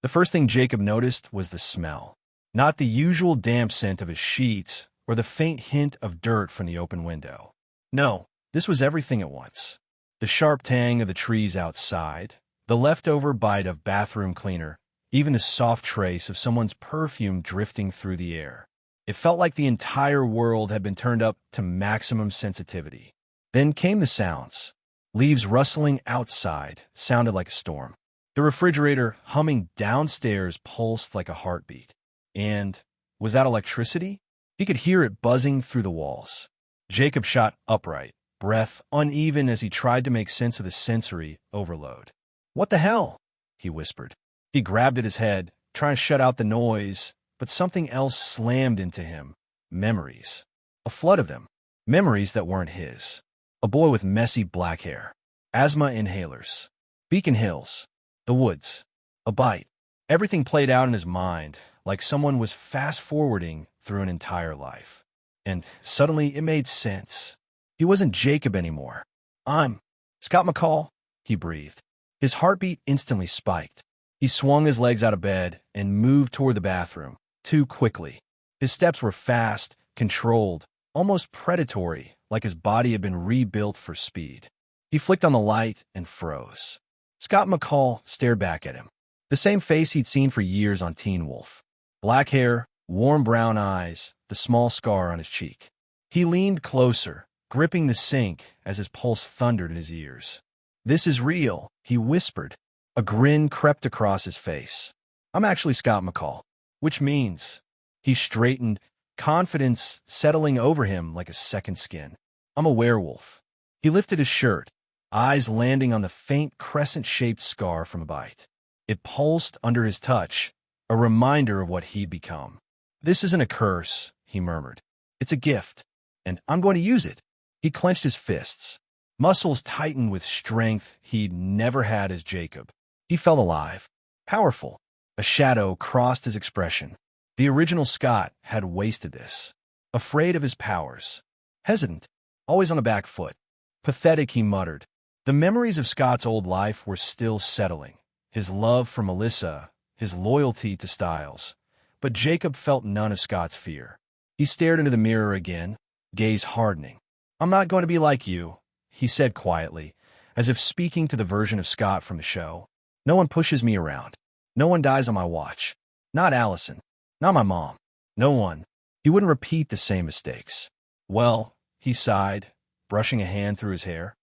The first thing Jacob noticed was the smell. Not the usual damp scent of his sheets or the faint hint of dirt from the open window. No, this was everything at once. The sharp tang of the trees outside, the leftover bite of bathroom cleaner, even the soft trace of someone's perfume drifting through the air. It felt like the entire world had been turned up to maximum sensitivity. Then came the sounds. Leaves rustling outside sounded like a storm. The refrigerator humming downstairs pulsed like a heartbeat. And was that electricity? He could hear it buzzing through the walls. Jacob shot upright, breath uneven as he tried to make sense of the sensory overload. "What the hell?" he whispered. He grabbed at his head, trying to shut out the noise, but something else slammed into him. Memories. A flood of them. Memories that weren't his. A boy with messy black hair. Asthma inhalers. Beacon Hills. The woods. A bite. Everything played out in his mind, like someone was fast-forwarding through an entire life. And suddenly it made sense. He wasn't Jacob anymore. "I'm Scott McCall," he breathed. His heartbeat instantly spiked. He swung his legs out of bed and moved toward the bathroom, too quickly. His steps were fast, controlled, almost predatory, like his body had been rebuilt for speed. He flicked on the light and froze. Scott McCall stared back at him. The same face he'd seen for years on Teen Wolf. Black hair, warm brown eyes, the small scar on his cheek. He leaned closer, gripping the sink as his pulse thundered in his ears. "This is real," he whispered. A grin crept across his face. "I'm actually Scott McCall." "Which means?" He straightened, confidence settling over him like a second skin. "I'm a werewolf." He lifted his shirt, eyes landing on the faint crescent-shaped scar from a bite. It pulsed under his touch, a reminder of what he'd become. "This isn't a curse," he murmured. "It's a gift, and I'm going to use it." He clenched his fists. Muscles tightened with strength he'd never had as Jacob. He felt alive, powerful. A shadow crossed his expression. The original Scott had wasted this. Afraid of his powers. Hesitant, always on the back foot. "Pathetic," he muttered. The memories of Scott's old life were still settling. His love for Melissa, his loyalty to Styles. But Jacob felt none of Scott's fear. He stared into the mirror again, gaze hardening. "I'm not going to be like you," he said quietly, as if speaking to the version of Scott from the show. "No one pushes me around. No one dies on my watch. Not Allison. Not my mom. No one." He wouldn't repeat the same mistakes. "Well," he sighed, brushing a hand through his hair,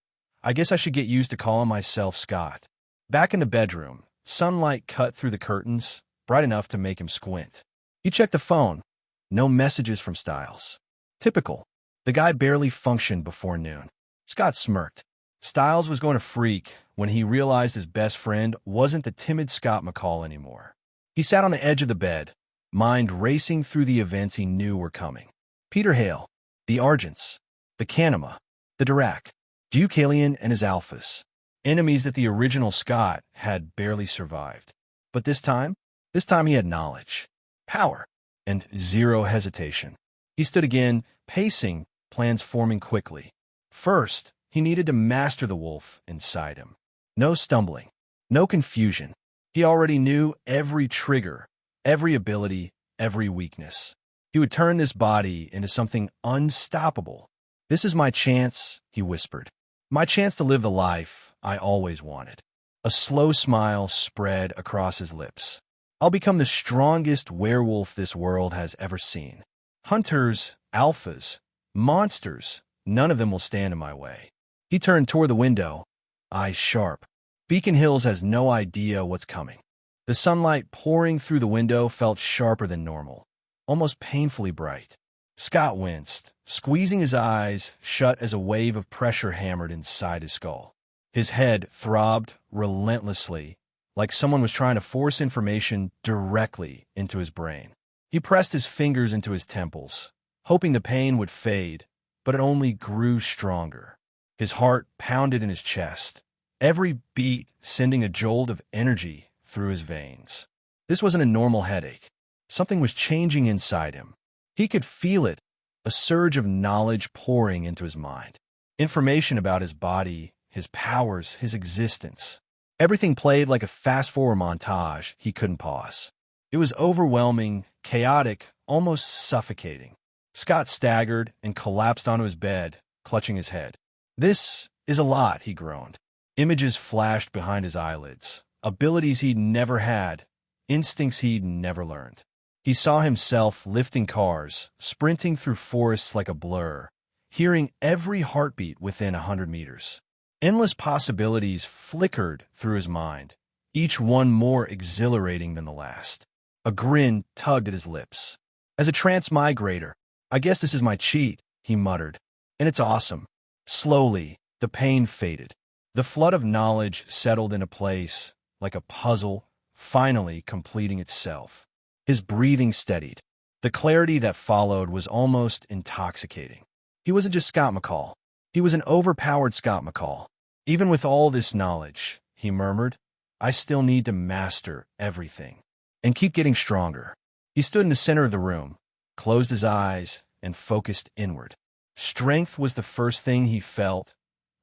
"I guess I should get used to calling myself Scott." Back in the bedroom, sunlight cut through the curtains, bright enough to make him squint. He checked the phone. No messages from Styles. Typical. The guy barely functioned before noon. Scott smirked. Styles was going to freak when he realized his best friend wasn't the timid Scott McCall anymore. He sat on the edge of the bed, mind racing through the events he knew were coming. Peter Hale, the Argents, the Kanema, the Dirac, Deucalion and his Alphas. Enemies that the original Scott had barely survived. But this time he had knowledge, power, and zero hesitation. He stood again, pacing, plans forming quickly. First, he needed to master the wolf inside him. No stumbling, no confusion. He already knew every trigger, every ability, every weakness. He would turn this body into something unstoppable. "This is my chance," he whispered. "My chance to live the life I always wanted." A slow smile spread across his lips. "I'll become the strongest werewolf this world has ever seen. Hunters, alphas, monsters, none of them will stand in my way." He turned toward the window, eyes sharp. Beacon Hills has no idea what's coming. The sunlight pouring through the window felt sharper than normal, almost painfully bright. Scott winced, squeezing his eyes shut as a wave of pressure hammered inside his skull. His head throbbed relentlessly, like someone was trying to force information directly into his brain. He pressed his fingers into his temples, hoping the pain would fade, but it only grew stronger. His heart pounded in his chest, every beat sending a jolt of energy through his veins. This wasn't a normal headache. Something was changing inside him. He could feel it, a surge of knowledge pouring into his mind. Information about his body, his powers, his existence. Everything played like a fast-forward montage he couldn't pause. It was overwhelming, chaotic, almost suffocating. Scott staggered and collapsed onto his bed, clutching his head. "This is a lot," he groaned. Images flashed behind his eyelids, abilities he'd never had, instincts he'd never learned. He saw himself lifting cars, sprinting through forests like a blur, hearing every heartbeat within 100 meters. Endless possibilities flickered through his mind, each one more exhilarating than the last. A grin tugged at his lips. "As a transmigrator, I guess this is my cheat," he muttered. "And it's awesome." Slowly, the pain faded. The flood of knowledge settled into place, like a puzzle, finally completing itself. His breathing steadied. The clarity that followed was almost intoxicating. He wasn't just Scott McCall. He was an overpowered Scott McCall. "Even with all this knowledge," he murmured, "I still need to master everything and keep getting stronger." He stood in the center of the room, closed his eyes, and focused inward. Strength was the first thing he felt,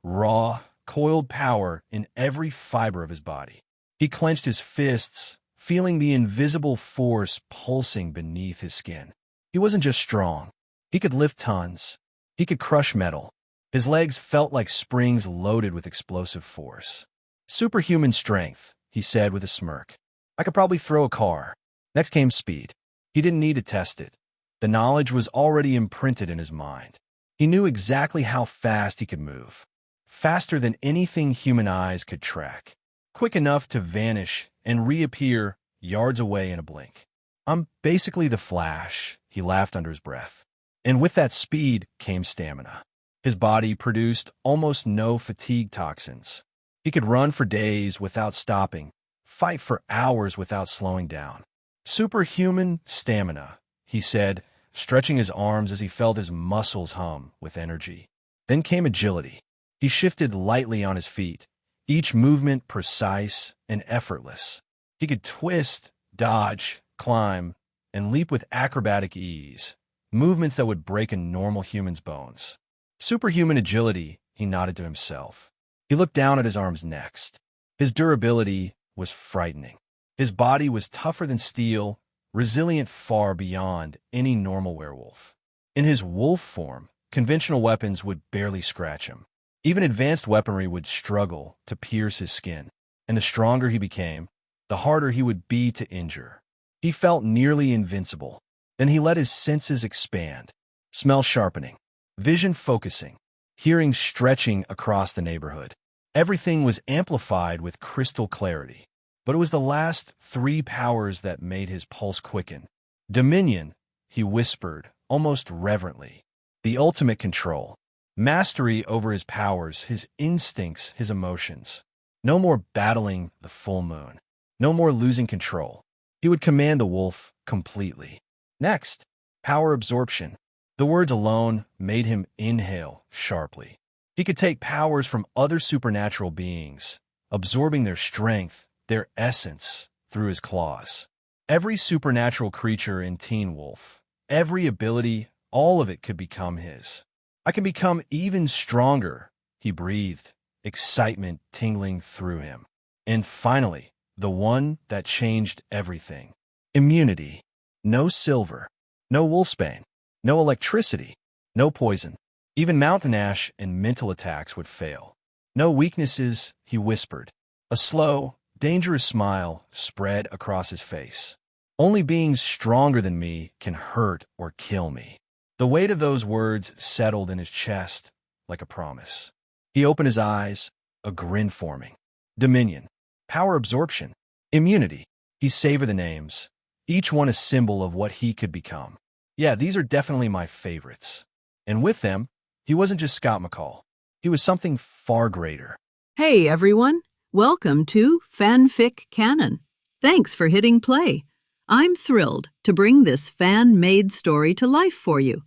raw, coiled power in every fiber of his body. He clenched his fists, feeling the invisible force pulsing beneath his skin. He wasn't just strong. He could lift tons. He could crush metal. His legs felt like springs loaded with explosive force. "Superhuman strength," he said with a smirk. "I could probably throw a car." Next came speed. He didn't need to test it. The knowledge was already imprinted in his mind. He knew exactly how fast he could move. Faster than anything human eyes could track. Quick enough to vanish and reappear yards away in a blink. "I'm basically the Flash," he laughed under his breath. And with that speed came stamina. His body produced almost no fatigue toxins. He could run for days without stopping, fight for hours without slowing down. "Superhuman stamina," he said, stretching his arms as he felt his muscles hum with energy. Then came agility. He shifted lightly on his feet, each movement precise and effortless. He could twist, dodge, climb, and leap with acrobatic ease, movements that would break a normal human's bones. "Superhuman agility," he nodded to himself. He looked down at his arms next. His durability was frightening. His body was tougher than steel, resilient far beyond any normal werewolf. In his wolf form, conventional weapons would barely scratch him. Even advanced weaponry would struggle to pierce his skin. And the stronger he became, the harder he would be to injure. He felt nearly invincible. Then he let his senses expand. Smell sharpening, vision focusing, hearing stretching across the neighborhood. Everything was amplified with crystal clarity. But it was the last three powers that made his pulse quicken. "Dominion," he whispered, almost reverently. The ultimate control. Mastery over his powers, his instincts, his emotions. No more battling the full moon. No more losing control. He would command the wolf completely. Next, power absorption. The words alone made him inhale sharply. He could take powers from other supernatural beings, absorbing their strength, their essence, through his claws. Every supernatural creature in Teen Wolf, every ability, all of it could become his. "I can become even stronger," he breathed, excitement tingling through him. And finally, the one that changed everything. Immunity. No silver. No wolfsbane. No electricity. No poison. Even mountain ash and mental attacks would fail. "No weaknesses," he whispered. A slow, dangerous smile spread across his face. "Only beings stronger than me can hurt or kill me." The weight of those words settled in his chest like a promise. He opened his eyes, a grin forming. Dominion, power absorption, immunity. He savored the names, each one a symbol of what he could become. Yeah, these are definitely my favorites. And with them, he wasn't just Scott McCall. He was something far greater. Hey everyone, welcome to FanFic Canon. Thanks for hitting play. I'm thrilled to bring this fan-made story to life for you.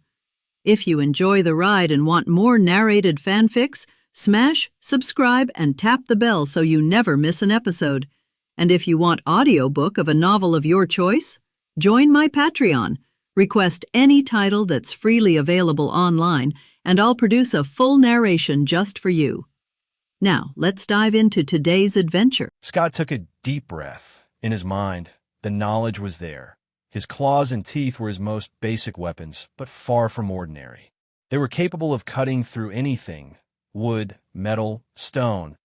If you enjoy the ride and want more narrated fanfics, smash, subscribe, and tap the bell so you never miss an episode. And if you want audiobook of a novel of your choice, join my Patreon. Request any title that's freely available online, and I'll produce a full narration just for you. Now, let's dive into today's adventure. Scott took a deep breath. In his mind, the knowledge was there. His claws and teeth were his most basic weapons, but far from ordinary. They were capable of cutting through anything: wood, metal, stone.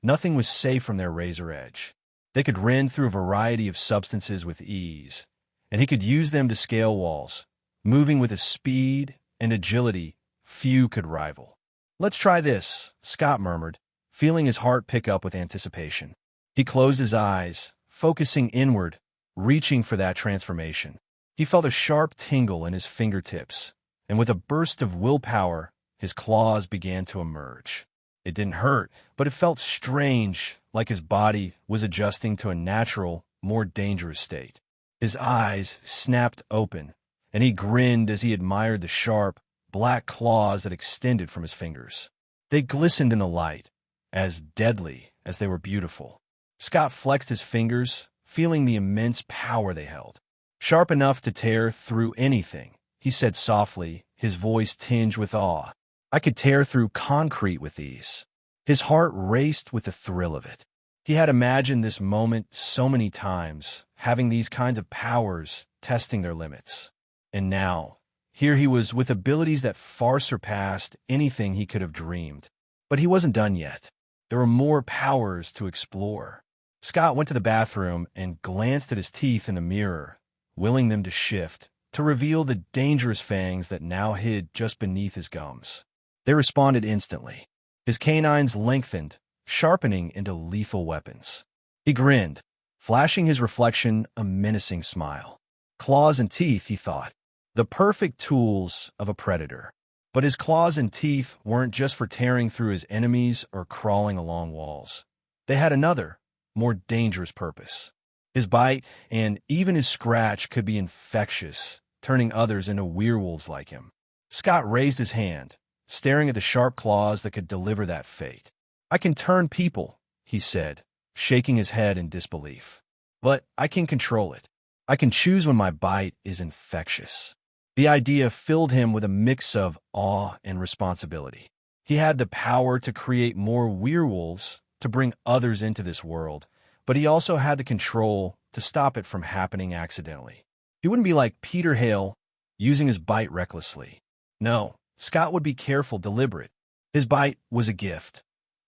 Nothing was safe from their razor edge. They could rend through a variety of substances with ease, and he could use them to scale walls, moving with a speed and agility few could rival. "Let's try this," Scott murmured, feeling his heart pick up with anticipation. He closed his eyes, focusing inward, reaching for that transformation. He felt a sharp tingle in his fingertips, and with a burst of willpower, his claws began to emerge. It didn't hurt, but it felt strange, like his body was adjusting to a natural, more dangerous state. His eyes snapped open, and he grinned as he admired the sharp, black claws that extended from his fingers. They glistened in the light, as deadly as they were beautiful. Scott flexed his fingers, feeling the immense power they held. "Sharp enough to tear through anything," he said softly, his voice tinged with awe. "I could tear through concrete with these." His heart raced with the thrill of it. He had imagined this moment so many times, having these kinds of powers, testing their limits. And now, here he was with abilities that far surpassed anything he could have dreamed. But he wasn't done yet. There were more powers to explore. Scott went to the bathroom and glanced at his teeth in the mirror, willing them to shift, to reveal the dangerous fangs that now hid just beneath his gums. They responded instantly. His canines lengthened, sharpening into lethal weapons. He grinned, flashing his reflection a menacing smile. Claws and teeth, he thought. The perfect tools of a predator. But his claws and teeth weren't just for tearing through his enemies or crawling along walls. They had another, more dangerous purpose. His bite and even his scratch could be infectious, turning others into werewolves like him. Scott raised his hand, staring at the sharp claws that could deliver that fate. "I can turn people," he said, shaking his head in disbelief. "But I can control it. I can choose when my bite is infectious." The idea filled him with a mix of awe and responsibility. He had the power to create more werewolves, to bring others into this world, but he also had the control to stop it from happening accidentally. He wouldn't be like Peter Hale, using his bite recklessly. No, Scott would be careful, deliberate. His bite was a gift,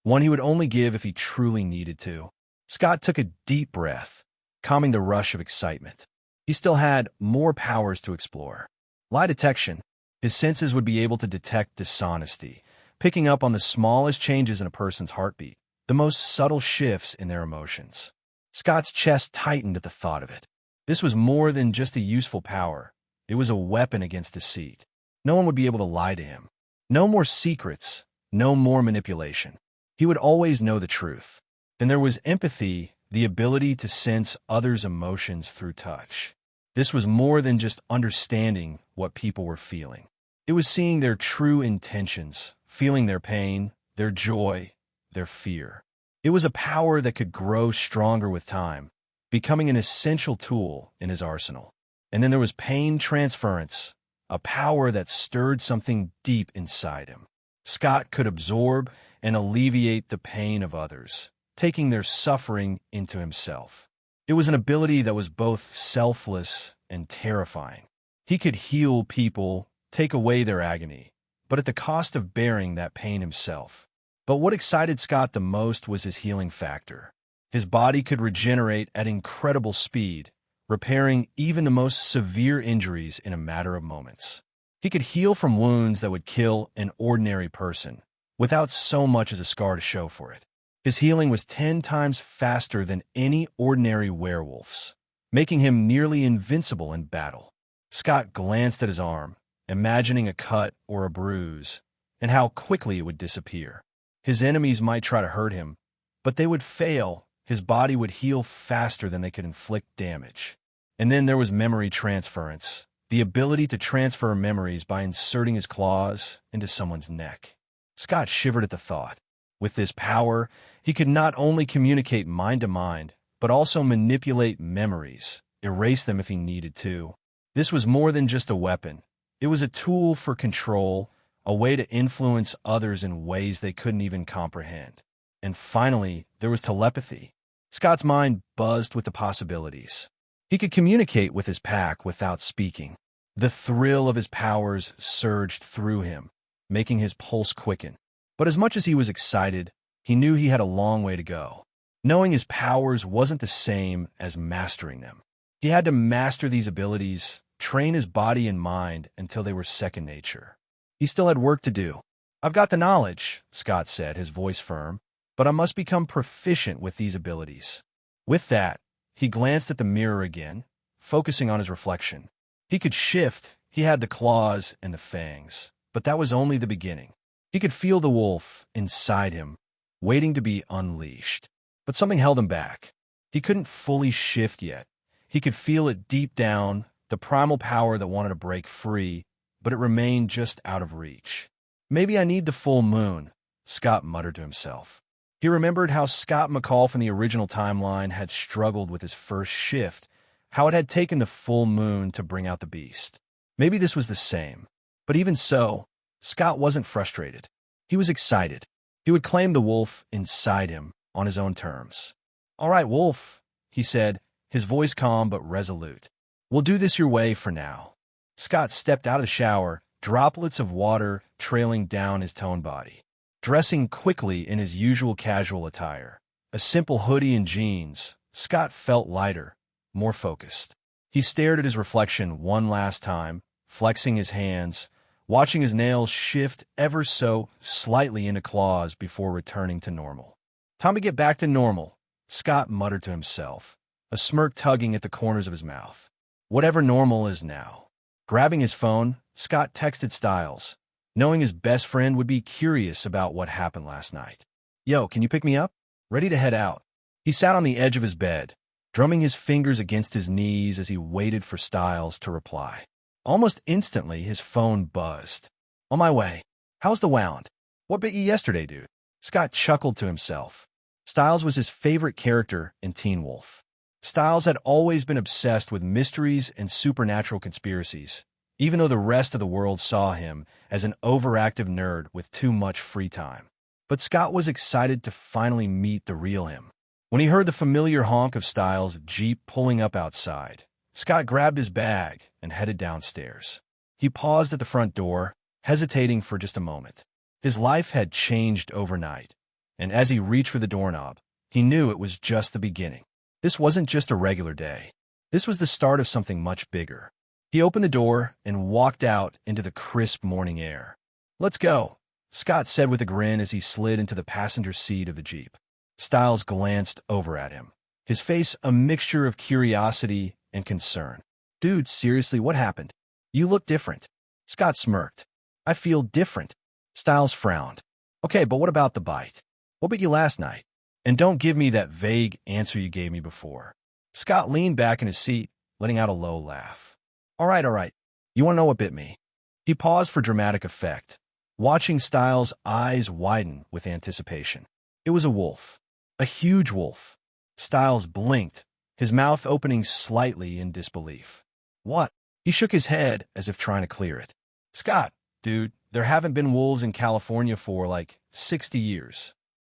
one he would only give if he truly needed to. Scott took a deep breath, calming the rush of excitement. He still had more powers to explore. Lie detection. His senses would be able to detect dishonesty, picking up on the smallest changes in a person's heartbeat, the most subtle shifts in their emotions. Scott's chest tightened at the thought of it. This was more than just a useful power. It was a weapon against deceit. No one would be able to lie to him. No more secrets, no more manipulation. He would always know the truth. Then there was empathy, the ability to sense others' emotions through touch. This was more than just understanding what people were feeling. It was seeing their true intentions, feeling their pain, their joy, their fear. It was a power that could grow stronger with time, becoming an essential tool in his arsenal. And then there was pain transference, a power that stirred something deep inside him. Scott could absorb and alleviate the pain of others, taking their suffering into himself. It was an ability that was both selfless and terrifying. He could heal people, take away their agony, but at the cost of bearing that pain himself. But what excited Scott the most was his healing factor. His body could regenerate at incredible speed, repairing even the most severe injuries in a matter of moments. He could heal from wounds that would kill an ordinary person, without so much as a scar to show for it. His healing was 10 times faster than any ordinary werewolf's, making him nearly invincible in battle. Scott glanced at his arm, imagining a cut or a bruise, and how quickly it would disappear. His enemies might try to hurt him, but they would fail. His body would heal faster than they could inflict damage. And then there was memory transference, the ability to transfer memories by inserting his claws into someone's neck. Scott shivered at the thought. With this power, he could not only communicate mind to mind, but also manipulate memories, erase them if he needed to. This was more than just a weapon. It was a tool for control, a way to influence others in ways they couldn't even comprehend. And finally, there was telepathy. Scott's mind buzzed with the possibilities. He could communicate with his pack without speaking. The thrill of his powers surged through him, making his pulse quicken. But as much as he was excited, he knew he had a long way to go. Knowing his powers wasn't the same as mastering them. He had to master these abilities, train his body and mind until they were second nature. He still had work to do. "I've got the knowledge," Scott said, his voice firm, "but I must become proficient with these abilities." With that, he glanced at the mirror again, focusing on his reflection. He could shift, he had the claws and the fangs, but that was only the beginning. He could feel the wolf inside him, waiting to be unleashed. But something held him back. He couldn't fully shift yet. He could feel it deep down, the primal power that wanted to break free, but it remained just out of reach. "Maybe I need the full moon," Scott muttered to himself. He remembered how Scott McCall from the original timeline had struggled with his first shift, how it had taken the full moon to bring out the beast. Maybe this was the same. But even so, Scott wasn't frustrated. He was excited. He would claim the wolf inside him on his own terms. "All right, wolf," he said, his voice calm but resolute. "We'll do this your way for now." Scott stepped out of the shower, droplets of water trailing down his toned body. Dressing quickly in his usual casual attire, a simple hoodie and jeans, Scott felt lighter, more focused. He stared at his reflection one last time, flexing his hands, watching his nails shift ever so slightly into claws before returning to normal. "Time to get back to normal," Scott muttered to himself, a smirk tugging at the corners of his mouth. Whatever normal is now. Grabbing his phone, Scott texted Styles, knowing his best friend would be curious about what happened last night. "Yo, can you pick me up? Ready to head out." He sat on the edge of his bed, drumming his fingers against his knees as he waited for Styles to reply. Almost instantly, his phone buzzed. "On my way. How's the wound? What bit you yesterday, dude?" Scott chuckled to himself. Styles was his favorite character in Teen Wolf. Styles had always been obsessed with mysteries and supernatural conspiracies, even though the rest of the world saw him as an overactive nerd with too much free time. But Scott was excited to finally meet the real him. When he heard the familiar honk of Styles' Jeep pulling up outside, Scott grabbed his bag and headed downstairs. He paused at the front door, hesitating for just a moment. His life had changed overnight, and as he reached for the doorknob, he knew it was just the beginning. This wasn't just a regular day. This was the start of something much bigger. He opened the door and walked out into the crisp morning air. "Let's go," Scott said with a grin as he slid into the passenger seat of the Jeep. Styles glanced over at him, his face a mixture of curiosity and concern. "Dude, seriously, what happened? You look different." Scott smirked. "I feel different." Styles frowned. "Okay, but what about the bite? What bit you last night? And don't give me that vague answer you gave me before." Scott leaned back in his seat, letting out a low laugh. All right. You want to know what bit me?" He paused for dramatic effect, watching Styles' eyes widen with anticipation. It was a wolf. A huge wolf. Styles blinked, his mouth opening slightly in disbelief. "What?" He shook his head as if trying to clear it. "Scott, dude, there haven't been wolves in California for, 60 years.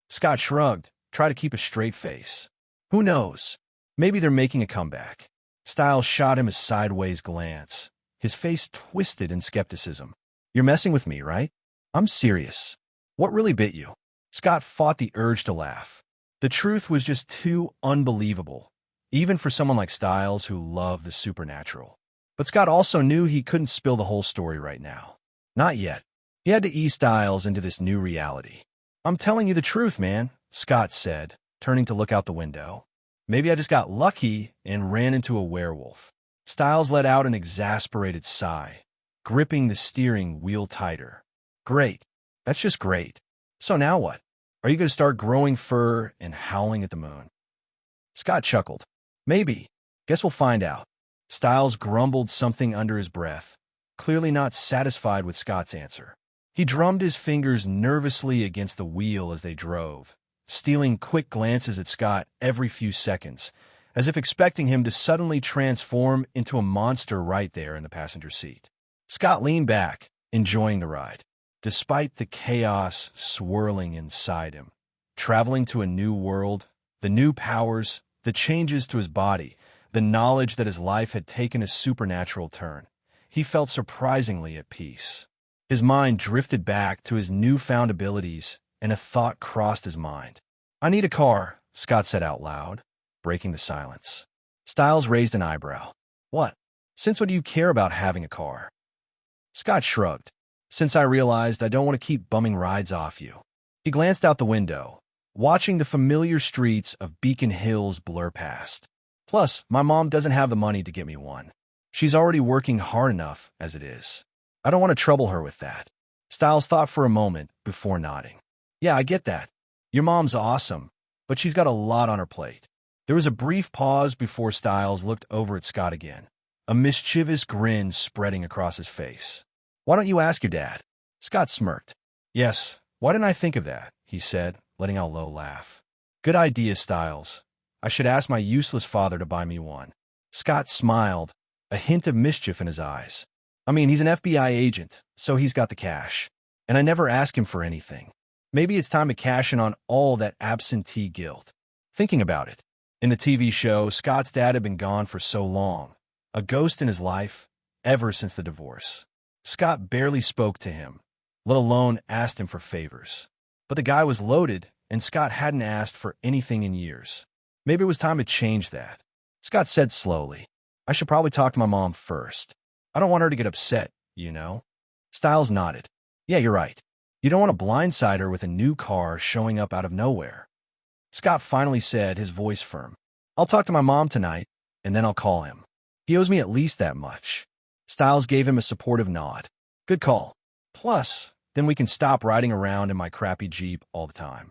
Scott shrugged, tried to keep a straight face. "Who knows? Maybe they're making a comeback." Styles shot him a sideways glance, his face twisted in skepticism. "You're messing with me, right? I'm serious. What really bit you?" Scott fought the urge to laugh. The truth was just too unbelievable, even for someone like Styles who loved the supernatural. But Scott also knew he couldn't spill the whole story right now. Not yet. He had to ease Styles into this new reality. "I'm telling you the truth, man," Scott said, turning to look out the window. "Maybe I just got lucky and ran into a werewolf." Styles let out an exasperated sigh, gripping the steering wheel tighter. "Great. That's just great. So now what? Are you going to start growing fur and howling at the moon?" Scott chuckled. "Maybe. Guess we'll find out." Styles grumbled something under his breath, clearly not satisfied with Scott's answer. He drummed his fingers nervously against the wheel as they drove, stealing quick glances at Scott every few seconds, as if expecting him to suddenly transform into a monster right there in the passenger seat. Scott leaned back, enjoying the ride. Despite the chaos swirling inside him, traveling to a new world The new powers, the changes to his body, the knowledge that his life had taken a supernatural turn. He felt surprisingly at peace. His mind drifted back to his newfound abilities, and a thought crossed his mind. "I need a car," Scott said out loud, breaking the silence. Styles raised an eyebrow. "What? Since when do you care about having a car?" Scott shrugged. "Since I realized I don't want to keep bumming rides off you." He glanced out the window, watching the familiar streets of Beacon Hills blur past. "Plus, my mom doesn't have the money to get me one. She's already working hard enough as it is. I don't want to trouble her with that." Styles thought for a moment before nodding. "Yeah, I get that. Your mom's awesome, but she's got a lot on her plate." There was a brief pause before Styles looked over at Scott again, a mischievous grin spreading across his face. "Why don't you ask your dad?" Scott smirked. "Yes, why didn't I think of that?" he said, letting out a low laugh. "Good idea, Styles. I should ask my useless father to buy me one." Scott smiled, a hint of mischief in his eyes. "I mean, he's an FBI agent, so he's got the cash. And I never ask him for anything. Maybe it's time to cash in on all that absentee guilt." Thinking about it, in the TV show, Scott's dad had been gone for so long, a ghost in his life, ever since the divorce. Scott barely spoke to him, let alone asked him for favors. But the guy was loaded, and Scott hadn't asked for anything in years. Maybe it was time to change that. Scott said slowly, "I should probably talk to my mom first. I don't want her to get upset, you know?" Styles nodded. "Yeah, you're right. You don't want to blindside her with a new car showing up out of nowhere." Scott finally said, his voice firm, "I'll talk to my mom tonight, and then I'll call him. He owes me at least that much." Styles gave him a supportive nod. "Good call. Plus, then we can stop riding around in my crappy Jeep all the time."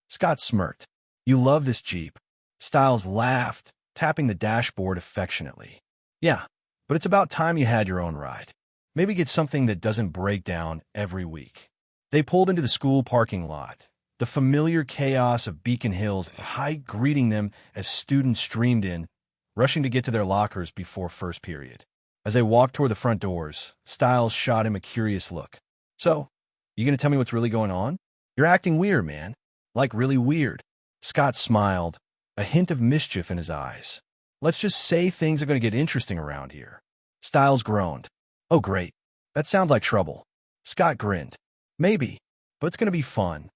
Scott smirked. "You love this Jeep." Styles laughed, tapping the dashboard affectionately. "Yeah, but it's about time you had your own ride. Maybe get something that doesn't break down every week." They pulled into the school parking lot, the familiar chaos of Beacon Hills high greeting them as students streamed in, rushing to get to their lockers before first period. As they walked toward the front doors, Styles shot him a curious look. "So, you gonna tell me what's really going on? You're acting weird, man. Like really weird." Scott smiled, a hint of mischief in his eyes. "Let's just say things are going to get interesting around here." Styles groaned. "Oh, great. That sounds like trouble." Scott grinned. "Maybe, but it's going to be fun."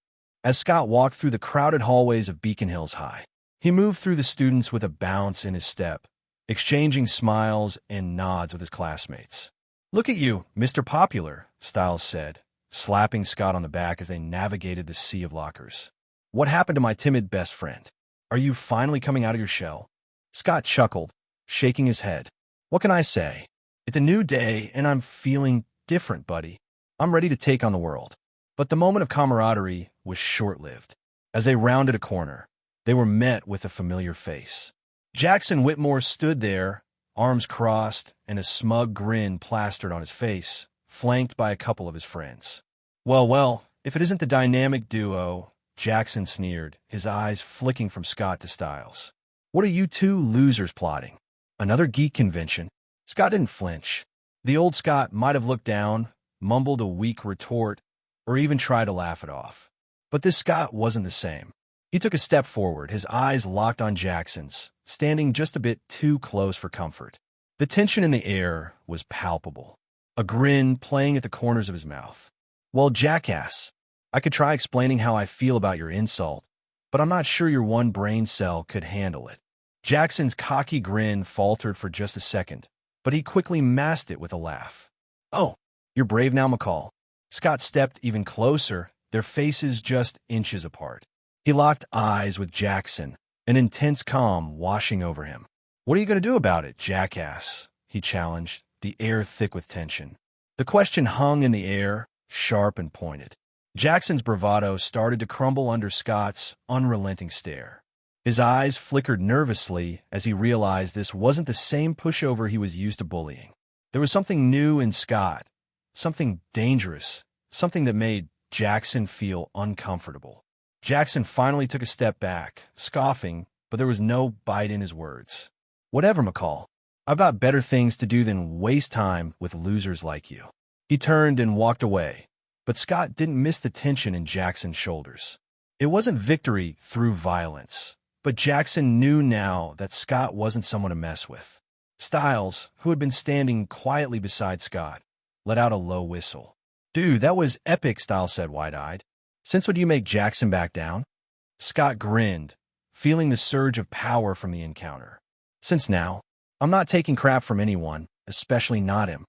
As Scott walked through the crowded hallways of Beacon Hills High, he moved through the students with a bounce in his step, exchanging smiles and nods with his classmates. "Look at you, Mr. Popular," Styles said, slapping Scott on the back as they navigated the sea of lockers. "What happened to my timid best friend? Are you finally coming out of your shell?" Scott chuckled, shaking his head. "What can I say? It's a new day, and I'm feeling different, buddy. I'm ready to take on the world." But the moment of camaraderie was short-lived. As they rounded a corner, they were met with a familiar face. Jackson Whitmore stood there, arms crossed and a smug grin plastered on his face, flanked by a couple of his friends. Well, if it isn't the dynamic duo," Jackson sneered, his eyes flicking from Scott to Styles. "What are you two losers plotting? Another geek convention?" Scott didn't flinch. The old Scott might have looked down, mumbled a weak retort, or even tried to laugh it off. But this Scott wasn't the same. He took a step forward, his eyes locked on Jackson's, standing just a bit too close for comfort. The tension in the air was palpable, a grin playing at the corners of his mouth. "Well, jackass, I could try explaining how I feel about your insult, but I'm not sure your one brain cell could handle it." Jackson's cocky grin faltered for just a second, but he quickly masked it with a laugh. "Oh, you're brave now, McCall." Scott stepped even closer, their faces just inches apart. He locked eyes with Jackson, an intense calm washing over him. "What are you going to do about it, jackass?" he challenged, the air thick with tension. The question hung in the air, sharp and pointed. Jackson's bravado started to crumble under Scott's unrelenting stare. His eyes flickered nervously as he realized this wasn't the same pushover he was used to bullying. There was something new in Scott, something dangerous, something that made Jackson feel uncomfortable. Jackson finally took a step back, scoffing, but there was no bite in his words. "Whatever, McCall. I've got better things to do than waste time with losers like you." He turned and walked away, but Scott didn't miss the tension in Jackson's shoulders. It wasn't victory through violence, But Jackson knew now that Scott wasn't someone to mess with. Styles, who had been standing quietly beside Scott, let out a low whistle. "Dude, that was epic," Styles said wide-eyed. "Since when do you make Jackson back down?" Scott grinned, feeling the surge of power from the encounter. "Since now, I'm not taking crap from anyone, especially not him."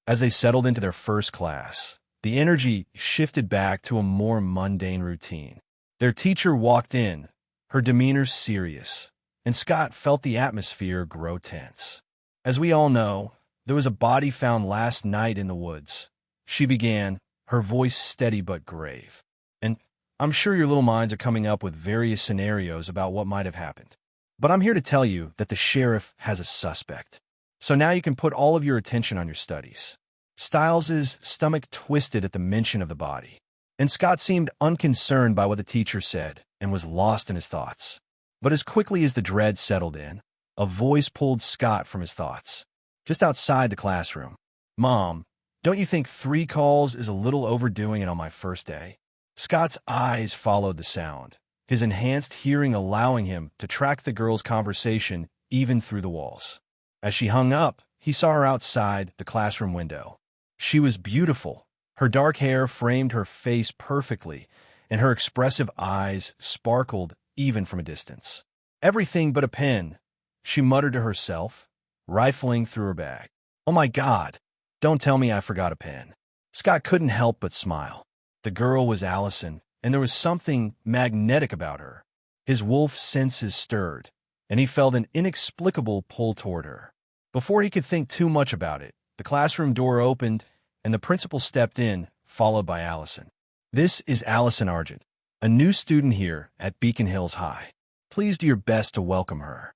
As they settled into their first class, the energy shifted back to a more mundane routine. Their teacher walked in, her demeanor serious, and Scott felt the atmosphere grow tense. "As we all know, there was a body found last night in the woods," she began, her voice steady but grave. "And I'm sure your little minds are coming up with various scenarios about what might have happened. But I'm here to tell you that the sheriff has a suspect. So now you can put all of your attention on your studies." Styles' stomach twisted at the mention of the body, and Scott seemed unconcerned by what the teacher said and was lost in his thoughts. But as quickly as the dread settled in, a voice pulled Scott from his thoughts, just outside the classroom. "Mom, don't you think 3 calls is a little overdoing it on my first day?" Scott's eyes followed the sound, his enhanced hearing allowing him to track the girl's conversation even through the walls. As she hung up, he saw her outside the classroom window. She was beautiful. Her dark hair framed her face perfectly, and her expressive eyes sparkled even from a distance. "Everything but a pen," she muttered to herself, rifling through her bag. "Oh my God, don't tell me I forgot a pen." Scott couldn't help but smile. The girl was Allison, and there was something magnetic about her. His wolf senses stirred, and he felt an inexplicable pull toward her. Before he could think too much about it, the classroom door opened, and the principal stepped in, followed by Allison. "This is Allison Argent, a new student here at Beacon Hills High. Please do your best to welcome her."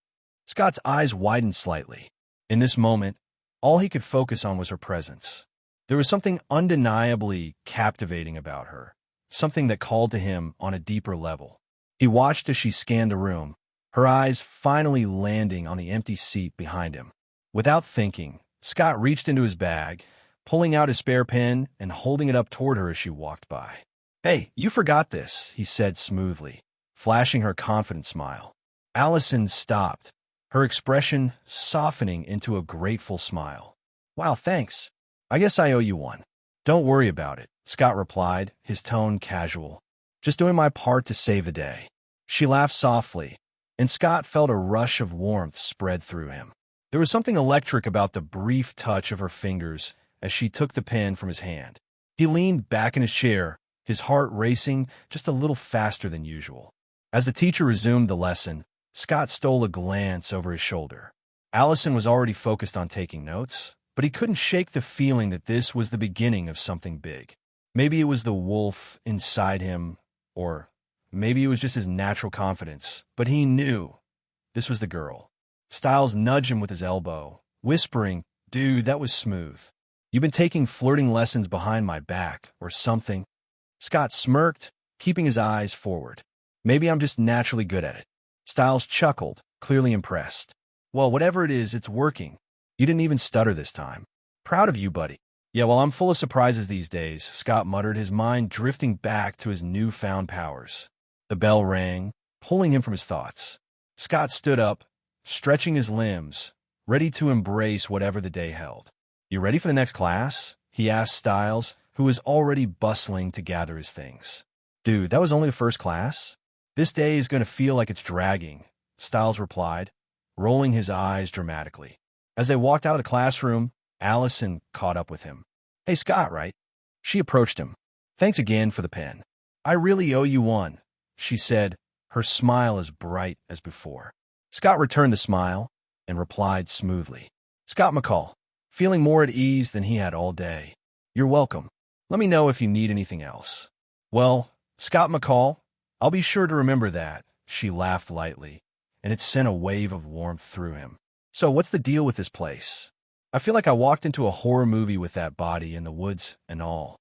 Scott's eyes widened slightly. In this moment, all he could focus on was her presence. There was something undeniably captivating about her, something that called to him on a deeper level. He watched as she scanned the room, her eyes finally landing on the empty seat behind him. Without thinking, Scott reached into his bag, pulling out his spare pen and holding it up toward her as she walked by. "Hey, you forgot this," he said smoothly, flashing her confident smile. Allison stopped, her expression softening into a grateful smile. "Wow, thanks. I guess I owe you one." "Don't worry about it," Scott replied, his tone casual. "Just doing my part to save the day." She laughed softly, and Scott felt a rush of warmth spread through him. There was something electric about the brief touch of her fingers as she took the pen from his hand. He leaned back in his chair, his heart racing just a little faster than usual. As the teacher resumed the lesson, Scott stole a glance over his shoulder. Allison was already focused on taking notes, but he couldn't shake the feeling that this was the beginning of something big. Maybe it was the wolf inside him, or maybe it was just his natural confidence, but he knew this was the girl. Styles nudged him with his elbow, whispering, "Dude, that was smooth. You've been taking flirting lessons behind my back, or something." Scott smirked, keeping his eyes forward. "Maybe I'm just naturally good at it." Styles chuckled, clearly impressed. "Well, whatever it is, it's working. You didn't even stutter this time. Proud of you, buddy." "Yeah, well, I'm full of surprises these days," Scott muttered, his mind drifting back to his newfound powers. The bell rang, pulling him from his thoughts. Scott stood up, stretching his limbs, ready to embrace whatever the day held. "You ready for the next class?" he asked Styles, who was already bustling to gather his things. "Dude, that was only the first class? This day is going to feel like it's dragging," Styles replied, rolling his eyes dramatically. As they walked out of the classroom, Allison caught up with him. "Hey, Scott, right?" She approached him. "Thanks again for the pen. I really owe you one," she said, her smile as bright as before. Scott returned the smile and replied smoothly. "Scott McCall, feeling more at ease than he had all day. You're welcome. Let me know if you need anything else." "Well, Scott McCall, I'll be sure to remember that," she laughed lightly, and it sent a wave of warmth through him. "So what's the deal with this place? I feel like I walked into a horror movie with that body in the woods and all."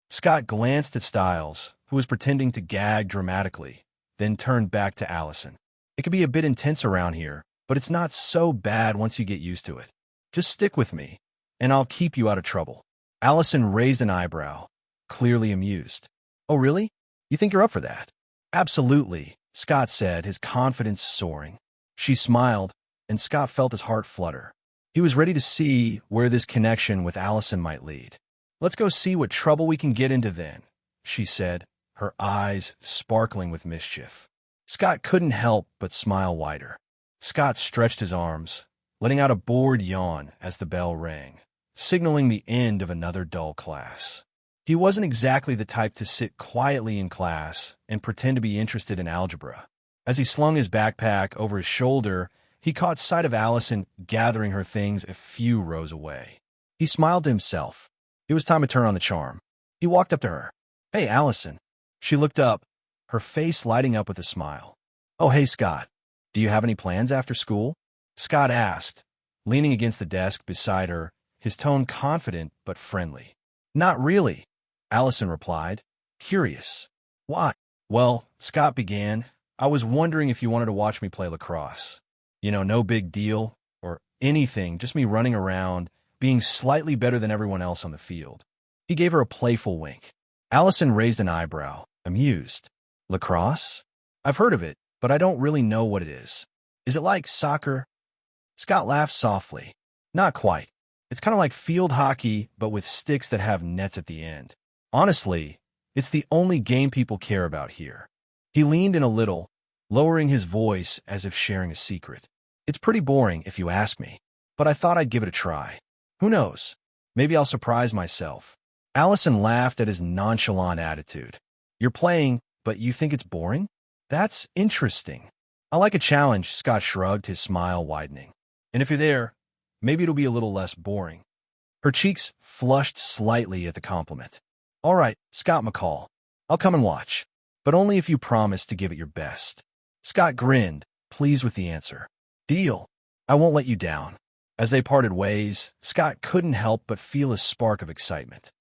Scott glanced at Styles, who was pretending to gag dramatically, then turned back to Allison. "It can be a bit intense around here, but it's not so bad once you get used to it. Just stick with me, and I'll keep you out of trouble." Allison raised an eyebrow, clearly amused. "Oh, really? You think you're up for that?" "Absolutely," Scott said, his confidence soaring. She smiled, and Scott felt his heart flutter. He was ready to see where this connection with Allison might lead. "Let's go see what trouble we can get into then," she said, her eyes sparkling with mischief. Scott couldn't help but smile wider. Scott stretched his arms, letting out a bored yawn as the bell rang, signaling the end of another dull class. He wasn't exactly the type to sit quietly in class and pretend to be interested in algebra. As he slung his backpack over his shoulder, he caught sight of Allison gathering her things a few rows away. He smiled to himself. It was time to turn on the charm. He walked up to her. "Hey, Allison." She looked up, her face lighting up with a smile. "Oh, hey, Scott. Do you have any plans after school?" Scott asked, leaning against the desk beside her, his tone confident but friendly. "Not really," Allison replied, curious. "Why?" "Well," Scott began, "I was wondering if you wanted to watch me play lacrosse. No big deal, or anything, just me running around, being slightly better than everyone else on the field." He gave her a playful wink. Allison raised an eyebrow, amused. "Lacrosse? I've heard of it, but I don't really know what it is. Is it like soccer?" Scott laughed softly. "Not quite. It's kind of like field hockey, but with sticks that have nets at the end. Honestly, it's the only game people care about here." He leaned in a little, lowering his voice as if sharing a secret. "It's pretty boring, if you ask me, but I thought I'd give it a try. Who knows? Maybe I'll surprise myself." Allison laughed at his nonchalant attitude. "You're playing, but you think it's boring? That's interesting." "I like a challenge," Scott shrugged, his smile widening. "And if you're there, maybe it'll be a little less boring." Her cheeks flushed slightly at the compliment. "All right, Scott McCall. I'll come and watch, but only if you promise to give it your best." Scott grinned, pleased with the answer. "Deal. I won't let you down." As they parted ways, Scott couldn't help but feel a spark of excitement.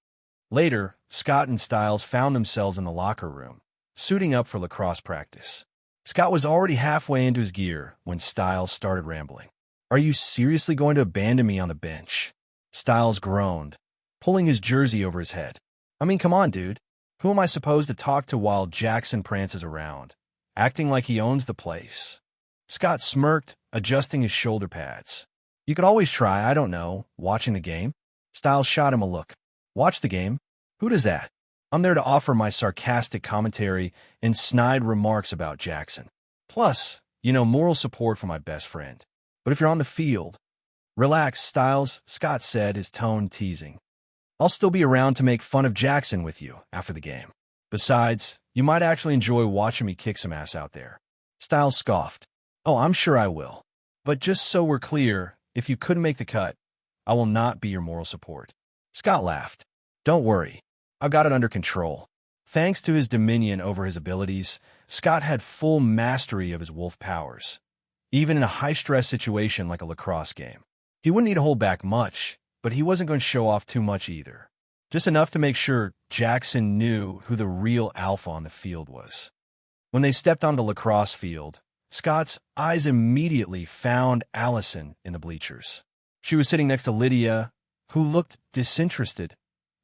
Later, Scott and Styles found themselves in the locker room, suiting up for lacrosse practice. Scott was already halfway into his gear when Styles started rambling. "Are you seriously going to abandon me on the bench?" Styles groaned, pulling his jersey over his head. "I mean, come on, dude. Who am I supposed to talk to while Jackson prances around, acting like he owns the place?" Scott smirked, adjusting his shoulder pads. "You could always try, I don't know, watching the game." Styles shot him a look. "Watch the game? Who does that? I'm there to offer my sarcastic commentary and snide remarks about Jackson. Plus, moral support for my best friend. But if you're on the field..." "Relax, Styles," Scott said, his tone teasing. "I'll still be around to make fun of Jackson with you after the game. Besides, you might actually enjoy watching me kick some ass out there." Styles scoffed. "Oh, I'm sure I will. But just so we're clear, if you couldn't make the cut, I will not be your moral support." Scott laughed. "Don't worry. I've got it under control." Thanks to his dominion over his abilities, Scott had full mastery of his wolf powers, even in a high-stress situation like a lacrosse game. He wouldn't need to hold back much, but he wasn't going to show off too much either. Just enough to make sure Jackson knew who the real alpha on the field was. When they stepped onto the lacrosse field, Scott's eyes immediately found Allison in the bleachers. She was sitting next to Lydia, who looked disinterested,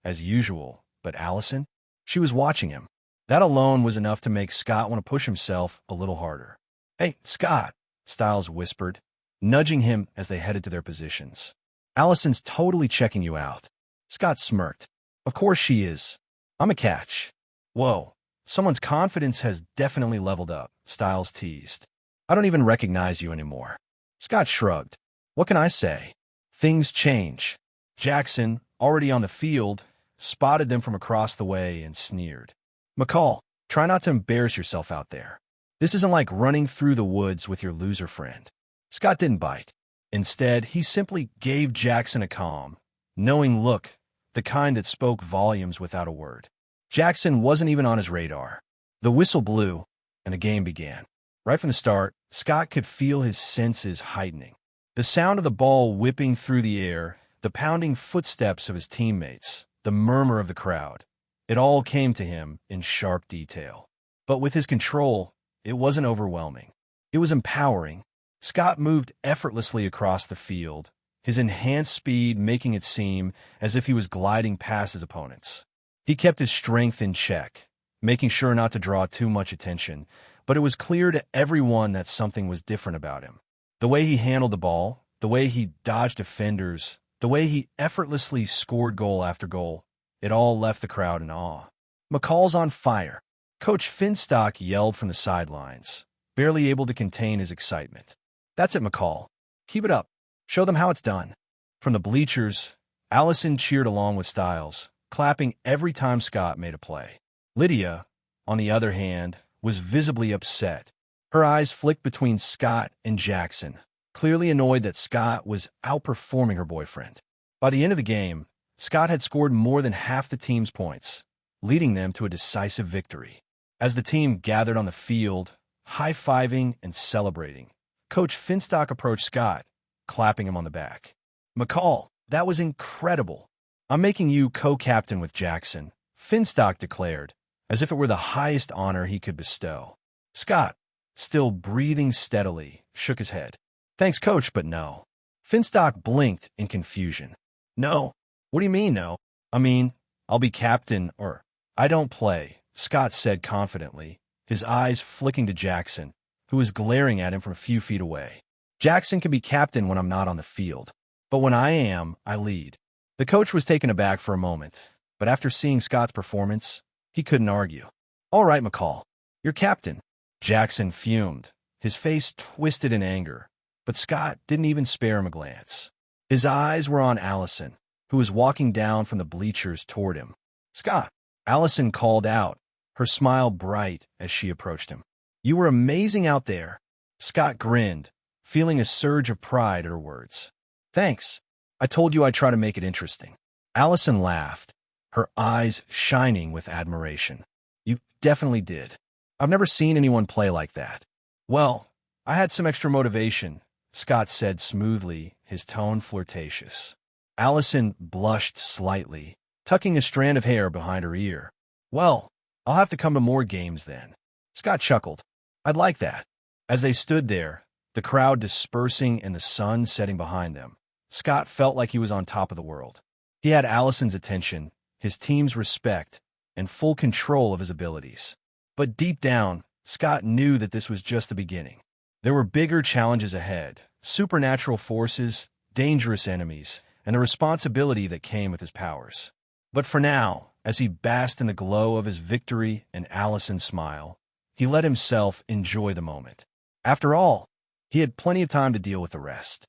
as usual, but Allison? She was watching him. That alone was enough to make Scott want to push himself a little harder. "Hey, Scott," Styles whispered, nudging him as they headed to their positions. "Allison's totally checking you out." Scott smirked. "Of course she is. I'm a catch." "Whoa, someone's confidence has definitely leveled up," Styles teased. "I don't even recognize you anymore." Scott shrugged. "What can I say? Things change." Jackson, already on the field, spotted them from across the way and sneered. "McCall, try not to embarrass yourself out there. This isn't like running through the woods with your loser friend." Scott didn't bite. Instead, he simply gave Jackson a calm, knowing look, the kind that spoke volumes without a word. Jackson wasn't even on his radar. The whistle blew, and the game began. Right from the start, Scott could feel his senses heightening. The sound of the ball whipping through the air, the pounding footsteps of his teammates, the murmur of the crowd. It all came to him in sharp detail. But with his control, it wasn't overwhelming. It was empowering. Scott moved effortlessly across the field, his enhanced speed making it seem as if he was gliding past his opponents. He kept his strength in check, making sure not to draw too much attention, But it was clear to everyone that something was different about him. The way he handled the ball, the way he dodged defenders, the way he effortlessly scored goal after goal, it all left the crowd in awe. McCall's on fire. Coach Finstock yelled from the sidelines, barely able to contain his excitement. That's it, McCall. Keep it up. Show them how it's done. From the bleachers, Allison cheered along with Styles, clapping every time Scott made a play. Lydia, on the other hand, was visibly upset. Her eyes flicked between Scott and Jackson, clearly annoyed that Scott was outperforming her boyfriend. By the end of the game, Scott had scored more than half the team's points, leading them to a decisive victory. As the team gathered on the field, high-fiving and celebrating, Coach Finstock approached Scott, clapping him on the back. "McCall, that was incredible. I'm making you co-captain with Jackson," Finstock declared, as if it were the highest honor he could bestow. Scott, still breathing steadily, shook his head. "Thanks, Coach, but no." Finstock blinked in confusion. "No? What do you mean, no?" "I mean, I'll be captain, or I don't play," Scott said confidently, his eyes flicking to Jackson, who was glaring at him from a few feet away. "Jackson can be captain when I'm not on the field, but when I am, I lead." The coach was taken aback for a moment, but after seeing Scott's performance, he couldn't argue. "All right, McCall, you're captain." Jackson fumed, his face twisted in anger, but Scott didn't even spare him a glance. His eyes were on Allison, who was walking down from the bleachers toward him. "Scott," Allison called out, her smile bright as she approached him. "You were amazing out there." Scott grinned, feeling a surge of pride at her words. "Thanks. I told you I'd try to make it interesting." Allison laughed, her eyes shining with admiration. "You definitely did. I've never seen anyone play like that." "Well, I had some extra motivation," Scott said smoothly, his tone flirtatious. Allison blushed slightly, tucking a strand of hair behind her ear. "Well, I'll have to come to more games then." Scott chuckled. "I'd like that." As they stood there, the crowd dispersing and the sun setting behind them, Scott felt like he was on top of the world. He had Allison's attention, his team's respect, and full control of his abilities. But deep down, Scott knew that this was just the beginning. There were bigger challenges ahead, supernatural forces, dangerous enemies, and the responsibility that came with his powers. But for now, as he basked in the glow of his victory and Allison's smile, he let himself enjoy the moment. After all, he had plenty of time to deal with the rest.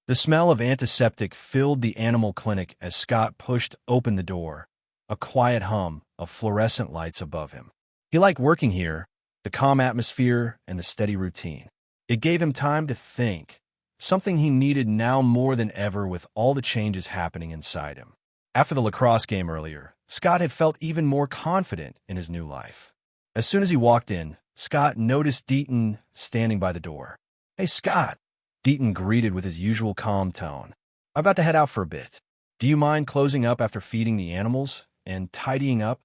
The smell of antiseptic filled the animal clinic as Scott pushed open the door, a quiet hum of fluorescent lights above him. He liked working here, the calm atmosphere and the steady routine. It gave him time to think, something he needed now more than ever with all the changes happening inside him. After the lacrosse game earlier, Scott had felt even more confident in his new life. As soon as he walked in, Scott noticed Deaton standing by the door. "Hey, Scott," Deaton greeted with his usual calm tone. "I'm about to head out for a bit. Do you mind closing up after feeding the animals and tidying up?"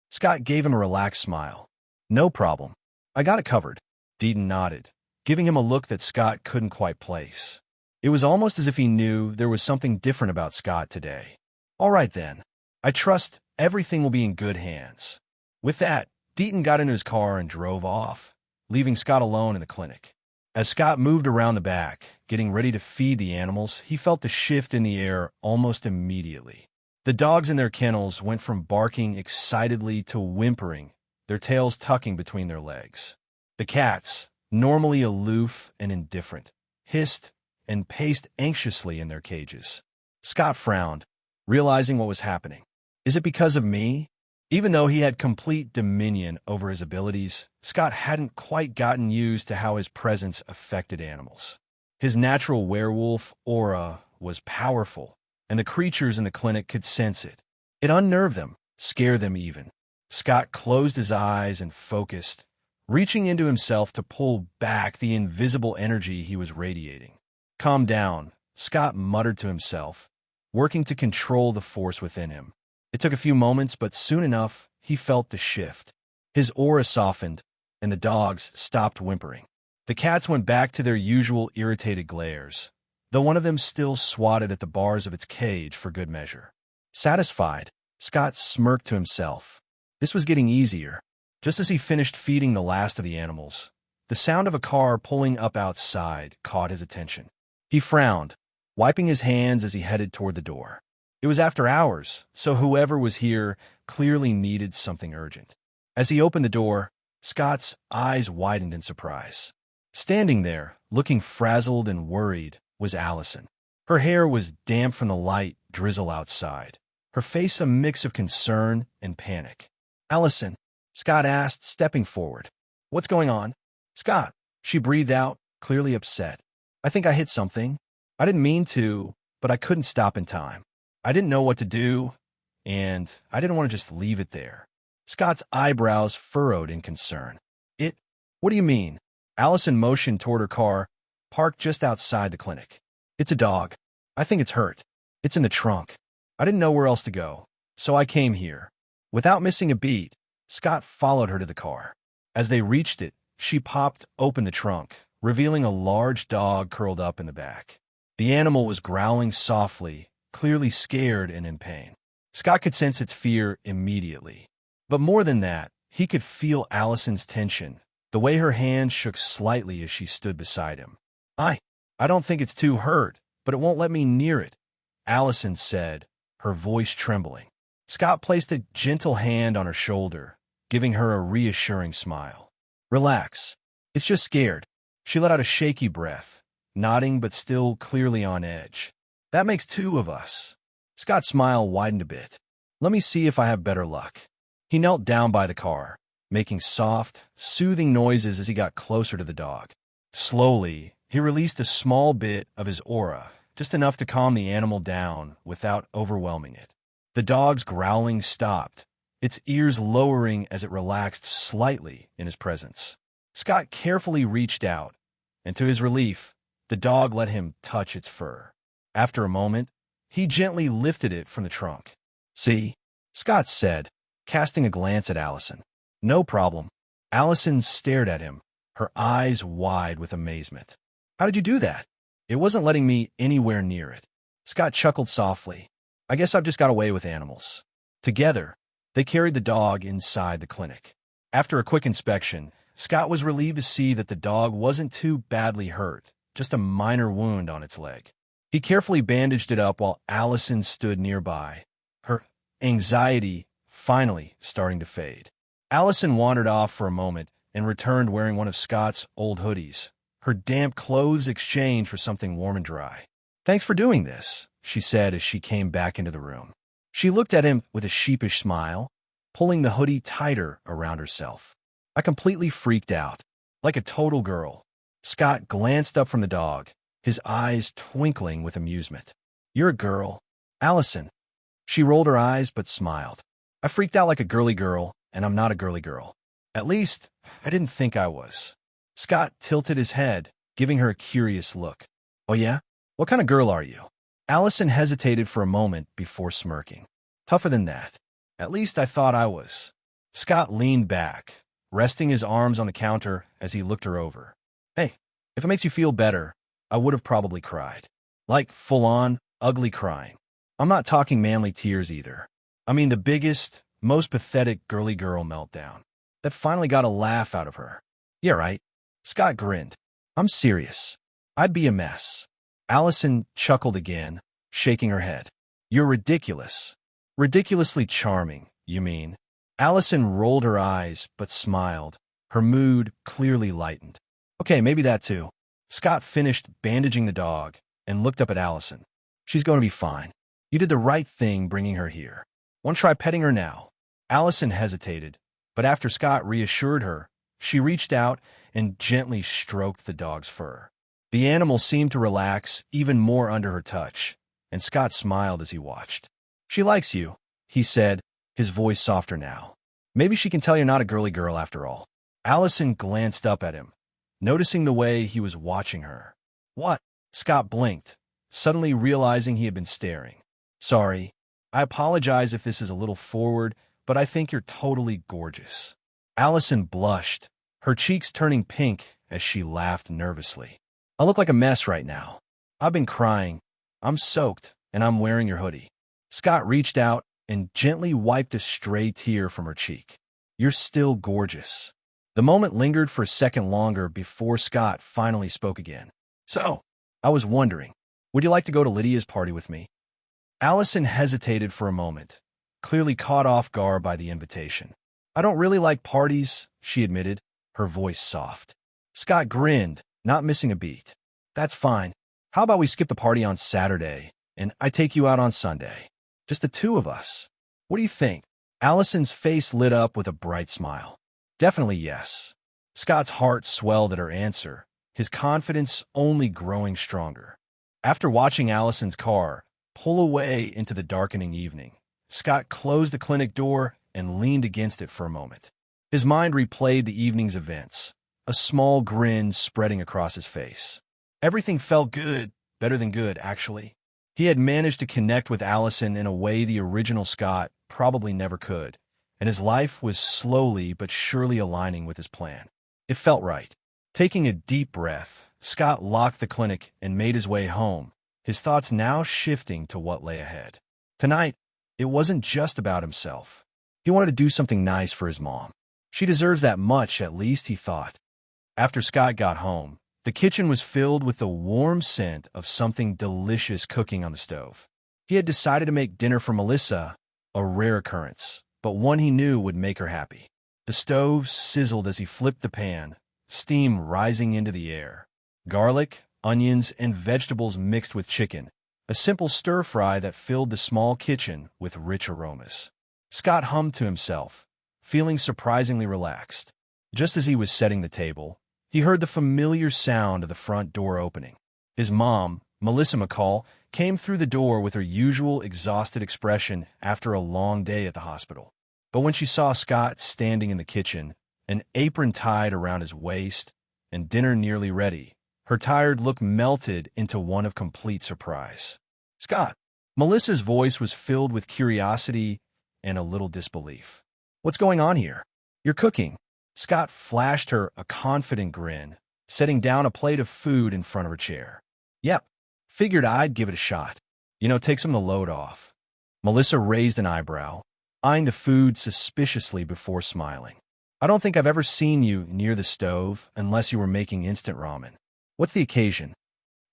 Scott gave him a relaxed smile. "No problem. I got it covered." Deaton nodded, giving him a look that Scott couldn't quite place. It was almost as if he knew there was something different about Scott today. "All right, then. I trust everything will be in good hands." With that, Deaton got into his car and drove off, leaving Scott alone in the clinic. As Scott moved around the back, getting ready to feed the animals, he felt the shift in the air almost immediately. The dogs in their kennels went from barking excitedly to whimpering, their tails tucking between their legs. The cats, normally aloof and indifferent, hissed and paced anxiously in their cages. Scott frowned, realizing what was happening. Is it because of me? Even though he had complete dominion over his abilities, Scott hadn't quite gotten used to how his presence affected animals. His natural werewolf aura was powerful, and the creatures in the clinic could sense it. It unnerved them, scared them even. Scott closed his eyes and focused, reaching into himself to pull back the invisible energy he was radiating. "Calm down," Scott muttered to himself, working to control the force within him. It took a few moments, but soon enough, he felt the shift. His aura softened, and the dogs stopped whimpering. The cats went back to their usual irritated glares, though one of them still swatted at the bars of its cage for good measure. Satisfied, Scott smirked to himself. This was getting easier. Just as he finished feeding the last of the animals, The sound of a car pulling up outside caught his attention. He frowned, wiping his hands as he headed toward the door. It was after hours, so whoever was here clearly needed something urgent. As he opened the door, Scott's eyes widened in surprise. Standing there, looking frazzled and worried, was Allison. Her hair was damp from the light drizzle outside, her face a mix of concern and panic. "Allison," Scott asked, stepping forward. "What's going on?" "Scott," she breathed out, clearly upset. "I think I hit something. I didn't mean to, but I couldn't stop in time. I didn't know what to do, and I didn't want to just leave it there." Scott's eyebrows furrowed in concern. What do you mean?" Allison motioned toward her car, parked just outside the clinic. "It's a dog. I think it's hurt. It's in the trunk. I didn't know where else to go, so I came here." Without missing a beat, Scott followed her to the car. As they reached it, she popped open the trunk, revealing a large dog curled up in the back. The animal was growling softly, clearly scared and in pain. Scott could sense its fear immediately. But more than that, he could feel Allison's tension, the way her hand shook slightly as she stood beside him. I don't think it's too hurt, but it won't let me near it," Allison said, her voice trembling. Scott placed a gentle hand on her shoulder, giving her a reassuring smile. "Relax. It's just scared." She let out a shaky breath, nodding but still clearly on edge. "That makes two of us." Scott's smile widened a bit. "Let me see if I have better luck." He knelt down by the car, making soft, soothing noises as he got closer to the dog. Slowly, he released a small bit of his aura, just enough to calm the animal down without overwhelming it. The dog's growling stopped, its ears lowering as it relaxed slightly in his presence. Scott carefully reached out, and to his relief, the dog let him touch its fur. After a moment, he gently lifted it from the trunk. "See?" Scott said, casting a glance at Allison. "No problem." Allison stared at him, her eyes wide with amazement. "How did you do that?" "It wasn't letting me anywhere near it." Scott chuckled softly. "I guess I've just got away with animals." Together, they carried the dog inside the clinic. After a quick inspection, Scott was relieved to see that the dog wasn't too badly hurt, just a minor wound on its leg. He carefully bandaged it up while Allison stood nearby, her anxiety finally starting to fade. Allison wandered off for a moment and returned wearing one of Scott's old hoodies, her damp clothes exchanged for something warm and dry. "Thanks for doing this," she said as she came back into the room. She looked at him with a sheepish smile, pulling the hoodie tighter around herself. "I completely freaked out, like a total girl." Scott glanced up from the dog, his eyes twinkling with amusement. "You're a girl, Allison." She rolled her eyes but smiled. "I freaked out like a girly girl, and I'm not a girly girl. At least, I didn't think I was." Scott tilted his head, giving her a curious look. "Oh yeah? What kind of girl are you?" Allison hesitated for a moment before smirking. "Tougher than that. At least I thought I was." Scott leaned back, resting his arms on the counter as he looked her over. "Hey, if it makes you feel better, I would have probably cried. Like full-on, ugly crying. I'm not talking manly tears either. I mean the biggest, most pathetic girly girl meltdown. That finally got a laugh out of her." "Yeah, right." Scott grinned. "I'm serious. I'd be a mess." Allison chuckled again, shaking her head. "You're ridiculous. Ridiculously charming, you mean." Allison rolled her eyes but smiled, her mood clearly lightened. "Okay, maybe that too." Scott finished bandaging the dog and looked up at Allison. "She's going to be fine. You did the right thing bringing her here. Want to try petting her now?" Allison hesitated, but after Scott reassured her, she reached out and gently stroked the dog's fur. The animal seemed to relax even more under her touch, and Scott smiled as he watched. "She likes you," he said, his voice softer now. "Maybe she can tell you're not a girly girl after all." Allison glanced up at him, noticing the way he was watching her. "What?" Scott blinked, suddenly realizing he had been staring. "Sorry. I apologize if this is a little forward, but I think you're totally gorgeous." Allison blushed, her cheeks turning pink as she laughed nervously. "I look like a mess right now. I've been crying. I'm soaked, and I'm wearing your hoodie." Scott reached out and gently wiped a stray tear from her cheek. "You're still gorgeous." The moment lingered for a second longer before Scott finally spoke again. So, I was wondering, would you like to go to Lydia's party with me? Allison hesitated for a moment, clearly caught off guard by the invitation. I don't really like parties, she admitted, her voice soft. Scott grinned, not missing a beat. That's fine. How about we skip the party on Saturday, and I take you out on Sunday? Just the two of us. What do you think? Allison's face lit up with a bright smile. Definitely yes. Scott's heart swelled at her answer, his confidence only growing stronger. After watching Allison's car pull away into the darkening evening, Scott closed the clinic door and leaned against it for a moment. His mind replayed the evening's events, a small grin spreading across his face. Everything felt good, better than good, actually. He had managed to connect with Allison in a way the original Scott probably never could, and his life was slowly but surely aligning with his plan. It felt right. Taking a deep breath, Scott locked the clinic and made his way home, his thoughts now shifting to what lay ahead. Tonight, it wasn't just about himself. He wanted to do something nice for his mom. She deserves that much, at least, he thought. After Scott got home, the kitchen was filled with the warm scent of something delicious cooking on the stove. He had decided to make dinner for Melissa, a rare occurrence, but one he knew would make her happy. The stove sizzled as he flipped the pan, steam rising into the air. Garlic, onions, and vegetables mixed with chicken, a simple stir-fry that filled the small kitchen with rich aromas. Scott hummed to himself, feeling surprisingly relaxed. Just as he was setting the table, he heard the familiar sound of the front door opening. His mom, Melissa McCall, came through the door with her usual exhausted expression after a long day at the hospital. But when she saw Scott standing in the kitchen, an apron tied around his waist, and dinner nearly ready, her tired look melted into one of complete surprise. Scott! Melissa's voice was filled with curiosity and a little disbelief. What's going on here? You're cooking. Scott flashed her a confident grin, setting down a plate of food in front of her chair. Yep, figured I'd give it a shot. Take some of the load off. Melissa raised an eyebrow, eyeing the food suspiciously before smiling. I don't think I've ever seen you near the stove unless you were making instant ramen. What's the occasion?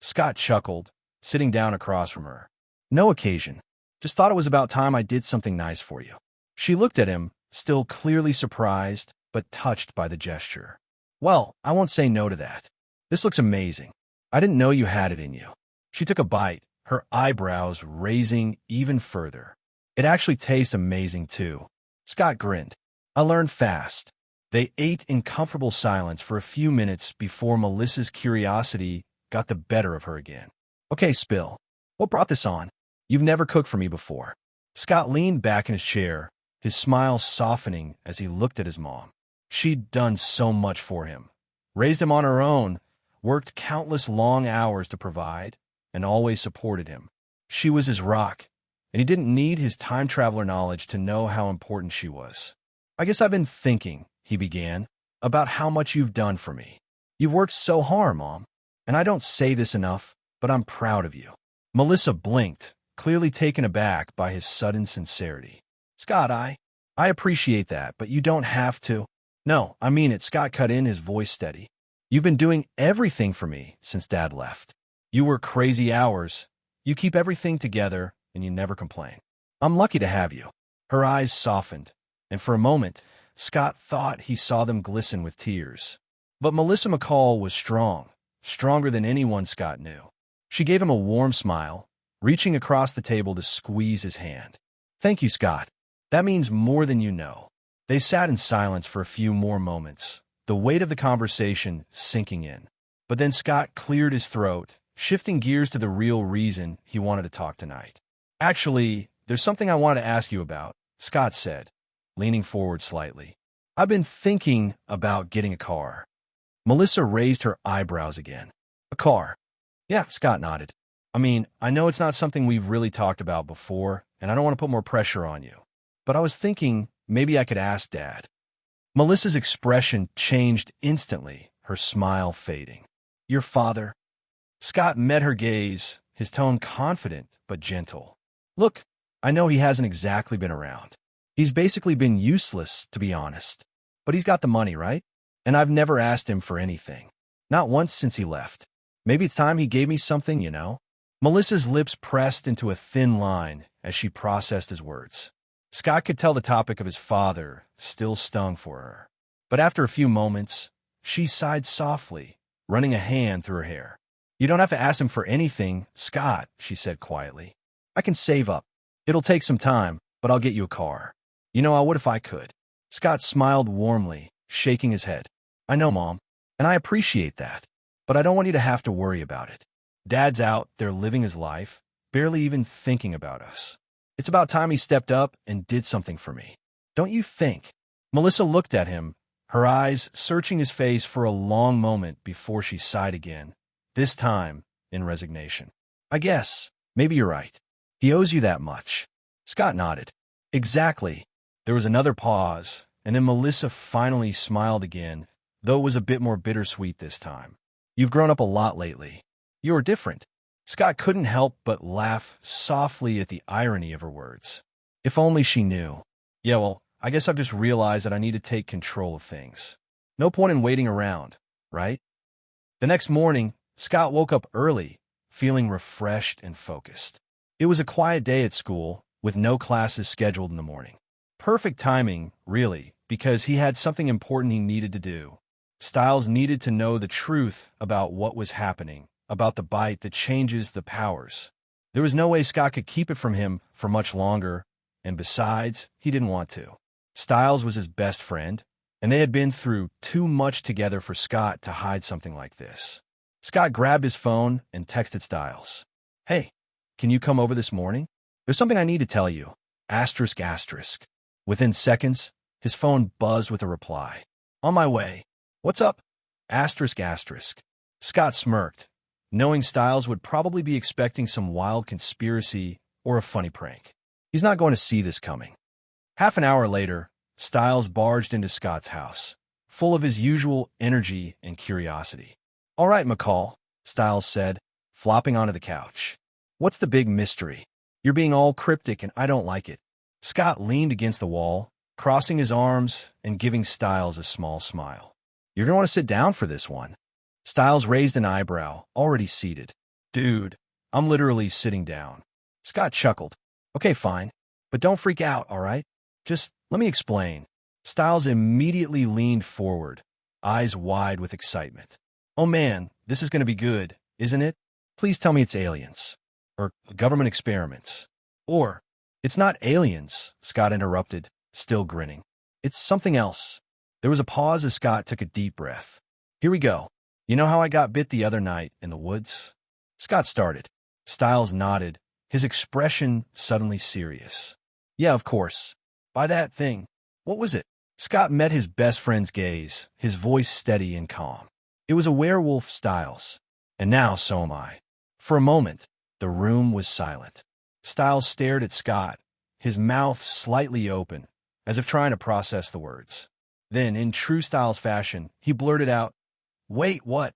Scott chuckled, sitting down across from her. No occasion. Just thought it was about time I did something nice for you. She looked at him, still clearly surprised, but touched by the gesture. Well, I won't say no to that. This looks amazing. I didn't know you had it in you. She took a bite, her eyebrows raising even further. It actually tastes amazing, too. Scott grinned. I learned fast. They ate in comfortable silence for a few minutes before Melissa's curiosity got the better of her again. Okay, Spill. What brought this on? You've never cooked for me before. Scott leaned back in his chair, his smile softening as he looked at his mom. She'd done so much for him. Raised him on her own, worked countless long hours to provide, and always supported him. She was his rock, and he didn't need his time traveler knowledge to know how important she was. I guess I've been thinking, he began, about how much you've done for me. You've worked so hard, Mom, and I don't say this enough, but I'm proud of you. Melissa blinked, clearly taken aback by his sudden sincerity. Scott, I appreciate that, but you don't have to. No, I mean it, Scott cut in, his voice steady. You've been doing everything for me since Dad left. You work crazy hours, you keep everything together, and you never complain. I'm lucky to have you. Her eyes softened, and for a moment, Scott thought he saw them glisten with tears. But Melissa McCall was strong, stronger than anyone Scott knew. She gave him a warm smile, reaching across the table to squeeze his hand. Thank you, Scott. That means more than you know. They sat in silence for a few more moments, the weight of the conversation sinking in. But then Scott cleared his throat, shifting gears to the real reason he wanted to talk tonight. Actually, there's something I want to ask you about, Scott said, leaning forward slightly. I've been thinking about getting a car. Melissa raised her eyebrows again. A car? Yeah, Scott nodded. I mean, I know it's not something we've really talked about before, and I don't want to put more pressure on you. But I was thinking maybe I could ask Dad. Melissa's expression changed instantly, her smile fading. Your father? Scott met her gaze, his tone confident but gentle. Look, I know he hasn't exactly been around. He's basically been useless, to be honest. But he's got the money, right? And I've never asked him for anything. Not once since he left. Maybe it's time he gave me something, you know? Melissa's lips pressed into a thin line as she processed his words. Scott could tell the topic of his father still stung for her. But after a few moments, she sighed softly, running a hand through her hair. You don't have to ask him for anything, Scott, she said quietly. I can save up. It'll take some time, but I'll get you a car. You know, I would if I could. Scott smiled warmly, shaking his head. I know, Mom, and I appreciate that. But I don't want you to have to worry about it. Dad's out there living his life, barely even thinking about us. It's about time he stepped up and did something for me. Don't you think? Melissa looked at him, her eyes searching his face for a long moment before she sighed again, this time in resignation. I guess. Maybe you're right. He owes you that much. Scott nodded. Exactly. There was another pause, and then Melissa finally smiled again, though it was a bit more bittersweet this time. You've grown up a lot lately. You're different. Scott couldn't help but laugh softly at the irony of her words. If only she knew. Yeah, well, I guess I've just realized that I need to take control of things. No point in waiting around, right? The next morning, Scott woke up early, feeling refreshed and focused. It was a quiet day at school, with no classes scheduled in the morning. Perfect timing, really, because he had something important he needed to do. Styles needed to know the truth about what was happening, about the bite that changes the powers. There was no way Scott could keep it from him for much longer, and besides, he didn't want to. Styles was his best friend, and they had been through too much together for Scott to hide something like this. Scott grabbed his phone and texted Styles. Hey, can you come over this morning? There's something I need to tell you. Asterisk, asterisk. Within seconds, his phone buzzed with a reply. On my way. What's up? Asterisk, asterisk. Scott smirked, knowing Styles would probably be expecting some wild conspiracy or a funny prank. He's not going to see this coming. Half an hour later, Styles barged into Scott's house, full of his usual energy and curiosity. All right, McCall, Styles said, flopping onto the couch. What's the big mystery? You're being all cryptic and I don't like it. Scott leaned against the wall, crossing his arms and giving Styles a small smile. You're going to want to sit down for this one. Styles raised an eyebrow, already seated. Dude, I'm literally sitting down. Scott chuckled. Okay, fine. But don't freak out, all right? Just let me explain. Styles immediately leaned forward, eyes wide with excitement. Oh man, this is going to be good, isn't it? Please tell me it's aliens. Or government experiments. Or, it's not aliens, Scott interrupted, still grinning. It's something else. There was a pause as Scott took a deep breath. Here we go. You know how I got bit the other night in the woods? Scott started. Styles nodded, his expression suddenly serious. Yeah, of course. By that thing. What was it? Scott met his best friend's gaze, his voice steady and calm. It was a werewolf, Styles. And now so am I. For a moment, the room was silent. Styles stared at Scott, his mouth slightly open, as if trying to process the words. Then, in true Styles fashion, he blurted out, Wait, what?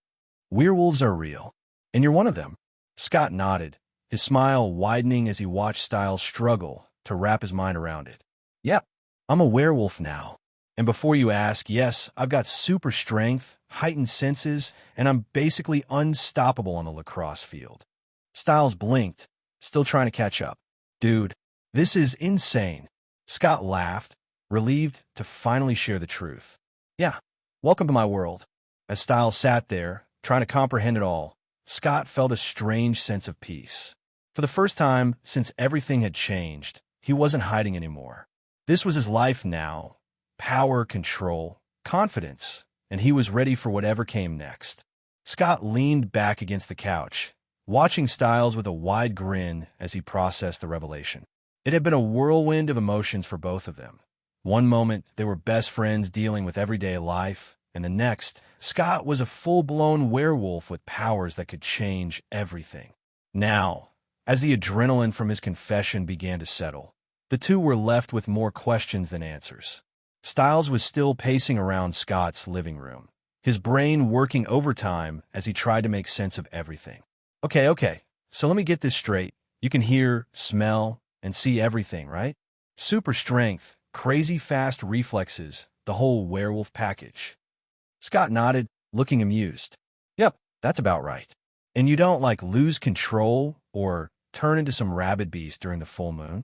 Werewolves are real. And you're one of them. Scott nodded, his smile widening as he watched Styles struggle to wrap his mind around it. Yep, I'm a werewolf now. And before you ask, yes, I've got super strength, heightened senses, and I'm basically unstoppable on the lacrosse field. Styles blinked, still trying to catch up. Dude, this is insane. Scott laughed, relieved to finally share the truth. Yeah, welcome to my world. As Styles sat there, trying to comprehend it all, Scott felt a strange sense of peace. For the first time since everything had changed, he wasn't hiding anymore. This was his life now. Power, control, confidence, and he was ready for whatever came next. Scott leaned back against the couch, watching Styles with a wide grin as he processed the revelation. It had been a whirlwind of emotions for both of them. One moment, they were best friends dealing with everyday life, and the next, Scott was a full-blown werewolf with powers that could change everything. Now, as the adrenaline from his confession began to settle, the two were left with more questions than answers. Styles was still pacing around Scott's living room, his brain working overtime as he tried to make sense of everything. Okay, so let me get this straight. You can hear, smell, and see everything, right? Super strength, crazy fast reflexes, the whole werewolf package. Scott nodded, looking amused. Yep, that's about right. And you don't, like, lose control or turn into some rabid beast during the full moon?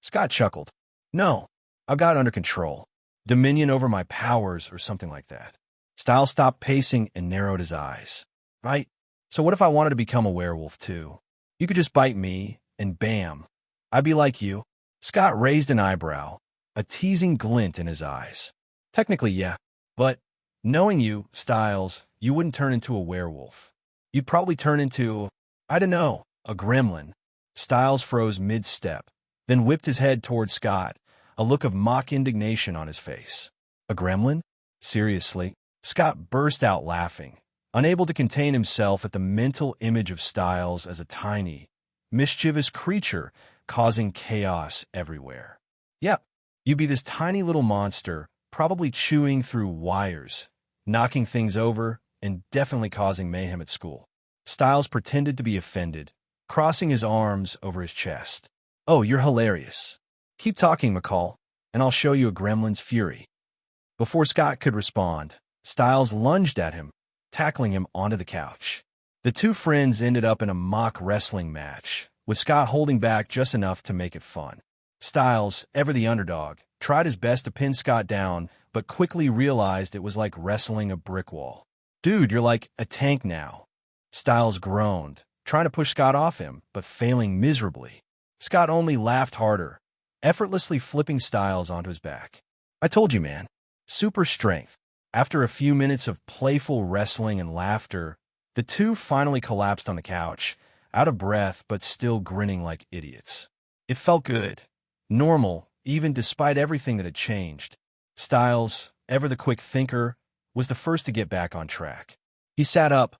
Scott chuckled. No, I've got it under control. Dominion over my powers or something like that. Styles stopped pacing and narrowed his eyes. Right? So what if I wanted to become a werewolf too? You could just bite me, and bam, I'd be like you. Scott raised an eyebrow, a teasing glint in his eyes. Technically, yeah, but knowing you, Styles, you wouldn't turn into a werewolf. You'd probably turn into, I don't know, a gremlin. Styles froze mid-step, then whipped his head toward Scott, a look of mock indignation on his face. A gremlin? Seriously? Scott burst out laughing, unable to contain himself at the mental image of Styles as a tiny, mischievous creature causing chaos everywhere. Yep, you'd be this tiny little monster, probably chewing through wires, knocking things over, and definitely causing mayhem at school. Styles pretended to be offended, crossing his arms over his chest. Oh, you're hilarious. Keep talking, McCall, and I'll show you a gremlin's fury. Before Scott could respond, Styles lunged at him, tackling him onto the couch. The two friends ended up in a mock wrestling match, with Scott holding back just enough to make it fun. Styles, ever the underdog, tried his best to pin Scott down, but quickly realized it was like wrestling a brick wall. Dude, you're like a tank now. Styles groaned, trying to push Scott off him, but failing miserably. Scott only laughed harder, effortlessly flipping Styles onto his back. I told you, man. Super strength. After a few minutes of playful wrestling and laughter, the two finally collapsed on the couch, out of breath but still grinning like idiots. It felt good. Normal, even despite everything that had changed. Styles, ever the quick thinker, was the first to get back on track. He sat up,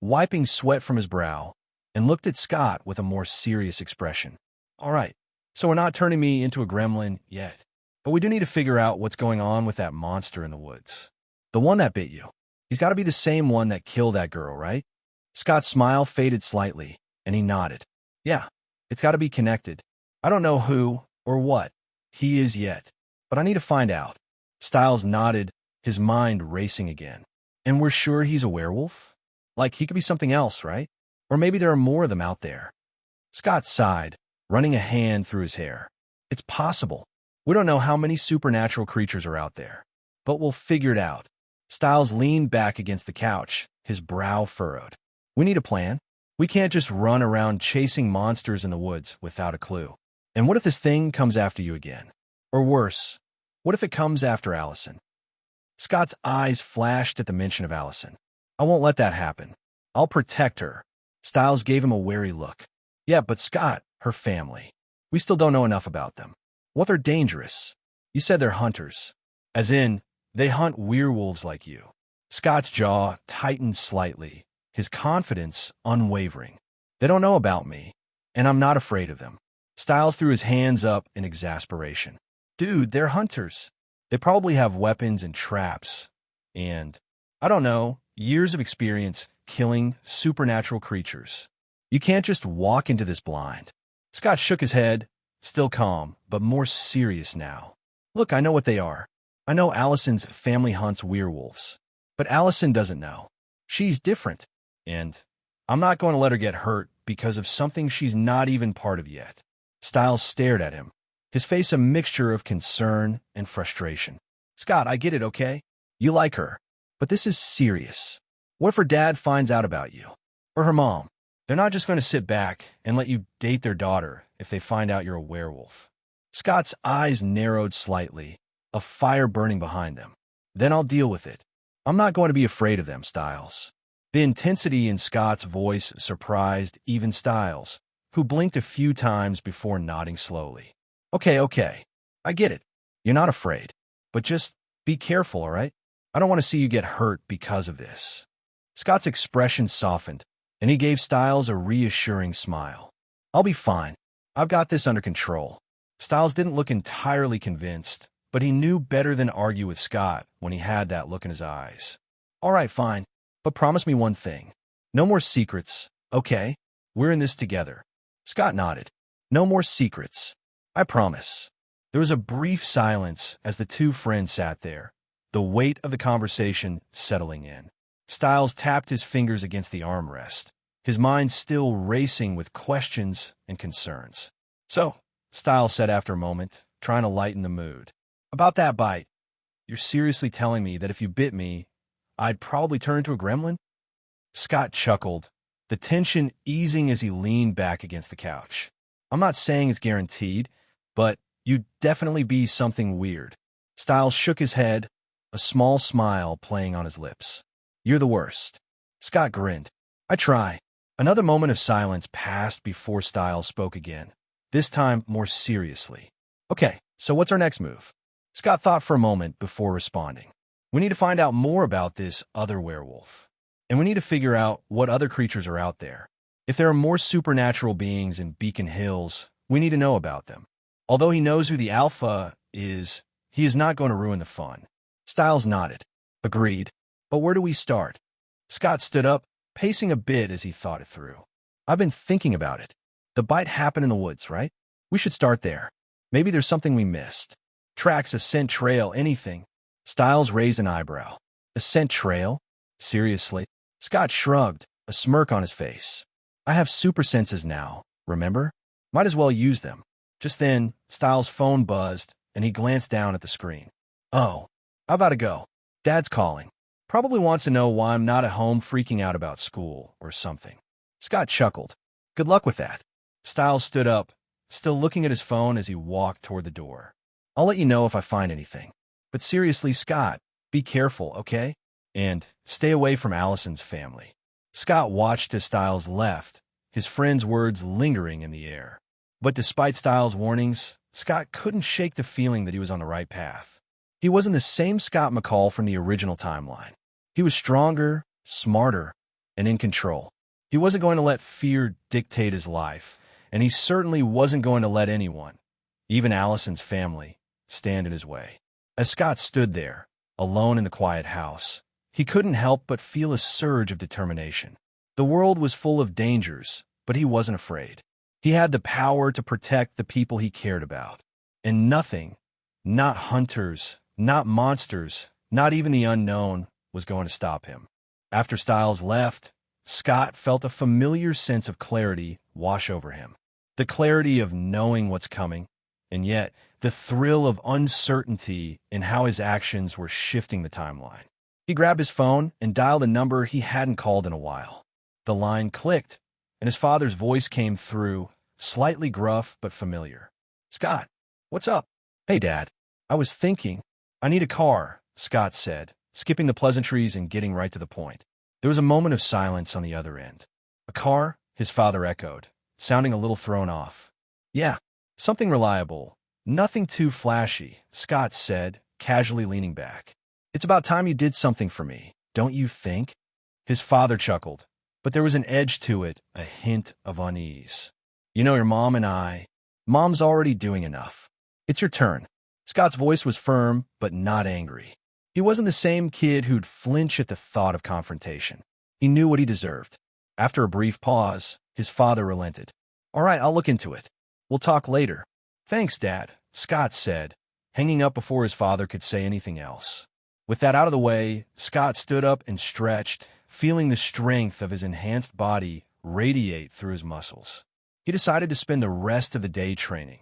wiping sweat from his brow, and looked at Scott with a more serious expression. All right, so we're not turning me into a gremlin yet, but we do need to figure out what's going on with that monster in the woods. The one that bit you. He's got to be the same one that killed that girl, right? Scott's smile faded slightly, and he nodded. Yeah, it's got to be connected. I don't know who or what he is yet, but I need to find out. Styles nodded, his mind racing again. And we're sure he's a werewolf? Like, he could be something else, right? Or maybe there are more of them out there. Scott sighed, running a hand through his hair. It's possible. We don't know how many supernatural creatures are out there, but we'll figure it out. Styles leaned back against the couch, his brow furrowed. We need a plan. We can't just run around chasing monsters in the woods without a clue. And what if this thing comes after you again? Or worse, what if it comes after Allison? Scott's eyes flashed at the mention of Allison. I won't let that happen. I'll protect her. Styles gave him a wary look. Yeah, but Scott, her family. We still don't know enough about them. What, they're dangerous? You said they're hunters. As in, they hunt werewolves like you. Scott's jaw tightened slightly, his confidence unwavering. They don't know about me, and I'm not afraid of them. Styles threw his hands up in exasperation. Dude, they're hunters. They probably have weapons and traps, and, I don't know, years of experience killing supernatural creatures. You can't just walk into this blind. Scott shook his head, still calm, but more serious now. Look, I know what they are. I know Allison's family hunts werewolves, but Allison doesn't know. She's different, and I'm not going to let her get hurt because of something she's not even part of yet. Styles stared at him, his face a mixture of concern and frustration. Scott, I get it, okay? You like her, but this is serious. What if her dad finds out about you? Or her mom? They're not just going to sit back and let you date their daughter if they find out you're a werewolf. Scott's eyes narrowed slightly, a fire burning behind them. Then I'll deal with it. I'm not going to be afraid of them, Styles. The intensity in Scott's voice surprised even Styles, who blinked a few times before nodding slowly. Okay. I get it. You're not afraid. But just be careful, all right? I don't want to see you get hurt because of this. Scott's expression softened, and he gave Styles a reassuring smile. I'll be fine. I've got this under control. Styles didn't look entirely convinced, but he knew better than argue with Scott when he had that look in his eyes. All right, fine, but promise me one thing. No more secrets, okay? We're in this together. Scott nodded. No more secrets. I promise. There was a brief silence as the two friends sat there, the weight of the conversation settling in. Styles tapped his fingers against the armrest, his mind still racing with questions and concerns. "So," Styles said after a moment, trying to lighten the mood. "About that bite, you're seriously telling me that if you bit me, I'd probably turn into a gremlin?" Scott chuckled, the tension easing as he leaned back against the couch. "I'm not saying it's guaranteed, but you'd definitely be something weird." Styles shook his head, a small smile playing on his lips. "You're the worst." Scott grinned. "I try." Another moment of silence passed before Styles spoke again, this time more seriously. "Okay, so what's our next move?" Scott thought for a moment before responding. "We need to find out more about this other werewolf. And we need to figure out what other creatures are out there. If there are more supernatural beings in Beacon Hills, we need to know about them. Although he knows who the Alpha is, he is not going to ruin the fun." Styles nodded. "Agreed. But where do we start?" Scott stood up, pacing a bit as he thought it through. "I've been thinking about it. The bite happened in the woods, right? We should start there. Maybe there's something we missed. Tracks, a scent trail, anything." Styles raised an eyebrow. "A scent trail? Seriously?" Scott shrugged, a smirk on his face. "I have super senses now, remember? Might as well use them." Just then, Styles' phone buzzed, and he glanced down at the screen. "Oh, I've got to go. Dad's calling. Probably wants to know why I'm not at home freaking out about school or something." Scott chuckled. "Good luck with that." Styles stood up, still looking at his phone as he walked toward the door. "I'll let you know if I find anything. But seriously, Scott, be careful, okay? And stay away from Allison's family." Scott watched as Styles left, his friend's words lingering in the air. But despite Styles' warnings, Scott couldn't shake the feeling that he was on the right path. He wasn't the same Scott McCall from the original timeline. He was stronger, smarter, and in control. He wasn't going to let fear dictate his life, and he certainly wasn't going to let anyone, even Allison's family, stand in his way. As Scott stood there, alone in the quiet house, he couldn't help but feel a surge of determination. The world was full of dangers, but he wasn't afraid. He had the power to protect the people he cared about. And nothing, not hunters, not monsters, not even the unknown, was going to stop him. After Styles left, Scott felt a familiar sense of clarity wash over him. The clarity of knowing what's coming, and yet the thrill of uncertainty in how his actions were shifting the timeline. He grabbed his phone and dialed a number he hadn't called in a while. The line clicked, and his father's voice came through, slightly gruff but familiar. "Scott, what's up?" "Hey, Dad. I was thinking, I need a car," Scott said, skipping the pleasantries and getting right to the point. There was a moment of silence on the other end. "A car?" his father echoed, sounding a little thrown off. "Yeah, something reliable. Nothing too flashy," Scott said, casually leaning back. "It's about time you did something for me, don't you think?" His father chuckled, but there was an edge to it, a hint of unease. "You know, your mom and I, Mom's already doing enough. It's your turn." Scott's voice was firm, but not angry. He wasn't the same kid who'd flinch at the thought of confrontation. He knew what he deserved. After a brief pause, his father relented. "All right, I'll look into it. We'll talk later." "Thanks, Dad," Scott said, hanging up before his father could say anything else. With that out of the way, Scott stood up and stretched, feeling the strength of his enhanced body radiate through his muscles. He decided to spend the rest of the day training.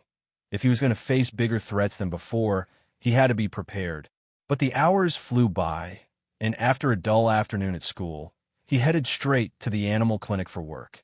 If he was going to face bigger threats than before, he had to be prepared. But the hours flew by, and after a dull afternoon at school, he headed straight to the animal clinic for work.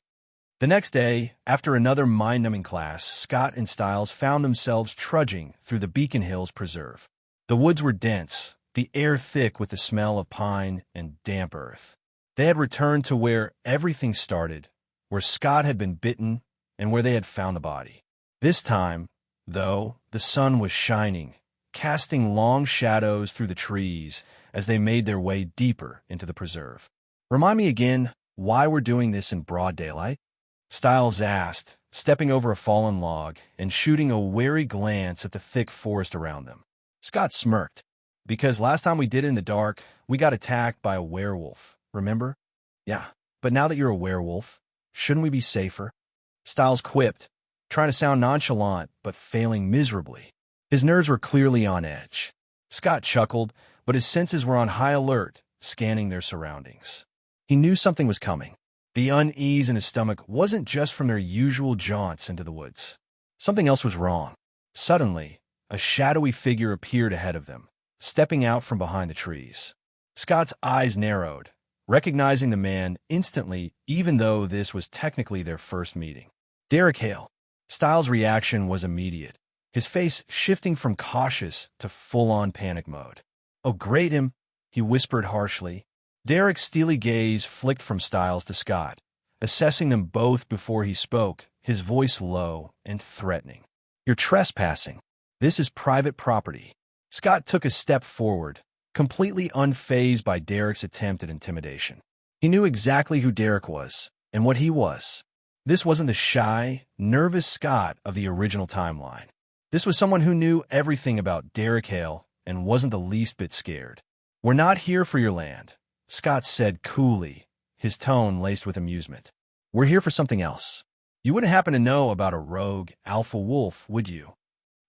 The next day, after another mind-numbing class, Scott and Styles found themselves trudging through the Beacon Hills Preserve. The woods were dense, the air thick with the smell of pine and damp earth. They had returned to where everything started, where Scott had been bitten and where they had found the body. This time, though, the sun was shining, casting long shadows through the trees as they made their way deeper into the preserve. "Remind me again why we're doing this in broad daylight?" Styles asked, stepping over a fallen log and shooting a wary glance at the thick forest around them. Scott smirked. "Because last time we did it in the dark, we got attacked by a werewolf, remember?" "Yeah, but now that you're a werewolf, shouldn't we be safer?" Styles quipped, trying to sound nonchalant but failing miserably. His nerves were clearly on edge. Scott chuckled, but his senses were on high alert, scanning their surroundings. He knew something was coming. The unease in his stomach wasn't just from their usual jaunts into the woods. Something else was wrong. Suddenly, a shadowy figure appeared ahead of them, stepping out from behind the trees. Scott's eyes narrowed, recognizing the man instantly, even though this was technically their first meeting. Derek Hale. Styles' reaction was immediate, his face shifting from cautious to full-on panic mode. "Oh, great him," he whispered harshly. Derek's steely gaze flicked from Styles to Scott, assessing them both before he spoke, his voice low and threatening. "You're trespassing. This is private property." Scott took a step forward, completely unfazed by Derek's attempt at intimidation. He knew exactly who Derek was and what he was. This wasn't the shy, nervous Scott of the original timeline. This was someone who knew everything about Derek Hale and wasn't the least bit scared. "We're not here for your land," Scott said coolly, his tone laced with amusement. "We're here for something else. You wouldn't happen to know about a rogue alpha wolf, would you?"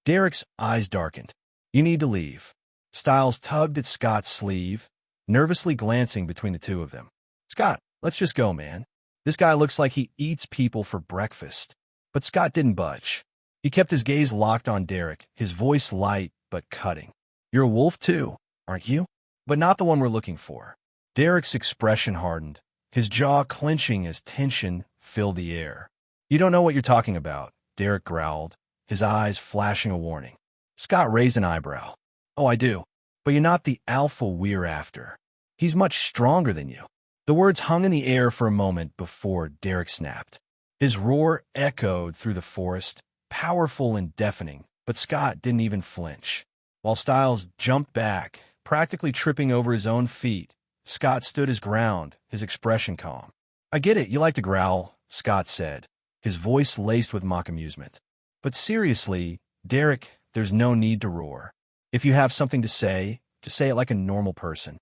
Derek's eyes darkened. "You need to leave." Styles tugged at Scott's sleeve, nervously glancing between the two of them. "Scott, let's just go, man. This guy looks like he eats people for breakfast." But Scott didn't budge. He kept his gaze locked on Derek, his voice light but cutting. "You're a wolf too, aren't you? But not the one we're looking for." Derek's expression hardened, his jaw clenching as tension filled the air. "You don't know what you're talking about," Derek growled, his eyes flashing a warning. Scott raised an eyebrow. "Oh, I do. But you're not the alpha we're after. He's much stronger than you." The words hung in the air for a moment before Derek snapped. His roar echoed through the forest, powerful and deafening, but Scott didn't even flinch. While Styles jumped back, practically tripping over his own feet, Scott stood his ground, his expression calm. "I get it, you like to growl," Scott said, his voice laced with mock amusement. "But seriously, Derek, there's no need to roar. If you have something to say, just say it like a normal person."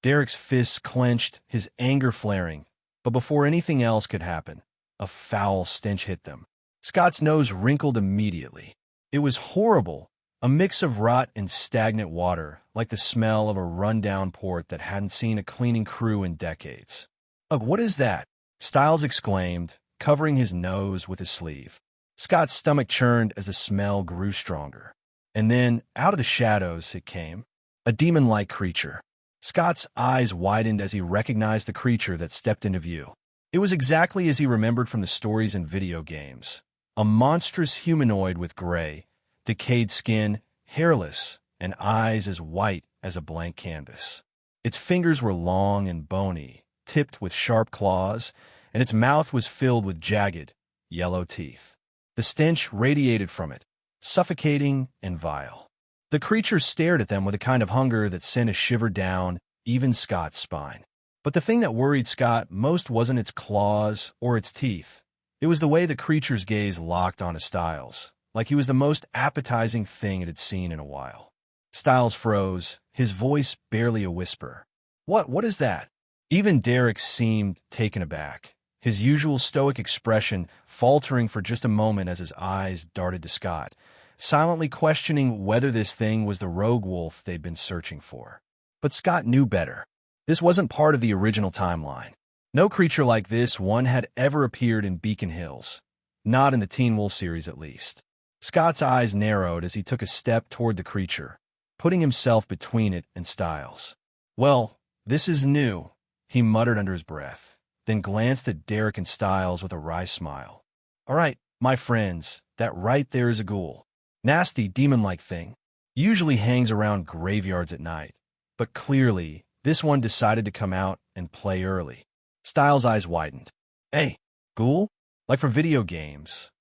Derek's fists clenched, his anger flaring, but before anything else could happen, a foul stench hit them. Scott's nose wrinkled immediately. It was horrible, a mix of rot and stagnant water, like the smell of a rundown port that hadn't seen a cleaning crew in decades. "Ugh, what is that?" Styles exclaimed, covering his nose with his sleeve. Scott's stomach churned as the smell grew stronger. And then, out of the shadows, it came. A demon-like creature. Scott's eyes widened as he recognized the creature that stepped into view. It was exactly as he remembered from the stories and video games. A monstrous humanoid with gray, decayed skin, hairless, and eyes as white as a blank canvas. Its fingers were long and bony, tipped with sharp claws, and its mouth was filled with jagged, yellow teeth. The stench radiated from it, suffocating and vile. The creature stared at them with a kind of hunger that sent a shiver down even Scott's spine. But the thing that worried Scott most wasn't its claws or its teeth. It was the way the creature's gaze locked onto Styles, like he was the most appetizing thing it had seen in a while. Styles froze, his voice barely a whisper. What is that?" Even Derek seemed taken aback, his usual stoic expression faltering for just a moment as his eyes darted to Scott, silently questioning whether this thing was the rogue wolf they'd been searching for. But Scott knew better. This wasn't part of the original timeline. No creature like this one had ever appeared in Beacon Hills, not in the Teen Wolf series at least. Scott's eyes narrowed as he took a step toward the creature, putting himself between it and Styles. "Well, this is new," he muttered under his breath, then glanced at Derek and Styles with a wry smile. "All right, my friends, that right there is a ghoul. Nasty, demon-like thing. Usually hangs around graveyards at night, but clearly this one decided to come out and play early." Styles' eyes widened. "Hey, ghoul? Like from video games?"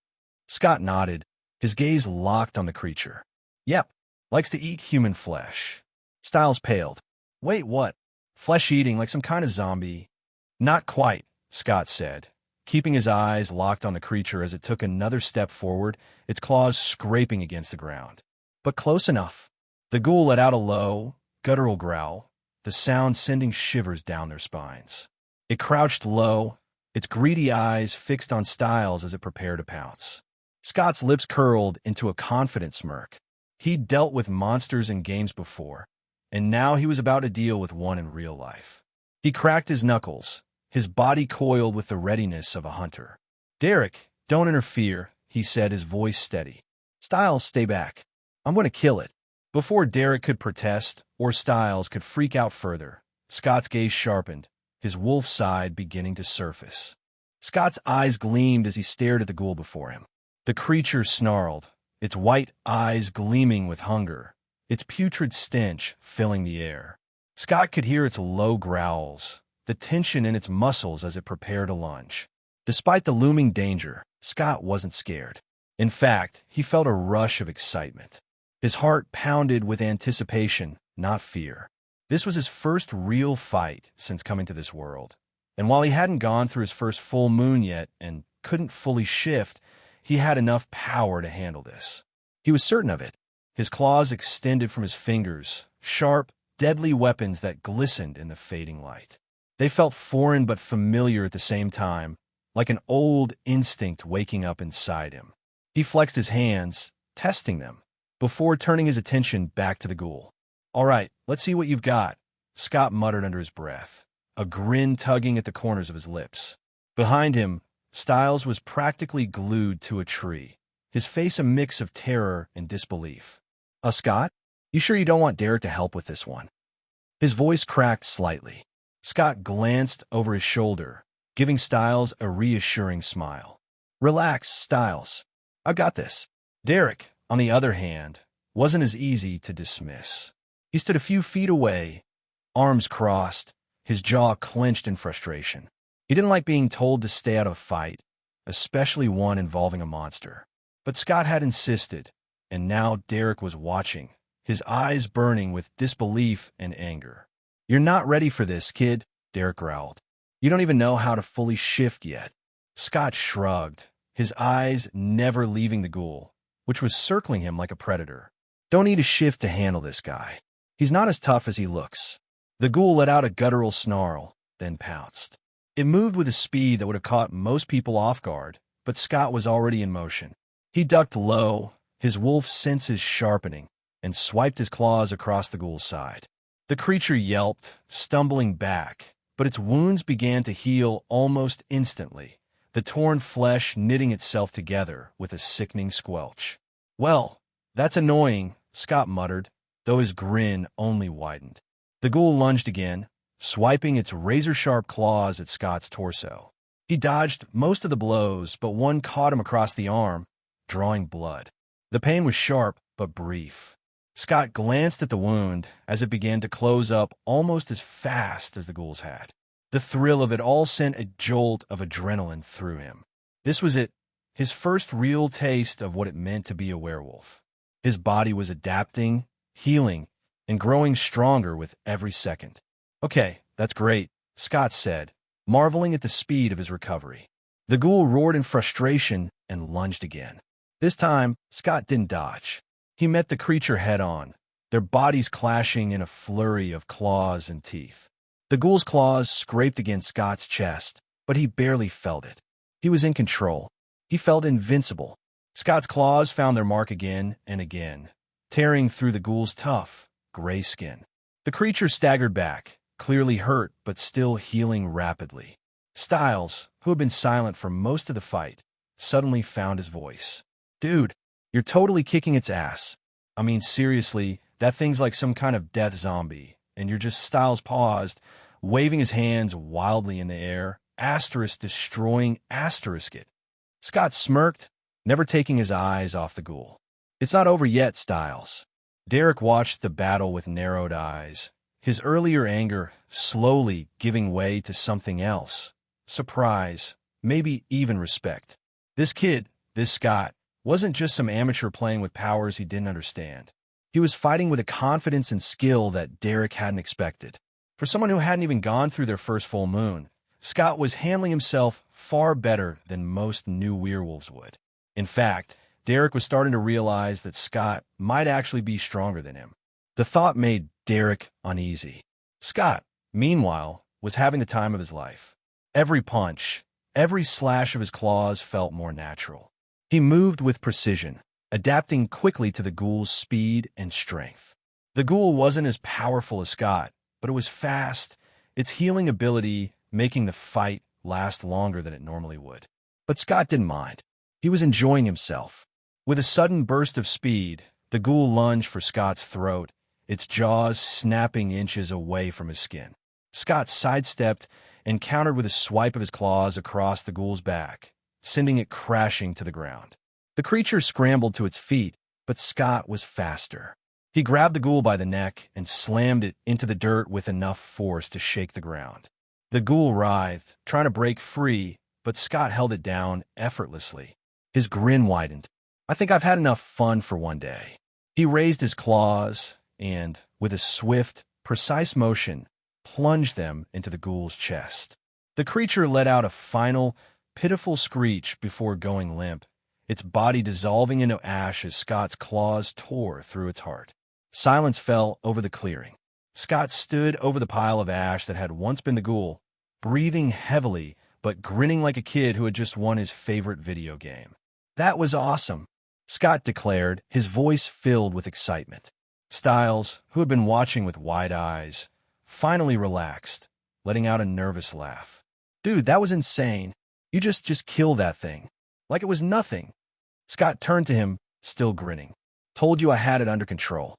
Scott nodded, his gaze locked on the creature. "Yep, likes to eat human flesh." Styles paled. "Wait, what? Flesh-eating, like some kind of zombie?" "Not quite," Scott said, keeping his eyes locked on the creature as it took another step forward, its claws scraping against the ground. "But close enough." The ghoul let out a low, guttural growl, the sound sending shivers down their spines. It crouched low, its greedy eyes fixed on Styles as it prepared to pounce. Scott's lips curled into a confident smirk. He'd dealt with monsters in games before, and now he was about to deal with one in real life. He cracked his knuckles, his body coiled with the readiness of a hunter. "Derek, don't interfere," he said, his voice steady. "Styles, stay back. I'm going to kill it." Before Derek could protest or Styles could freak out further, Scott's gaze sharpened, his wolf side beginning to surface. Scott's eyes gleamed as he stared at the ghoul before him. The creature snarled, its white eyes gleaming with hunger, its putrid stench filling the air. Scott could hear its low growls, the tension in its muscles as it prepared to lunge. Despite the looming danger, Scott wasn't scared. In fact, he felt a rush of excitement. His heart pounded with anticipation, not fear. This was his first real fight since coming to this world. And while he hadn't gone through his first full moon yet and couldn't fully shift, he had enough power to handle this. He was certain of it. His claws extended from his fingers, sharp, deadly weapons that glistened in the fading light. They felt foreign but familiar at the same time, like an old instinct waking up inside him. He flexed his hands, testing them, before turning his attention back to the ghoul. "All right, let's see what you've got," Scott muttered under his breath, a grin tugging at the corners of his lips. Behind him, Styles was practically glued to a tree, his face a mix of terror and disbelief. Scott? You sure you don't want Derek to help with this one?" His voice cracked slightly. Scott glanced over his shoulder, giving Styles a reassuring smile. "Relax, Styles. I've got this." Derek, on the other hand, wasn't as easy to dismiss. He stood a few feet away, arms crossed, his jaw clenched in frustration. He didn't like being told to stay out of a fight, especially one involving a monster. But Scott had insisted, and now Derek was watching, his eyes burning with disbelief and anger. "You're not ready for this, kid," Derek growled. "You don't even know how to fully shift yet." Scott shrugged, his eyes never leaving the ghoul, which was circling him like a predator. "Don't need a shift to handle this guy. He's not as tough as he looks." The ghoul let out a guttural snarl, then pounced. It moved with a speed that would have caught most people off guard, but Scott was already in motion. He ducked low, his wolf senses sharpening, and swiped his claws across the ghoul's side. The creature yelped, stumbling back, but its wounds began to heal almost instantly, the torn flesh knitting itself together with a sickening squelch. "Well, that's annoying," Scott muttered, though his grin only widened. The ghoul lunged again, swiping its razor-sharp claws at Scott's torso. He dodged most of the blows, but one caught him across the arm, drawing blood. The pain was sharp but brief. Scott glanced at the wound as it began to close up almost as fast as the ghoul's had. The thrill of it all sent a jolt of adrenaline through him. This was it, his first real taste of what it meant to be a werewolf. His body was adapting, healing, and growing stronger with every second. "Okay, that's great," Scott said, marveling at the speed of his recovery. The ghoul roared in frustration and lunged again. This time, Scott didn't dodge. He met the creature head-on, their bodies clashing in a flurry of claws and teeth. The ghoul's claws scraped against Scott's chest, but he barely felt it. He was in control. He felt invincible. Scott's claws found their mark again and again, tearing through the ghoul's tough, gray skin. The creature staggered back, clearly hurt but still healing rapidly. Styles, who had been silent for most of the fight, suddenly found his voice. "Dude, you're totally kicking its ass. I mean, seriously, that thing's like some kind of death zombie, and you're just..." Styles paused, waving his hands wildly in the air, asterisk destroying asterisk it. Scott smirked, never taking his eyes off the ghoul. "It's not over yet, Styles." Derek watched the battle with narrowed eyes, his earlier anger slowly giving way to something else. Surprise, maybe even respect. This kid, this Scott, wasn't just some amateur playing with powers he didn't understand. He was fighting with a confidence and skill that Derek hadn't expected. For someone who hadn't even gone through their first full moon, Scott was handling himself far better than most new werewolves would. In fact, Derek was starting to realize that Scott might actually be stronger than him. The thought made Derek uneasy. Scott, meanwhile, was having the time of his life. Every punch, every slash of his claws felt more natural. He moved with precision, adapting quickly to the ghoul's speed and strength. The ghoul wasn't as powerful as Scott, but it was fast, its healing ability making the fight last longer than it normally would. But Scott didn't mind. He was enjoying himself. With a sudden burst of speed, the ghoul lunged for Scott's throat, its jaws snapping inches away from his skin. Scott sidestepped and countered with a swipe of his claws across the ghoul's back, sending it crashing to the ground. The creature scrambled to its feet, but Scott was faster. He grabbed the ghoul by the neck and slammed it into the dirt with enough force to shake the ground. The ghoul writhed, trying to break free, but Scott held it down effortlessly. His grin widened. "I think I've had enough fun for one day." He raised his claws and, with a swift, precise motion, plunged them into the ghoul's chest. The creature let out a final, pitiful screech before going limp, its body dissolving into ash as Scott's claws tore through its heart. Silence fell over the clearing. Scott stood over the pile of ash that had once been the ghoul, breathing heavily but grinning like a kid who had just won his favorite video game. "That was awesome," Scott declared, his voice filled with excitement. Styles, who had been watching with wide eyes, finally relaxed, letting out a nervous laugh. "Dude, that was insane. You just killed that thing. Like it was nothing." Scott turned to him, still grinning. "Told you I had it under control."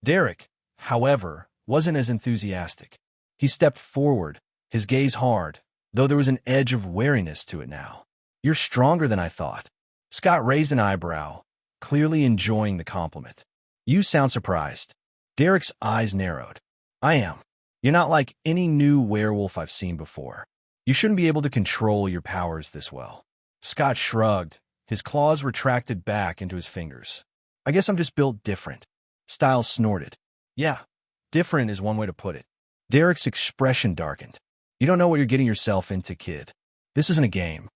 Derek, however, wasn't as enthusiastic. He stepped forward, his gaze hard, though there was an edge of wariness to it now. "You're stronger than I thought." Scott raised an eyebrow, clearly enjoying the compliment. "You sound surprised." Derek's eyes narrowed. "I am. You're not like any new werewolf I've seen before. You shouldn't be able to control your powers this well." Scott shrugged, his claws retracted back into his fingers. "I guess I'm just built different." Styles snorted. "Yeah, different is one way to put it." Derek's expression darkened. "You don't know what you're getting yourself into, kid. This isn't a game."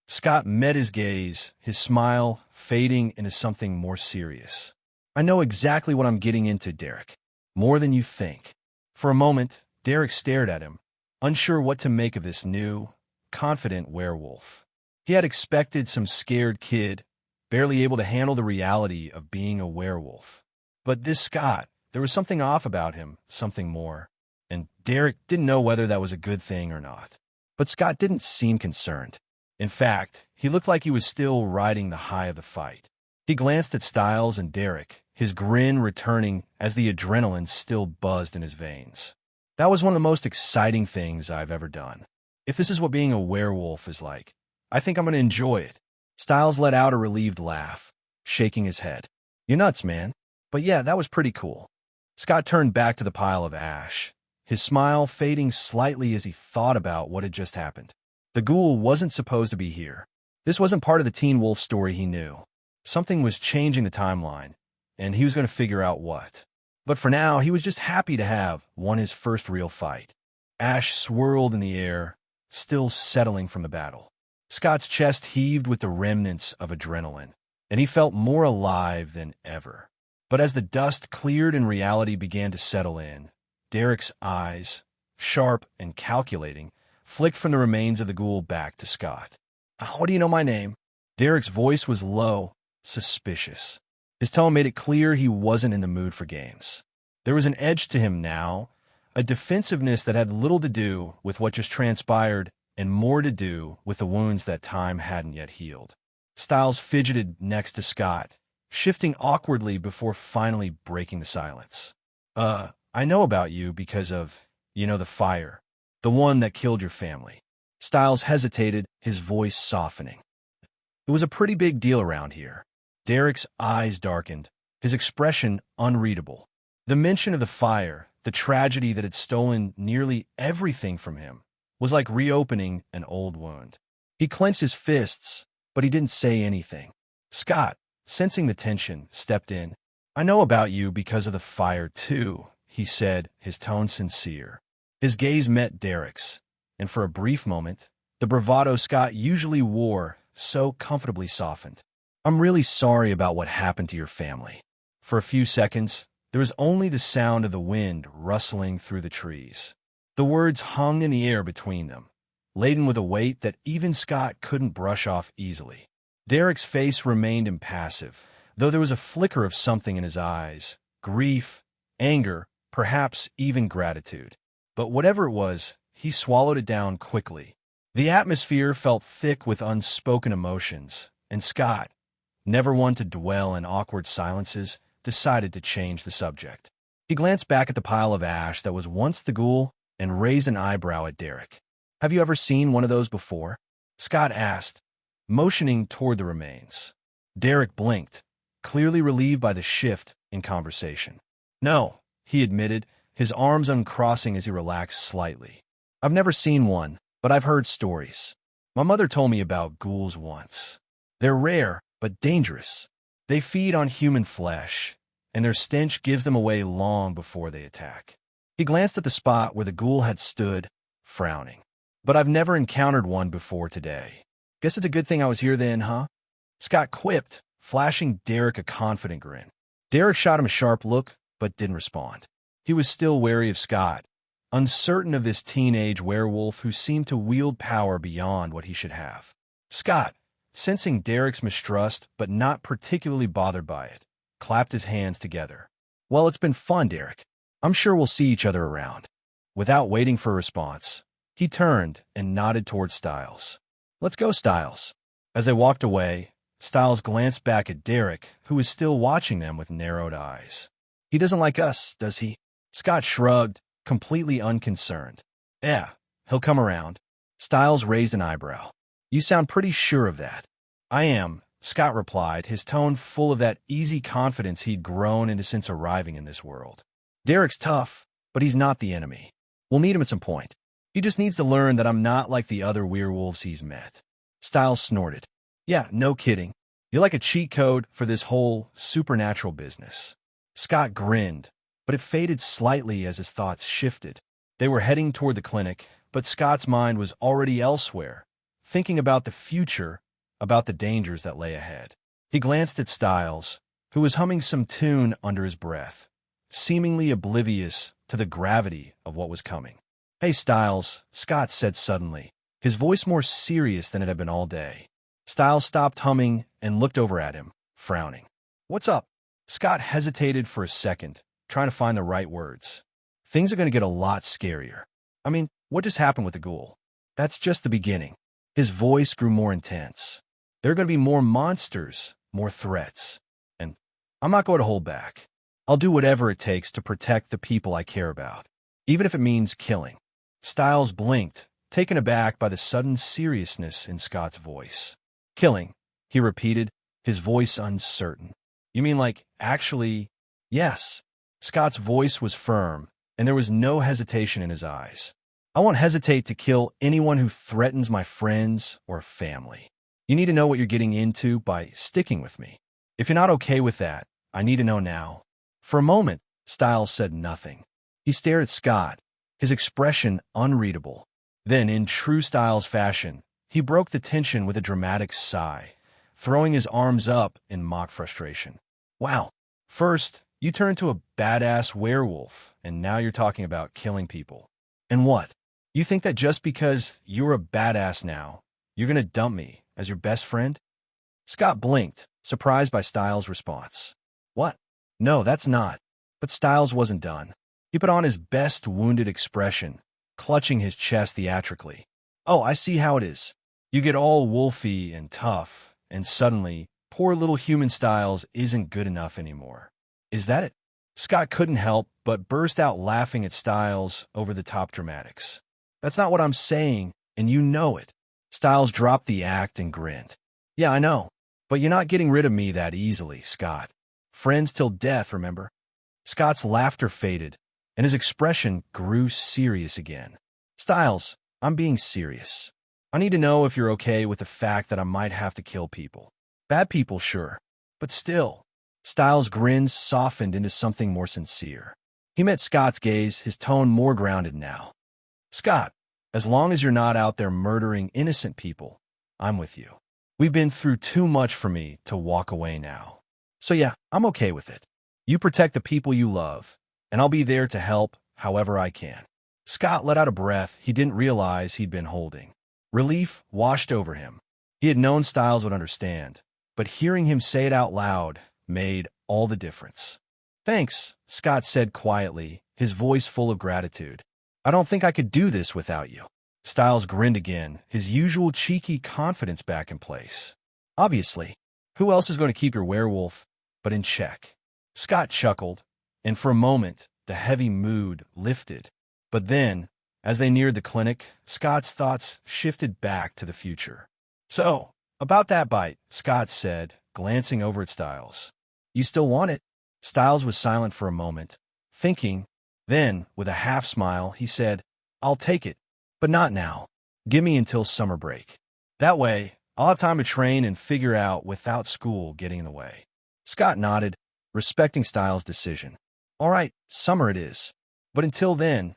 Scott met his gaze, his smile fading into something more serious. "I know exactly what I'm getting into, Derek. More than you think." For a moment, Derek stared at him, unsure what to make of this new, confident werewolf. He had expected some scared kid, barely able to handle the reality of being a werewolf. But this Scott, there was something off about him, something more. And Derek didn't know whether that was a good thing or not. But Scott didn't seem concerned. In fact, he looked like he was still riding the high of the fight. He glanced at Styles and Derek, his grin returning as the adrenaline still buzzed in his veins. "That was one of the most exciting things I've ever done. If this is what being a werewolf is like, I think I'm going to enjoy it." Styles let out a relieved laugh, shaking his head. "You're nuts, man. But yeah, that was pretty cool." Scott turned back to the pile of ash, his smile fading slightly as he thought about what had just happened. The ghoul wasn't supposed to be here. This wasn't part of the Teen Wolf story he knew. Something was changing the timeline, and he was going to figure out what. But for now, he was just happy to have won his first real fight. Ash swirled in the air, still settling from the battle. Scott's chest heaved with the remnants of adrenaline, and he felt more alive than ever. But as the dust cleared and reality began to settle in, Derek's eyes, sharp and calculating, flicked from the remains of the ghoul back to Scott. "How do you know my name?" Derek's voice was low, suspicious. His tone made it clear he wasn't in the mood for games. There was an edge to him now, a defensiveness that had little to do with what just transpired and more to do with the wounds that time hadn't yet healed. Styles fidgeted next to Scott, shifting awkwardly before finally breaking the silence. I know about you because of, the fire. The one that killed your family." Styles hesitated, his voice softening. "It was a pretty big deal around here." Derek's eyes darkened, his expression unreadable. The mention of the fire, the tragedy that had stolen nearly everything from him, was like reopening an old wound. He clenched his fists, but he didn't say anything. Scott, sensing the tension, stepped in. "I know about you because of the fire, too," he said, his tone sincere. His gaze met Derek's, and for a brief moment, the bravado Scott usually wore so comfortably softened. "I'm really sorry about what happened to your family." For a few seconds, there was only the sound of the wind rustling through the trees. The words hung in the air between them, laden with a weight that even Scott couldn't brush off easily. Derek's face remained impassive, though there was a flicker of something in his eyes, grief, anger, perhaps even gratitude. But whatever it was, he swallowed it down quickly. The atmosphere felt thick with unspoken emotions, and Scott, never one to dwell in awkward silences, decided to change the subject. He glanced back at the pile of ash that was once the ghoul and raised an eyebrow at Derek. "Have you ever seen one of those before?" Scott asked, motioning toward the remains. Derek blinked, clearly relieved by the shift in conversation. "No," he admitted, his arms uncrossing as he relaxed slightly. "I've never seen one, but I've heard stories. My mother told me about ghouls once. They're rare, but dangerous. They feed on human flesh, and their stench gives them away long before they attack." He glanced at the spot where the ghoul had stood, frowning. "But I've never encountered one before today. Guess it's a good thing I was here then, huh?" Scott quipped, flashing Derek a confident grin. Derek shot him a sharp look, but didn't respond. He was still wary of Scott, uncertain of this teenage werewolf who seemed to wield power beyond what he should have. Scott, sensing Derek's mistrust but not particularly bothered by it, clapped his hands together. "Well, it's been fun, Derek. I'm sure we'll see each other around." Without waiting for a response, he turned and nodded toward Styles. "Let's go, Styles." As they walked away, Styles glanced back at Derek, who was still watching them with narrowed eyes. "He doesn't like us, does he?" Scott shrugged, completely unconcerned. "Yeah, he'll come around." Styles raised an eyebrow. "You sound pretty sure of that." "I am," Scott replied, his tone full of that easy confidence he'd grown into since arriving in this world. "Derek's tough, but he's not the enemy. We'll meet him at some point. He just needs to learn that I'm not like the other werewolves he's met." Styles snorted. "Yeah, no kidding. You're like a cheat code for this whole supernatural business." Scott grinned, but it faded slightly as his thoughts shifted. They were heading toward the clinic, but Scott's mind was already elsewhere, thinking about the future, about the dangers that lay ahead. He glanced at Styles, who was humming some tune under his breath, seemingly oblivious to the gravity of what was coming. "Hey, Styles," Scott said suddenly, his voice more serious than it had been all day. Styles stopped humming and looked over at him, frowning. "What's up?" Scott hesitated for a second, trying to find the right words. "Things are going to get a lot scarier. I mean, what just happened with the ghoul? That's just the beginning." His voice grew more intense. "There are going to be more monsters, more threats. And I'm not going to hold back. I'll do whatever it takes to protect the people I care about, even if it means killing." Styles blinked, taken aback by the sudden seriousness in Scott's voice. "Killing," he repeated, his voice uncertain. "You mean like, actually?" "Yes." Scott's voice was firm, and there was no hesitation in his eyes. "I won't hesitate to kill anyone who threatens my friends or family. You need to know what you're getting into by sticking with me. If you're not okay with that, I need to know now." For a moment, Styles said nothing. He stared at Scott, his expression unreadable. Then, in true Styles fashion, he broke the tension with a dramatic sigh, throwing his arms up in mock frustration. "Wow, first, you turned to a badass werewolf, and now you're talking about killing people. And what? You think that just because you're a badass now, you're going to dump me as your best friend?" Scott blinked, surprised by Styles' response. "What? No, that's not." But Styles wasn't done. He put on his best wounded expression, clutching his chest theatrically. "Oh, I see how it is. You get all wolfy and tough, and suddenly, poor little human Styles isn't good enough anymore. Is that it?" Scott couldn't help but burst out laughing at Styles' over-the-top dramatics. "That's not what I'm saying, and you know it." Styles dropped the act and grinned. "Yeah, I know. But you're not getting rid of me that easily, Scott. Friends till death, remember?" Scott's laughter faded, and his expression grew serious again. "Styles, I'm being serious. I need to know if you're okay with the fact that I might have to kill people. Bad people, sure, but still." Styles' grin softened into something more sincere. He met Scott's gaze, his tone more grounded now. "Scott, as long as you're not out there murdering innocent people, I'm with you. We've been through too much for me to walk away now. So yeah, I'm okay with it. You protect the people you love, and I'll be there to help however I can." Scott let out a breath he didn't realize he'd been holding. Relief washed over him. He had known Styles would understand, but hearing him say it out loud made all the difference. Thanks, Scott said quietly, his voice full of gratitude. I don't think I could do this without you. Styles grinned again, his usual cheeky confidence back in place. Obviously, who else is going to keep your werewolf but in check? Scott chuckled, and for a moment, the heavy mood lifted. But then, as they neared the clinic, Scott's thoughts shifted back to the future. So, about that bite, Scott said, glancing over at Styles. You still want it? Styles was silent for a moment, thinking. Then, with a half-smile, he said, I'll take it, but not now. Give me until summer break. That way, I'll have time to train and figure out without school getting in the way. Scott nodded, respecting Styles' decision. All right, summer it is. But until then,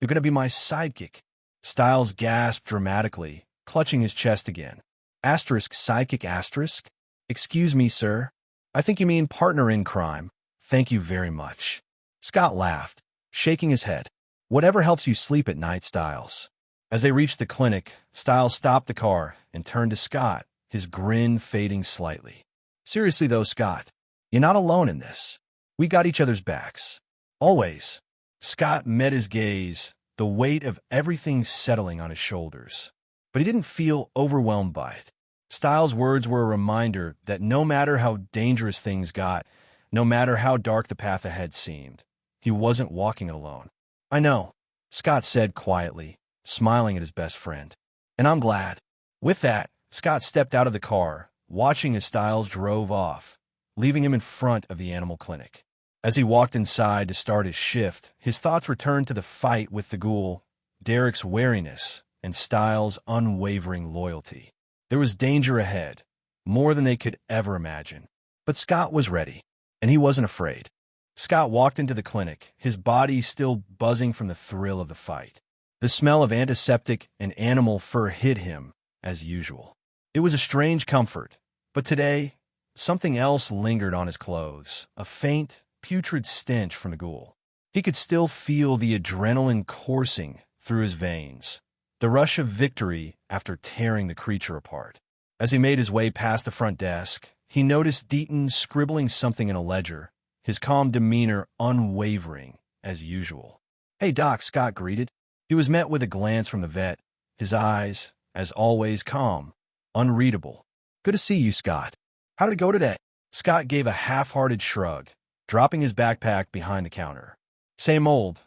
you're going to be my sidekick. Styles gasped dramatically, clutching his chest again. Asterisk psychic asterisk? Excuse me, sir. I think you mean partner in crime. Thank you very much. Scott laughed, shaking his head. Whatever helps you sleep at night, Styles. As they reached the clinic, Styles stopped the car and turned to Scott, his grin fading slightly. Seriously though, Scott, you're not alone in this. We got each other's backs. Always. Scott met his gaze, the weight of everything settling on his shoulders. But he didn't feel overwhelmed by it. Styles' words were a reminder that no matter how dangerous things got, no matter how dark the path ahead seemed, he wasn't walking it alone. I know, Scott said quietly, smiling at his best friend. And I'm glad. With that, Scott stepped out of the car, watching as Styles drove off, leaving him in front of the animal clinic. As he walked inside to start his shift, his thoughts returned to the fight with the ghoul, Derek's wariness, and Styles' unwavering loyalty. There was danger ahead, more than they could ever imagine. But Scott was ready, and he wasn't afraid. Scott walked into the clinic, his body still buzzing from the thrill of the fight. The smell of antiseptic and animal fur hit him, as usual. It was a strange comfort, but today, something else lingered on his clothes, a faint, putrid stench from the ghoul. He could still feel the adrenaline coursing through his veins, the rush of victory after tearing the creature apart. As he made his way past the front desk, he noticed Deaton scribbling something in a ledger, his calm demeanor unwavering, as usual. Hey, Doc, Scott greeted. He was met with a glance from the vet, his eyes, as always, calm, unreadable. Good to see you, Scott. How did it go today? Scott gave a half-hearted shrug, dropping his backpack behind the counter. Same old,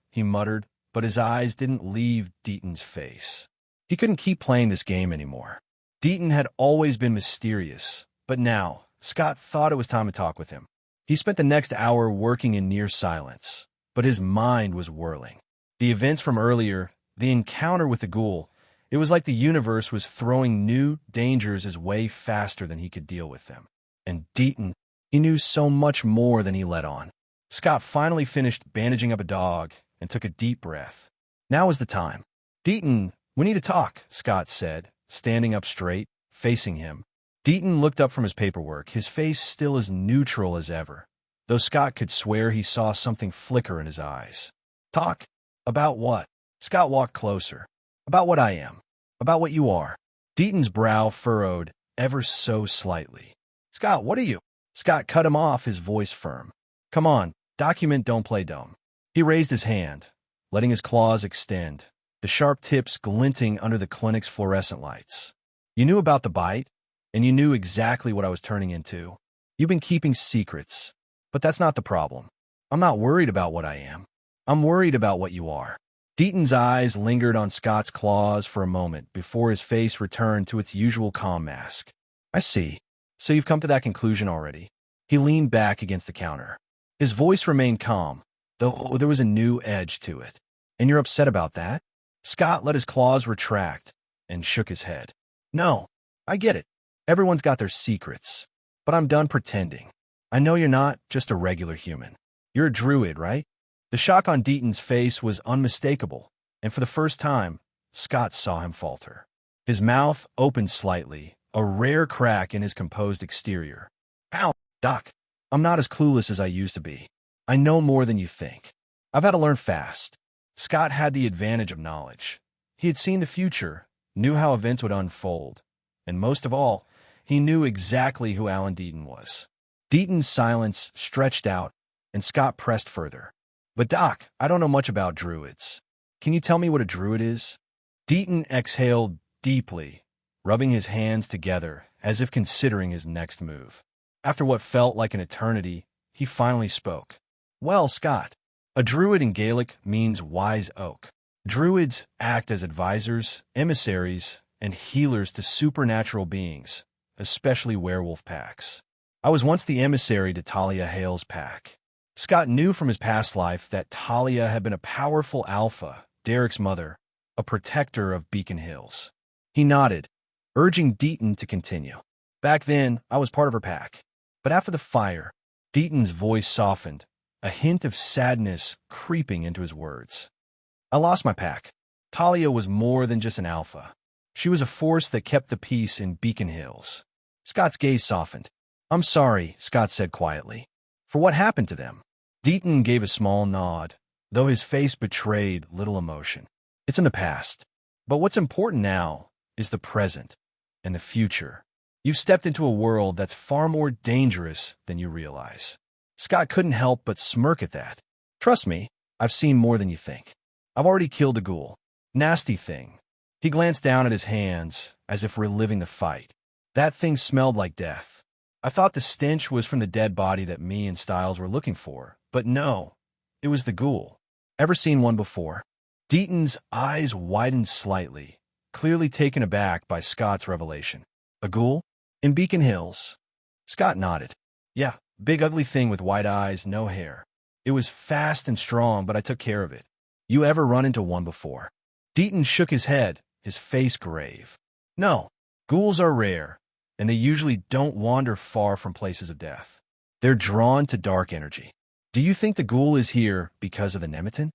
he muttered, but his eyes didn't leave Deaton's face. He couldn't keep playing this game anymore. Deaton had always been mysterious, but now, Scott thought it was time to talk with him. He spent the next hour working in near silence, but his mind was whirling. The events from earlier, the encounter with the ghoul, it was like the universe was throwing new dangers his way faster than he could deal with them. And Deaton, he knew so much more than he let on. Scott finally finished bandaging up a dog and took a deep breath. Now was the time. Deaton, we need to talk, Scott said, standing up straight, facing him. Deaton looked up from his paperwork, his face still as neutral as ever, though Scott could swear he saw something flicker in his eyes. Talk? About what? Scott walked closer. About what I am. About what you are. Deaton's brow furrowed ever so slightly. Scott, what are you? Scott cut him off, his voice firm. Come on, document, don't play dumb. He raised his hand, letting his claws extend, the sharp tips glinting under the clinic's fluorescent lights. You knew about the bite, and you knew exactly what I was turning into. You've been keeping secrets, but that's not the problem. I'm not worried about what I am. I'm worried about what you are. Deaton's eyes lingered on Scott's claws for a moment before his face returned to its usual calm mask. I see. So you've come to that conclusion already. He leaned back against the counter. His voice remained calm, though there was a new edge to it. And you're upset about that? Scott let his claws retract and shook his head. No, I get it. Everyone's got their secrets. But I'm done pretending. I know you're not just a regular human. You're a druid, right? The shock on Deaton's face was unmistakable, and for the first time, Scott saw him falter. His mouth opened slightly, a rare crack in his composed exterior. Ow, Doc. I'm not as clueless as I used to be. I know more than you think. I've had to learn fast. Scott had the advantage of knowledge. He had seen the future, knew how events would unfold, and most of all, he knew exactly who Alan Deaton was. Deaton's silence stretched out, and Scott pressed further. But Doc, I don't know much about druids. Can you tell me what a druid is? Deaton exhaled deeply, rubbing his hands together as if considering his next move. After what felt like an eternity, he finally spoke. Well, Scott, a druid in Gaelic means wise oak. Druids act as advisors, emissaries, and healers to supernatural beings, especially werewolf packs. I was once the emissary to Talia Hale's pack. Scott knew from his past life that Talia had been a powerful alpha, Derek's mother, a protector of Beacon Hills. He nodded, urging Deaton to continue. Back then, I was part of her pack. But after the fire, Deaton's voice softened, a hint of sadness creeping into his words. I lost my pack. Talia was more than just an alpha. She was a force that kept the peace in Beacon Hills. Scott's gaze softened. I'm sorry, Scott said quietly. For what happened to them? Deaton gave a small nod, though his face betrayed little emotion. It's in the past. But what's important now is the present and the future. You've stepped into a world that's far more dangerous than you realize. Scott couldn't help but smirk at that. Trust me, I've seen more than you think. I've already killed a ghoul. Nasty thing. He glanced down at his hands, as if reliving the fight. That thing smelled like death. I thought the stench was from the dead body that me and Styles were looking for, but no, it was the ghoul. Ever seen one before? Deaton's eyes widened slightly, clearly taken aback by Scott's revelation. A ghoul? In Beacon Hills? Scott nodded. Yeah, big ugly thing with white eyes, no hair. It was fast and strong, but I took care of it. You ever run into one before? Deaton shook his head, his face grave. No, ghouls are rare, and they usually don't wander far from places of death. They're drawn to dark energy. Do you think the ghoul is here because of the Nemeton?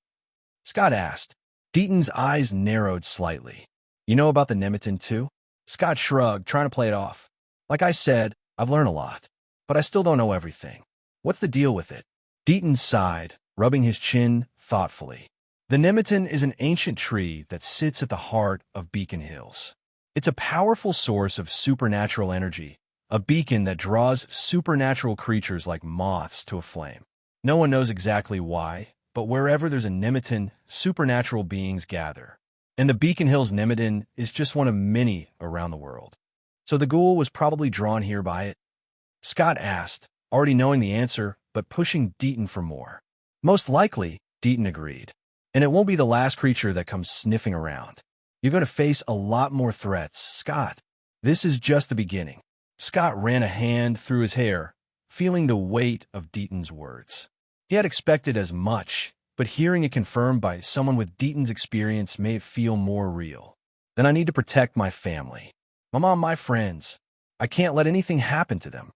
Scott asked. Deaton's eyes narrowed slightly. You know about the Nemeton too? Scott shrugged, trying to play it off. Like I said, I've learned a lot, but I still don't know everything. What's the deal with it? Deaton sighed, rubbing his chin thoughtfully. The Nemeton is an ancient tree that sits at the heart of Beacon Hills. It's a powerful source of supernatural energy, a beacon that draws supernatural creatures like moths to a flame. No one knows exactly why, but wherever there's a Nemeton, supernatural beings gather. And the Beacon Hills Nemeton is just one of many around the world. So the ghoul was probably drawn here by it? Scott asked, already knowing the answer, but pushing Deaton for more. Most likely, Deaton agreed. And it won't be the last creature that comes sniffing around. You're going to face a lot more threats, Scott. This is just the beginning. Scott ran a hand through his hair, feeling the weight of Deaton's words. He had expected as much, but hearing it confirmed by someone with Deaton's experience made it feel more real. Then I need to protect my family. My mom, my friends. I can't let anything happen to them.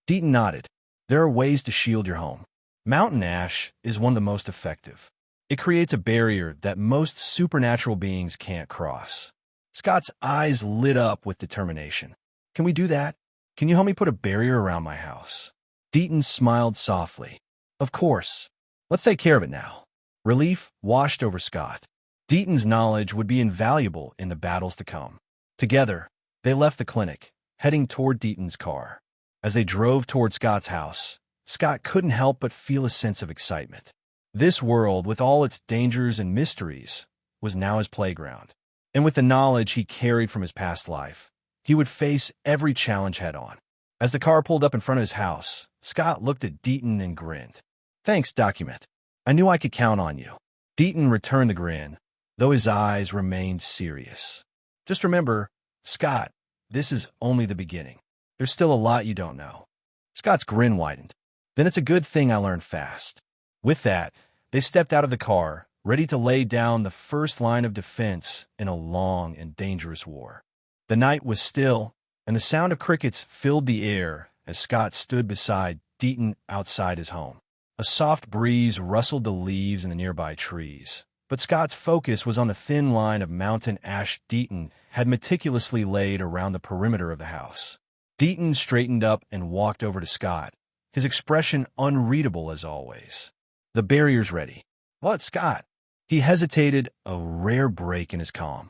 Deaton nodded. There are ways to shield your home. Mountain ash is one of the most effective. It creates a barrier that most supernatural beings can't cross. Scott's eyes lit up with determination. Can we do that? Can you help me put a barrier around my house? Deaton smiled softly. Of course. Let's take care of it now. Relief washed over Scott. Deaton's knowledge would be invaluable in the battles to come. Together, they left the clinic, heading toward Deaton's car. As they drove toward Scott's house, Scott couldn't help but feel a sense of excitement. This world, with all its dangers and mysteries, was now his playground. And with the knowledge he carried from his past life, he would face every challenge head-on. As the car pulled up in front of his house, Scott looked at Deaton and grinned. Thanks, document. I knew I could count on you. Deaton returned the grin, though his eyes remained serious. Just remember, Scott, this is only the beginning. There's still a lot you don't know. Scott's grin widened. Then it's a good thing I learned fast. With that, they stepped out of the car, ready to lay down the first line of defense in a long and dangerous war. The night was still, and the sound of crickets filled the air as Scott stood beside Deaton outside his home. A soft breeze rustled the leaves in the nearby trees, but Scott's focus was on the thin line of mountain ash Deaton had meticulously laid around the perimeter of the house. Deaton straightened up and walked over to Scott, his expression unreadable as always. The barrier's ready. What, Scott? He hesitated, a rare break in his calm.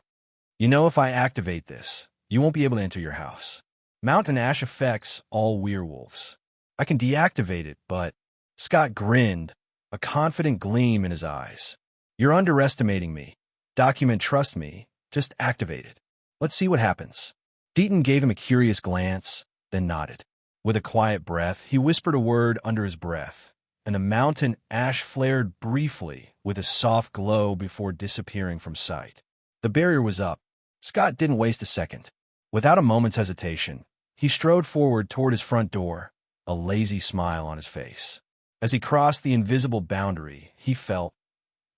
You know, if I activate this, you won't be able to enter your house. Mountain ash affects all werewolves. I can deactivate it, but... Scott grinned, a confident gleam in his eyes. You're underestimating me. Document, trust me. Just activate it. Let's see what happens. Deaton gave him a curious glance, then nodded. With a quiet breath, he whispered a word under his breath, and the mountain ash flared briefly with a soft glow before disappearing from sight. The barrier was up. Scott didn't waste a second. Without a moment's hesitation, he strode forward toward his front door, a lazy smile on his face. As he crossed the invisible boundary, he felt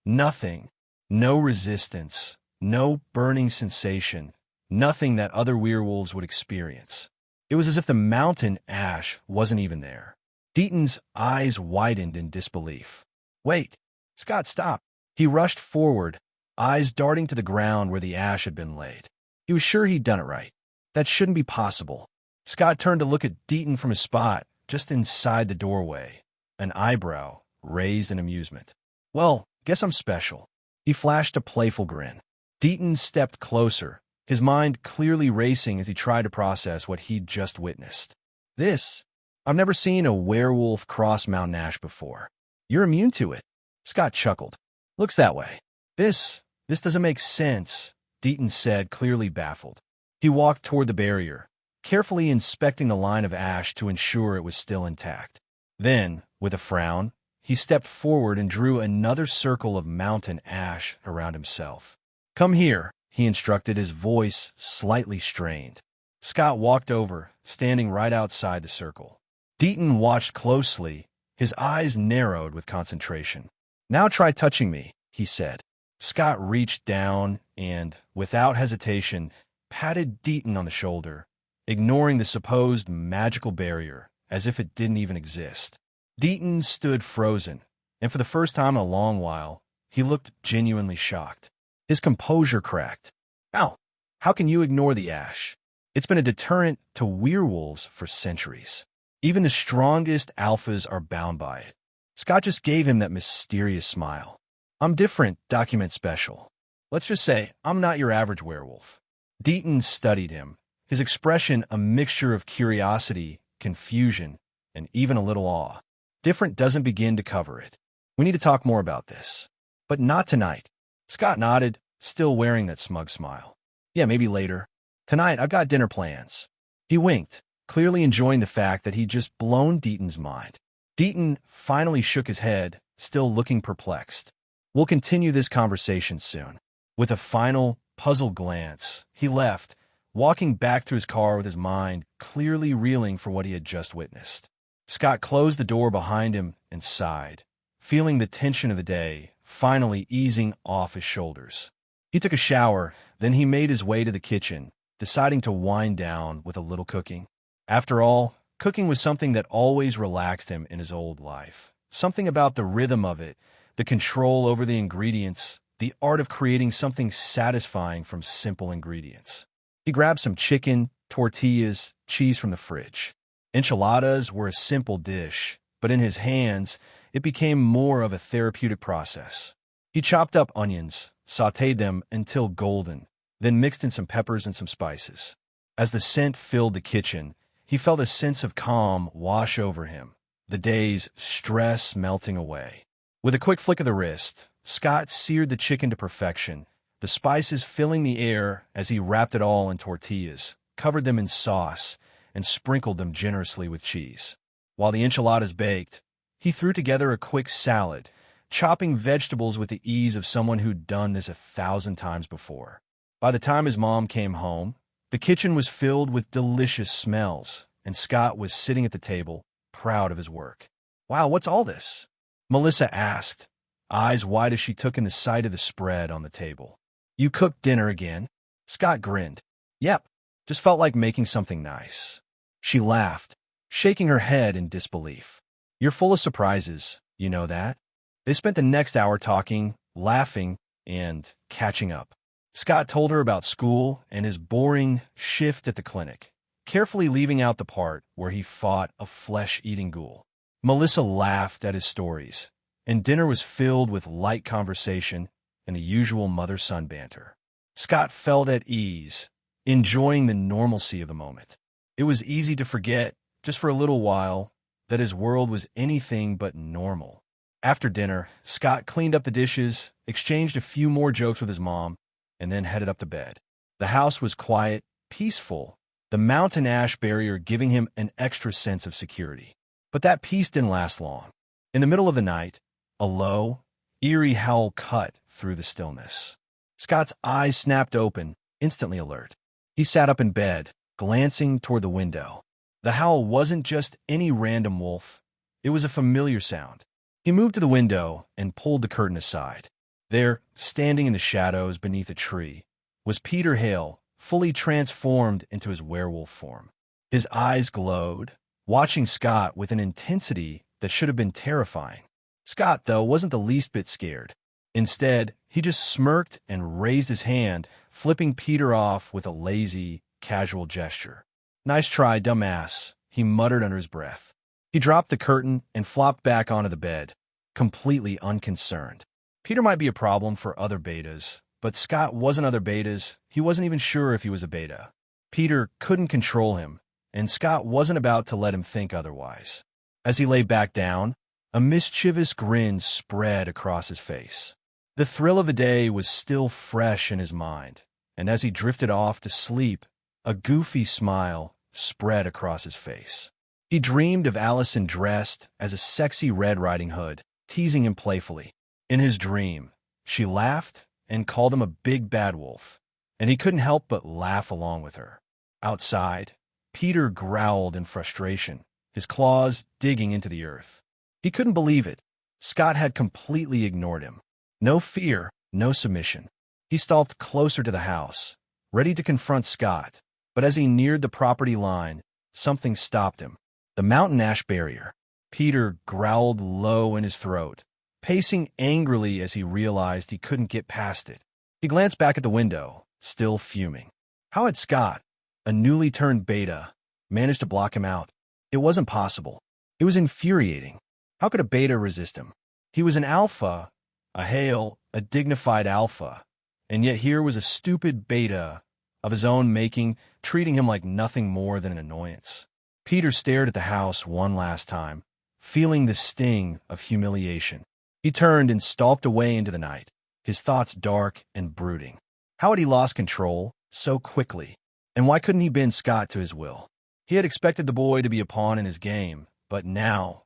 nothing, no resistance, no burning sensation, nothing that other werewolves would experience. It was as if the mountain ash wasn't even there. Deaton's eyes widened in disbelief. Wait, Scott, stop. He rushed forward, eyes darting to the ground where the ash had been laid. He was sure he'd done it right. That shouldn't be possible. Scott turned to look at Deaton from his spot, just inside the doorway, an eyebrow raised in amusement. Well, guess I'm special. He flashed a playful grin. Deaton stepped closer, his mind clearly racing as he tried to process what he'd just witnessed. I've never seen a werewolf cross mountain ash before. You're immune to it. Scott chuckled. Looks that way. This doesn't make sense, Deaton said, clearly baffled. He walked toward the barrier, carefully inspecting the line of ash to ensure it was still intact. Then, with a frown, he stepped forward and drew another circle of mountain ash around himself. Come here, he instructed, his voice slightly strained. Scott walked over, standing right outside the circle. Deaton watched closely, his eyes narrowed with concentration. Now try touching me, he said. Scott reached down and, without hesitation, patted Deaton on the shoulder, ignoring the supposed magical barrier as if it didn't even exist. Deaton stood frozen, and for the first time in a long while, he looked genuinely shocked. His composure cracked. Ow! How can you ignore the ash? It's been a deterrent to werewolves for centuries. Even the strongest alphas are bound by it. Scott just gave him that mysterious smile. I'm different, document special. Let's just say I'm not your average werewolf. Deaton studied him, his expression a mixture of curiosity, confusion, and even a little awe. Different doesn't begin to cover it. We need to talk more about this. But not tonight. Scott nodded, still wearing that smug smile. Yeah, maybe later. Tonight, I've got dinner plans. He winked, clearly enjoying the fact that he'd just blown Deaton's mind. Deaton finally shook his head, still looking perplexed. We'll continue this conversation soon. With a final, puzzled glance, he left, walking back to his car with his mind clearly reeling for what he had just witnessed. Scott closed the door behind him and sighed, feeling the tension of the day finally easing off his shoulders. He took a shower, then he made his way to the kitchen, deciding to wind down with a little cooking. After all, cooking was something that always relaxed him in his old life. Something about the rhythm of it, the control over the ingredients, the art of creating something satisfying from simple ingredients. He grabbed some chicken, tortillas, cheese from the fridge. Enchiladas were a simple dish, but in his hands, it became more of a therapeutic process. He chopped up onions, sautéed them until golden, then mixed in some peppers and some spices. As the scent filled the kitchen, he felt a sense of calm wash over him, the day's stress melting away. With a quick flick of the wrist, Scott seared the chicken to perfection, the spices filling the air as he wrapped it all in tortillas, covered them in sauce, and sprinkled them generously with cheese. While the enchiladas baked, he threw together a quick salad, chopping vegetables with the ease of someone who'd done this 1,000 times before. By the time his mom came home, the kitchen was filled with delicious smells, and Scott was sitting at the table, proud of his work. Wow, what's all this? Melissa asked, eyes wide as she took in the sight of the spread on the table. You cooked dinner again? Scott grinned. Yep, just felt like making something nice. She laughed, shaking her head in disbelief. You're full of surprises, you know that? They spent the next hour talking, laughing, and catching up. Scott told her about school and his boring shift at the clinic, carefully leaving out the part where he fought a flesh-eating ghoul. Melissa laughed at his stories, and dinner was filled with light conversation and the usual mother-son banter. Scott felt at ease, enjoying the normalcy of the moment. It was easy to forget, just for a little while, that his world was anything but normal. After dinner, Scott cleaned up the dishes, exchanged a few more jokes with his mom, and then headed up to bed. The house was quiet, peaceful, the mountain ash barrier giving him an extra sense of security. But that peace didn't last long. In the middle of the night, a low, eerie howl cut through the stillness. Scott's eyes snapped open, instantly alert. He sat up in bed, glancing toward the window. The howl wasn't just any random wolf. It was a familiar sound. He moved to the window and pulled the curtain aside. There, standing in the shadows beneath a tree, was Peter Hale, fully transformed into his werewolf form. His eyes glowed, watching Scott with an intensity that should have been terrifying. Scott, though, wasn't the least bit scared. Instead, he just smirked and raised his hand, flipping Peter off with a lazy, casual gesture. "Nice try, dumbass," he muttered under his breath. He dropped the curtain and flopped back onto the bed, completely unconcerned. Peter might be a problem for other betas, but Scott wasn't other betas. He wasn't even sure if he was a beta. Peter couldn't control him, and Scott wasn't about to let him think otherwise. As he lay back down, a mischievous grin spread across his face. The thrill of the day was still fresh in his mind, and as he drifted off to sleep, a goofy smile spread across his face. He dreamed of Allison dressed as a sexy Red Riding Hood, teasing him playfully. In his dream, she laughed and called him a big bad wolf, and he couldn't help but laugh along with her. Outside, Peter growled in frustration, his claws digging into the earth. He couldn't believe it. Scott had completely ignored him. No fear, no submission. He stalked closer to the house, ready to confront Scott, but as he neared the property line, something stopped him. The mountain ash barrier. Peter growled low in his throat, pacing angrily as he realized he couldn't get past it. He glanced back at the window, still fuming. How had Scott, a newly turned beta, managed to block him out? It wasn't possible. It was infuriating. How could a beta resist him? He was an alpha, a Hale, a dignified alpha, and yet here was a stupid beta of his own making, treating him like nothing more than an annoyance. Peter stared at the house one last time, feeling the sting of humiliation. He turned and stalked away into the night, his thoughts dark and brooding. How had he lost control so quickly? And why couldn't he bend Scott to his will? He had expected the boy to be a pawn in his game, but now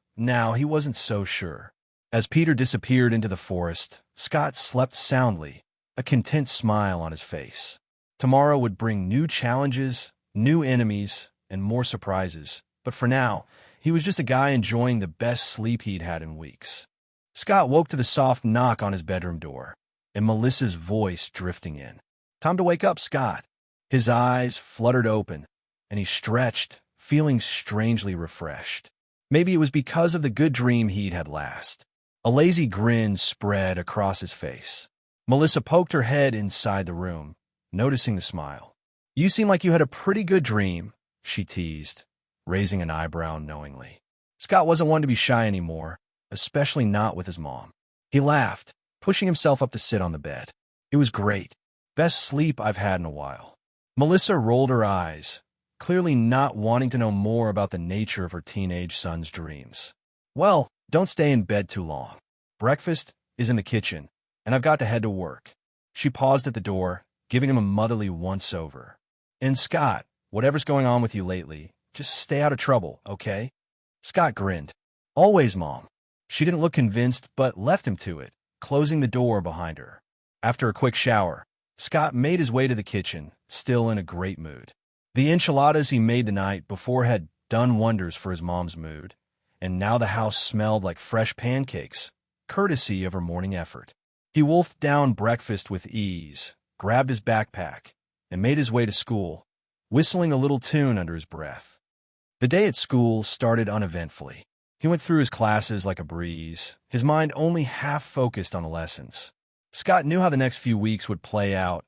he wasn't so sure. As Peter disappeared into the forest, Scott slept soundly, a content smile on his face. Tomorrow would bring new challenges, new enemies, and more surprises, but for now, he was just a guy enjoying the best sleep he'd had in weeks. Scott woke to the soft knock on his bedroom door, and Melissa's voice drifting in. "Time to wake up, Scott." His eyes fluttered open, and he stretched, feeling strangely refreshed. Maybe it was because of the good dream he'd had last. A lazy grin spread across his face. Melissa poked her head inside the room, noticing the smile. "You seem like you had a pretty good dream," she teased, raising an eyebrow knowingly. Scott wasn't one to be shy anymore, especially not with his mom. He laughed, pushing himself up to sit on the bed. "It was great. Best sleep I've had in a while." Melissa rolled her eyes, clearly not wanting to know more about the nature of her teenage son's dreams. "Well, don't stay in bed too long. Breakfast is in the kitchen, and I've got to head to work." She paused at the door, giving him a motherly once-over. "And Scott, whatever's going on with you lately, just stay out of trouble, okay?" Scott grinned. "Always, Mom." She didn't look convinced, but left him to it, closing the door behind her. After a quick shower, Scott made his way to the kitchen, still in a great mood. The enchiladas he made the night before had done wonders for his mom's mood, and now the house smelled like fresh pancakes, courtesy of her morning effort. He wolfed down breakfast with ease, grabbed his backpack, and made his way to school, whistling a little tune under his breath. The day at school started uneventfully. He went through his classes like a breeze, his mind only half focused on the lessons. Scott knew how the next few weeks would play out,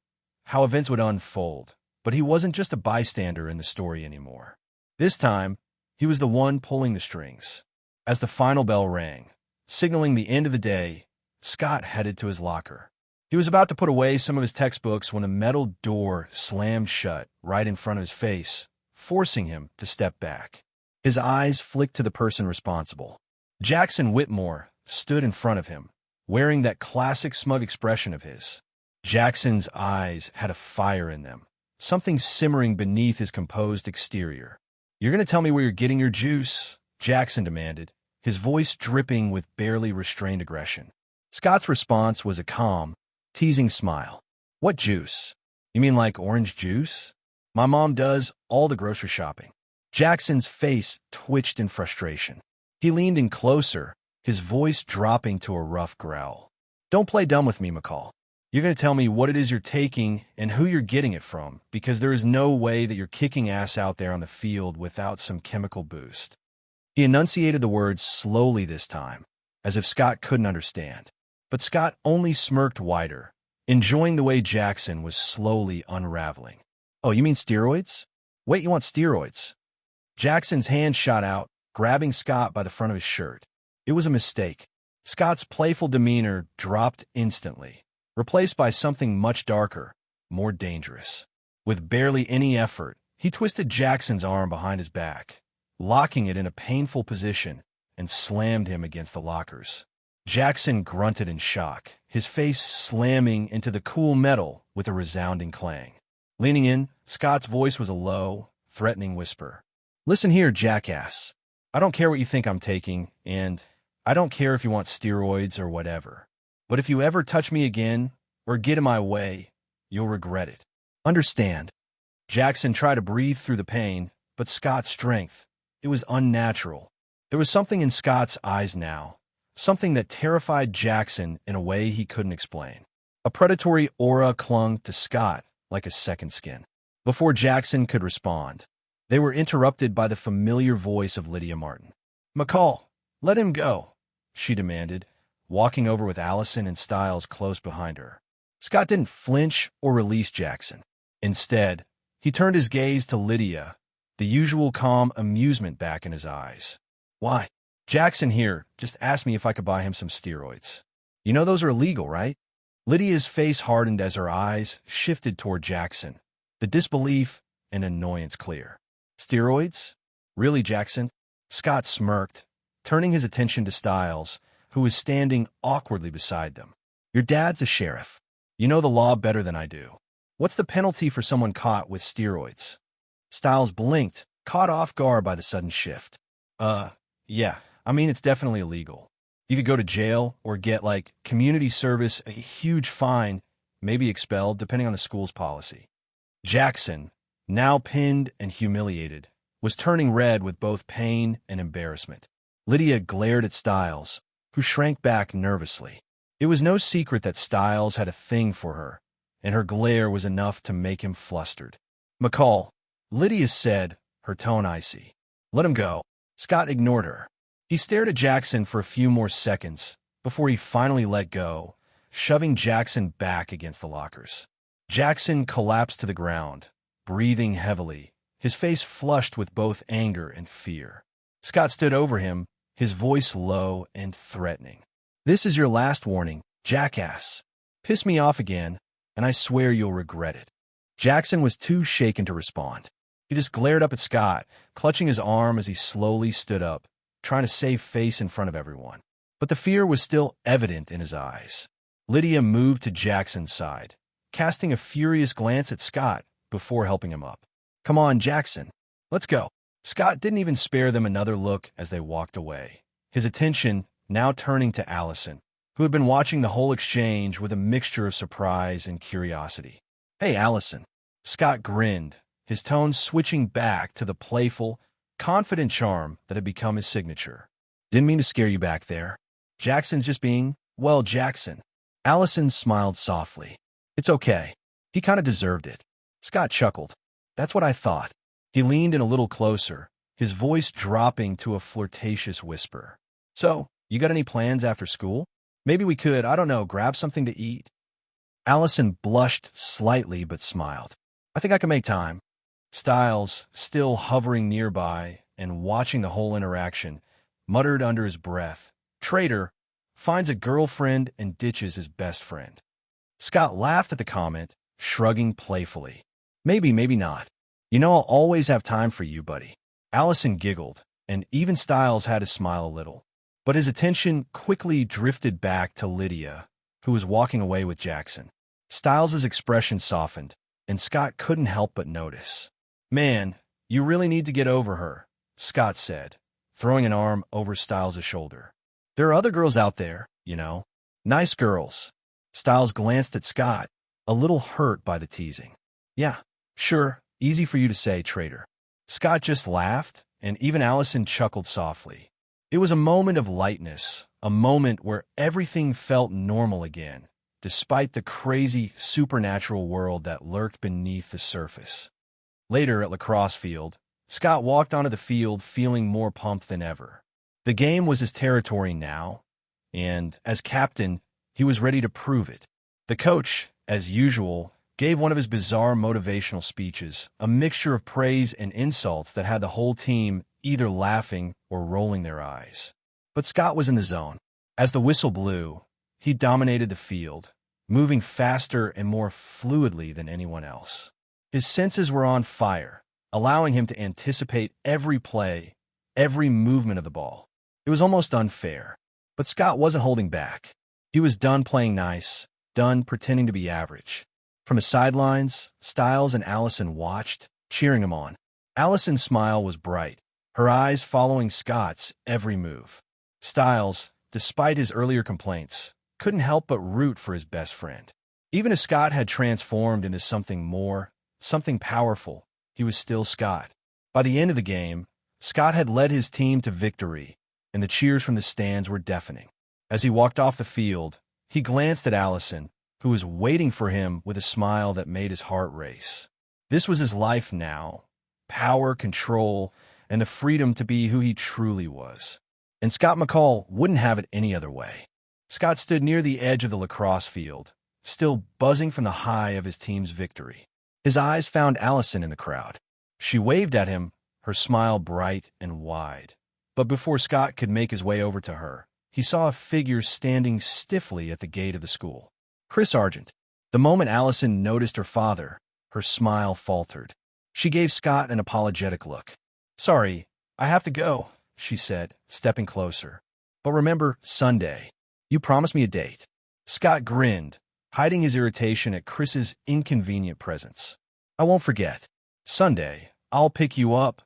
how events would unfold, but he wasn't just a bystander in the story anymore. This time, he was the one pulling the strings. As the final bell rang, signaling the end of the day, Scott headed to his locker. He was about to put away some of his textbooks when a metal door slammed shut right in front of his face, forcing him to step back. His eyes flicked to the person responsible. Jackson Whitmore stood in front of him, wearing that classic smug expression of his. Jackson's eyes had a fire in them, something simmering beneath his composed exterior. "You're going to tell me where you're getting your juice?" Jackson demanded, his voice dripping with barely restrained aggression. Scott's response was a calm, teasing smile. "What juice? You mean like orange juice? My mom does all the grocery shopping." Jackson's face twitched in frustration. He leaned in closer, his voice dropping to a rough growl. "Don't play dumb with me, McCall. You're going to tell me what it is you're taking and who you're getting it from, because there is no way that you're kicking ass out there on the field without some chemical boost." He enunciated the words slowly this time, as if Scott couldn't understand. But Scott only smirked wider, enjoying the way Jackson was slowly unraveling. "Oh, you mean steroids? Wait, you want steroids?" Jackson's hand shot out, grabbing Scott by the front of his shirt. It was a mistake. Scott's playful demeanor dropped instantly, replaced by something much darker, more dangerous. With barely any effort, he twisted Jackson's arm behind his back, locking it in a painful position, and slammed him against the lockers. Jackson grunted in shock, his face slamming into the cool metal with a resounding clang. Leaning in, Scott's voice was a low, threatening whisper. "Listen here, jackass. I don't care what you think I'm taking, and I don't care if you want steroids or whatever. But if you ever touch me again, or get in my way, you'll regret it. Understand?" Jackson tried to breathe through the pain, but Scott's strength, it was unnatural. There was something in Scott's eyes now, something that terrified Jackson in a way he couldn't explain. A predatory aura clung to Scott like a second skin. Before Jackson could respond, they were interrupted by the familiar voice of Lydia Martin. "McCall, let him go," she demanded, walking over with Allison and Stiles close behind her. Scott didn't flinch or release Jackson. Instead, he turned his gaze to Lydia, the usual calm amusement back in his eyes. "Why? Jackson here just asked me if I could buy him some steroids. You know those are illegal, right?" Lydia's face hardened as her eyes shifted toward Jackson, the disbelief and annoyance clear. "Steroids? Really, Jackson?" Scott smirked, turning his attention to Stiles, who was standing awkwardly beside them. "Your dad's a sheriff. You know the law better than I do. What's the penalty for someone caught with steroids?" Stiles blinked, caught off guard by the sudden shift. Yeah, I mean, it's definitely illegal. You could go to jail or get, like, community service, a huge fine, maybe expelled, depending on the school's policy." Jackson, now pinned and humiliated, was turning red with both pain and embarrassment. Lydia glared at Stiles, who shrank back nervously. It was no secret that Stiles had a thing for her, and her glare was enough to make him flustered. "McCall," Lydia said, her tone icy. "Let him go." Scott ignored her. He stared at Jackson for a few more seconds before he finally let go, shoving Jackson back against the lockers. Jackson collapsed to the ground, breathing heavily, his face flushed with both anger and fear. Scott stood over him, his voice low and threatening. "This is your last warning, jackass. Piss me off again, and I swear you'll regret it." Jackson was too shaken to respond. He just glared up at Scott, clutching his arm as he slowly stood up, trying to save face in front of everyone. But the fear was still evident in his eyes. Lydia moved to Jackson's side, casting a furious glance at Scott before helping him up. "Come on, Jackson. Let's go." Scott didn't even spare them another look as they walked away, his attention now turning to Allison, who had been watching the whole exchange with a mixture of surprise and curiosity. "Hey, Allison." Scott grinned, his tone switching back to the playful, confident charm that had become his signature. "Didn't mean to scare you back there. Jackson's just being, well, Jackson." Allison smiled softly. "It's okay. He kind of deserved it." Scott chuckled. "That's what I thought." He leaned in a little closer, his voice dropping to a flirtatious whisper. "So, you got any plans after school? Maybe we could, I don't know, grab something to eat?" Allison blushed slightly but smiled. "I think I can make time." Stiles, still hovering nearby and watching the whole interaction, muttered under his breath, "Traitor, finds a girlfriend and ditches his best friend." Scott laughed at the comment, shrugging playfully. "Maybe, maybe not. You know I'll always have time for you, buddy." Allison giggled, and even Styles had to smile a little. But his attention quickly drifted back to Lydia, who was walking away with Jackson. Styles' expression softened, and Scott couldn't help but notice. "Man, you really need to get over her," Scott said, throwing an arm over Styles' shoulder. "There are other girls out there, you know. Nice girls." Styles glanced at Scott, a little hurt by the teasing. "Yeah, sure, easy for you to say, traitor." Scott just laughed, and even Allison chuckled softly. It was a moment of lightness, a moment where everything felt normal again, despite the crazy, supernatural world that lurked beneath the surface. Later at lacrosse field, Scott walked onto the field feeling more pumped than ever. The game was his territory now, and as captain, he was ready to prove it. The coach, as usual, gave one of his bizarre motivational speeches, a mixture of praise and insults that had the whole team either laughing or rolling their eyes. But Scott was in the zone. As the whistle blew, he dominated the field, moving faster and more fluidly than anyone else. His senses were on fire, allowing him to anticipate every play, every movement of the ball. It was almost unfair, but Scott wasn't holding back. He was done playing nice, done pretending to be average. From the sidelines, Styles and Allison watched, cheering him on. Allison's smile was bright, her eyes following Scott's every move. Styles, despite his earlier complaints, couldn't help but root for his best friend. Even if Scott had transformed into something more, something powerful, he was still Scott. By the end of the game, Scott had led his team to victory, and the cheers from the stands were deafening. As he walked off the field, he glanced at Allison, who was waiting for him with a smile that made his heart race. This was his life now: power, control, and the freedom to be who he truly was. And Scott McCall wouldn't have it any other way. Scott stood near the edge of the lacrosse field, still buzzing from the high of his team's victory. His eyes found Allison in the crowd. She waved at him, her smile bright and wide. But before Scott could make his way over to her, he saw a figure standing stiffly at the gate of the school. Chris Argent. The moment Allison noticed her father, her smile faltered. She gave Scott an apologetic look. "Sorry, I have to go," she said, stepping closer. "But remember, Sunday. You promised me a date." Scott grinned, hiding his irritation at Chris's inconvenient presence. "I won't forget. Sunday, I'll pick you up."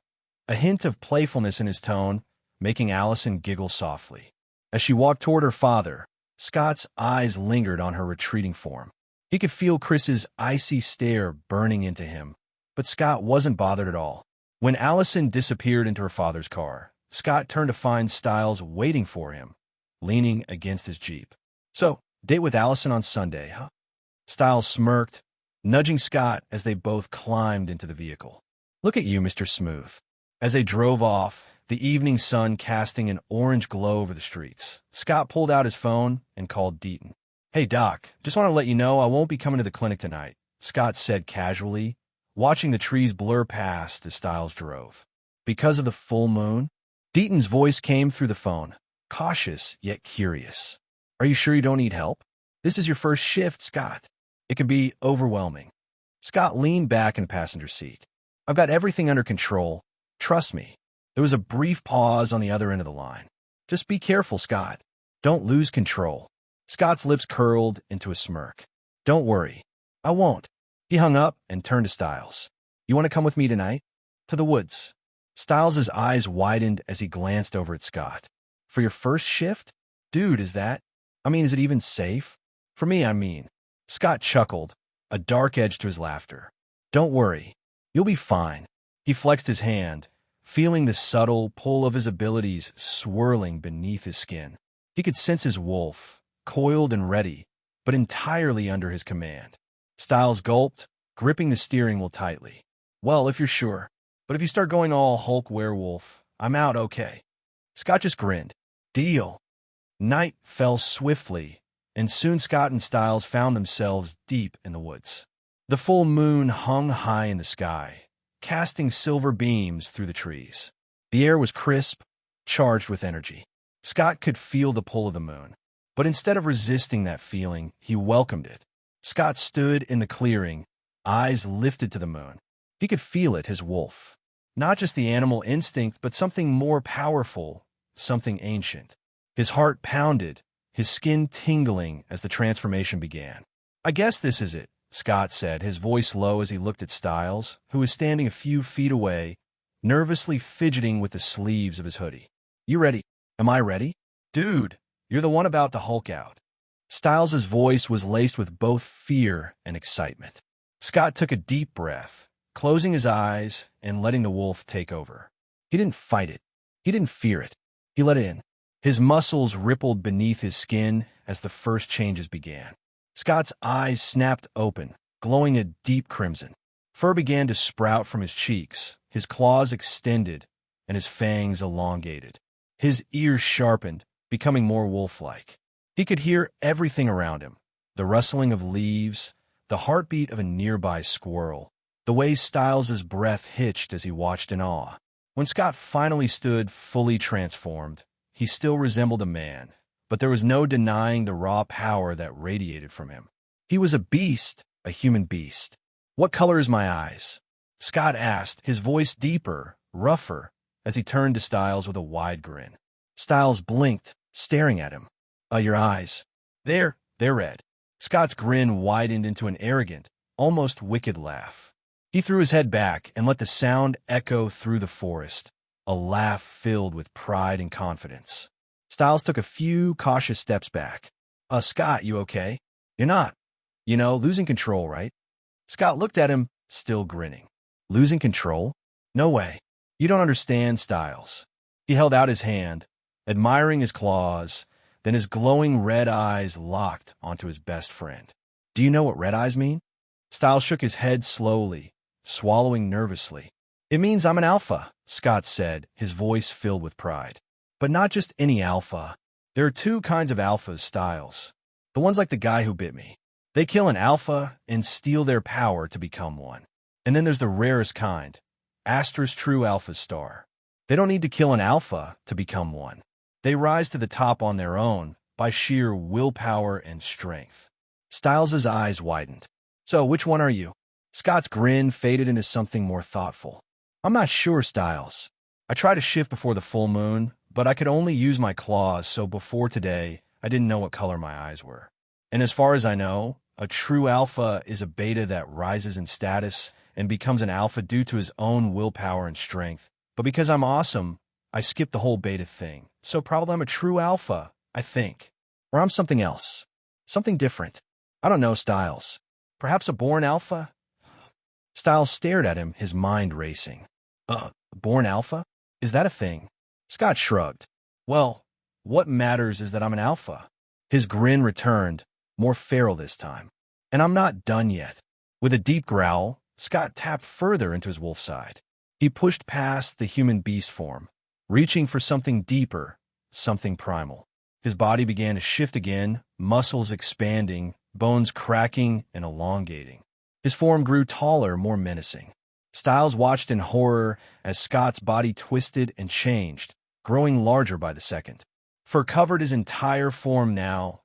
A hint of playfulness in his tone, making Allison giggle softly. As she walked toward her father, Scott's eyes lingered on her retreating form. He could feel Chris's icy stare burning into him, but Scott wasn't bothered at all. When Allison disappeared into her father's car, Scott turned to find Styles waiting for him, leaning against his Jeep. "So, date with Allison on Sunday, huh?" Styles smirked, nudging Scott as they both climbed into the vehicle. "Look at you, Mr. Smooth." As they drove off, the evening sun casting an orange glow over the streets, Scott pulled out his phone and called Deaton. "Hey, Doc, just want to let you know I won't be coming to the clinic tonight," Scott said casually, watching the trees blur past as Styles drove. "Because of the full moon?" Deaton's voice came through the phone, cautious yet curious. "Are you sure you don't need help? This is your first shift, Scott. It can be overwhelming." Scott leaned back in the passenger seat. "I've got everything under control. Trust me." There was a brief pause on the other end of the line. "Just be careful, Scott. Don't lose control." Scott's lips curled into a smirk. "Don't worry. I won't." He hung up and turned to Styles. "You want to come with me tonight? To the woods?" Styles' eyes widened as he glanced over at Scott. "For your first shift? Dude, is it even safe?" "For me, I mean." Scott chuckled, a dark edge to his laughter. "Don't worry. You'll be fine." He flexed his hand, feeling the subtle pull of his abilities swirling beneath his skin. He could sense his wolf, coiled and ready, but entirely under his command. Styles gulped, gripping the steering wheel tightly. "Well, if you're sure. But if you start going all Hulk werewolf, I'm out, okay." Scott just grinned. "Deal." Night fell swiftly, and soon Scott and Styles found themselves deep in the woods. The full moon hung high in the sky, casting silver beams through the trees. The air was crisp, charged with energy. Scott could feel the pull of the moon, but instead of resisting that feeling, he welcomed it. Scott stood in the clearing, eyes lifted to the moon. He could feel it, his wolf. Not just the animal instinct, but something more powerful, something ancient. His heart pounded, his skin tingling as the transformation began. "I guess this is it," Scott said, his voice low as he looked at Styles, who was standing a few feet away, nervously fidgeting with the sleeves of his hoodie. "You ready?" "Am I ready?" "Dude, you're the one about to Hulk out." Styles' voice was laced with both fear and excitement. Scott took a deep breath, closing his eyes and letting the wolf take over. He didn't fight it. He didn't fear it. He let it in. His muscles rippled beneath his skin as the first changes began. Scott's eyes snapped open, glowing a deep crimson. Fur began to sprout from his cheeks, his claws extended, and his fangs elongated. His ears sharpened, becoming more wolf-like. He could hear everything around him, the rustling of leaves, the heartbeat of a nearby squirrel, the way Styles' breath hitched as he watched in awe. When Scott finally stood fully transformed, he still resembled a man, but there was no denying the raw power that radiated from him. He was a beast, a human beast. "What color is my eyes?" Scott asked, his voice deeper, rougher, as he turned to Styles with a wide grin. Styles blinked, staring at him. Your eyes. They're red." Scott's grin widened into an arrogant, almost wicked laugh. He threw his head back and let the sound echo through the forest, a laugh filled with pride and confidence. Styles took a few cautious steps back. Scott, you okay?" "You're not. Losing control, right?" Scott looked at him, still grinning. "Losing control? No way. You don't understand, Styles." He held out his hand, admiring his claws, then his glowing red eyes locked onto his best friend. "Do you know what red eyes mean?" Styles shook his head slowly, swallowing nervously. "It means I'm an alpha," Scott said, his voice filled with pride. "But not just any alpha. There are two kinds of alphas, Styles. The ones like the guy who bit me. They kill an alpha and steal their power to become one. And then there's the rarest kind, Astra's true alpha star. They don't need to kill an alpha to become one. They rise to the top on their own by sheer willpower and strength." Styles' eyes widened. "So, which one are you?" Scott's grin faded into something more thoughtful. "I'm not sure, Styles. I tried to shift before the full moon, but I could only use my claws, so before today, I didn't know what color my eyes were. And as far as I know, a true alpha is a beta that rises in status and becomes an alpha due to his own willpower and strength. But because I'm awesome, I skipped the whole beta thing. So probably I'm a true alpha, I think. Or I'm something else. Something different. I don't know, Styles. Perhaps a born alpha?" Styles stared at him, his mind racing. Born alpha? Is that a thing?" Scott shrugged. "Well, what matters is that I'm an alpha." His grin returned, more feral this time. "And I'm not done yet." With a deep growl, Scott tapped further into his wolf side. He pushed past the human-beast form, reaching for something deeper, something primal. His body began to shift again, muscles expanding, bones cracking and elongating. His form grew taller, more menacing. Styles watched in horror as Scott's body twisted and changed, growing larger by the second. Fur covered his entire form now,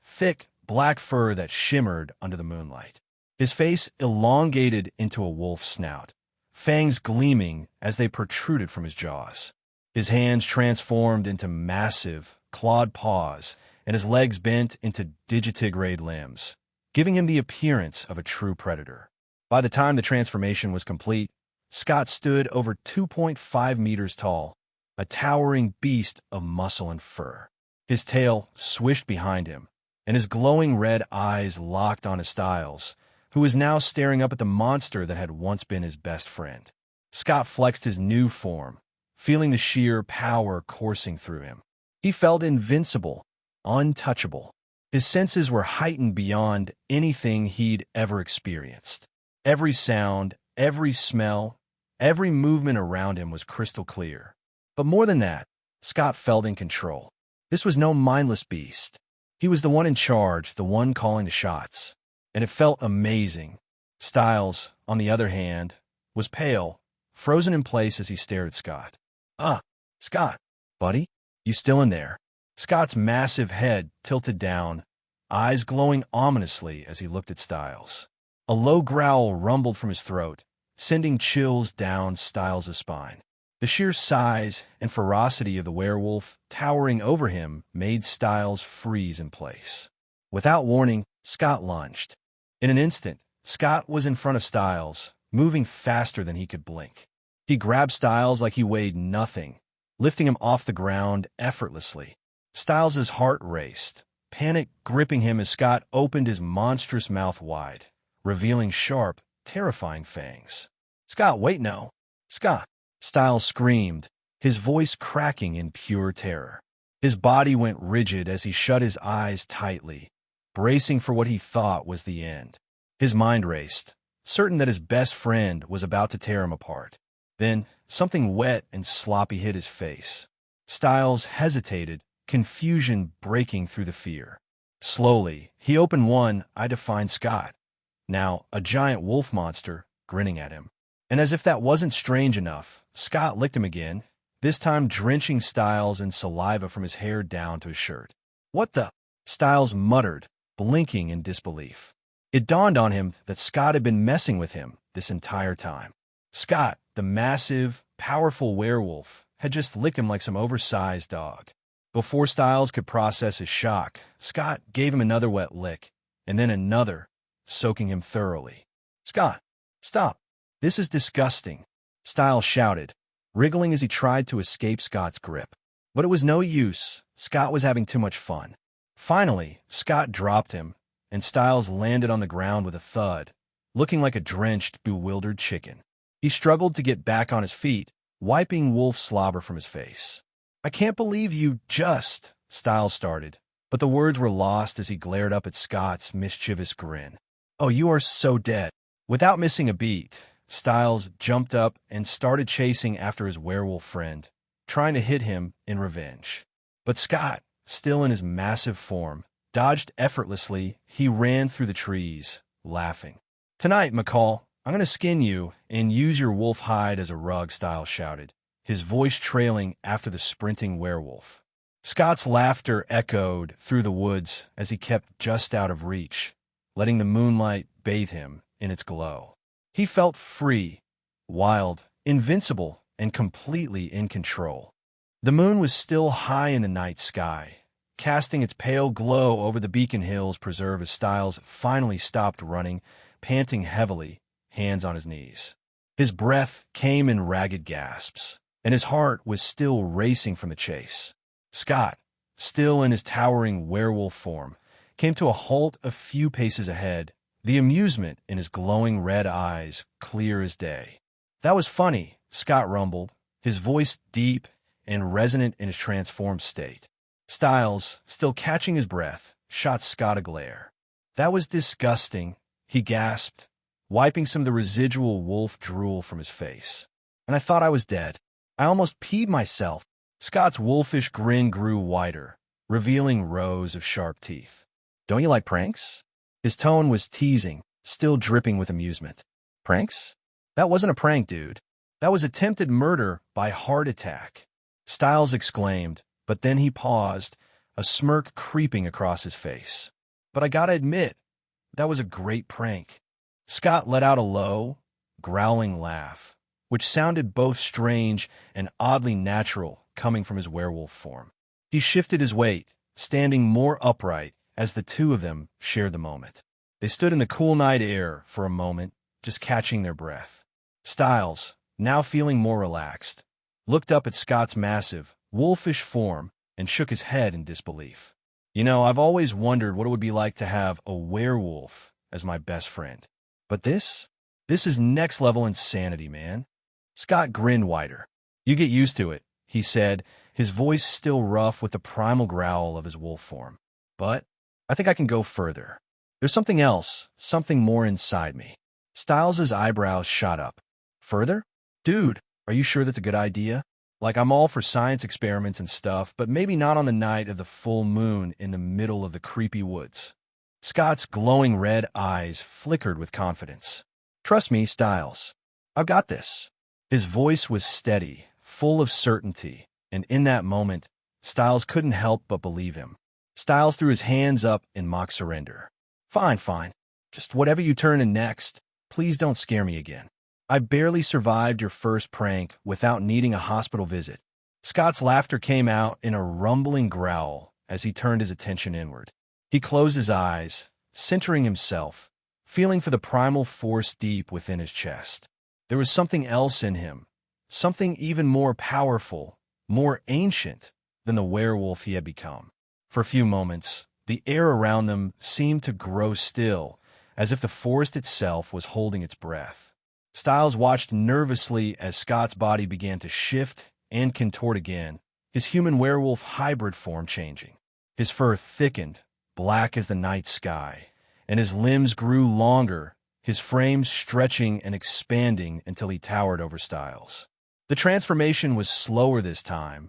thick, black fur that shimmered under the moonlight. His face elongated into a wolf's snout, fangs gleaming as they protruded from his jaws. His hands transformed into massive, clawed paws, and his legs bent into digitigrade limbs, giving him the appearance of a true predator. By the time the transformation was complete, Scott stood over 2.5 meters tall, a towering beast of muscle and fur. His tail swished behind him, and his glowing red eyes locked on Styles, who was now staring up at the monster that had once been his best friend. Scott flexed his new form, feeling the sheer power coursing through him. He felt invincible, untouchable. His senses were heightened beyond anything he'd ever experienced. Every sound, every smell, every movement around him was crystal clear. But more than that, Scott felt in control. This was no mindless beast. He was the one in charge, the one calling the shots. And it felt amazing. Styles, on the other hand, was pale, frozen in place as he stared at Scott. Scott, buddy, you still in there?" Scott's massive head tilted down, eyes glowing ominously as he looked at Styles. A low growl rumbled from his throat, sending chills down Styles' spine. The sheer size and ferocity of the werewolf towering over him made Styles freeze in place. Without warning, Scott lunged. In an instant, Scott was in front of Styles, moving faster than he could blink. He grabbed Styles like he weighed nothing, lifting him off the ground effortlessly. Styles' heart raced, panic gripping him as Scott opened his monstrous mouth wide, revealing sharp, terrifying fangs. "Scott, wait, no! Scott!" Styles screamed, his voice cracking in pure terror. His body went rigid as he shut his eyes tightly, bracing for what he thought was the end. His mind raced, certain that his best friend was about to tear him apart. Then, something wet and sloppy hit his face. Styles hesitated, confusion breaking through the fear. Slowly, he opened one eye to find Scott, now a giant wolf monster, grinning at him. And as if that wasn't strange enough, Scott licked him again, this time drenching Styles in saliva from his hair down to his shirt. "What the?" Styles muttered, blinking in disbelief. It dawned on him that Scott had been messing with him this entire time. Scott, the massive, powerful werewolf, had just licked him like some oversized dog. Before Styles could process his shock, Scott gave him another wet lick, and then another, soaking him thoroughly. "Scott, stop! This is disgusting!" Styles shouted, wriggling as he tried to escape Scott's grip. But it was no use. Scott was having too much fun. Finally, Scott dropped him, and Styles landed on the ground with a thud, looking like a drenched, bewildered chicken. He struggled to get back on his feet, wiping wolf slobber from his face. "I can't believe you just," Styles started, but the words were lost as he glared up at Scott's mischievous grin. "Oh, you are so dead." Without missing a beat, Styles jumped up and started chasing after his werewolf friend, trying to hit him in revenge. But Scott, still in his massive form, dodged effortlessly. He ran through the trees, laughing. "Tonight, McCall, I'm going to skin you and use your wolf hide as a rug," Styles shouted, his voice trailing after the sprinting werewolf. Scott's laughter echoed through the woods as he kept just out of reach, letting the moonlight bathe him in its glow. He felt free, wild, invincible, and completely in control. The moon was still high in the night sky, casting its pale glow over the Beacon Hills Preserve as Styles finally stopped running, panting heavily, hands on his knees. His breath came in ragged gasps, and his heart was still racing from the chase. Scott, still in his towering werewolf form, came to a halt a few paces ahead, the amusement in his glowing red eyes clear as day. "That was funny," Scott rumbled, his voice deep and resonant in his transformed state. Styles, still catching his breath, shot Scott a glare. "That was disgusting," he gasped, wiping some of the residual wolf drool from his face. "And I thought I was dead. I almost peed myself." Scott's wolfish grin grew wider, revealing rows of sharp teeth. "Don't you like pranks?" His tone was teasing, still dripping with amusement. "Pranks? That wasn't a prank, dude. That was attempted murder by heart attack," Styles exclaimed, but then he paused, a smirk creeping across his face. "But I gotta admit, that was a great prank." Scott let out a low, growling laugh, which sounded both strange and oddly natural coming from his werewolf form. He shifted his weight, standing more upright as the two of them shared the moment. They stood in the cool night air for a moment, just catching their breath. Styles, now feeling more relaxed, looked up at Scott's massive, wolfish form and shook his head in disbelief. "You know, I've always wondered what it would be like to have a werewolf as my best friend. But this is next-level insanity, man." Scott grinned wider. "You get used to it," he said, his voice still rough with the primal growl of his wolf form. "But I think I can go further. There's something else, something more inside me." Styles' eyebrows shot up. "Further? Dude, are you sure that's a good idea? Like, I'm all for science experiments and stuff, but maybe not on the night of the full moon in the middle of the creepy woods." Scott's glowing red eyes flickered with confidence. "Trust me, Styles. I've got this." His voice was steady, full of certainty, and in that moment, Styles couldn't help but believe him. Styles threw his hands up in mock surrender. Fine. Just whatever you turn in next, please don't scare me again." I barely survived your first prank without needing a hospital visit. Scott's laughter came out in a rumbling growl as he turned his attention inward. He closed his eyes, centering himself, feeling for the primal force deep within his chest. There was something else in him, something even more powerful, more ancient than the werewolf he had become. For a few moments, the air around them seemed to grow still, as if the forest itself was holding its breath. Styles watched nervously as Scott's body began to shift and contort again, his human werewolf hybrid form changing. His fur thickened, black as the night sky, and his limbs grew longer, his frame stretching and expanding until he towered over Styles. The transformation was slower this time,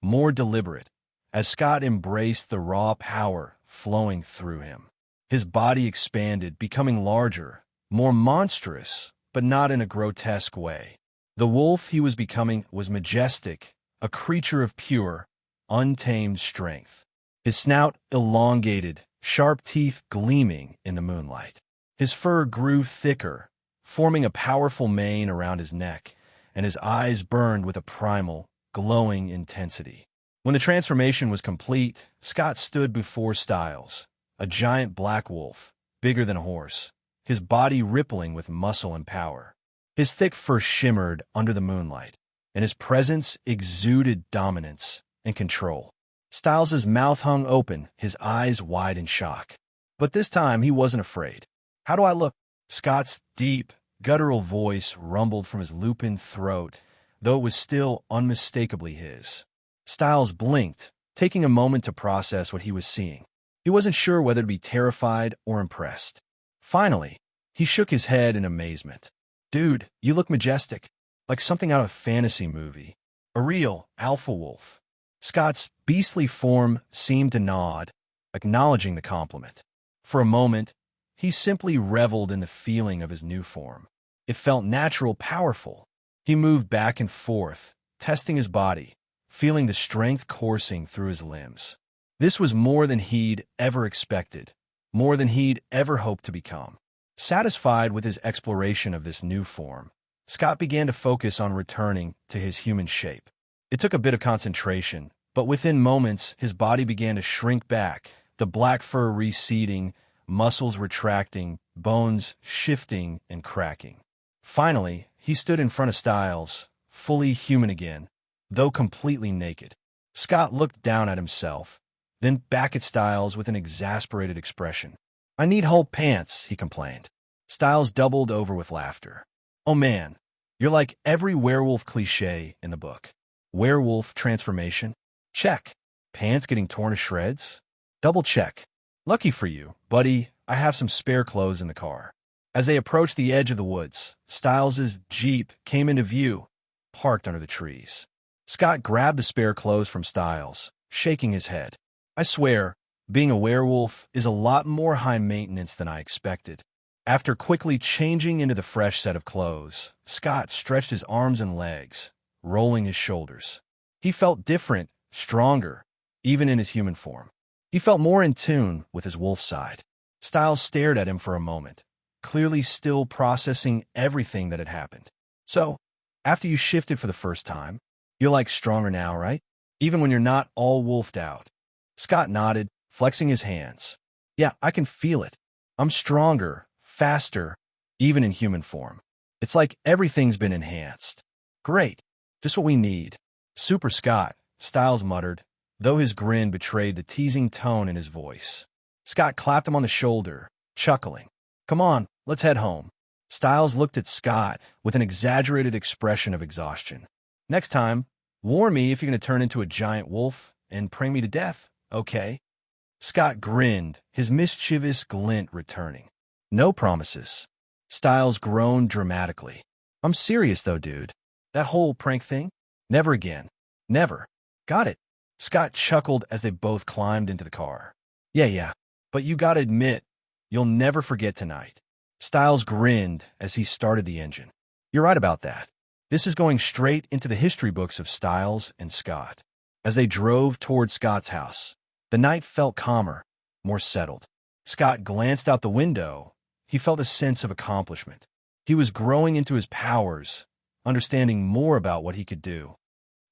more deliberate, as Scott embraced the raw power flowing through him. His body expanded, becoming larger, more monstrous, but not in a grotesque way. The wolf he was becoming was majestic, a creature of pure, untamed strength. His snout elongated, sharp teeth gleaming in the moonlight. His fur grew thicker, forming a powerful mane around his neck, and his eyes burned with a primal, glowing intensity. When the transformation was complete, Scott stood before Styles, a giant black wolf, bigger than a horse, his body rippling with muscle and power. His thick fur shimmered under the moonlight, and his presence exuded dominance and control. Styles's mouth hung open, his eyes wide in shock. But this time he wasn't afraid. "How do I look?" Scott's deep, guttural voice rumbled from his lupin throat, though it was still unmistakably his. Styles blinked, taking a moment to process what he was seeing. He wasn't sure whether to be terrified or impressed. Finally, he shook his head in amazement. "Dude, you look majestic, like something out of a fantasy movie. A real alpha wolf." Scott's beastly form seemed to nod, acknowledging the compliment. For a moment, he simply reveled in the feeling of his new form. It felt natural, powerful. He moved back and forth, testing his body, feeling the strength coursing through his limbs. This was more than he'd ever expected, more than he'd ever hoped to become. Satisfied with his exploration of this new form, Scott began to focus on returning to his human shape. It took a bit of concentration, but within moments his body began to shrink back, the black fur receding, muscles retracting, bones shifting and cracking. Finally, he stood in front of Styles, fully human again, though completely naked. Scott looked down at himself, then back at Styles with an exasperated expression. "I need whole pants," he complained. Styles doubled over with laughter. "Oh man, you're like every werewolf cliché in the book. Werewolf transformation? Check. Pants getting torn to shreds? Double check. Lucky for you, buddy, I have some spare clothes in the car." As they approached the edge of the woods, Styles's Jeep came into view, parked under the trees. Scott grabbed the spare clothes from Styles, shaking his head. "I swear, being a werewolf is a lot more high maintenance than I expected." After quickly changing into the fresh set of clothes, Scott stretched his arms and legs, rolling his shoulders. He felt different, stronger, even in his human form. He felt more in tune with his wolf side. Styles stared at him for a moment, clearly still processing everything that had happened. "So, after you shifted for the first time, you're like stronger now, right? Even when you're not all wolfed out." Scott nodded, flexing his hands. "Yeah, I can feel it. I'm stronger, faster, even in human form. It's like everything's been enhanced." "Great. Just what we need." "Super Scott," Styles muttered, though his grin betrayed the teasing tone in his voice. Scott clapped him on the shoulder, chuckling. "Come on, let's head home." Styles looked at Scott with an exaggerated expression of exhaustion. "Next time, warn me if you're going to turn into a giant wolf and prank me to death, okay?" Scott grinned, his mischievous glint returning. "No promises." Styles groaned dramatically. "I'm serious though, dude. That whole prank thing? Never again. Never." "Got it." Scott chuckled as they both climbed into the car. Yeah, but you gotta admit, you'll never forget tonight." Styles grinned as he started the engine. "You're right about that. This is going straight into the history books of Styles and Scott." As they drove toward Scott's house, the night felt calmer, more settled. Scott glanced out the window. He felt a sense of accomplishment. He was growing into his powers, understanding more about what he could do.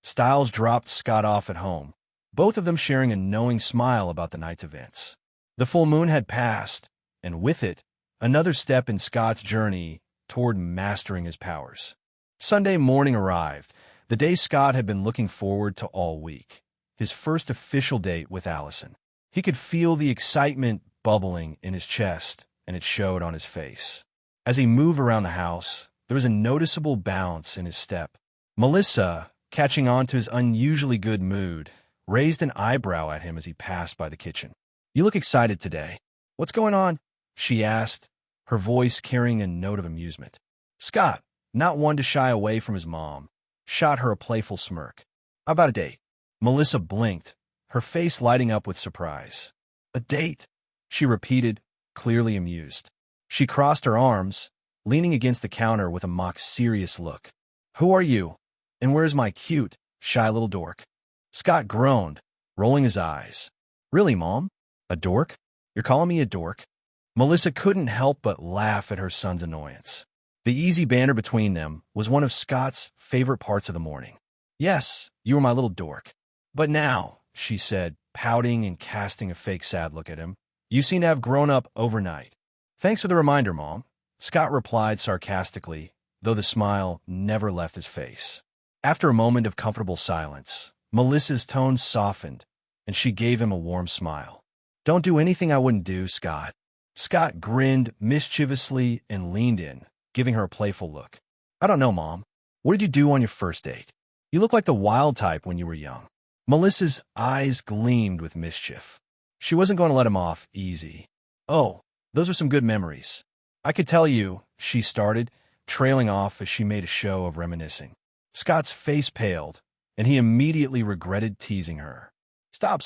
Styles dropped Scott off at home, both of them sharing a knowing smile about the night's events. The full moon had passed, and with it, another step in Scott's journey toward mastering his powers. Sunday morning arrived, the day Scott had been looking forward to all week, his first official date with Allison. He could feel the excitement bubbling in his chest, and it showed on his face. As he moved around the house, there was a noticeable bounce in his step. Melissa, catching on to his unusually good mood, raised an eyebrow at him as he passed by the kitchen. "You look excited today. What's going on?" she asked, her voice carrying a note of amusement. Scott, not one to shy away from his mom, shot her a playful smirk. "How about a date?" Melissa blinked, her face lighting up with surprise. "A date?" she repeated, clearly amused. She crossed her arms, leaning against the counter with a mock-serious look. "Who are you? And where's my cute, shy little dork?" Scott groaned, rolling his eyes. "Really, Mom? A dork? You're calling me a dork?" Melissa couldn't help but laugh at her son's annoyance. The easy banter between them was one of Scott's favorite parts of the morning. "Yes, you were my little dork. But now," she said, pouting and casting a fake sad look at him, "you seem to have grown up overnight." "Thanks for the reminder, Mom," Scott replied sarcastically, though the smile never left his face. After a moment of comfortable silence, Melissa's tone softened, and she gave him a warm smile. "Don't do anything I wouldn't do, Scott." Scott grinned mischievously and leaned in, giving her a playful look. "I don't know, Mom. What did you do on your first date? You look like the wild type when you were young." Melissa's eyes gleamed with mischief. She wasn't going to let him off easy. "Oh, those are some good memories. I could tell you," she started, trailing off as she made a show of reminiscing. Scott's face paled, and he immediately regretted teasing her. Stop.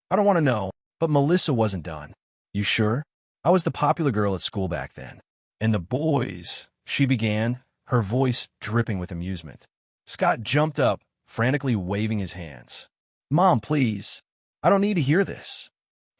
I don't want to know." But Melissa wasn't done. "You sure? I was the popular girl at school back then. And the boys," she began, her voice dripping with amusement. Scott jumped up, frantically waving his hands. "Mom, please. I don't need to hear this."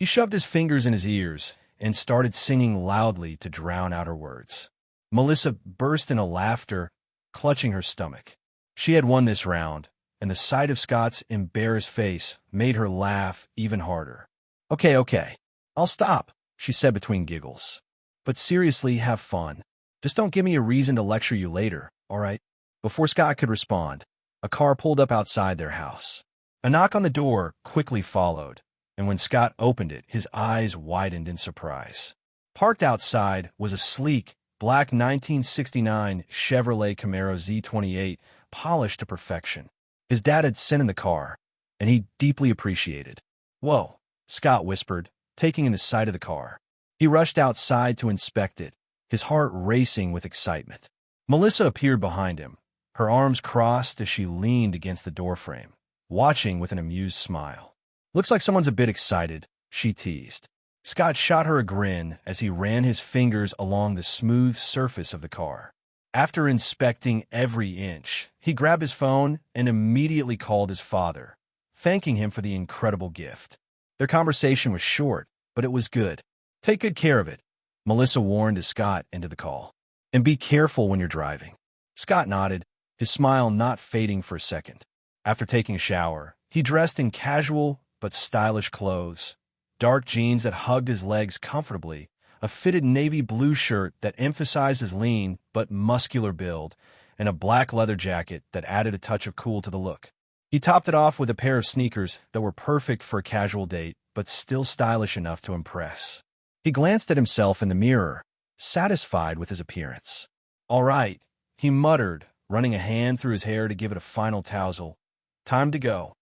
He shoved his fingers in his ears and started singing loudly to drown out her words. Melissa burst into laughter, clutching her stomach. She had won this round, and the sight of Scott's embarrassed face made her laugh even harder. Okay, I'll stop," she said between giggles. "But seriously, have fun. Just don't give me a reason to lecture you later, all right?" Before Scott could respond, a car pulled up outside their house. A knock on the door quickly followed, and when Scott opened it, his eyes widened in surprise. Parked outside was a sleek, black 1969 Chevrolet Camaro Z28, polished to perfection. His dad had sent in the car, and he deeply appreciated. "Whoa," Scott whispered, taking in the sight of the car. He rushed outside to inspect it, his heart racing with excitement. Melissa appeared behind him, her arms crossed as she leaned against the doorframe, watching with an amused smile. "Looks like someone's a bit excited," she teased. Scott shot her a grin as he ran his fingers along the smooth surface of the car. After inspecting every inch, he grabbed his phone and immediately called his father, thanking him for the incredible gift. Their conversation was short, but it was good. "Take good care of it," Melissa warned as Scott ended the call. "And be careful when you're driving." Scott nodded, his smile not fading for a second. After taking a shower, he dressed in casual but stylish clothes, dark jeans that hugged his legs comfortably, a fitted navy blue shirt that emphasized his lean but muscular build, and a black leather jacket that added a touch of cool to the look. He topped it off with a pair of sneakers that were perfect for a casual date, but still stylish enough to impress. He glanced at himself in the mirror, satisfied with his appearance. "All right," he muttered, running a hand through his hair to give it a final tousle. "Time to go."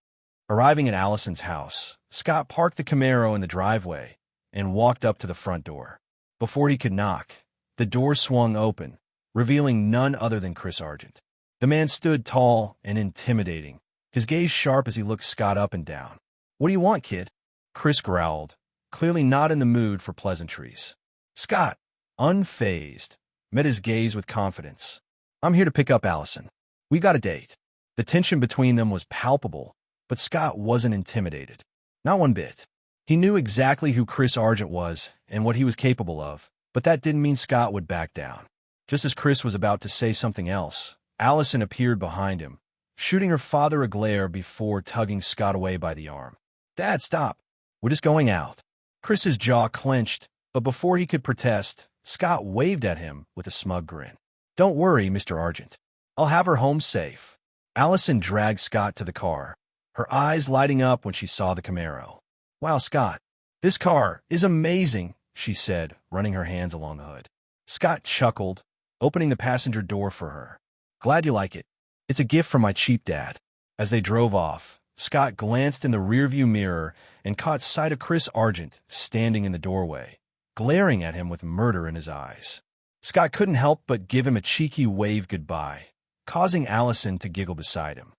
Arriving at Allison's house, Scott parked the Camaro in the driveway and walked up to the front door. Before he could knock, the door swung open, revealing none other than Chris Argent. The man stood tall and intimidating, his gaze sharp as he looked Scott up and down. "What do you want, kid?" Chris growled, clearly not in the mood for pleasantries. Scott, unfazed, met his gaze with confidence. "I'm here to pick up Allison. We got a date." The tension between them was palpable, but Scott wasn't intimidated. Not one bit. He knew exactly who Chris Argent was and what he was capable of, but that didn't mean Scott would back down. Just as Chris was about to say something else, Allison appeared behind him, shooting her father a glare before tugging Scott away by the arm. "Dad, stop. We're just going out." Chris's jaw clenched, but before he could protest, Scott waved at him with a smug grin. "Don't worry, Mr. Argent. I'll have her home safe." Allison dragged Scott to the car, her eyes lighting up when she saw the Camaro. "Wow, Scott, this car is amazing," she said, running her hands along the hood. Scott chuckled, opening the passenger door for her. "Glad you like it. It's a gift from my cheap dad." As they drove off, Scott glanced in the rearview mirror and caught sight of Chris Argent standing in the doorway, glaring at him with murder in his eyes. Scott couldn't help but give him a cheeky wave goodbye, causing Allison to giggle beside him.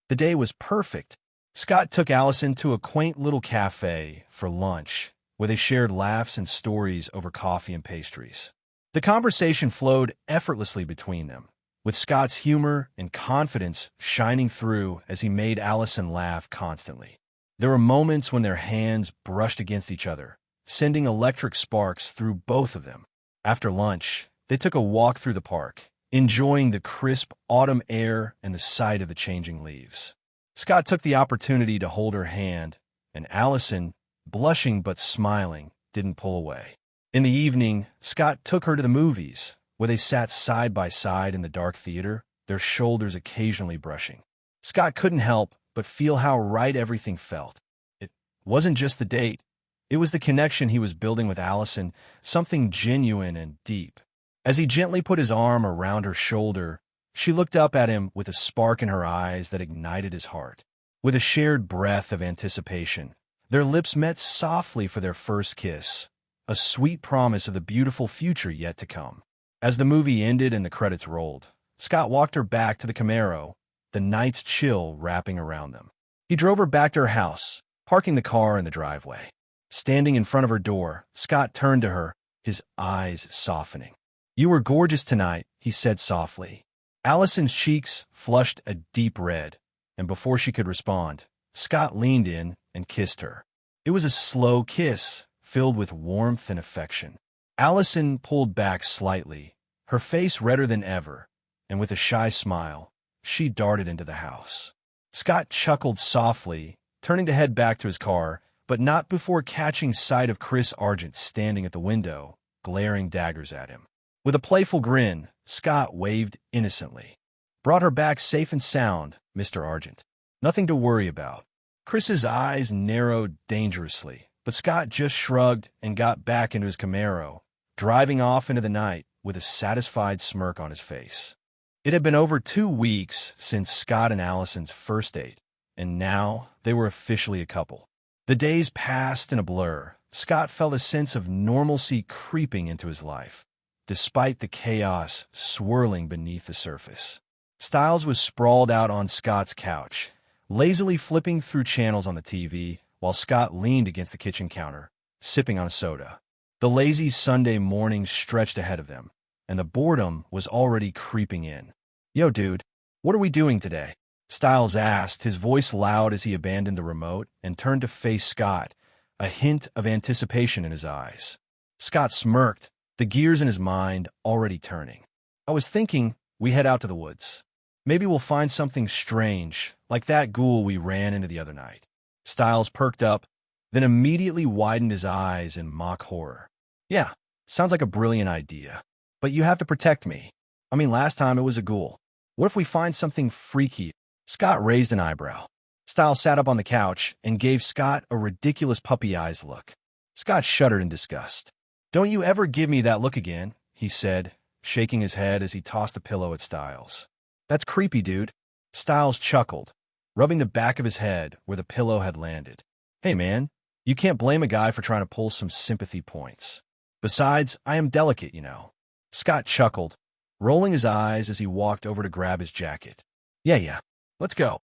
The day was perfect. Scott took Allison to a quaint little cafe for lunch, where they shared laughs and stories over coffee and pastries. The conversation flowed effortlessly between them, with Scott's humor and confidence shining through as he made Allison laugh constantly. There were moments when their hands brushed against each other, sending electric sparks through both of them. After lunch, they took a walk through the park, enjoying the crisp autumn air and the sight of the changing leaves. Scott took the opportunity to hold her hand, and Allison, blushing but smiling, didn't pull away. In the evening, Scott took her to the movies, where they sat side by side in the dark theater, their shoulders occasionally brushing. Scott couldn't help but feel how right everything felt. It wasn't just the date. It was the connection he was building with Allison, something genuine and deep. As he gently put his arm around her shoulder, she looked up at him with a spark in her eyes that ignited his heart. With a shared breath of anticipation, their lips met softly for their first kiss, a sweet promise of the beautiful future yet to come. As the movie ended and the credits rolled, Scott walked her back to the Camaro, the night's chill wrapping around them. He drove her back to her house, parking the car in the driveway. Standing in front of her door, Scott turned to her, his eyes softening. "You were gorgeous tonight," he said softly. Allison's cheeks flushed a deep red, and before she could respond, Scott leaned in and kissed her. It was a slow kiss, filled with warmth and affection. Allison pulled back slightly, her face redder than ever, and with a shy smile, she darted into the house. Scott chuckled softly, turning to head back to his car, but not before catching sight of Chris Argent standing at the window, glaring daggers at him. With a playful grin, Scott waved innocently. "Brought her back safe and sound, Mr. Argent. Nothing to worry about." Chris's eyes narrowed dangerously, but Scott just shrugged and got back into his Camaro, driving off into the night with a satisfied smirk on his face. It had been over 2 weeks since Scott and Allison's first date, and now they were officially a couple. The days passed in a blur. Scott felt a sense of normalcy creeping into his life, despite the chaos swirling beneath the surface. Stiles was sprawled out on Scott's couch, lazily flipping through channels on the TV, while Scott leaned against the kitchen counter, sipping on a soda. The lazy Sunday mornings stretched ahead of them, and the boredom was already creeping in. "Yo, dude, what are we doing today?" Stiles asked, his voice loud as he abandoned the remote and turned to face Scott, a hint of anticipation in his eyes. Scott smirked, the gears in his mind already turning. "I was thinking we head out to the woods. Maybe we'll find something strange, like that ghoul we ran into the other night." Stiles perked up, then immediately widened his eyes in mock horror. "Yeah, sounds like a brilliant idea. But you have to protect me. I mean, last time it was a ghoul. What if we find something freaky?" Scott raised an eyebrow. Stiles sat up on the couch and gave Scott a ridiculous puppy eyes look. Scott shuddered in disgust. "Don't you ever give me that look again," he said, shaking his head as he tossed a pillow at Stiles. "That's creepy, dude." Stiles chuckled, rubbing the back of his head where the pillow had landed. "Hey, man, you can't blame a guy for trying to pull some sympathy points. Besides, I am delicate, you know." Scott chuckled, rolling his eyes as he walked over to grab his jacket. Yeah, let's go."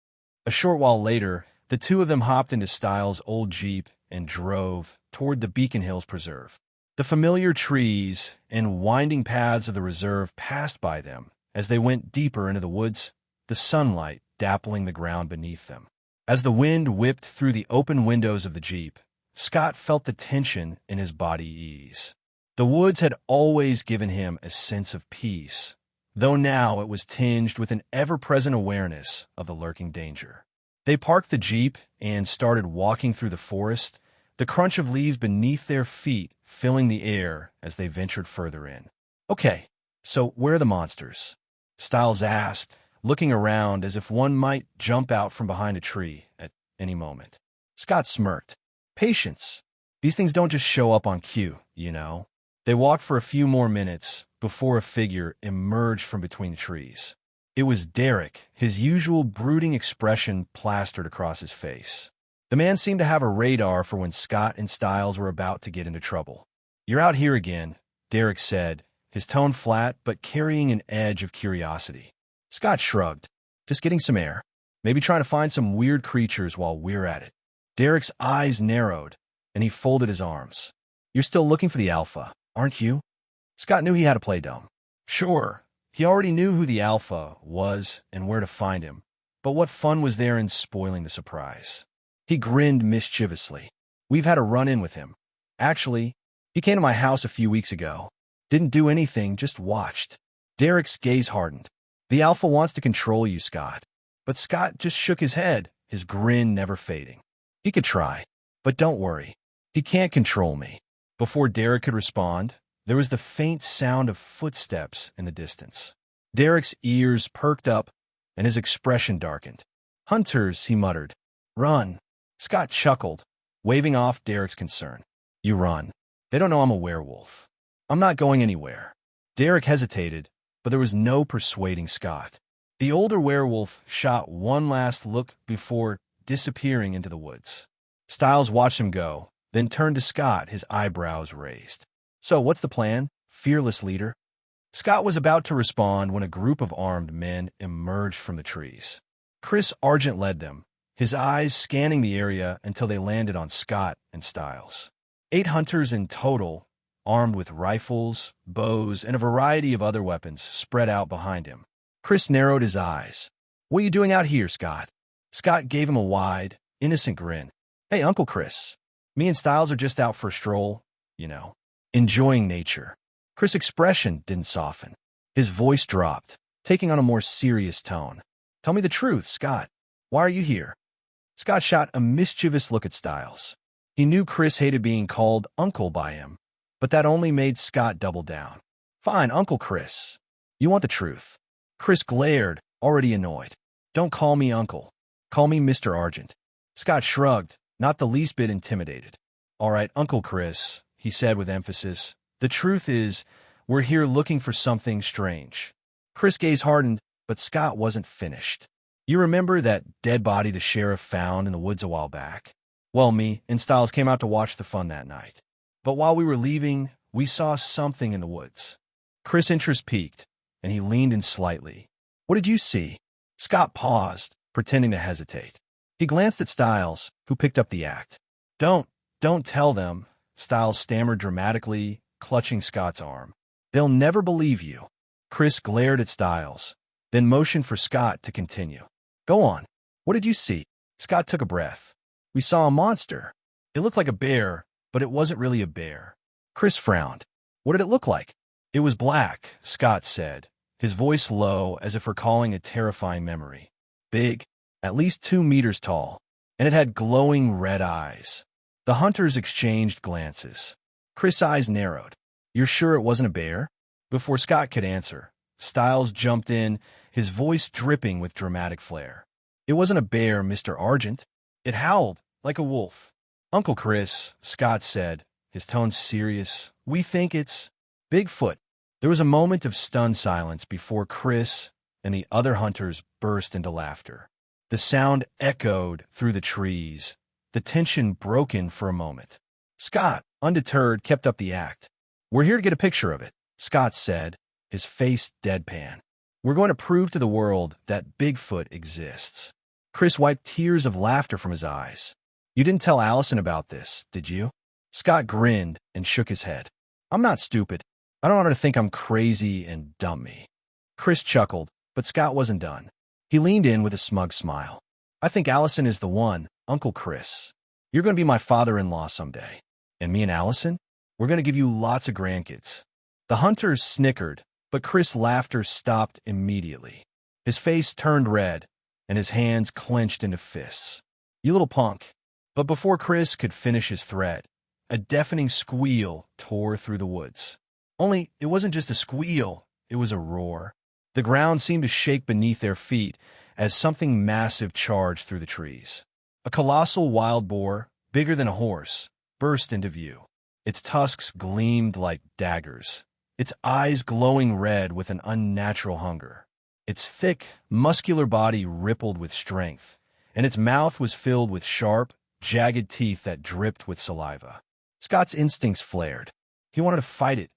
A short while later, the two of them hopped into Stiles' old Jeep and drove toward the Beacon Hills Preserve. The familiar trees and winding paths of the reserve passed by them as they went deeper into the woods, the sunlight dappling the ground beneath them. As the wind whipped through the open windows of the Jeep, Scott felt the tension in his body ease. The woods had always given him a sense of peace, though now it was tinged with an ever-present awareness of the lurking danger. They parked the Jeep and started walking through the forest, the crunch of leaves beneath their feet filling the air as they ventured further in. "Okay, so where are the monsters?" Styles asked, looking around as if one might jump out from behind a tree at any moment. Scott smirked. "Patience. These things don't just show up on cue, you know." They walked for a few more minutes before a figure emerged from between the trees. It was Derek, his usual brooding expression plastered across his face. The man seemed to have a radar for when Scott and Styles were about to get into trouble. "You're out here again," Derek said, his tone flat but carrying an edge of curiosity. Scott shrugged. "Just getting some air. Maybe trying to find some weird creatures while we're at it." Derek's eyes narrowed, and he folded his arms. "You're still looking for the Alpha, aren't you?" Scott knew he had to play dumb. Sure, he already knew who the Alpha was and where to find him, but what fun was there in spoiling the surprise? He grinned mischievously. "We've had a run-in with him. Actually, he came to my house a few weeks ago. Didn't do anything, just watched." Derek's gaze hardened. "The Alpha wants to control you, Scott." But Scott just shook his head, his grin never fading. "He could try, but don't worry. He can't control me." Before Derek could respond, there was the faint sound of footsteps in the distance. Derek's ears perked up, and his expression darkened. "Hunters," he muttered. "Run." Scott chuckled, waving off Derek's concern. "You run. They don't know I'm a werewolf. I'm not going anywhere." Derek hesitated, but there was no persuading Scott. The older werewolf shot one last look before disappearing into the woods. Styles watched him go, then turned to Scott, his eyebrows raised. "So, what's the plan, fearless leader?" Scott was about to respond when a group of armed men emerged from the trees. Chris Argent led them, his eyes scanning the area until they landed on Scott and Styles. 8 hunters in total, armed with rifles, bows, and a variety of other weapons, spread out behind him. Chris narrowed his eyes. "What are you doing out here, Scott?" Scott gave him a wide, innocent grin. "Hey, Uncle Chris. Me and Styles are just out for a stroll, you know, enjoying nature." Chris' expression didn't soften. His voice dropped, taking on a more serious tone. "Tell me the truth, Scott. Why are you here?" Scott shot a mischievous look at Styles. He knew Chris hated being called Uncle by him, but that only made Scott double down. "Fine, Uncle Chris. You want the truth." Chris glared, already annoyed. "Don't call me Uncle. Call me Mr. Argent." Scott shrugged, not the least bit intimidated. "All right, Uncle Chris," he said with emphasis. "The truth is, we're here looking for something strange." Chris' gaze hardened, but Scott wasn't finished. "You remember that dead body the sheriff found in the woods a while back? Well, me and Styles came out to watch the fun that night. But while we were leaving, we saw something in the woods." Chris' interest peaked, and he leaned in slightly. "What did you see?" Scott paused, pretending to hesitate. He glanced at Styles, who picked up the act. Don't tell them," Styles stammered dramatically, clutching Scott's arm. "They'll never believe you." Chris glared at Styles, then motioned for Scott to continue. "Go on. What did you see?" Scott took a breath. "We saw a monster. It looked like a bear, but it wasn't really a bear." Chris frowned. "What did it look like?" "It was black," Scott said, his voice low as if recalling a terrifying memory. "Big, at least 2 meters tall, and it had glowing red eyes." The hunters exchanged glances. Chris' eyes narrowed. "You're sure it wasn't a bear?" Before Scott could answer, Styles jumped in, his voice dripping with dramatic flair. "It wasn't a bear, Mr. Argent. It howled like a wolf." "Uncle Chris," Scott said, his tone serious, "we think it's Bigfoot." There was a moment of stunned silence before Chris and the other hunters burst into laughter. The sound echoed through the trees, the tension broken for a moment. Scott, undeterred, kept up the act. "We're here to get a picture of it," Scott said, his face deadpan. "We're going to prove to the world that Bigfoot exists." Chris wiped tears of laughter from his eyes. "You didn't tell Allison about this, did you?" Scott grinned and shook his head. "I'm not stupid. I don't want her to think I'm crazy and dump me." Chris chuckled, but Scott wasn't done. He leaned in with a smug smile. "I think Allison is the one, Uncle Chris. You're going to be my father-in-law someday." "And me and Allison?" We're going to give you lots of grandkids." The hunters snickered, but Chris' laughter stopped immediately. His face turned red, and his hands clenched into fists. "You little punk." But before Chris could finish his threat, a deafening squeal tore through the woods. Only it wasn't just a squeal, it was a roar. The ground seemed to shake beneath their feet as something massive charged through the trees. A colossal wild boar, bigger than a horse, burst into view. Its tusks gleamed like daggers, its eyes glowing red with an unnatural hunger. Its thick, muscular body rippled with strength, and its mouth was filled with sharp, jagged teeth that dripped with saliva. Scott's instincts flared. He wanted to fight it,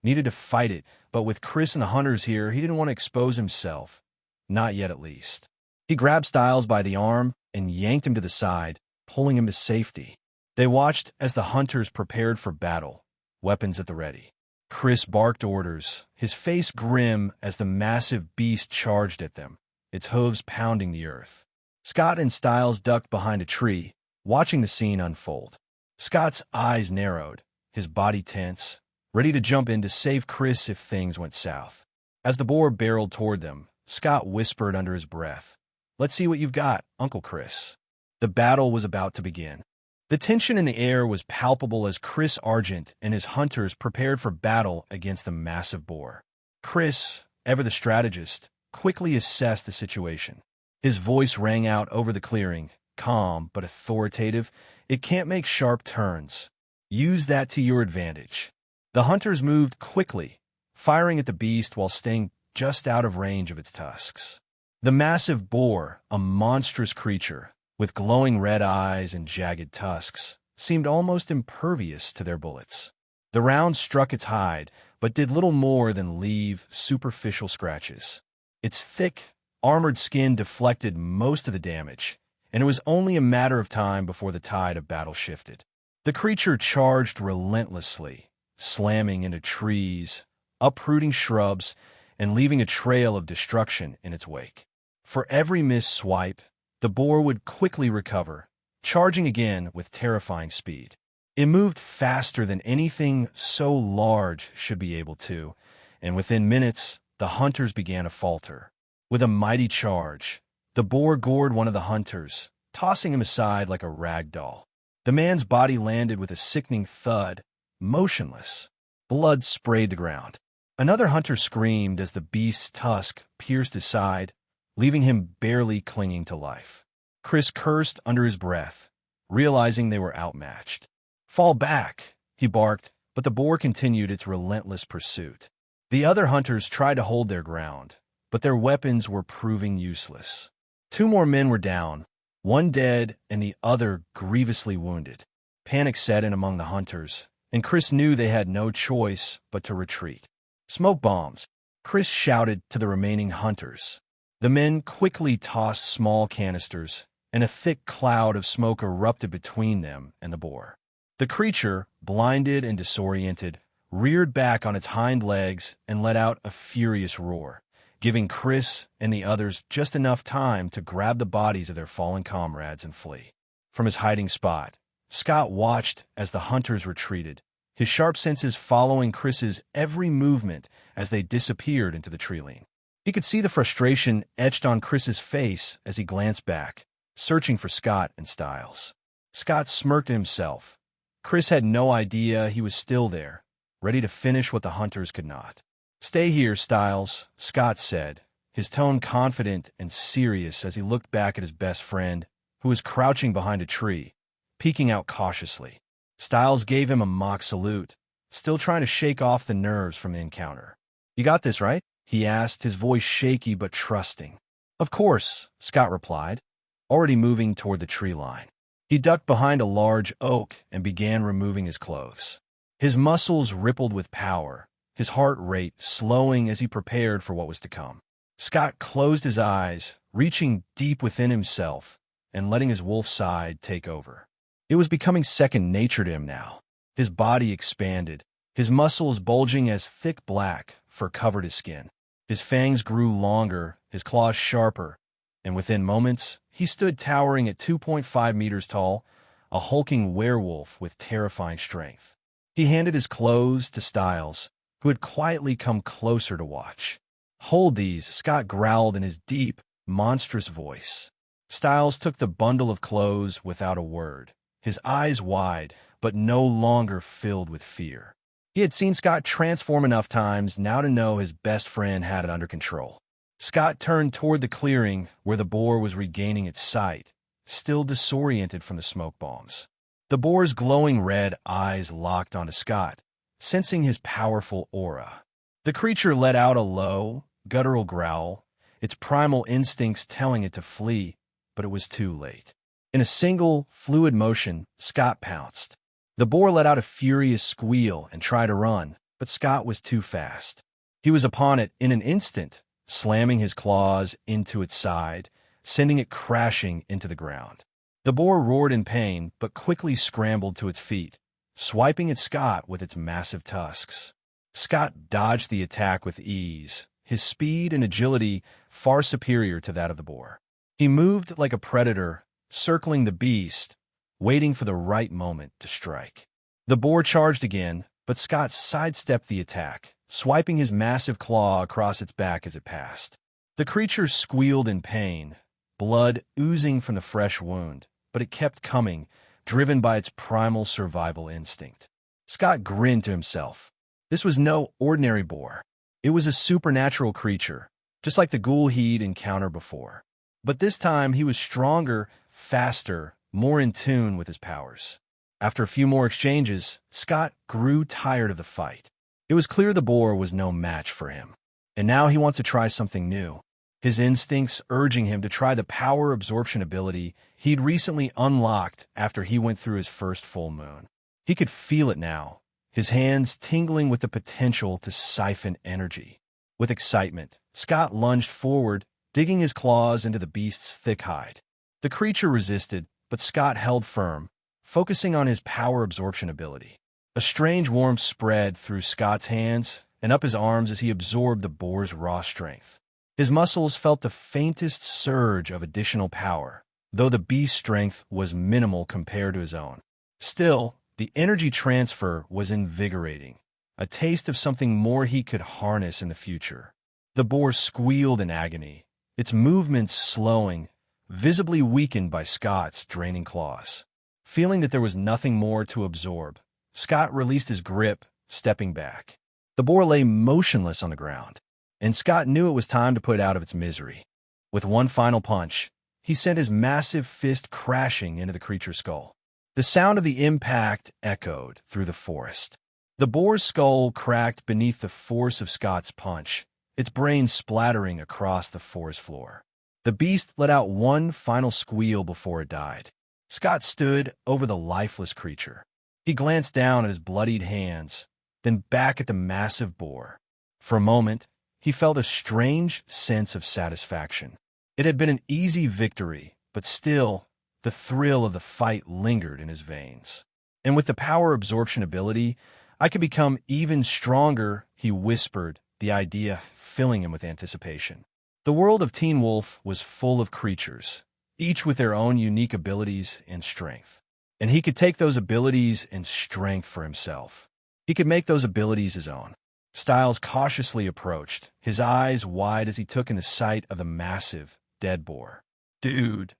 needed to fight it, but with Chris and the hunters here, he didn't want to expose himself. Not yet, at least. He grabbed Styles by the arm and yanked him to the side, pulling him to safety. They watched as the hunters prepared for battle, weapons at the ready. Chris barked orders, his face grim as the massive beast charged at them, its hooves pounding the earth. Scott and Styles ducked behind a tree, watching the scene unfold. Scott's eyes narrowed, his body tense, ready to jump in to save Chris if things went south. As the boar barreled toward them, Scott whispered under his breath, "Let's see what you've got, Uncle Chris." The battle was about to begin. The tension in the air was palpable as Chris Argent and his hunters prepared for battle against the massive boar. Chris, ever the strategist, quickly assessed the situation. His voice rang out over the clearing, calm but authoritative. "It can't make sharp turns. Use that to your advantage." The hunters moved quickly, firing at the beast while staying just out of range of its tusks. The massive boar, a monstrous creature, with glowing red eyes and jagged tusks, seemed almost impervious to their bullets. The round struck its hide, but did little more than leave superficial scratches. Its thick, armored skin deflected most of the damage, and it was only a matter of time before the tide of battle shifted. The creature charged relentlessly, slamming into trees, uprooting shrubs, and leaving a trail of destruction in its wake. For every missed swipe, the boar would quickly recover, charging again with terrifying speed. It moved faster than anything so large should be able to, and within minutes, the hunters began to falter. With a mighty charge, the boar gored one of the hunters, tossing him aside like a rag doll. The man's body landed with a sickening thud, motionless. Blood sprayed the ground. Another hunter screamed as the beast's tusk pierced his side, leaving him barely clinging to life. Chris cursed under his breath, realizing they were outmatched. "Fall back," he barked, but the boar continued its relentless pursuit. The other hunters tried to hold their ground, but their weapons were proving useless. 2 more men were down, one dead and the other grievously wounded. Panic set in among the hunters, and Chris knew they had no choice but to retreat. "Smoke bombs," Chris shouted to the remaining hunters. The men quickly tossed small canisters, and a thick cloud of smoke erupted between them and the boar. The creature, blinded and disoriented, reared back on its hind legs and let out a furious roar, giving Chris and the others just enough time to grab the bodies of their fallen comrades and flee. From his hiding spot, Scott watched as the hunters retreated, his sharp senses following Chris's every movement as they disappeared into the tree-line. He could see the frustration etched on Chris's face as he glanced back, searching for Scott and Styles. Scott smirked at himself. Chris had no idea he was still there, ready to finish what the hunters could not. "Stay here, Styles," Scott said, his tone confident and serious as he looked back at his best friend, who was crouching behind a tree, peeking out cautiously. Styles gave him a mock salute, still trying to shake off the nerves from the encounter. "You got this, right?" he asked, his voice shaky but trusting. "Of course," Scott replied, already moving toward the tree line. He ducked behind a large oak and began removing his clothes. His muscles rippled with power, his heart rate slowing as he prepared for what was to come. Scott closed his eyes, reaching deep within himself and letting his wolf side take over. It was becoming second nature to him now. His body expanded, his muscles bulging as thick black fur covered his skin. His fangs grew longer, his claws sharper, and within moments, he stood towering at 2.5 meters tall, a hulking werewolf with terrifying strength. He handed his clothes to Styles, who had quietly come closer to watch. "Hold these," Scott growled in his deep, monstrous voice. Styles took the bundle of clothes without a word, his eyes wide, but no longer filled with fear. He had seen Scott transform enough times now to know his best friend had it under control. Scott turned toward the clearing where the boar was regaining its sight, still disoriented from the smoke bombs. The boar's glowing red eyes locked onto Scott, sensing his powerful aura. The creature let out a low, guttural growl, its primal instincts telling it to flee, but it was too late. In a single, fluid motion, Scott pounced. The boar let out a furious squeal and tried to run, but Scott was too fast. He was upon it in an instant, slamming his claws into its side, sending it crashing into the ground. The boar roared in pain, but quickly scrambled to its feet, swiping at Scott with its massive tusks. Scott dodged the attack with ease, his speed and agility far superior to that of the boar. He moved like a predator, circling the beast, waiting for the right moment to strike. The boar charged again, but Scott sidestepped the attack, swiping his massive claw across its back as it passed. The creature squealed in pain, blood oozing from the fresh wound, but it kept coming, driven by its primal survival instinct. Scott grinned to himself. This was no ordinary boar. It was a supernatural creature, just like the ghoul he'd encountered before. But this time he was stronger, faster, more in tune with his powers. After a few more exchanges, Scott grew tired of the fight. It was clear the boar was no match for him, and now he wanted to try something new. His instincts urging him to try the power absorption ability he'd recently unlocked after he went through his first full moon. He could feel it now, his hands tingling with the potential to siphon energy. With excitement, Scott lunged forward, digging his claws into the beast's thick hide. The creature resisted, but Scott held firm, focusing on his power absorption ability. A strange warmth spread through Scott's hands and up his arms as he absorbed the boar's raw strength. His muscles felt the faintest surge of additional power, though the beast's strength was minimal compared to his own. Still, the energy transfer was invigorating, a taste of something more he could harness in the future. The boar squealed in agony, its movements slowing, visibly weakened by Scott's draining claws. Feeling that there was nothing more to absorb, Scott released his grip, stepping back. The boar lay motionless on the ground, and Scott knew it was time to put it out of its misery. With one final punch, he sent his massive fist crashing into the creature's skull. The sound of the impact echoed through the forest. The boar's skull cracked beneath the force of Scott's punch, its brain splattering across the forest floor. The beast let out one final squeal before it died. Scott stood over the lifeless creature. He glanced down at his bloodied hands, then back at the massive boar. For a moment, he felt a strange sense of satisfaction. It had been an easy victory, but still, the thrill of the fight lingered in his veins. And with the power absorption ability, I could become even stronger, he whispered, the idea filling him with anticipation. The world of Teen Wolf was full of creatures, each with their own unique abilities and strength. And he could take those abilities and strength for himself. He could make those abilities his own. Styles cautiously approached, his eyes wide as he took in the sight of the massive, dead boar. "Dude,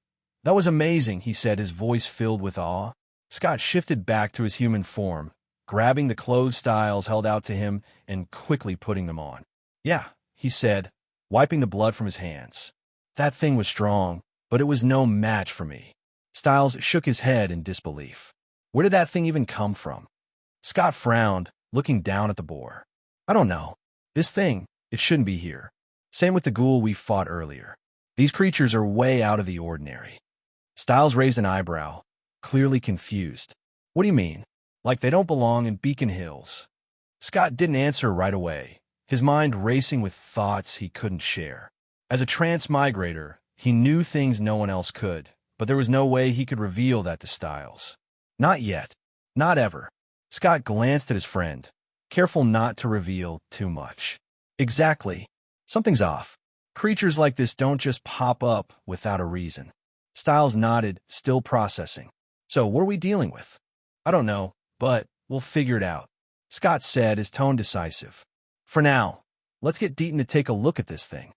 that was amazing," he said, his voice filled with awe. Scott shifted back to his human form, grabbing the clothes Styles held out to him and quickly putting them on. "Yeah," he said, wiping the blood from his hands. "That thing was strong, but it was no match for me." Styles shook his head in disbelief. "Where did that thing even come from?" Scott frowned, looking down at the boar. "I don't know. This thing, it shouldn't be here. Same with the ghoul we fought earlier. These creatures are way out of the ordinary." Styles raised an eyebrow, clearly confused. "What do you mean? Like they don't belong in Beacon Hills?" Scott didn't answer right away, his mind racing with thoughts he couldn't share. As a transmigrator, he knew things no one else could, but there was no way he could reveal that to Styles. Not yet. Not ever. Scott glanced at his friend, careful not to reveal too much. "Exactly. Something's off. Creatures like this don't just pop up without a reason." Styles nodded, still processing. "So what are we dealing with?" "I don't know, but We'll figure it out, Scott said, his tone decisive. For now, let's get Deaton to take a look at this thing.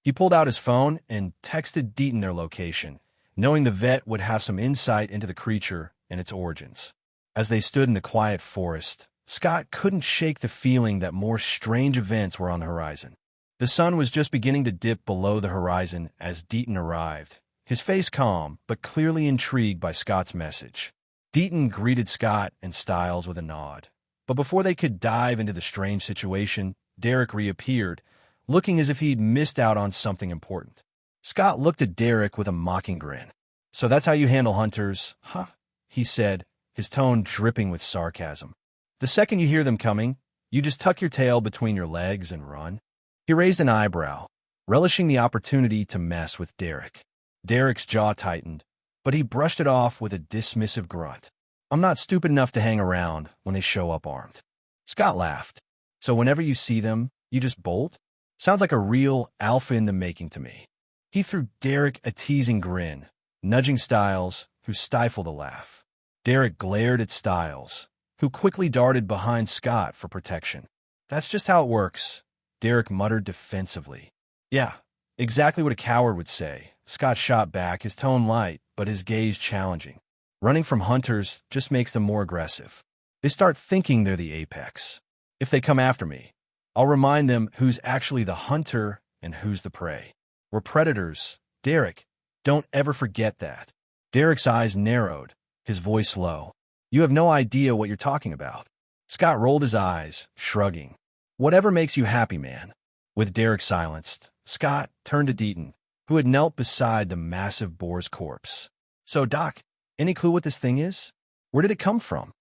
He pulled out his phone and texted Deaton their location, knowing the vet would have some insight into the creature and its origins. As they stood in the quiet forest, Scott couldn't shake the feeling that more strange events were on the horizon. The sun was just beginning to dip below the horizon as Deaton arrived, his face calm but clearly intrigued by Scott's message. Deaton greeted Scott and Styles with a nod. But before they could dive into the strange situation, Derek reappeared, looking as if he'd missed out on something important. Scott looked at Derek with a mocking grin. So that's how you handle hunters, huh? He said, his tone dripping with sarcasm. The second you hear them coming, you just tuck your tail between your legs and run. He raised an eyebrow, relishing the opportunity to mess with Derek. Derek's jaw tightened, but he brushed it off with a dismissive grunt. I'm not stupid enough to hang around when they show up armed. Scott laughed. So whenever you see them, you just bolt? Sounds like a real alpha in the making to me. He threw Derek a teasing grin, nudging Styles, who stifled a laugh. Derek glared at Styles, who quickly darted behind Scott for protection. That's just how it works, Derek muttered defensively. Yeah, exactly what a coward would say. Scott shot back, his tone light, but his gaze challenging. Running from hunters just makes them more aggressive. They start thinking they're the apex. If they come after me, I'll remind them who's actually the hunter and who's the prey. We're predators, Derek. Don't ever forget that. Derek's eyes narrowed, his voice low. You have no idea what you're talking about. Scott rolled his eyes, shrugging. Whatever makes you happy, man. With Derek silenced, Scott turned to Deaton, who had knelt beside the massive boar's corpse. So, Doc, any clue what this thing is? Where did it come from?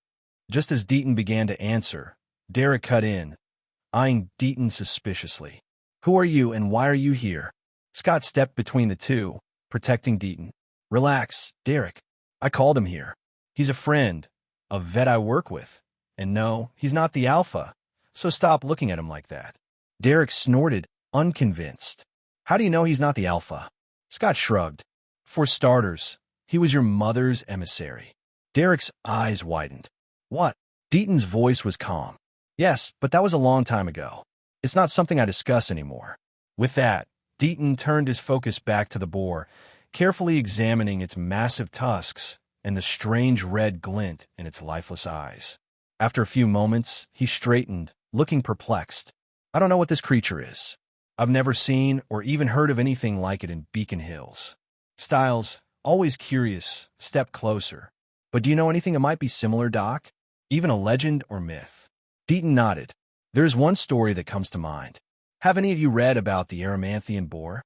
Just as Deaton began to answer, Derek cut in, eyeing Deaton suspiciously. Who are you and why are you here? Scott stepped between the two, protecting Deaton. Relax, Derek. I called him here. He's a friend, a vet I work with. And no, he's not the alpha, so stop looking at him like that. Derek snorted, unconvinced. How do you know he's not the alpha? Scott shrugged. For starters, he was your mother's emissary. Derek's eyes widened. What? Deaton's voice was calm. Yes, but that was a long time ago. It's not something I discuss anymore. With that, Deaton turned his focus back to the boar, carefully examining its massive tusks and the strange red glint in its lifeless eyes. After a few moments, he straightened, looking perplexed. I don't know what this creature is. I've never seen or even heard of anything like it in Beacon Hills. Styles, always curious, stepped closer. But do you know anything that might be similar, Doc? Even a legend or myth? Deaton nodded. There's one story that comes to mind. Have any of you read about the Erymanthian boar?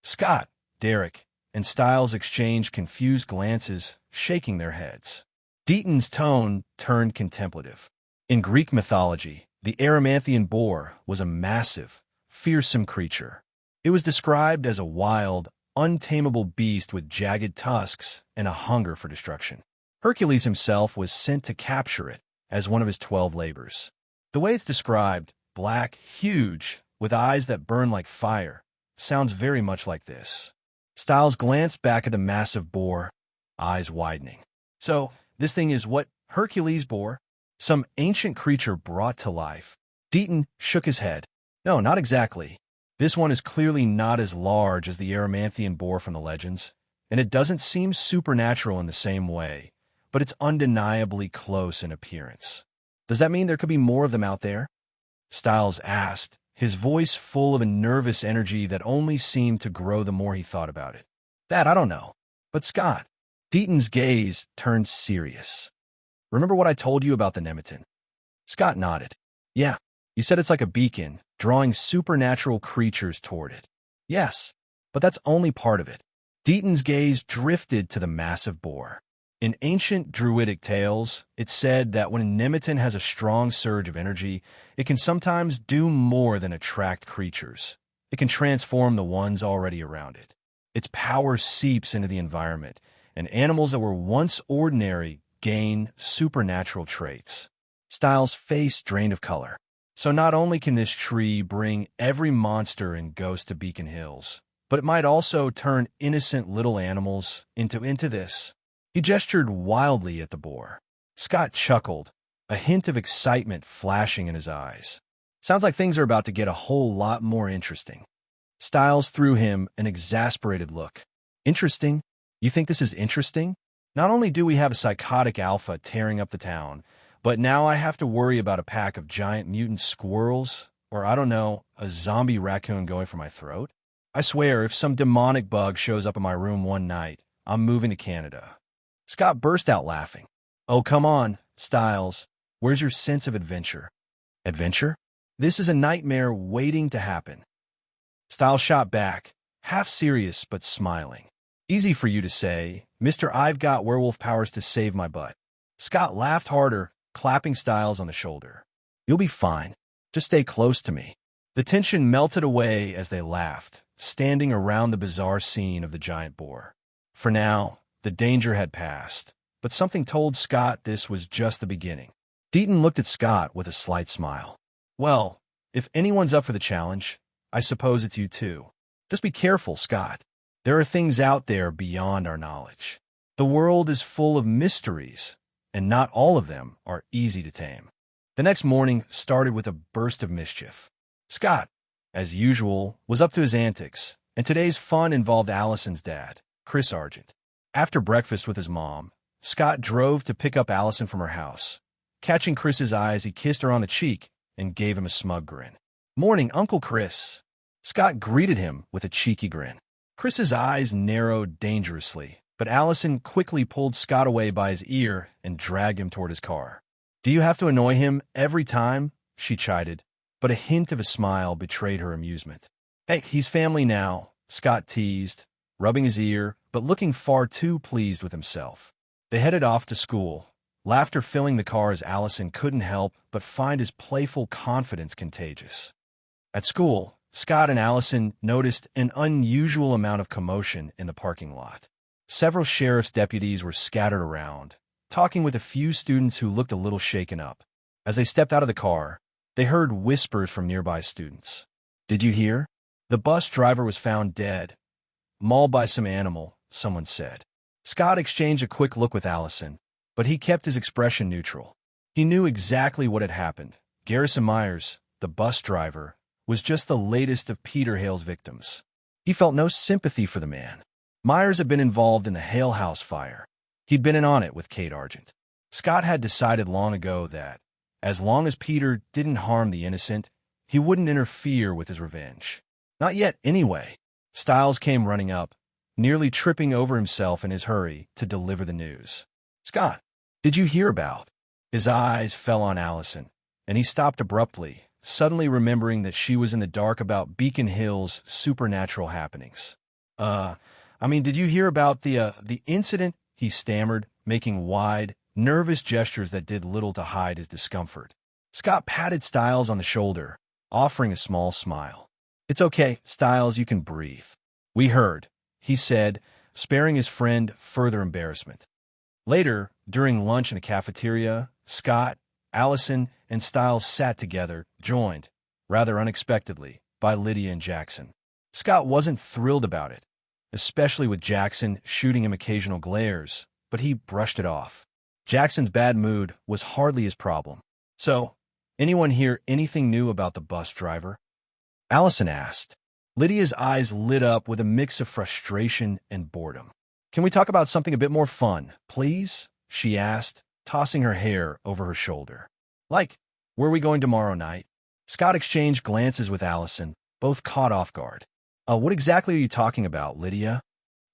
Scott, Derek, and Styles exchanged confused glances, shaking their heads. Deaton's tone turned contemplative. In Greek mythology, the Erymanthian boar was a massive, fearsome creature. It was described as a wild, untamable beast with jagged tusks and a hunger for destruction. Hercules himself was sent to capture it as one of his 12 labors. The way it's described, black, huge, with eyes that burn like fire, sounds very much like this. Styles glanced back at the massive boar, eyes widening. So, this thing is what Hercules bore? Some ancient creature brought to life? Deaton shook his head. No, not exactly. This one is clearly not as large as the Erymanthian boar from the legends, and it doesn't seem supernatural in the same way, but it's undeniably close in appearance. Does that mean there could be more of them out there? Styles asked, his voice full of a nervous energy that only seemed to grow the more he thought about it. That I don't know. But Scott, Deaton's gaze turned serious. Remember what I told you about the Nemeton? Scott nodded. Yeah, you said it's like a beacon, drawing supernatural creatures toward it. Yes, but that's only part of it. Deaton's gaze drifted to the massive boar. In ancient druidic tales, it's said that when a Nemeton has a strong surge of energy, it can sometimes do more than attract creatures. It can transform the ones already around it. Its power seeps into the environment, and animals that were once ordinary gain supernatural traits. Styles' face drained of color. So not only can this tree bring every monster and ghost to Beacon Hills, but it might also turn innocent little animals into this. He gestured wildly at the boar. Scott chuckled, a hint of excitement flashing in his eyes. Sounds like things are about to get a whole lot more interesting. Styles threw him an exasperated look. Interesting? You think this is interesting? Not only do we have a psychotic alpha tearing up the town, but now I have to worry about a pack of giant mutant squirrels, or I don't know, a zombie raccoon going for my throat? I swear, if some demonic bug shows up in my room one night, I'm moving to Canada. Scott burst out laughing. Oh, come on, Styles. Where's your sense of adventure? Adventure? This is a nightmare waiting to happen. Styles shot back, half serious but smiling. Easy for you to say, Mr. I've got werewolf powers to save my butt. Scott laughed harder, clapping Styles on the shoulder. You'll be fine. Just stay close to me. The tension melted away as they laughed, standing around the bizarre scene of the giant boar. For now, the danger had passed, but something told Scott this was just the beginning. Deaton looked at Scott with a slight smile. Well, if anyone's up for the challenge, I suppose it's you too. Just be careful, Scott. There are things out there beyond our knowledge. The world is full of mysteries, and not all of them are easy to tame. The next morning started with a burst of mischief. Scott, as usual, was up to his antics, and today's fun involved Allison's dad, Chris Argent. After breakfast with his mom, Scott drove to pick up Allison from her house. Catching Chris's eyes, he kissed her on the cheek and gave him a smug grin. Morning, Uncle Chris. Scott greeted him with a cheeky grin. Chris's eyes narrowed dangerously, but Allison quickly pulled Scott away by his ear and dragged him toward his car. Do you have to annoy him every time? She chided, but a hint of a smile betrayed her amusement. Hey, he's family now, Scott teased, rubbing his ear, but looking far too pleased with himself. They headed off to school, laughter filling the car as Allison couldn't help but find his playful confidence contagious. At school, Scott and Allison noticed an unusual amount of commotion in the parking lot. Several sheriff's deputies were scattered around, talking with a few students who looked a little shaken up. As they stepped out of the car, they heard whispers from nearby students. Did you hear? The bus driver was found dead, mauled by some animal, someone said. Scott exchanged a quick look with Allison, but he kept his expression neutral. He knew exactly what had happened. Garrison Myers, the bus driver, was just the latest of Peter Hale's victims. He felt no sympathy for the man. Myers had been involved in the Hale House fire. He'd been in on it with Kate Argent. Scott had decided long ago that, as long as Peter didn't harm the innocent, he wouldn't interfere with his revenge. Not yet, anyway. Styles came running up, nearly tripping over himself in his hurry to deliver the news. Scott, did you hear about? His eyes fell on Allison, and he stopped abruptly, suddenly remembering that she was in the dark about Beacon Hill's supernatural happenings. Did you hear about the incident? He stammered, making wide, nervous gestures that did little to hide his discomfort. Scott patted Styles on the shoulder, offering a small smile. It's okay, Styles, you can breathe. We heard, he said, sparing his friend further embarrassment. Later, during lunch in the cafeteria, Scott, Allison, and Styles sat together, joined, rather unexpectedly, by Lydia and Jackson. Scott wasn't thrilled about it, especially with Jackson shooting him occasional glares, but he brushed it off. Jackson's bad mood was hardly his problem. So, anyone hear anything new about the bus driver? Allison asked. Lydia's eyes lit up with a mix of frustration and boredom. Can we talk about something a bit more fun, please? She asked, tossing her hair over her shoulder. Like, where are we going tomorrow night? Scott exchanged glances with Allison, both caught off guard. What exactly are you talking about, Lydia?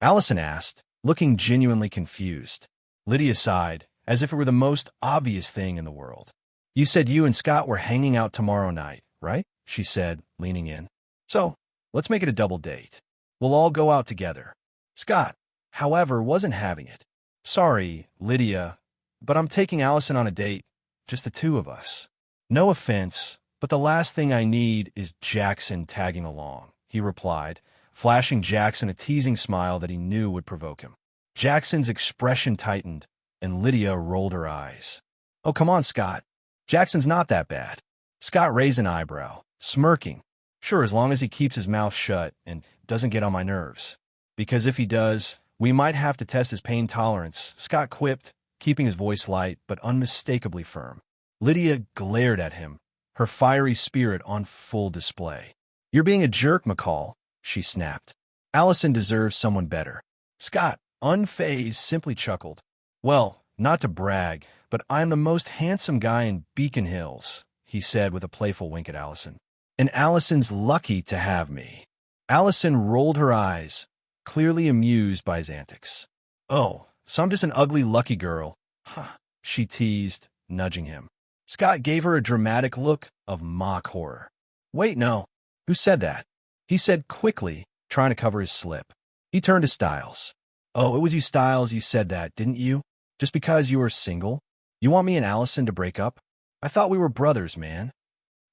Allison asked, looking genuinely confused. Lydia sighed, as if it were the most obvious thing in the world. You said you and Scott were hanging out tomorrow night, right? She said, leaning in. So, let's make it a double date. We'll all go out together. Scott, however, wasn't having it. Sorry, Lydia, but I'm taking Allison on a date, just the two of us. No offense, but the last thing I need is Jackson tagging along, he replied, flashing Jackson a teasing smile that he knew would provoke him. Jackson's expression tightened, and Lydia rolled her eyes. Oh, come on, Scott. Jackson's not that bad. Scott raised an eyebrow, smirking. Sure, as long as he keeps his mouth shut and doesn't get on my nerves. Because if he does, we might have to test his pain tolerance, Scott quipped, keeping his voice light but unmistakably firm. Lydia glared at him, her fiery spirit on full display. "You're being a jerk, McCall," she snapped. "Allison deserves someone better." Scott, unfazed, simply chuckled. "Well, not to brag, but I'm the most handsome guy in Beacon Hills," he said with a playful wink at Allison. "And Allison's lucky to have me." Allison rolled her eyes, clearly amused by his antics. "Oh, so I'm just an ugly lucky girl, huh?" she teased, nudging him. Scott gave her a dramatic look of mock horror. "Wait, no. Who said that?" he said quickly, trying to cover his slip. He turned to Styles. "Oh, it was you, Styles, you said that, didn't you? Just because you were single? You want me and Allison to break up? I thought we were brothers, man."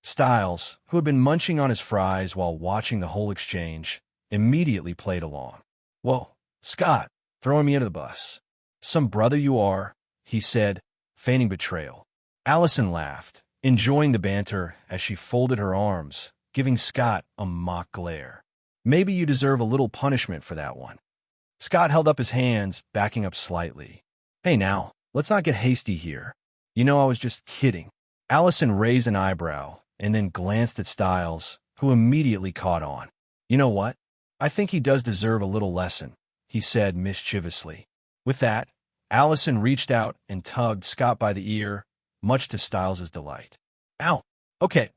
Styles, who had been munching on his fries while watching the whole exchange, immediately played along. "Whoa, Scott, throwing me under the bus. Some brother you are," he said, feigning betrayal. Allison laughed, enjoying the banter as she folded her arms, giving Scott a mock glare. "Maybe you deserve a little punishment for that one." Scott held up his hands, backing up slightly. "Hey now, let's not get hasty here. You know I was just kidding." Allison raised an eyebrow and then glanced at Styles, who immediately caught on. "You know what? I think he does deserve a little lesson," he said mischievously. With that, Allison reached out and tugged Scott by the ear, much to Styles' delight. "Ow! Okay,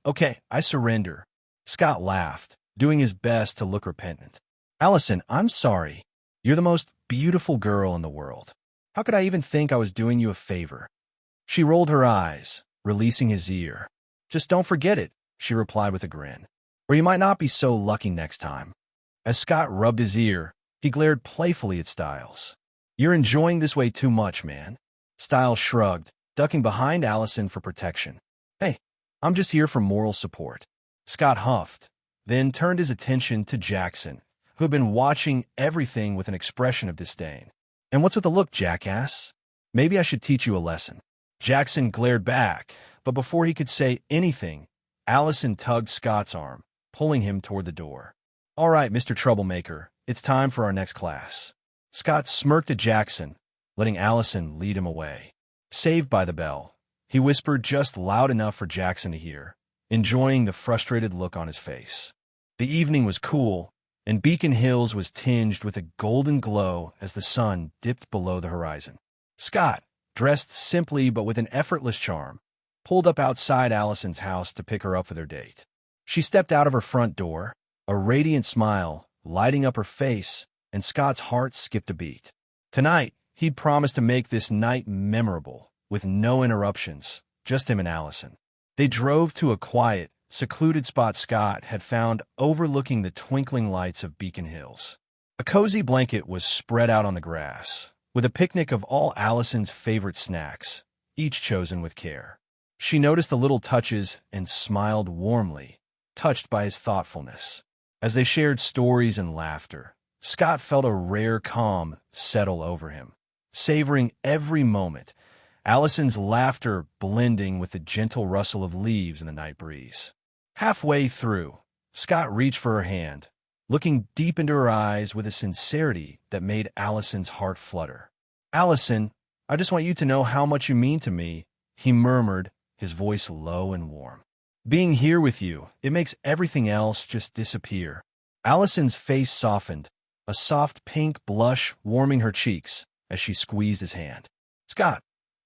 I surrender." Scott laughed, doing his best to look repentant. "Allison, I'm sorry. You're the most beautiful girl in the world. How could I even think I was doing you a favor?" She rolled her eyes, releasing his ear. "Just don't forget it," she replied with a grin. "Or you might not be so lucky next time." As Scott rubbed his ear, he glared playfully at Styles. "You're enjoying this way too much, man." Styles shrugged, ducking behind Allison for protection. "Hey, I'm just here for moral support." Scott huffed, then turned his attention to Jackson, who had been watching everything with an expression of disdain. "And what's with the look, jackass? Maybe I should teach you a lesson." Jackson glared back, but before he could say anything, Allison tugged Scott's arm, pulling him toward the door. "All right, Mr. Troublemaker, it's time for our next class." Scott smirked at Jackson, letting Allison lead him away. Saved by the bell, he whispered just loud enough for Jackson to hear, enjoying the frustrated look on his face. The evening was cool, and Beacon Hills was tinged with a golden glow as the sun dipped below the horizon. Scott, dressed simply but with an effortless charm, pulled up outside Allison's house to pick her up for their date. She stepped out of her front door, a radiant smile lighting up her face, and Scott's heart skipped a beat. Tonight, he'd promised to make this night memorable, with no interruptions, just him and Allison. They drove to a quiet, secluded spot Scott had found overlooking the twinkling lights of Beacon Hills. A cozy blanket was spread out on the grass, with a picnic of all Allison's favorite snacks, each chosen with care. She noticed the little touches and smiled warmly, touched by his thoughtfulness. As they shared stories and laughter, Scott felt a rare calm settle over him, savoring every moment, Allison's laughter blending with the gentle rustle of leaves in the night breeze. Halfway through, Scott reached for her hand, looking deep into her eyes with a sincerity that made Allison's heart flutter. "Allison, I just want you to know how much you mean to me," he murmured, his voice low and warm. "Being here with you, it makes everything else just disappear." Allison's face softened, a soft pink blush warming her cheeks as she squeezed his hand. "Scott,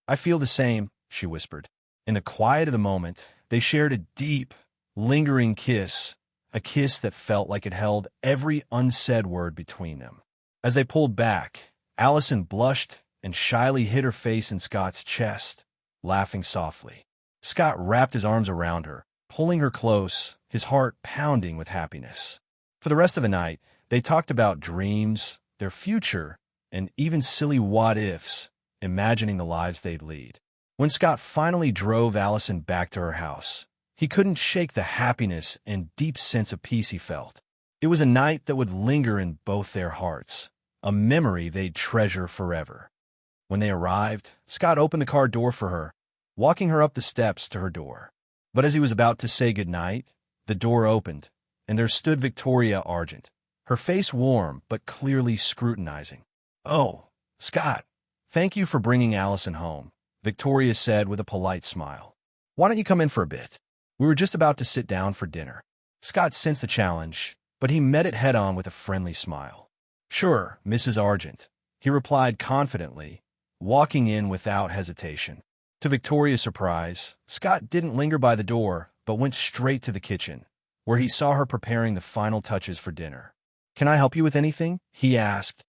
I feel the same," she whispered. In the quiet of the moment, they shared a deep, lingering kiss, a kiss that felt like it held every unsaid word between them. As they pulled back, Allison blushed and shyly hid her face in Scott's chest, laughing softly. Scott wrapped his arms around her, pulling her close, his heart pounding with happiness. For the rest of the night, they talked about dreams, their future, and even silly what-ifs, imagining the lives they'd lead. When Scott finally drove Allison back to her house, he couldn't shake the happiness and deep sense of peace he felt. It was a night that would linger in both their hearts, a memory they'd treasure forever. When they arrived, Scott opened the car door for her, walking her up the steps to her door. But as he was about to say goodnight, the door opened, and there stood Victoria Argent, her face warm but clearly scrutinizing. "Oh, Scott, thank you for bringing Allison home," Victoria said with a polite smile. Why don't you come in for a bit? We were just about to sit down for dinner. Scott sensed the challenge, but he met it head-on with a friendly smile. Sure, Mrs. Argent, he replied confidently, walking in without hesitation. To Victoria's surprise, Scott didn't linger by the door, but went straight to the kitchen, where he saw her preparing the final touches for dinner. Can I help you with anything? He asked,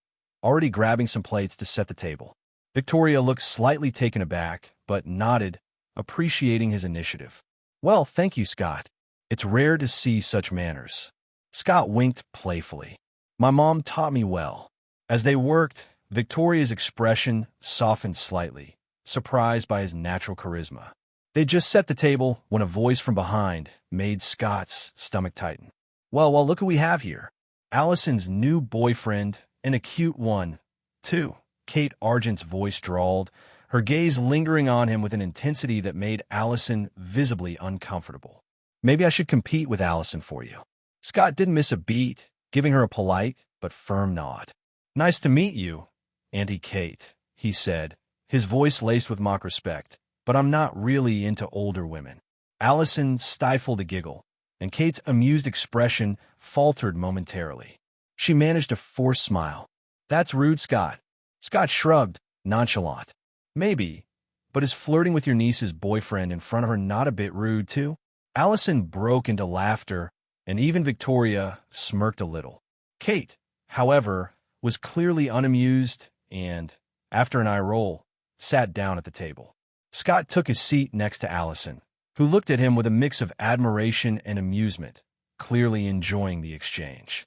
already grabbing some plates to set the table. Victoria looked slightly taken aback, but nodded, appreciating his initiative. Well, thank you, Scott. It's rare to see such manners. Scott winked playfully. My mom taught me well. As they worked, Victoria's expression softened slightly, surprised by his natural charisma. They just set the table when a voice from behind made Scott's stomach tighten. Well, look who we have here. Allison's new boyfriend, and a cute one, too. Kate Argent's voice drawled, her gaze lingering on him with an intensity that made Allison visibly uncomfortable. Maybe I should compete with Allison for you. Scott didn't miss a beat, giving her a polite but firm nod. Nice to meet you, Auntie Kate, he said, his voice laced with mock respect, but I'm not really into older women. Allison stifled a giggle, and Kate's amused expression faltered momentarily. She managed a forced smile. That's rude, Scott. Scott shrugged, nonchalant. Maybe, but is flirting with your niece's boyfriend in front of her not a bit rude, too? Allison broke into laughter, and even Victoria smirked a little. Kate, however, was clearly unamused and, after an eye roll, sat down at the table. Scott took his seat next to Allison, who looked at him with a mix of admiration and amusement, clearly enjoying the exchange.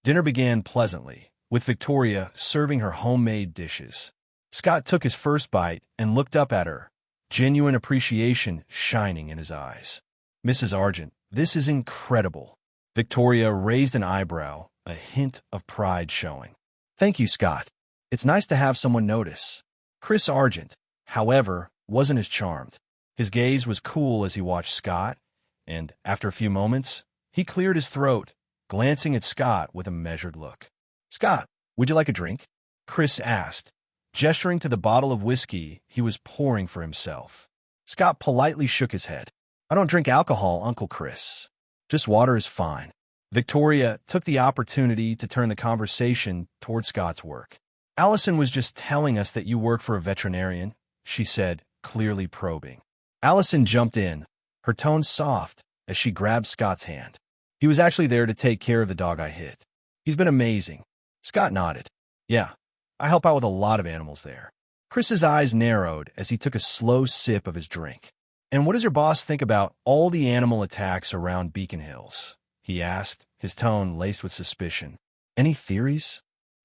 Dinner began pleasantly, with Victoria serving her homemade dishes. Scott took his first bite and looked up at her, genuine appreciation shining in his eyes. Mrs. Argent, this is incredible. Victoria raised an eyebrow, a hint of pride showing. Thank you, Scott. It's nice to have someone notice. Chris Argent, however, wasn't as charmed. His gaze was cool as he watched Scott, and after a few moments, he cleared his throat, glancing at Scott with a measured look. Scott, would you like a drink? Chris asked, gesturing to the bottle of whiskey he was pouring for himself. Scott politely shook his head. I don't drink alcohol, Uncle Chris. Just water is fine. Victoria took the opportunity to turn the conversation toward Scott's work. Allison was just telling us that you work for a veterinarian, she said, clearly probing. Allison jumped in, her tone soft as she grabbed Scott's hand. He was actually there to take care of the dog I hit. He's been amazing. Scott nodded. Yeah, I help out with a lot of animals there. Chris's eyes narrowed as he took a slow sip of his drink. And what does your boss think about all the animal attacks around Beacon Hills? He asked, his tone laced with suspicion. Any theories?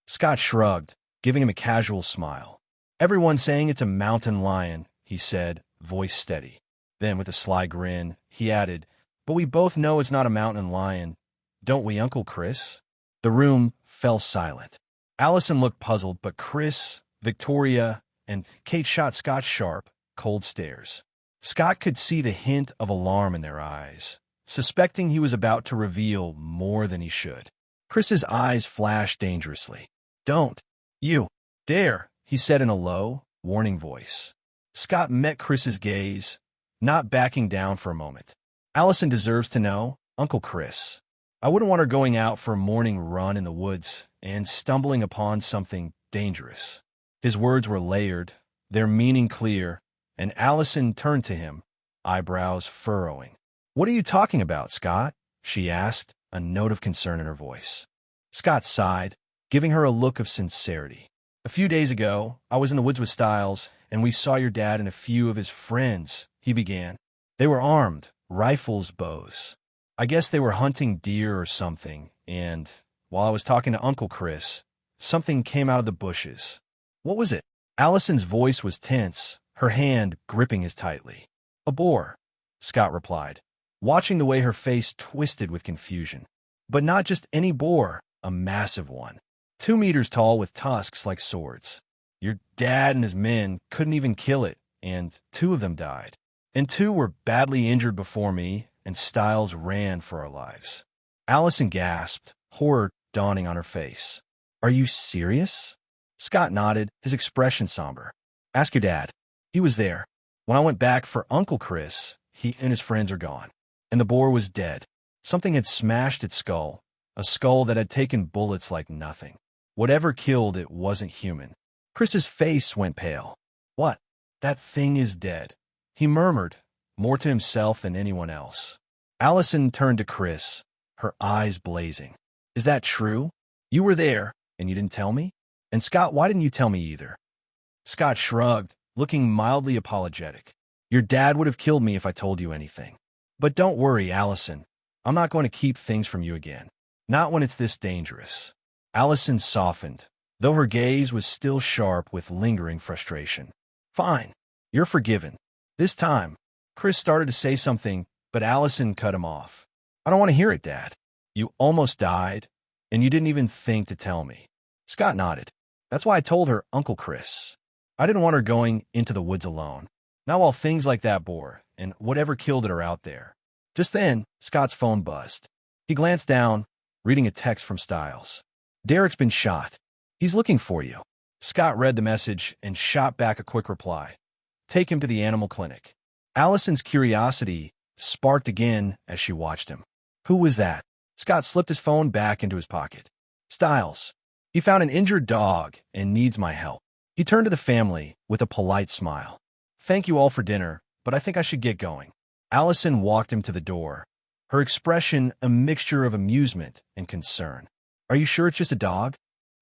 Scott shrugged, giving him a casual smile. Everyone's saying it's a mountain lion, he said, voice steady. Then, with a sly grin, he added, but we both know it's not a mountain lion, don't we, Uncle Chris? The room fell silent. Allison looked puzzled, but Chris, Victoria, and Kate shot Scott sharp, cold stares. Scott could see the hint of alarm in their eyes, suspecting he was about to reveal more than he should. Chris's eyes flashed dangerously. Don't. You. Dare, he said in a low, warning voice. Scott met Chris's gaze, not backing down for a moment. Allison deserves to know, Uncle Chris. I wouldn't want her going out for a morning run in the woods and stumbling upon something dangerous. His words were layered, their meaning clear, and Allison turned to him, eyebrows furrowing. What are you talking about, Scott? She asked, a note of concern in her voice. Scott sighed, giving her a look of sincerity. A few days ago, I was in the woods with Stiles, and we saw your dad and a few of his friends, he began. They were armed, rifles, bows. I guess they were hunting deer or something, and while I was talking to Uncle Chris, something came out of the bushes. What was it? Allison's voice was tense, her hand gripping his tightly. A boar, Scott replied, watching the way her face twisted with confusion. But not just any boar, a massive one. 2 meters tall with tusks like swords. Your dad and his men couldn't even kill it, and 2 of them died. And 2 were badly injured before me, and Stiles ran for our lives. Allison gasped, horror dawning on her face. Are you serious? Scott nodded, his expression somber. Ask your dad. He was there. When I went back for Uncle Chris, he and his friends are gone. And the boar was dead. Something had smashed its skull, a skull that had taken bullets like nothing. Whatever killed it wasn't human. Chris's face went pale. What? That thing is dead, he murmured, more to himself than anyone else. Allison turned to Chris, her eyes blazing. Is that true? You were there, and you didn't tell me? And Scott, why didn't you tell me either? Scott shrugged, looking mildly apologetic. Your dad would have killed me if I told you anything. But don't worry, Allison. I'm not going to keep things from you again. Not when it's this dangerous. Allison softened, though her gaze was still sharp with lingering frustration. Fine. You're forgiven. This time. Chris started to say something, but Allison cut him off. I don't want to hear it, Dad. You almost died, and you didn't even think to tell me. Scott nodded. That's why I told her Uncle Chris. I didn't want her going into the woods alone. Not while things like that boar, and whatever killed it are out there. Just then, Scott's phone buzzed. He glanced down, reading a text from Stiles. Derek's been shot. He's looking for you. Scott read the message and shot back a quick reply. Take him to the animal clinic. Allison's curiosity sparked again as she watched him. Who was that? Scott slipped his phone back into his pocket. Stiles. He found an injured dog and needs my help. He turned to the family with a polite smile. Thank you all for dinner, but I think I should get going. Allison walked him to the door, her expression a mixture of amusement and concern. Are you sure it's just a dog?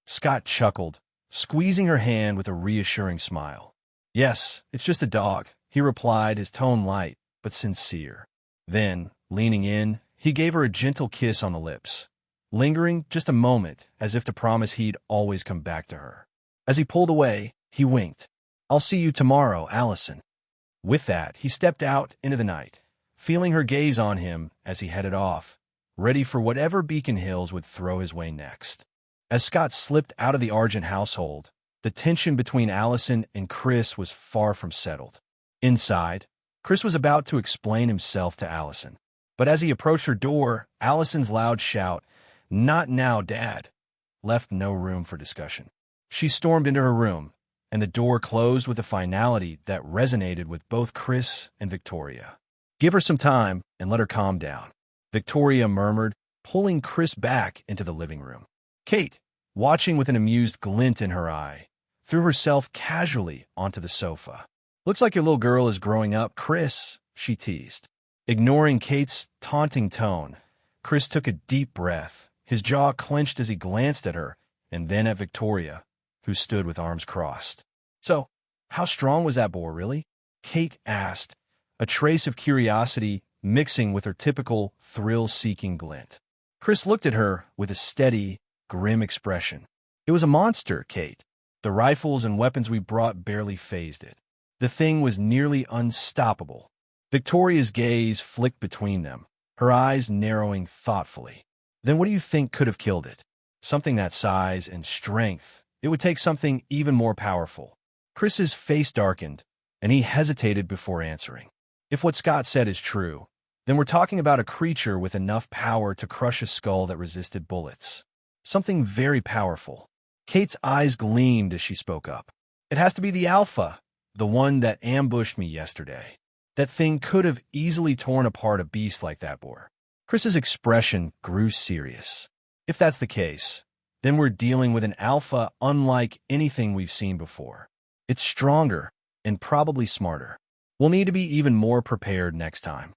Scott chuckled, squeezing her hand with a reassuring smile. Yes, it's just a dog, he replied, his tone light but sincere. Then, leaning in, he gave her a gentle kiss on the lips, lingering just a moment as if to promise he'd always come back to her. As he pulled away, he winked. I'll see you tomorrow, Allison. With that, he stepped out into the night, feeling her gaze on him as he headed off, ready for whatever Beacon Hills would throw his way next. As Scott slipped out of the Argent household, the tension between Allison and Chris was far from settled. Inside, Chris was about to explain himself to Allison. But as he approached her door, Allison's loud shout, "Not now, Dad," left no room for discussion. She stormed into her room, and the door closed with a finality that resonated with both Chris and Victoria. Give her some time and let her calm down, Victoria murmured, pulling Chris back into the living room. Kate, watching with an amused glint in her eye, threw herself casually onto the sofa. Looks like your little girl is growing up, Chris, she teased. Ignoring Kate's taunting tone, Chris took a deep breath, his jaw clenched as he glanced at her and then at Victoria, who stood with arms crossed. So, how strong was that boar, really? Kate asked, a trace of curiosity mixing with her typical thrill-seeking glint. Chris looked at her with a steady, grim expression. It was a monster, Kate. The rifles and weapons we brought barely fazed it. The thing was nearly unstoppable. Victoria's gaze flicked between them, her eyes narrowing thoughtfully. Then what do you think could have killed it? Something that size and strength. It would take something even more powerful. Chris's face darkened, and he hesitated before answering. If what Scott said is true, then we're talking about a creature with enough power to crush a skull that resisted bullets. Something very powerful. Kate's eyes gleamed as she spoke up. It has to be the Alpha, the one that ambushed me yesterday. That thing could have easily torn apart a beast like that boar. Chris's expression grew serious. If that's the case, then we're dealing with an Alpha unlike anything we've seen before. It's stronger and probably smarter. We'll need to be even more prepared next time.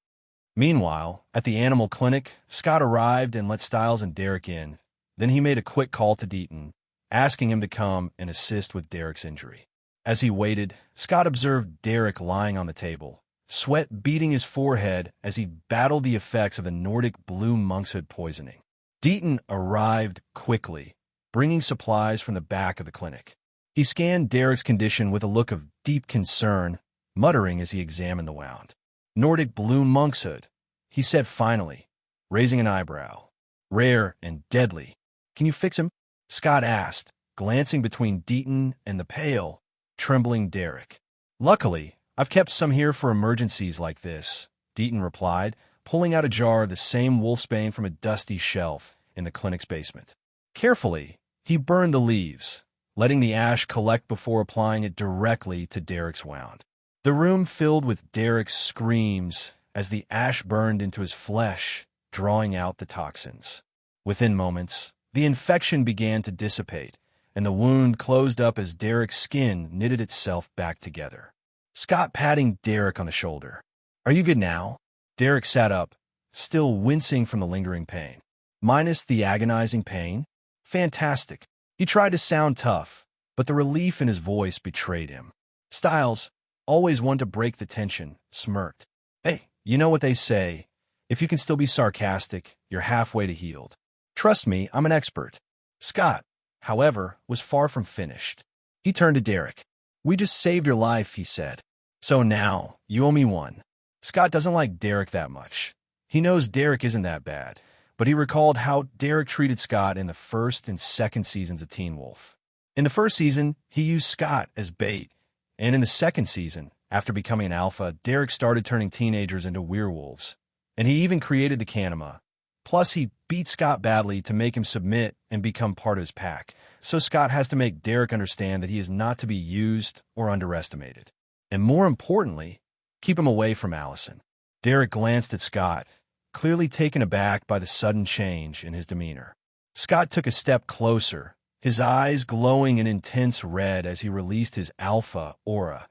Meanwhile, at the animal clinic, Scott arrived and let Stiles and Derek in. Then he made a quick call to Deaton, asking him to come and assist with Derek's injury. As he waited, Scott observed Derek lying on the table, sweat beading his forehead as he battled the effects of the Nordic blue monkshood poisoning. Deaton arrived quickly, bringing supplies from the back of the clinic. He scanned Derek's condition with a look of deep concern, muttering as he examined the wound. Nordic blue monkshood, he said finally, raising an eyebrow. Rare and deadly. Can you fix him? Scott asked, glancing between Deaton and the pale, trembling Derek. Luckily, I've kept some here for emergencies like this, Deaton replied, pulling out a jar of the same wolfsbane from a dusty shelf in the clinic's basement. Carefully, he burned the leaves, letting the ash collect before applying it directly to Derek's wound. The room filled with Derek's screams as the ash burned into his flesh, drawing out the toxins. Within moments, the infection began to dissipate, and the wound closed up as Derek's skin knitted itself back together. Scott patting Derek on the shoulder. "Are you good now?" Derek sat up, still wincing from the lingering pain. "Minus the agonizing pain?" "Fantastic." He tried to sound tough, but the relief in his voice betrayed him. Styles, always one to break the tension, smirked. "Hey, you know what they say. If you can still be sarcastic, you're halfway to healed. Trust me, I'm an expert." Scott, however, was far from finished. He turned to Derek. "We just saved your life," he said. "So now, you owe me one." Scott doesn't like Derek that much. He knows Derek isn't that bad, but he recalled how Derek treated Scott in the first and second seasons of Teen Wolf. In the first season, he used Scott as bait, and in the second season, after becoming an alpha, Derek started turning teenagers into werewolves, and he even created the Kanima. Plus, he beat Scott badly to make him submit and become part of his pack, so Scott has to make Derek understand that he is not to be used or underestimated. And more importantly, keep him away from Allison. Derek glanced at Scott, clearly taken aback by the sudden change in his demeanor. Scott took a step closer, his eyes glowing an intense red as he released his alpha aura,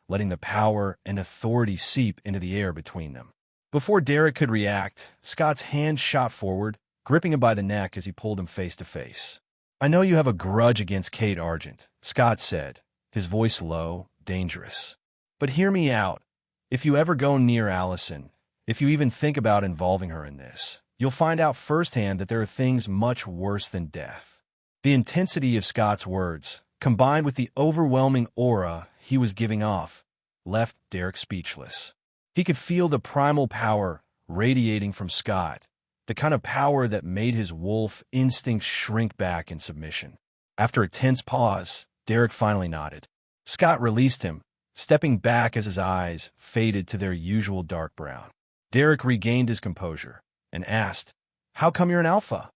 letting the power and authority seep into the air between them. Before Derek could react, Scott's hand shot forward, gripping him by the neck as he pulled him face to face. "I know you have a grudge against Kate Argent," Scott said, his voice low, dangerous. "But hear me out. If you ever go near Allison, if you even think about involving her in this, you'll find out firsthand that there are things much worse than death." The intensity of Scott's words, combined with the overwhelming aura he was giving off, left Derek speechless. He could feel the primal power radiating from Scott, the kind of power that made his wolf instincts shrink back in submission. After a tense pause, Derek finally nodded. Scott released him, stepping back as his eyes faded to their usual dark brown. Derek regained his composure and asked, "How come you're an alpha?"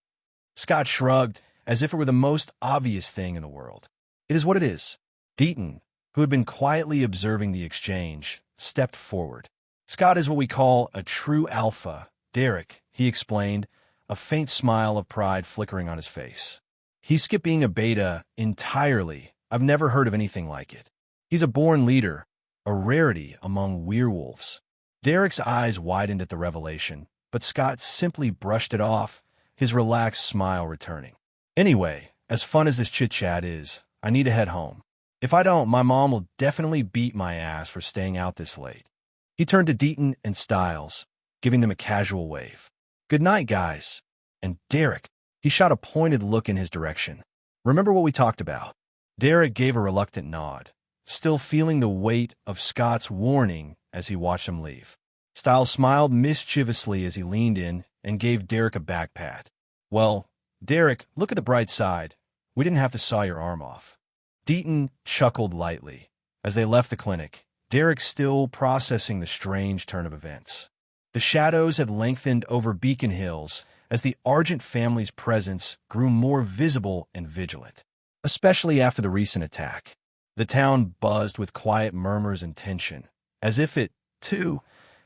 Scott shrugged, as if it were the most obvious thing in the world. "It is what it is." Deaton, who had been quietly observing the exchange, stepped forward. "Scott is what we call a true alpha, Derek," he explained, a faint smile of pride flickering on his face. "He skipped being a beta entirely. I've never heard of anything like it. He's a born leader, a rarity among werewolves." Derek's eyes widened at the revelation, but Scott simply brushed it off, his relaxed smile returning. "Anyway, as fun as this chit-chat is, I need to head home. If I don't, my mom will definitely beat my ass for staying out this late." He turned to Deaton and Styles, giving them a casual wave. "Good night, guys." And Derek, he shot a pointed look in his direction. "Remember what we talked about?" Derek gave a reluctant nod, still feeling the weight of Scott's warning as he watched him leave. Styles smiled mischievously as he leaned in and gave Derek a back pat. "Well, Derek, look at the bright side. We didn't have to saw your arm off." Deaton chuckled lightly. As they left the clinic, Derek still processing the strange turn of events. The shadows had lengthened over Beacon Hills as the Argent family's presence grew more visible and vigilant, especially after the recent attack. The town buzzed with quiet murmurs and tension, as if it, too,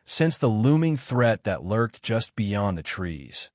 sensed the looming threat that lurked just beyond the trees.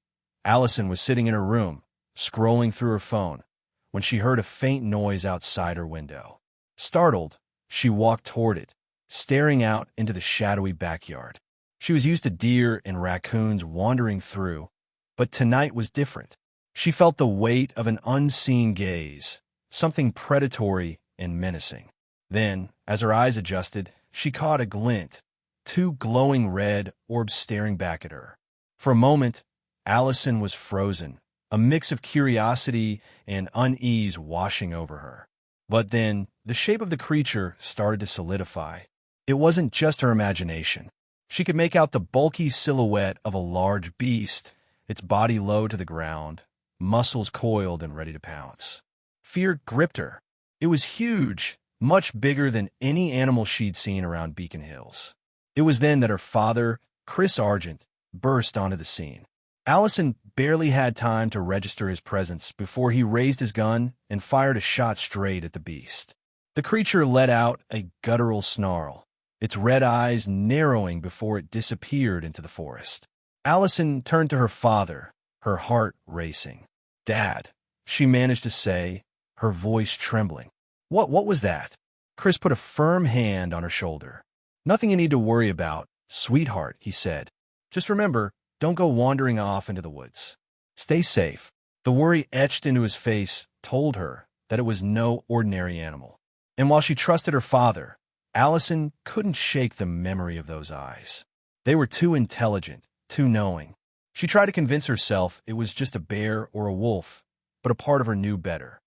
Allison was sitting in her room, scrolling through her phone, when she heard a faint noise outside her window. Startled, she walked toward it, staring out into the shadowy backyard. She was used to deer and raccoons wandering through, but tonight was different. She felt the weight of an unseen gaze, something predatory and menacing. Then, as her eyes adjusted, she caught a glint, two glowing red orbs staring back at her. For a moment, Allison was frozen, a mix of curiosity and unease washing over her. But then, the shape of the creature started to solidify. It wasn't just her imagination. She could make out the bulky silhouette of a large beast, its body low to the ground, muscles coiled and ready to pounce. Fear gripped her. It was huge, much bigger than any animal she'd seen around Beacon Hills. It was then that her father, Chris Argent, burst onto the scene. Allison barely had time to register his presence before he raised his gun and fired a shot straight at the beast. The creature let out a guttural snarl, its red eyes narrowing before it disappeared into the forest. Allison turned to her father, her heart racing. "Dad," she managed to say, her voice trembling. What was that?" Chris put a firm hand on her shoulder. "Nothing you need to worry about, sweetheart," he said. "Just remember, don't go wandering off into the woods. Stay safe." The worry etched into his face told her that it was no ordinary animal. And while she trusted her father, Allison couldn't shake the memory of those eyes. They were too intelligent, too knowing. She tried to convince herself it was just a bear or a wolf, but a part of her knew better.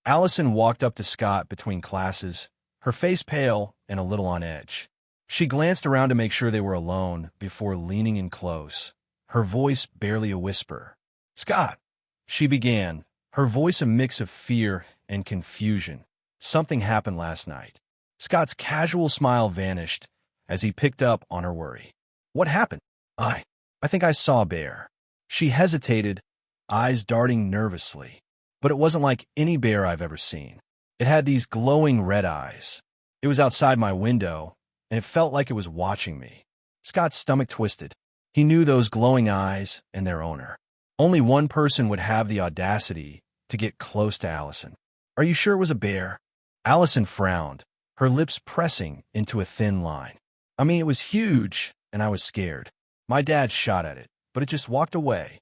Allison walked up to Scott between classes, her face pale and a little on edge. She glanced around to make sure they were alone before leaning in close, her voice barely a whisper. "Scott," she began, her voice a mix of fear and confusion. "Something happened last night." Scott's casual smile vanished as he picked up on her worry. "What happened?" I think I saw a bear." She hesitated, eyes darting nervously. "But it wasn't like any bear I've ever seen. It had these glowing red eyes. It was outside my window, and it felt like it was watching me." Scott's stomach twisted. He knew those glowing eyes and their owner. Only one person would have the audacity to get close to Allison. "Are you sure it was a bear?" Allison frowned, her lips pressing into a thin line. "I mean, it was huge, and I was scared. My dad shot at it, but it just walked away."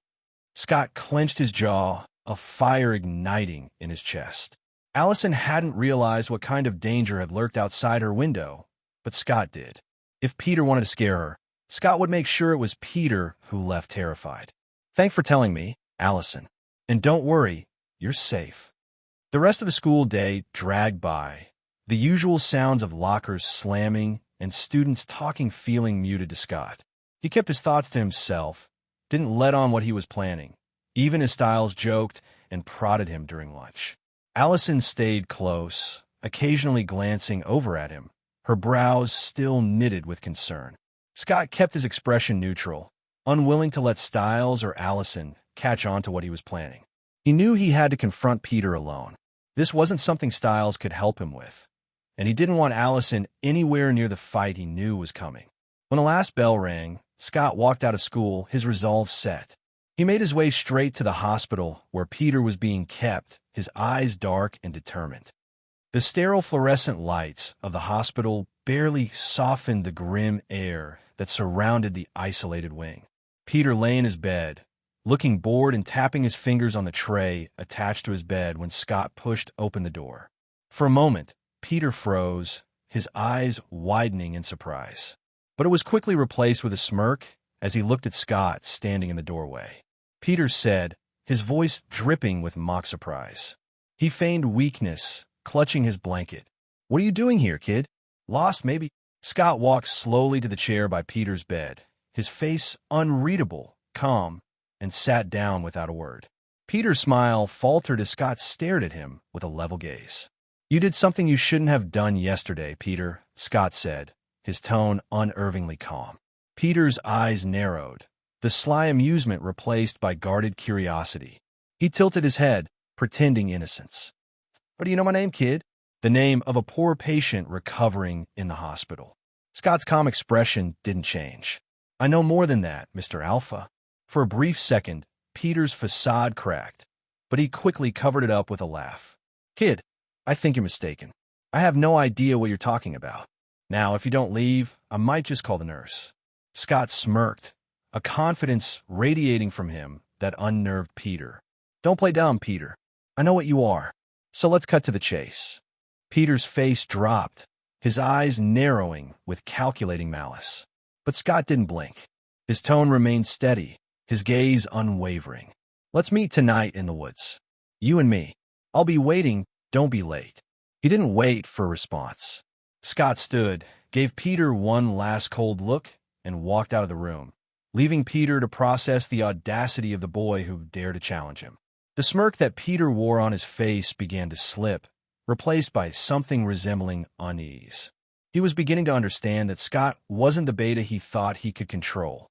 Scott clenched his jaw, a fire igniting in his chest. Allison hadn't realized what kind of danger had lurked outside her window, but Scott did. If Peter wanted to scare her, Scott would make sure it was Peter who left terrified. "Thanks for telling me, Allison. And don't worry, you're safe." The rest of the school day dragged by, the usual sounds of lockers slamming and students talking feeling muted to Scott. He kept his thoughts to himself, didn't let on what he was planning. Even as Styles joked and prodded him during lunch. Allison stayed close, occasionally glancing over at him, her brows still knitted with concern. Scott kept his expression neutral, unwilling to let Styles or Allison catch on to what he was planning. He knew he had to confront Peter alone. This wasn't something Styles could help him with, and he didn't want Allison anywhere near the fight he knew was coming. When the last bell rang, Scott walked out of school, his resolve set. He made his way straight to the hospital where Peter was being kept, his eyes dark and determined. The sterile fluorescent lights of the hospital barely softened the grim air that surrounded the isolated wing. Peter lay in his bed, looking bored and tapping his fingers on the tray attached to his bed when Scott pushed open the door. For a moment, Peter froze, his eyes widening in surprise. But it was quickly replaced with a smirk as he looked at Scott standing in the doorway. Peter said, his voice dripping with mock surprise. He feigned weakness, clutching his blanket. "What are you doing here, kid? Lost, maybe?" Scott walked slowly to the chair by Peter's bed, his face unreadable, calm, and sat down without a word. Peter's smile faltered as Scott stared at him with a level gaze. "You did something you shouldn't have done yesterday, Peter," Scott said, his tone unervingly calm. Peter's eyes narrowed, the sly amusement replaced by guarded curiosity. He tilted his head, pretending innocence. "How do you know my name, kid?" The name of a poor patient recovering in the hospital. Scott's calm expression didn't change. "I know more than that, Mr. Alpha." For a brief second, Peter's facade cracked, but he quickly covered it up with a laugh. "Kid, I think you're mistaken. I have no idea what you're talking about. Now, if you don't leave, I might just call the nurse." Scott smirked, a confidence radiating from him that unnerved Peter. "Don't play dumb, Peter. I know what you are. So let's cut to the chase." Peter's face dropped, his eyes narrowing with calculating malice. But Scott didn't blink. His tone remained steady, his gaze unwavering. "Let's meet tonight in the woods. You and me. I'll be waiting, don't be late." He didn't wait for a response. Scott stood, gave Peter one last cold look, and walked out of the room, leaving Peter to process the audacity of the boy who dared to challenge him. The smirk that Peter wore on his face began to slip, replaced by something resembling unease. He was beginning to understand that Scott wasn't the beta he thought he could control.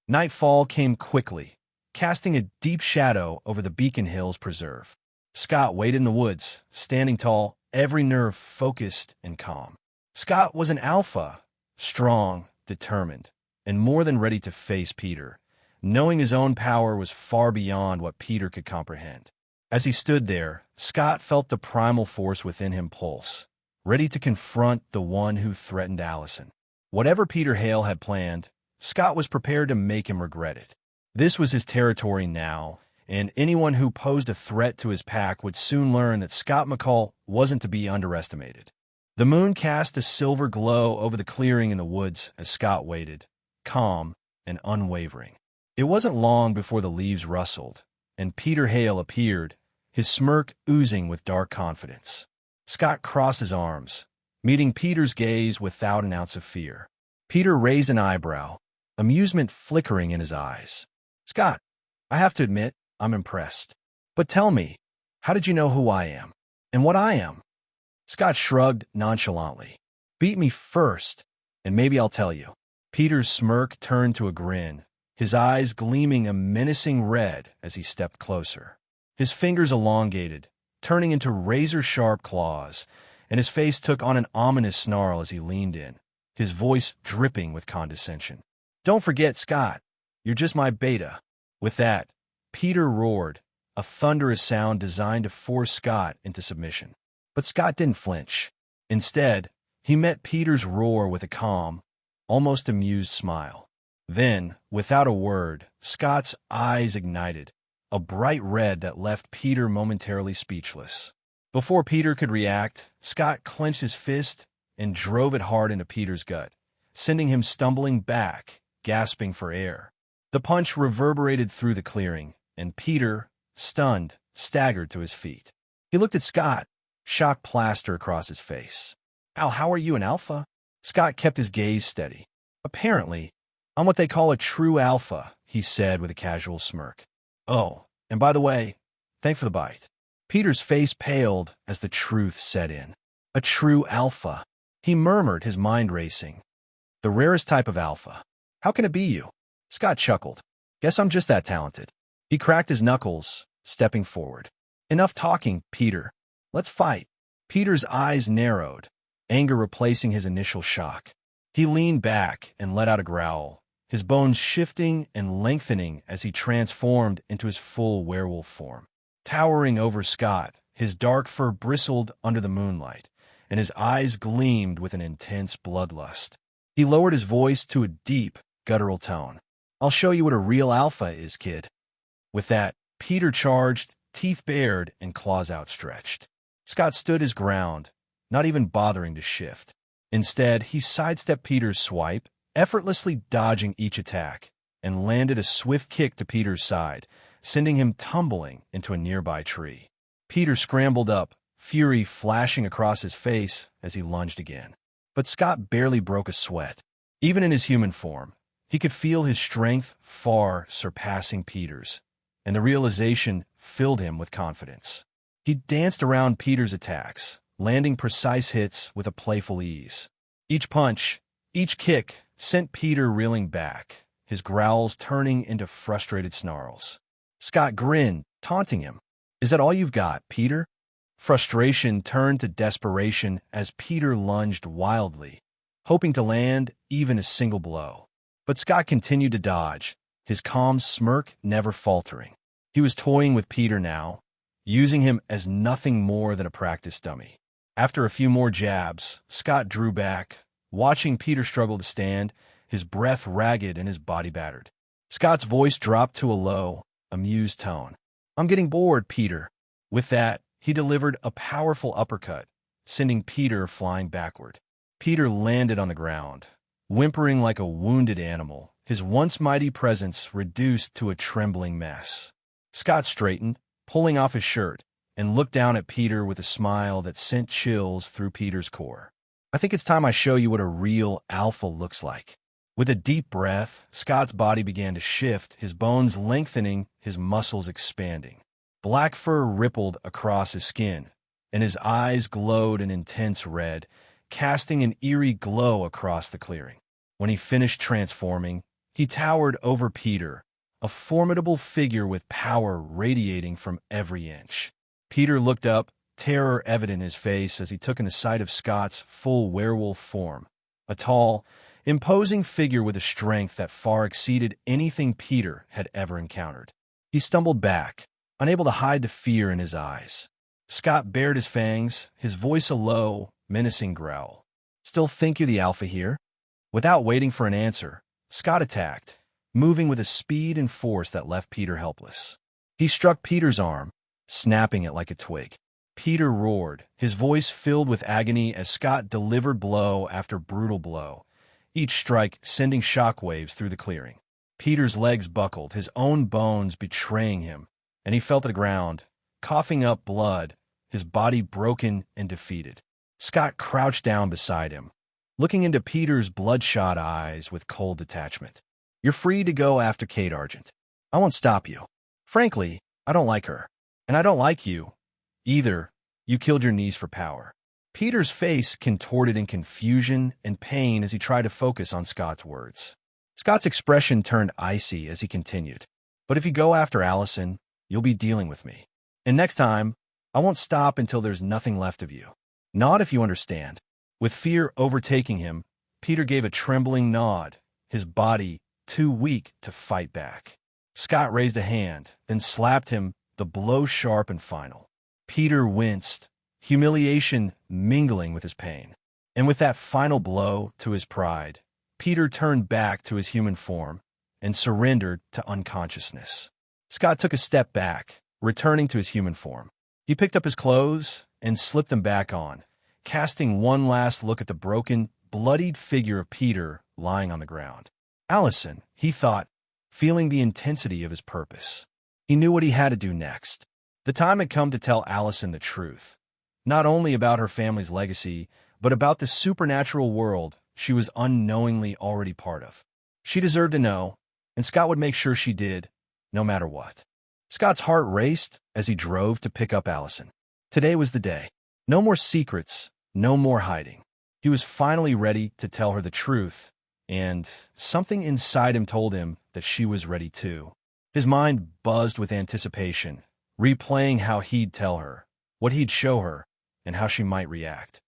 Nightfall came quickly, casting a deep shadow over the Beacon Hills Preserve. Scott waited in the woods, standing tall, every nerve focused and calm. Scott was an alpha, strong, determined, and more than ready to face Peter, knowing his own power was far beyond what Peter could comprehend. As he stood there, Scott felt the primal force within him pulse, ready to confront the one who threatened Allison. Whatever Peter Hale had planned, Scott was prepared to make him regret it. This was his territory now, and anyone who posed a threat to his pack would soon learn that Scott McCall wasn't to be underestimated. The moon cast a silver glow over the clearing in the woods as Scott waited, calm and unwavering. It wasn't long before the leaves rustled, and Peter Hale appeared, his smirk oozing with dark confidence. Scott crossed his arms, meeting Peter's gaze without an ounce of fear. Peter raised an eyebrow, amusement flickering in his eyes. "Scott, I have to admit, I'm impressed. But tell me, how did you know who I am? And what I am?" Scott shrugged nonchalantly. "Beat me first, and maybe I'll tell you." Peter's smirk turned to a grin, his eyes gleaming a menacing red as he stepped closer. His fingers elongated, turning into razor-sharp claws, and his face took on an ominous snarl as he leaned in, his voice dripping with condescension. "Don't forget, Scott, you're just my beta." With that, Peter roared, a thunderous sound designed to force Scott into submission. But Scott didn't flinch. Instead, he met Peter's roar with a calm, almost amused smile. Then, without a word, Scott's eyes ignited, a bright red that left Peter momentarily speechless. Before Peter could react, Scott clenched his fist and drove it hard into Peter's gut, sending him stumbling back, gasping for air. The punch reverberated through the clearing, and Peter, stunned, staggered to his feet. He looked at Scott, shock plaster across his face. "Al, how are you, an alpha?" Scott kept his gaze steady. "Apparently, I'm what they call a true alpha," he said with a casual smirk. "Oh, and by the way, thanks for the bite." Peter's face paled as the truth set in. "A true alpha," he murmured, his mind racing. "The rarest type of alpha. How can it be you?" Scott chuckled. "Guess I'm just that talented." He cracked his knuckles, stepping forward. "Enough talking, Peter. Let's fight." Peter's eyes narrowed, anger replacing his initial shock. He leaned back and let out a growl, his bones shifting and lengthening as he transformed into his full werewolf form. Towering over Scott, his dark fur bristled under the moonlight, and his eyes gleamed with an intense bloodlust. He lowered his voice to a deep, guttural tone. "I'll show you what a real alpha is, kid." With that, Peter charged, teeth bared and claws outstretched. Scott stood his ground, not even bothering to shift. Instead, he sidestepped Peter's swipe, effortlessly dodging each attack, and landed a swift kick to Peter's side, sending him tumbling into a nearby tree. Peter scrambled up, fury flashing across his face as he lunged again. But Scott barely broke a sweat. Even in his human form, he could feel his strength far surpassing Peter's, and the realization filled him with confidence. He danced around Peter's attacks, landing precise hits with a playful ease. Each punch, each kick sent Peter reeling back, his growls turning into frustrated snarls. Scott grinned, taunting him. "Is that all you've got, Peter?" Frustration turned to desperation as Peter lunged wildly, hoping to land even a single blow. But Scott continued to dodge, his calm smirk never faltering. He was toying with Peter now, using him as nothing more than a practice dummy. After a few more jabs, Scott drew back, watching Peter struggle to stand, his breath ragged and his body battered. Scott's voice dropped to a low, amused tone. "I'm getting bored, Peter." With that, he delivered a powerful uppercut, sending Peter flying backward. Peter landed on the ground, whimpering like a wounded animal, his once mighty presence reduced to a trembling mess. Scott straightened, pulling off his shirt, and looked down at Peter with a smile that sent chills through Peter's core. "I think it's time I show you what a real alpha looks like." With a deep breath, Scott's body began to shift, his bones lengthening, his muscles expanding. Black fur rippled across his skin, and his eyes glowed an intense red, casting an eerie glow across the clearing. When he finished transforming, he towered over Peter, a formidable figure with power radiating from every inch. Peter looked up, terror evident in his face as he took in the sight of Scott's full werewolf form, a tall, imposing figure with a strength that far exceeded anything Peter had ever encountered. He stumbled back, unable to hide the fear in his eyes. Scott bared his fangs, his voice a low, menacing growl. "Still think you're the alpha here?" Without waiting for an answer, Scott attacked, moving with a speed and force that left Peter helpless. He struck Peter's arm, snapping it like a twig. Peter roared, his voice filled with agony as Scott delivered blow after brutal blow, each strike sending shockwaves through the clearing. Peter's legs buckled, his own bones betraying him, and he fell to the ground, coughing up blood, his body broken and defeated. Scott crouched down beside him, looking into Peter's bloodshot eyes with cold detachment. "You're free to go after Kate Argent. I won't stop you. Frankly, I don't like her. And I don't like you. Either. You killed your niece for power." Peter's face contorted in confusion and pain as he tried to focus on Scott's words. Scott's expression turned icy as he continued. "But if you go after Allison, you'll be dealing with me. And next time, I won't stop until there's nothing left of you. Not if you understand." With fear overtaking him, Peter gave a trembling nod, his body too weak to fight back. Scott raised a hand, then slapped him, the blow sharp and final. Peter winced, humiliation mingling with his pain. And with that final blow to his pride, Peter turned back to his human form and surrendered to unconsciousness. Scott took a step back, returning to his human form. He picked up his clothes and slipped them back on, casting one last look at the broken, bloodied figure of Peter lying on the ground. Allison, he thought, feeling the intensity of his purpose. He knew what he had to do next. The time had come to tell Allison the truth, not only about her family's legacy, but about the supernatural world she was unknowingly already part of. She deserved to know, and Scott would make sure she did, no matter what. Scott's heart raced as he drove to pick up Allison. Today was the day. No more secrets, no more hiding. He was finally ready to tell her the truth, and something inside him told him that she was ready too. His mind buzzed with anticipation, replaying how he'd tell her, what he'd show her, and how she might react.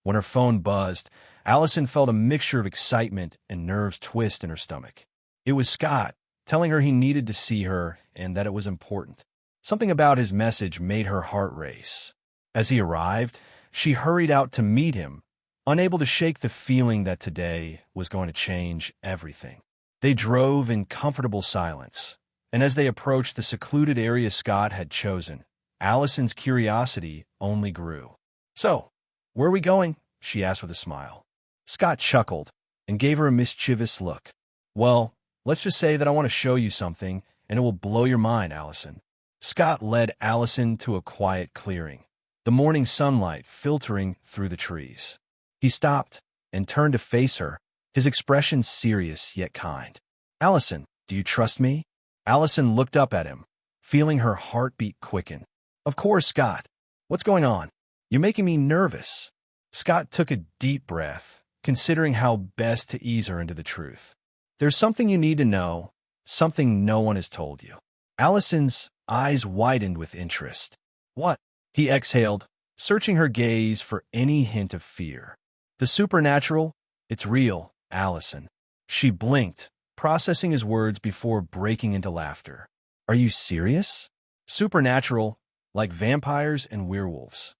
When her phone buzzed, Allison felt a mixture of excitement and nerves twist in her stomach. It was Scott, telling her he needed to see her and that it was important. Something about his message made her heart race. As he arrived, she hurried out to meet him, unable to shake the feeling that today was going to change everything. They drove in comfortable silence, and as they approached the secluded area Scott had chosen, Allison's curiosity only grew. "So, where are we going?" she asked with a smile. Scott chuckled and gave her a mischievous look. "Well, let's just say that I want to show you something, and it will blow your mind, Allison." Scott led Allison to a quiet clearing, the morning sunlight filtering through the trees. He stopped and turned to face her, his expression serious yet kind. "Allison, do you trust me?" Allison looked up at him, feeling her heartbeat quicken. "Of course, Scott. What's going on? You're making me nervous." Scott took a deep breath, considering how best to ease her into the truth. "There's something you need to know, something no one has told you." Allison's eyes widened with interest. "What?" He exhaled, searching her gaze for any hint of fear. "The supernatural? It's real, Allison." She blinked, processing his words before breaking into laughter. "Are you serious? Supernatural, like vampires and werewolves?"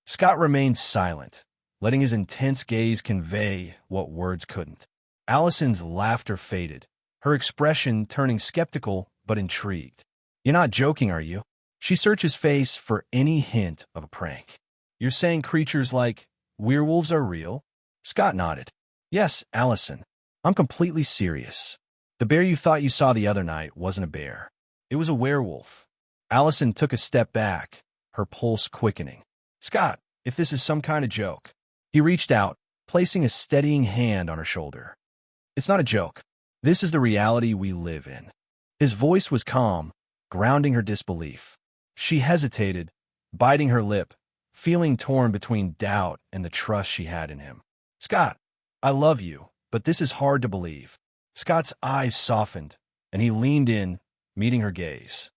Scott remained silent, letting his intense gaze convey what words couldn't. Allison's laughter faded, her expression turning skeptical but intrigued. "You're not joking, are you?" She searched his face for any hint of a prank. "You're saying creatures like werewolves are real?" Scott nodded. "Yes, Allison. I'm completely serious. The bear you thought you saw the other night wasn't a bear. It was a werewolf." Allison took a step back, her pulse quickening. "Scott, if this is some kind of joke." He reached out, placing a steadying hand on her shoulder. "It's not a joke. This is the reality we live in." His voice was calm, grounding her disbelief. She hesitated, biting her lip, feeling torn between doubt and the trust she had in him. "Scott, I love you, but this is hard to believe." Scott's eyes softened, and he leaned in, meeting her gaze.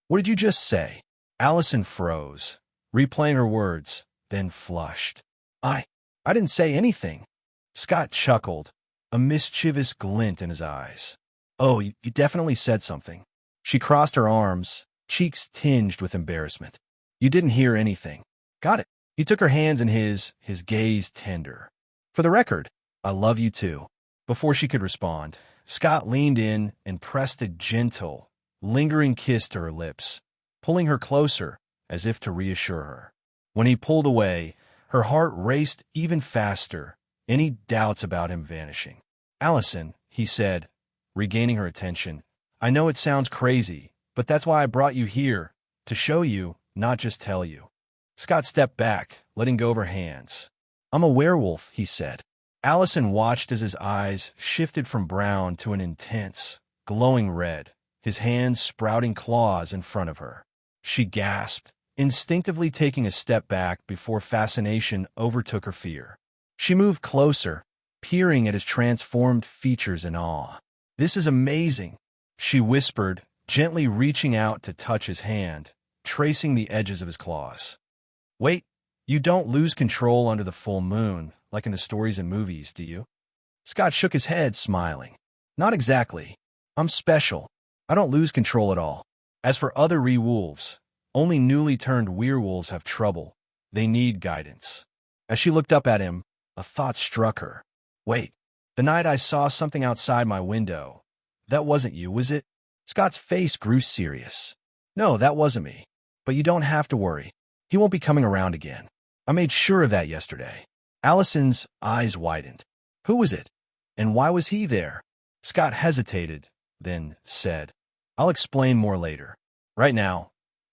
"What did you just say?" Allison froze, replaying her words, then flushed. I didn't say anything." Scott chuckled, a mischievous glint in his eyes. "Oh, you definitely said something." She crossed her arms, cheeks tinged with embarrassment. "You didn't hear anything." "Got it." He took her hands in his gaze tender. "For the record, I love you too." Before she could respond, Scott leaned in and pressed a gentle, lingering kiss to her lips, pulling her closer as if to reassure her. When he pulled away, her heart raced even faster, any doubts about him vanishing. "Allison," he said, regaining her attention, "I know it sounds crazy, but that's why I brought you here, to show you, not just tell you." Scott stepped back, letting go of her hands. "I'm a werewolf," he said. Allison watched as his eyes shifted from brown to an intense, glowing red, his hands sprouting claws in front of her. She gasped, instinctively taking a step back before fascination overtook her fear. She moved closer, peering at his transformed features in awe. "This is amazing," she whispered, gently reaching out to touch his hand, tracing the edges of his claws. "Wait, you don't lose control under the full moon, like in the stories and movies, do you?" Scott shook his head, smiling. "Not exactly. I'm special. I don't lose control at all. As for other werewolves, only newly turned werewolves have trouble. They need guidance." As she looked up at him, a thought struck her. "Wait, the night I saw something outside my window, that wasn't you, was it?" Scott's face grew serious. "No, that wasn't me. But you don't have to worry. He won't be coming around again. I made sure of that yesterday." Allison's eyes widened. "Who was it? And why was he there?" Scott hesitated, then said, "I'll explain more later. Right now,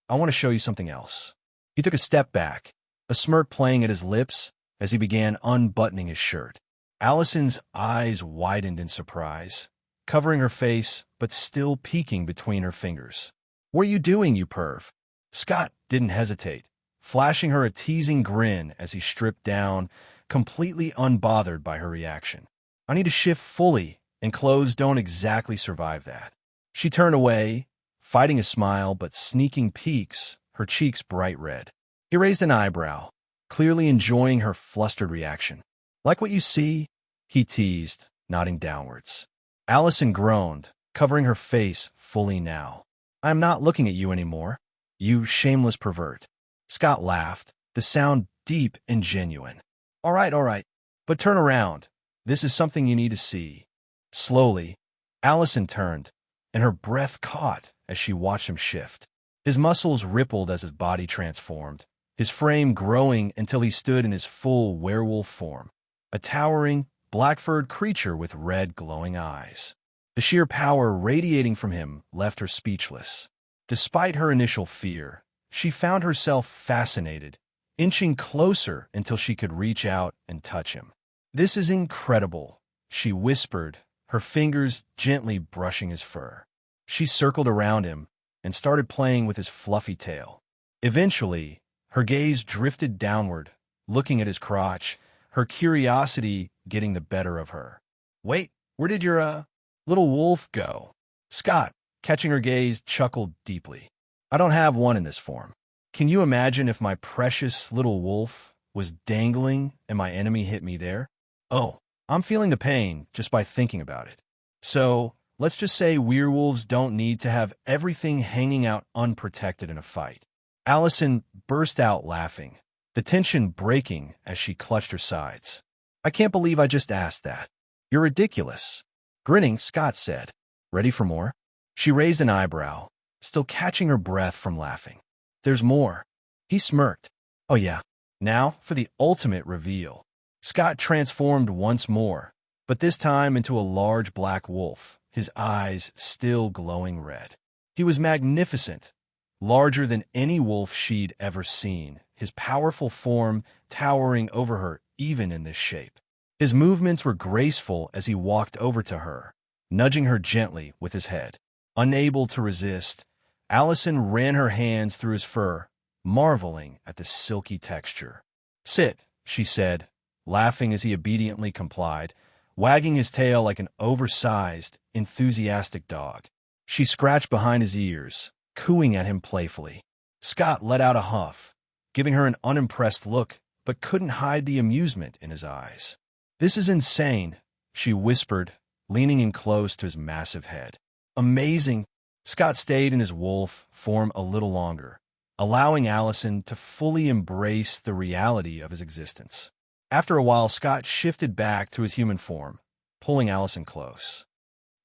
I want to show you something else." He took a step back, a smirk playing at his lips as he began unbuttoning his shirt. Allison's eyes widened in surprise, covering her face but still peeking between her fingers. "What are you doing, you perv?" Scott didn't hesitate, flashing her a teasing grin as he stripped down, completely unbothered by her reaction. "I need to shift fully, and clothes don't exactly survive that." She turned away, fighting a smile but sneaking peaks, her cheeks bright red. He raised an eyebrow, clearly enjoying her flustered reaction. "Like what you see?" he teased, nodding downwards. Allison groaned, covering her face fully now. "I am not looking at you anymore, you shameless pervert." Scott laughed, the sound deep and genuine. All right, but turn around. This is something you need to see." Slowly, Allison turned, and her breath caught as she watched him shift. His muscles rippled as his body transformed, his frame growing until he stood in his full werewolf form, a towering, black-furred creature with red glowing eyes. The sheer power radiating from him left her speechless. Despite her initial fear, she found herself fascinated, inching closer until she could reach out and touch him. "This is incredible," she whispered, her fingers gently brushing his fur. She circled around him and started playing with his fluffy tail. Eventually, her gaze drifted downward, looking at his crotch, her curiosity getting the better of her. "Wait, where did your, little wolf go?" Scott, catching her gaze, chuckled deeply. "I don't have one in this form. Can you imagine if my precious little wolf was dangling and my enemy hit me there? Oh, I'm feeling the pain just by thinking about it. So, let's just say werewolves don't need to have everything hanging out unprotected in a fight." Allison burst out laughing, the tension breaking as she clutched her sides. "I can't believe I just asked that. You're ridiculous." Grinning, Scott said, "Ready for more?" She raised an eyebrow, still catching her breath from laughing. "There's more." He smirked. "Oh yeah, now for the ultimate reveal." Scott transformed once more, but this time into a large black wolf, his eyes still glowing red. He was magnificent, larger than any wolf she'd ever seen, his powerful form towering over her even in this shape. His movements were graceful as he walked over to her, nudging her gently with his head. Unable to resist, Allison ran her hands through his fur, marveling at the silky texture. "Sit," she said, laughing as he obediently complied, wagging his tail like an oversized, enthusiastic dog. She scratched behind his ears, cooing at him playfully. Scott let out a huff, giving her an unimpressed look, but couldn't hide the amusement in his eyes. "This is insane," she whispered, leaning in close to his massive head. Amazing. Scott stayed in his wolf form a little longer, allowing Allison to fully embrace the reality of his existence. After a while, Scott shifted back to his human form, pulling Allison close.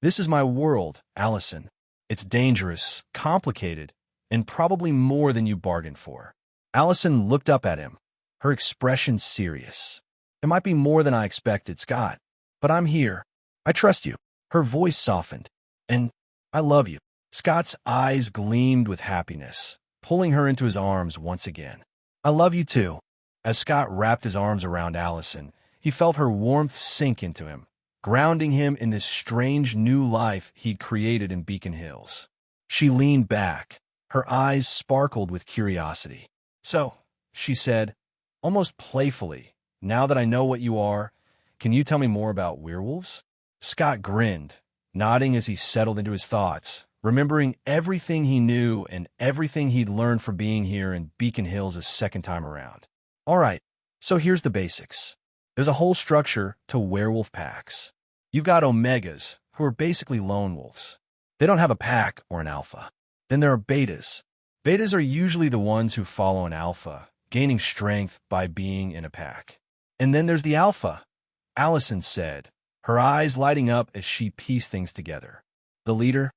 This is my world, Allison. It's dangerous, complicated, and probably more than you bargained for. Allison looked up at him, her expression serious. It might be more than I expected, Scott, but I'm here. I trust you. Her voice softened. And I love you. Scott's eyes gleamed with happiness, pulling her into his arms once again. I love you too. As Scott wrapped his arms around Allison, he felt her warmth sink into him, grounding him in this strange new life he'd created in Beacon Hills. She leaned back. Her eyes sparkled with curiosity. So, she said, almost playfully, now that I know what you are, can you tell me more about werewolves? Scott grinned, nodding as he settled into his thoughts, remembering everything he knew and everything he'd learned from being here in Beacon Hills a second time around. All right, so here's the basics. There's a whole structure to werewolf packs. You've got omegas, who are basically lone wolves. They don't have a pack or an alpha. Then there are betas. Betas are usually the ones who follow an alpha, gaining strength by being in a pack. And then there's the alpha, Allison said, her eyes lighting up as she pieced things together. The leader?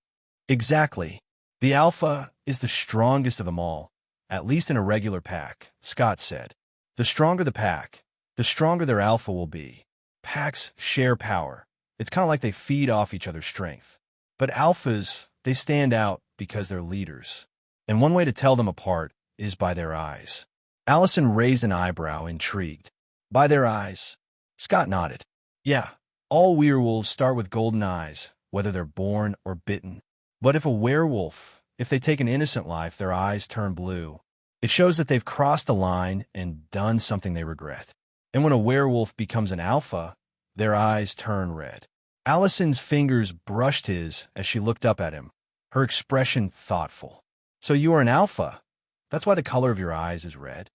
Exactly. The alpha is the strongest of them all, at least in a regular pack, Scott said. The stronger the pack, the stronger their alpha will be. Packs share power. It's kind of like they feed off each other's strength. But alphas, they stand out because they're leaders. And one way to tell them apart is by their eyes. Allison raised an eyebrow, intrigued. By their eyes? Scott nodded. Yeah, all werewolves start with golden eyes, whether they're born or bitten. But if a werewolf, if they take an innocent life, their eyes turn blue. It shows that they've crossed a line and done something they regret. And when a werewolf becomes an alpha, their eyes turn red. Allison's fingers brushed his as she looked up at him, her expression thoughtful. So you are an alpha. That's why the color of your eyes is red?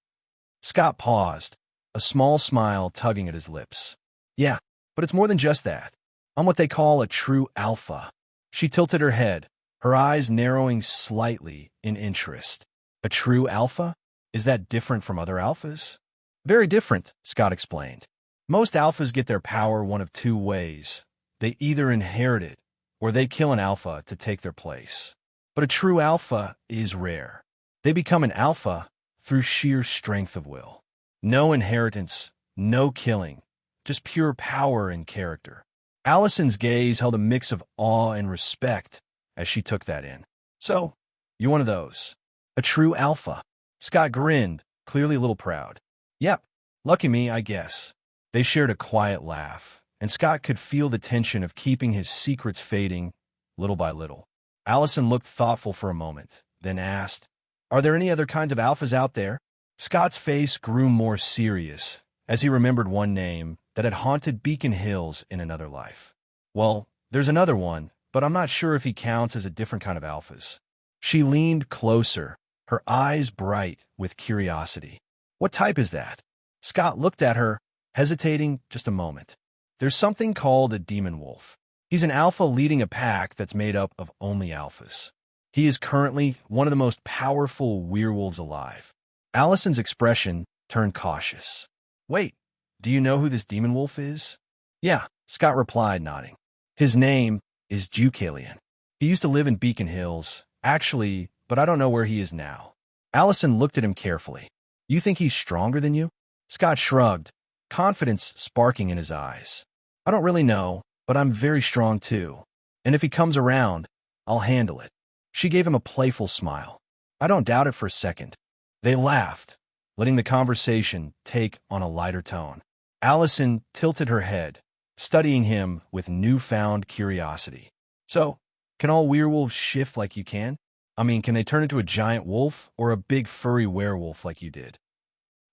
Scott paused, a small smile tugging at his lips. Yeah, but it's more than just that. I'm what they call a true alpha. She tilted her head, her eyes narrowing slightly in interest. A true alpha? Is that different from other alphas? Very different, Scott explained. Most alphas get their power one of two ways. They either inherit it, or they kill an alpha to take their place. But a true alpha is rare. They become an alpha through sheer strength of will. No inheritance, no killing, just pure power and character. Allison's gaze held a mix of awe and respect as she took that in. So, you're one of those. A true alpha. Scott grinned, clearly a little proud. Yep, lucky me, I guess. They shared a quiet laugh, and Scott could feel the tension of keeping his secrets fading, little by little. Allison looked thoughtful for a moment, then asked, Are there any other kinds of alphas out there? Scott's face grew more serious as he remembered one name that had haunted Beacon Hills in another life. Well, there's another one, but I'm not sure if he counts as a different kind of alphas. She leaned closer, her eyes bright with curiosity. What type is that? Scott looked at her, hesitating just a moment. There's something called a demon wolf. He's an alpha leading a pack that's made up of only alphas. He is currently one of the most powerful werewolves alive. Allison's expression turned cautious. Wait, do you know who this demon wolf is? Yeah, Scott replied, nodding. His name is Deucalion. He used to live in Beacon Hills, actually, but I don't know where he is now. Allison looked at him carefully. You think he's stronger than you? Scott shrugged, confidence sparking in his eyes. I don't really know, but I'm very strong too. And if he comes around, I'll handle it. She gave him a playful smile. I don't doubt it for a second. They laughed, letting the conversation take on a lighter tone. Allison tilted her head, studying him with newfound curiosity. So, can all werewolves shift like you can? I mean, can they turn into a giant wolf or a big furry werewolf like you did?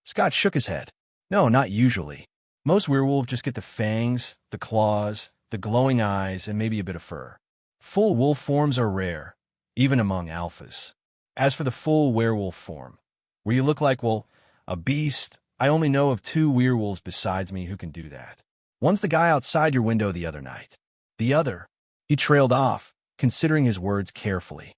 Scott shook his head. No, not usually. Most werewolves just get the fangs, the claws, the glowing eyes, and maybe a bit of fur. Full wolf forms are rare, even among alphas. As for the full werewolf form, where you look like, well, a beast, I only know of 2 werewolves besides me who can do that. One's the guy outside your window the other night. The other, he trailed off, considering his words carefully.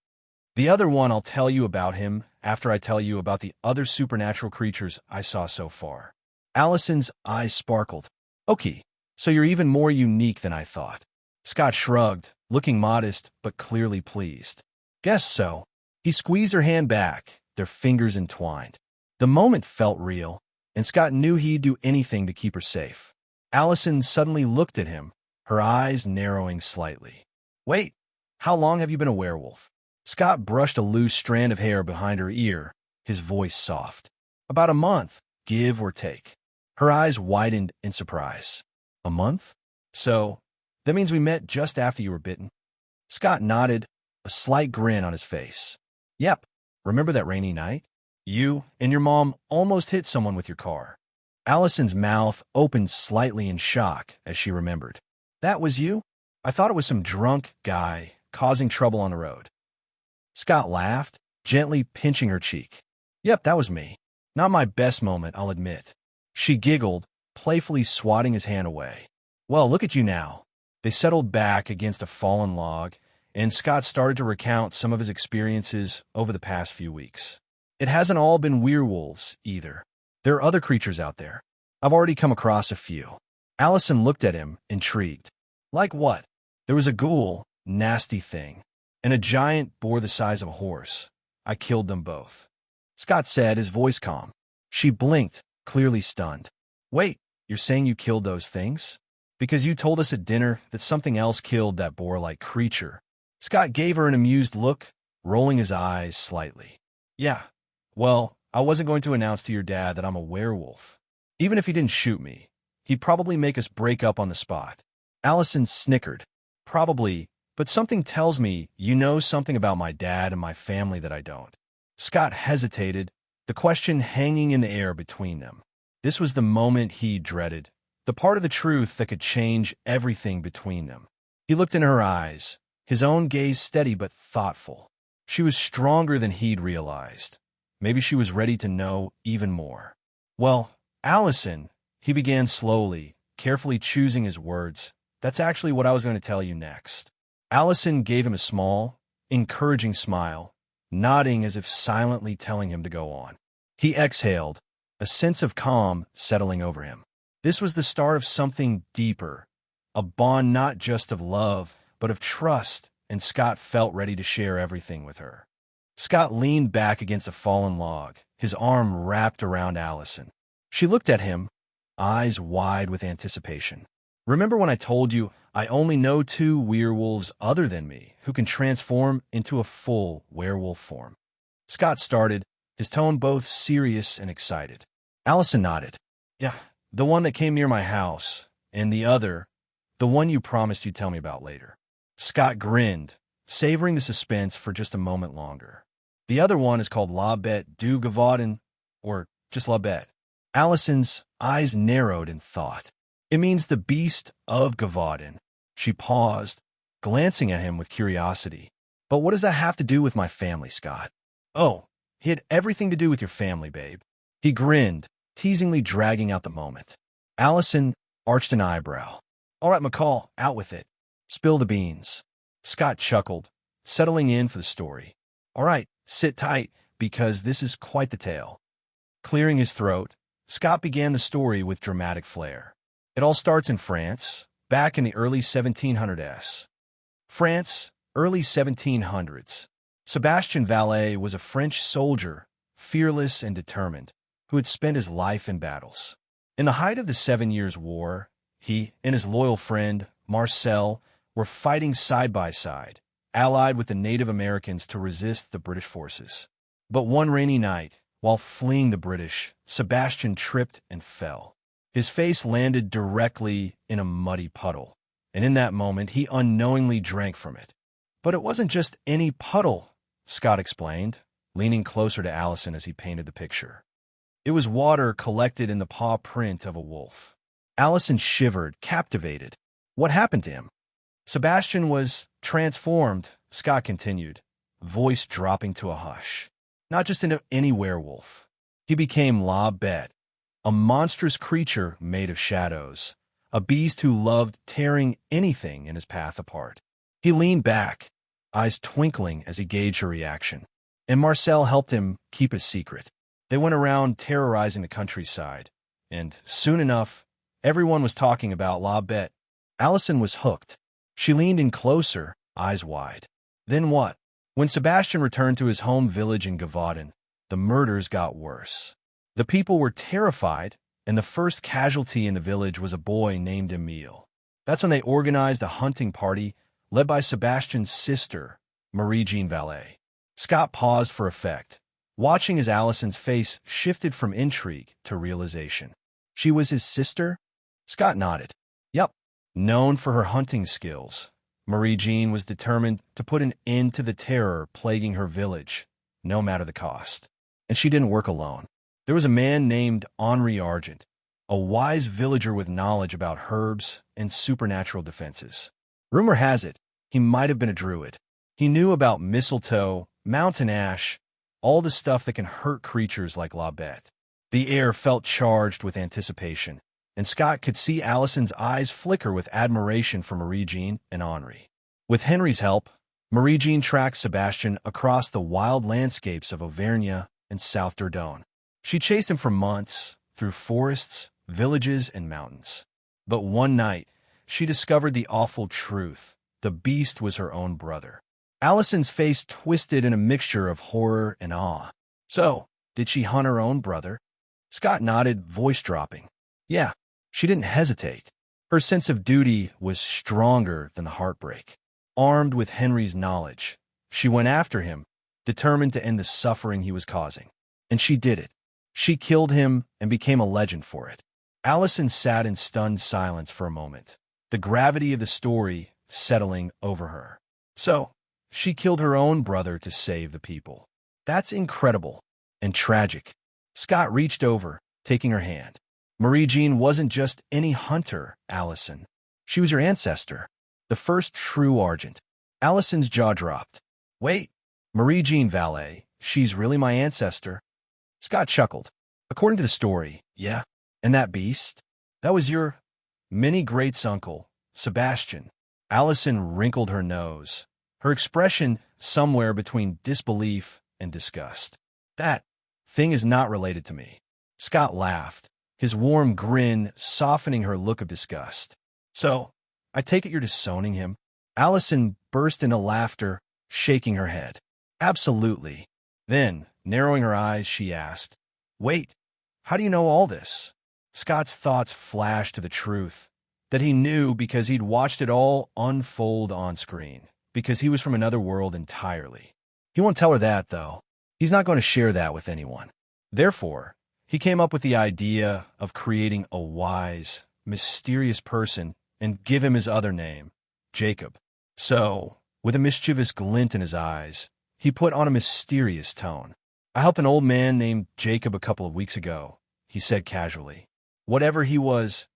The other one, I'll tell you about him after I tell you about the other supernatural creatures I saw so far. Allison's eyes sparkled. Okay, so you're even more unique than I thought. Scott shrugged, looking modest but clearly pleased. Guess so. He squeezed her hand back, their fingers entwined. The moment felt real, and Scott knew he'd do anything to keep her safe. Allison suddenly looked at him, her eyes narrowing slightly. Wait, how long have you been a werewolf? Scott brushed a loose strand of hair behind her ear, his voice soft. About a month, give or take. Her eyes widened in surprise. A month? So, that means we met just after you were bitten? Scott nodded, a slight grin on his face. Yep, remember that rainy night? You and your mom almost hit someone with your car. Allison's mouth opened slightly in shock as she remembered. That was you? I thought it was some drunk guy causing trouble on the road. Scott laughed, gently pinching her cheek. Yep, that was me. Not my best moment, I'll admit. She giggled, playfully swatting his hand away. Well, look at you now. They settled back against a fallen log, and Scott started to recount some of his experiences over the past few weeks. It hasn't all been werewolves, either. There are other creatures out there. I've already come across a few. Allison looked at him, intrigued. Like what? There was a ghoul, nasty thing, and a giant boar the size of a horse. I killed them both. Scott said, his voice calm. She blinked, clearly stunned. Wait, you're saying you killed those things? Because you told us at dinner that something else killed that boar-like creature. Scott gave her an amused look, rolling his eyes slightly. Yeah, well, I wasn't going to announce to your dad that I'm a werewolf. Even if he didn't shoot me, he'd probably make us break up on the spot. Allison snickered. Probably, but something tells me you know something about my dad and my family that I don't. Scott hesitated, the question hanging in the air between them. This was the moment he dreaded, the part of the truth that could change everything between them. He looked in her eyes, his own gaze steady but thoughtful. She was stronger than he'd realized. Maybe she was ready to know even more. Well, Allison, he began slowly, carefully choosing his words. That's actually what I was going to tell you next. Allison gave him a small, encouraging smile, nodding as if silently telling him to go on. He exhaled, a sense of calm settling over him. This was the start of something deeper, a bond not just of love, but of trust, and Scott felt ready to share everything with her. Scott leaned back against a fallen log, his arm wrapped around Allison. She looked at him, eyes wide with anticipation. Remember when I told you I only know 2 werewolves other than me who can transform into a full werewolf form? Scott started, his tone both serious and excited. Allison nodded. Yeah, the one that came near my house, and the other, the one you promised you'd tell me about later. Scott grinned, savoring the suspense for just a moment longer. The other one is called La Bête du Gavaudan, or just La Bête. Allison's eyes narrowed in thought. It means the beast of Gavaudan. She paused, glancing at him with curiosity. But what does that have to do with my family, Scott? Oh, he had everything to do with your family, babe. He grinned, teasingly dragging out the moment. Allison arched an eyebrow. All right, McCall, out with it. Spill the beans. Scott chuckled, settling in for the story. All right, sit tight, because this is quite the tale. Clearing his throat, Scott began the story with dramatic flair. It all starts in France, back in the early 1700s. France, early 1700s. Sebastian Vallet was a French soldier, fearless and determined, who had spent his life in battles. In the height of the 7 Years' War, he and his loyal friend, Marcel, were fighting side by side, allied with the Native Americans to resist the British forces. But one rainy night, while fleeing the British, Sebastian tripped and fell. His face landed directly in a muddy puddle, and in that moment he unknowingly drank from it. But it wasn't just any puddle, Scott explained, leaning closer to Allison as he painted the picture. It was water collected in the paw print of a wolf. Allison shivered, captivated. What happened to him? Sebastian was transformed, Scott continued, voice dropping to a hush. Not just into any werewolf. He became La Bête, a monstrous creature made of shadows, a beast who loved tearing anything in his path apart. He leaned back, eyes twinkling as he gauged her reaction, and Marcel helped him keep his secret. They went around terrorizing the countryside, and soon enough, everyone was talking about La Bête. Allison was hooked. She leaned in closer, eyes wide. Then what? When Sebastian returned to his home village in Gavaudan, the murders got worse. The people were terrified, and the first casualty in the village was a boy named Emile. That's when they organized a hunting party led by Sebastian's sister, Marie-Jeanne Vallée. Scott paused for effect, watching as Allison's face shifted from intrigue to realization. She was his sister? Scott nodded. Yup. Known for her hunting skills, Marie-Jeanne was determined to put an end to the terror plaguing her village, no matter the cost. And she didn't work alone. There was a man named Henri Argent, a wise villager with knowledge about herbs and supernatural defenses. Rumor has it, he might have been a druid. He knew about mistletoe, mountain ash, all the stuff that can hurt creatures like La Bête. The air felt charged with anticipation, and Scott could see Allison's eyes flicker with admiration for Marie-Jeanne and Henri. With Henry's help, Marie-Jeanne tracked Sebastian across the wild landscapes of Auvergne and South Dordogne. She chased him for months, through forests, villages, and mountains. But one night, she discovered the awful truth. The beast was her own brother. Allison's face twisted in a mixture of horror and awe. So, did she hunt her own brother? Scott nodded, voice dropping. Yeah, she didn't hesitate. Her sense of duty was stronger than the heartbreak. Armed with Henry's knowledge, she went after him, determined to end the suffering he was causing. And she did it. She killed him and became a legend for it. Allison sat in stunned silence for a moment, the gravity of the story settling over her. So, she killed her own brother to save the people. That's incredible and tragic. Scott reached over, taking her hand. Marie-Jeanne wasn't just any hunter, Allison. She was your ancestor, the first true Argent. Allison's jaw dropped. Wait, Marie-Jeanne Vallée, she's really my ancestor? Scott chuckled. According to the story, yeah. And that beast? That was your mini-greats-uncle, Sebastian. Allison wrinkled her nose, her expression somewhere between disbelief and disgust. That thing is not related to me. Scott laughed, his warm grin softening her look of disgust. So, I take it you're disowning him? Allison burst into laughter, shaking her head. Absolutely. Then, narrowing her eyes, she asked, Wait, how do you know all this? Scott's thoughts flashed to the truth, that he knew because he'd watched it all unfold on screen, because he was from another world entirely. He won't tell her that, though. He's not going to share that with anyone. Therefore, he came up with the idea of creating a wise, mysterious person and give him his other name, Jacob. So, with a mischievous glint in his eyes, he put on a mysterious tone. I helped an old man named Jacob a couple of weeks ago, he said casually. Whatever he wasn't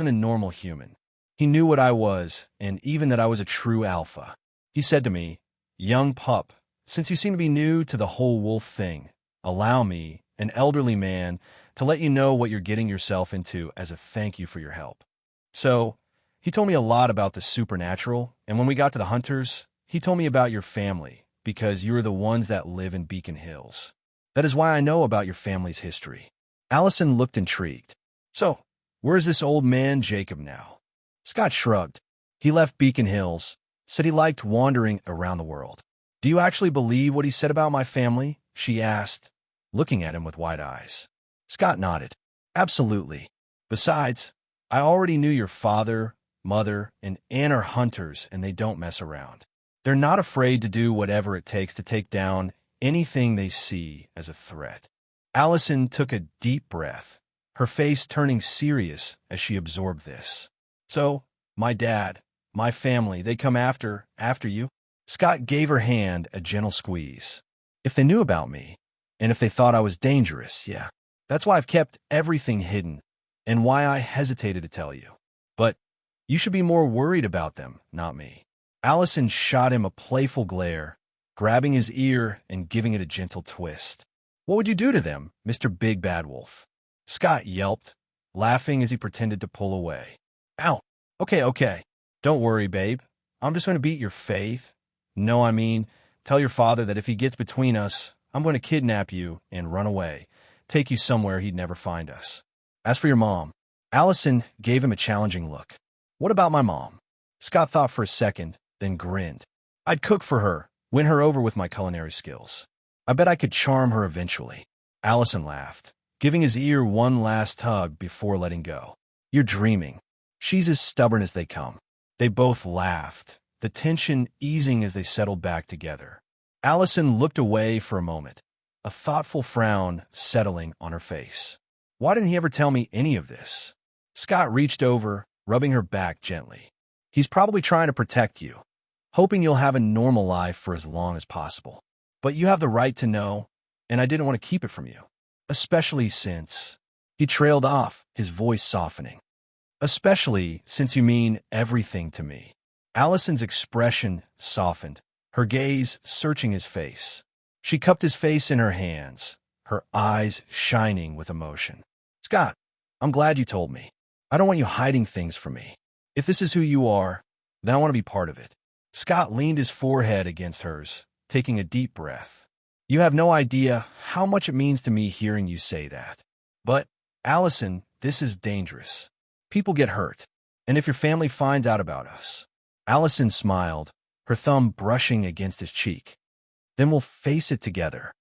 a normal human. He knew what I was, and even that I was a true alpha. He said to me, Young pup, since you seem to be new to the whole wolf thing, allow me, an elderly man, to let you know what you're getting yourself into as a thank you for your help. So, he told me a lot about the supernatural, and when we got to the hunters, he told me about your family, because you are the ones that live in Beacon Hills. That is why I know about your family's history. Allison looked intrigued. So, where is this old man Jacob now? Scott shrugged. He left Beacon Hills, said he liked wandering around the world. Do you actually believe what he said about my family? She asked, looking at him with wide eyes. Scott nodded. Absolutely. Besides, I already knew your father, mother, and aunt are hunters, and they don't mess around. They're not afraid to do whatever it takes to take down anything they see as a threat. Allison took a deep breath, her face turning serious as she absorbed this. So, my dad, my family, they come after you? Scott gave her hand a gentle squeeze. If they knew about me, and if they thought I was dangerous, yeah. That's why I've kept everything hidden, and why I hesitated to tell you. But you should be more worried about them, not me. Allison shot him a playful glare, grabbing his ear and giving it a gentle twist. What would you do to them, Mr. Big Bad Wolf? Scott yelped, laughing as he pretended to pull away. Ow. Okay. Don't worry, babe. I'm just going to beat your faith. No, I mean, tell your father that if he gets between us, I'm going to kidnap you and run away, take you somewhere he'd never find us. As for your mom, Allison gave him a challenging look. What about my mom? Scott thought for a second, then grinned. I'd cook for her, win her over with my culinary skills. I bet I could charm her eventually. Allison laughed, giving his ear one last tug before letting go. You're dreaming. She's as stubborn as they come. They both laughed, the tension easing as they settled back together. Allison looked away for a moment, a thoughtful frown settling on her face. Why didn't he ever tell me any of this? Scott reached over, rubbing her back gently. He's probably trying to protect you, hoping you'll have a normal life for as long as possible. But you have the right to know, and I didn't want to keep it from you. Especially since... He trailed off, his voice softening. Especially since you mean everything to me. Allison's expression softened, her gaze searching his face. She cupped his face in her hands, her eyes shining with emotion. Scott, I'm glad you told me. I don't want you hiding things from me. If this is who you are, then I want to be part of it. Scott leaned his forehead against hers, taking a deep breath. You have no idea how much it means to me hearing you say that. But, Allison, this is dangerous. People get hurt. And if your family finds out about us... Allison smiled, her thumb brushing against his cheek. Then we'll face it together.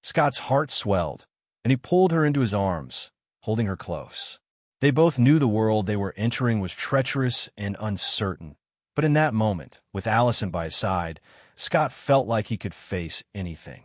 Scott's heart swelled, and he pulled her into his arms, holding her close. They both knew the world they were entering was treacherous and uncertain. But in that moment, with Allison by his side, Scott felt like he could face anything.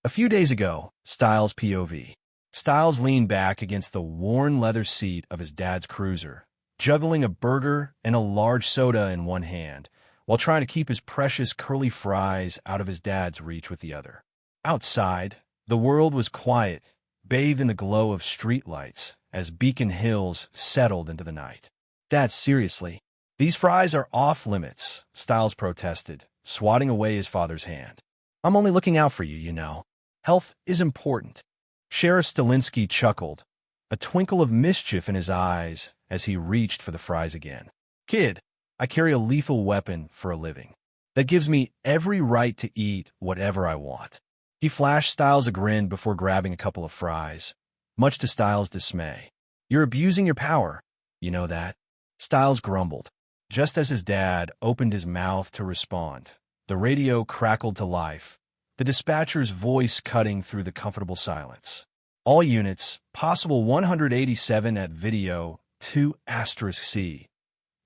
A few days ago, Styles' POV. Styles leaned back against the worn leather seat of his dad's cruiser, juggling a burger and a large soda in one hand, while trying to keep his precious curly fries out of his dad's reach with the other. Outside, the world was quiet, bathed in the glow of streetlights as Beacon Hills settled into the night. Dad, seriously, these fries are off limits, Styles protested, swatting away his father's hand. I'm only looking out for you, you know. Health is important. Sheriff Stilinski chuckled, a twinkle of mischief in his eyes as he reached for the fries again. Kid, I carry a lethal weapon for a living. That gives me every right to eat whatever I want. He flashed Styles a grin before grabbing a couple of fries, much to Styles' dismay. You're abusing your power. You know that? Styles grumbled. Just as his dad opened his mouth to respond, the radio crackled to life, the dispatcher's voice cutting through the comfortable silence. All units, possible 187 at video 2*C.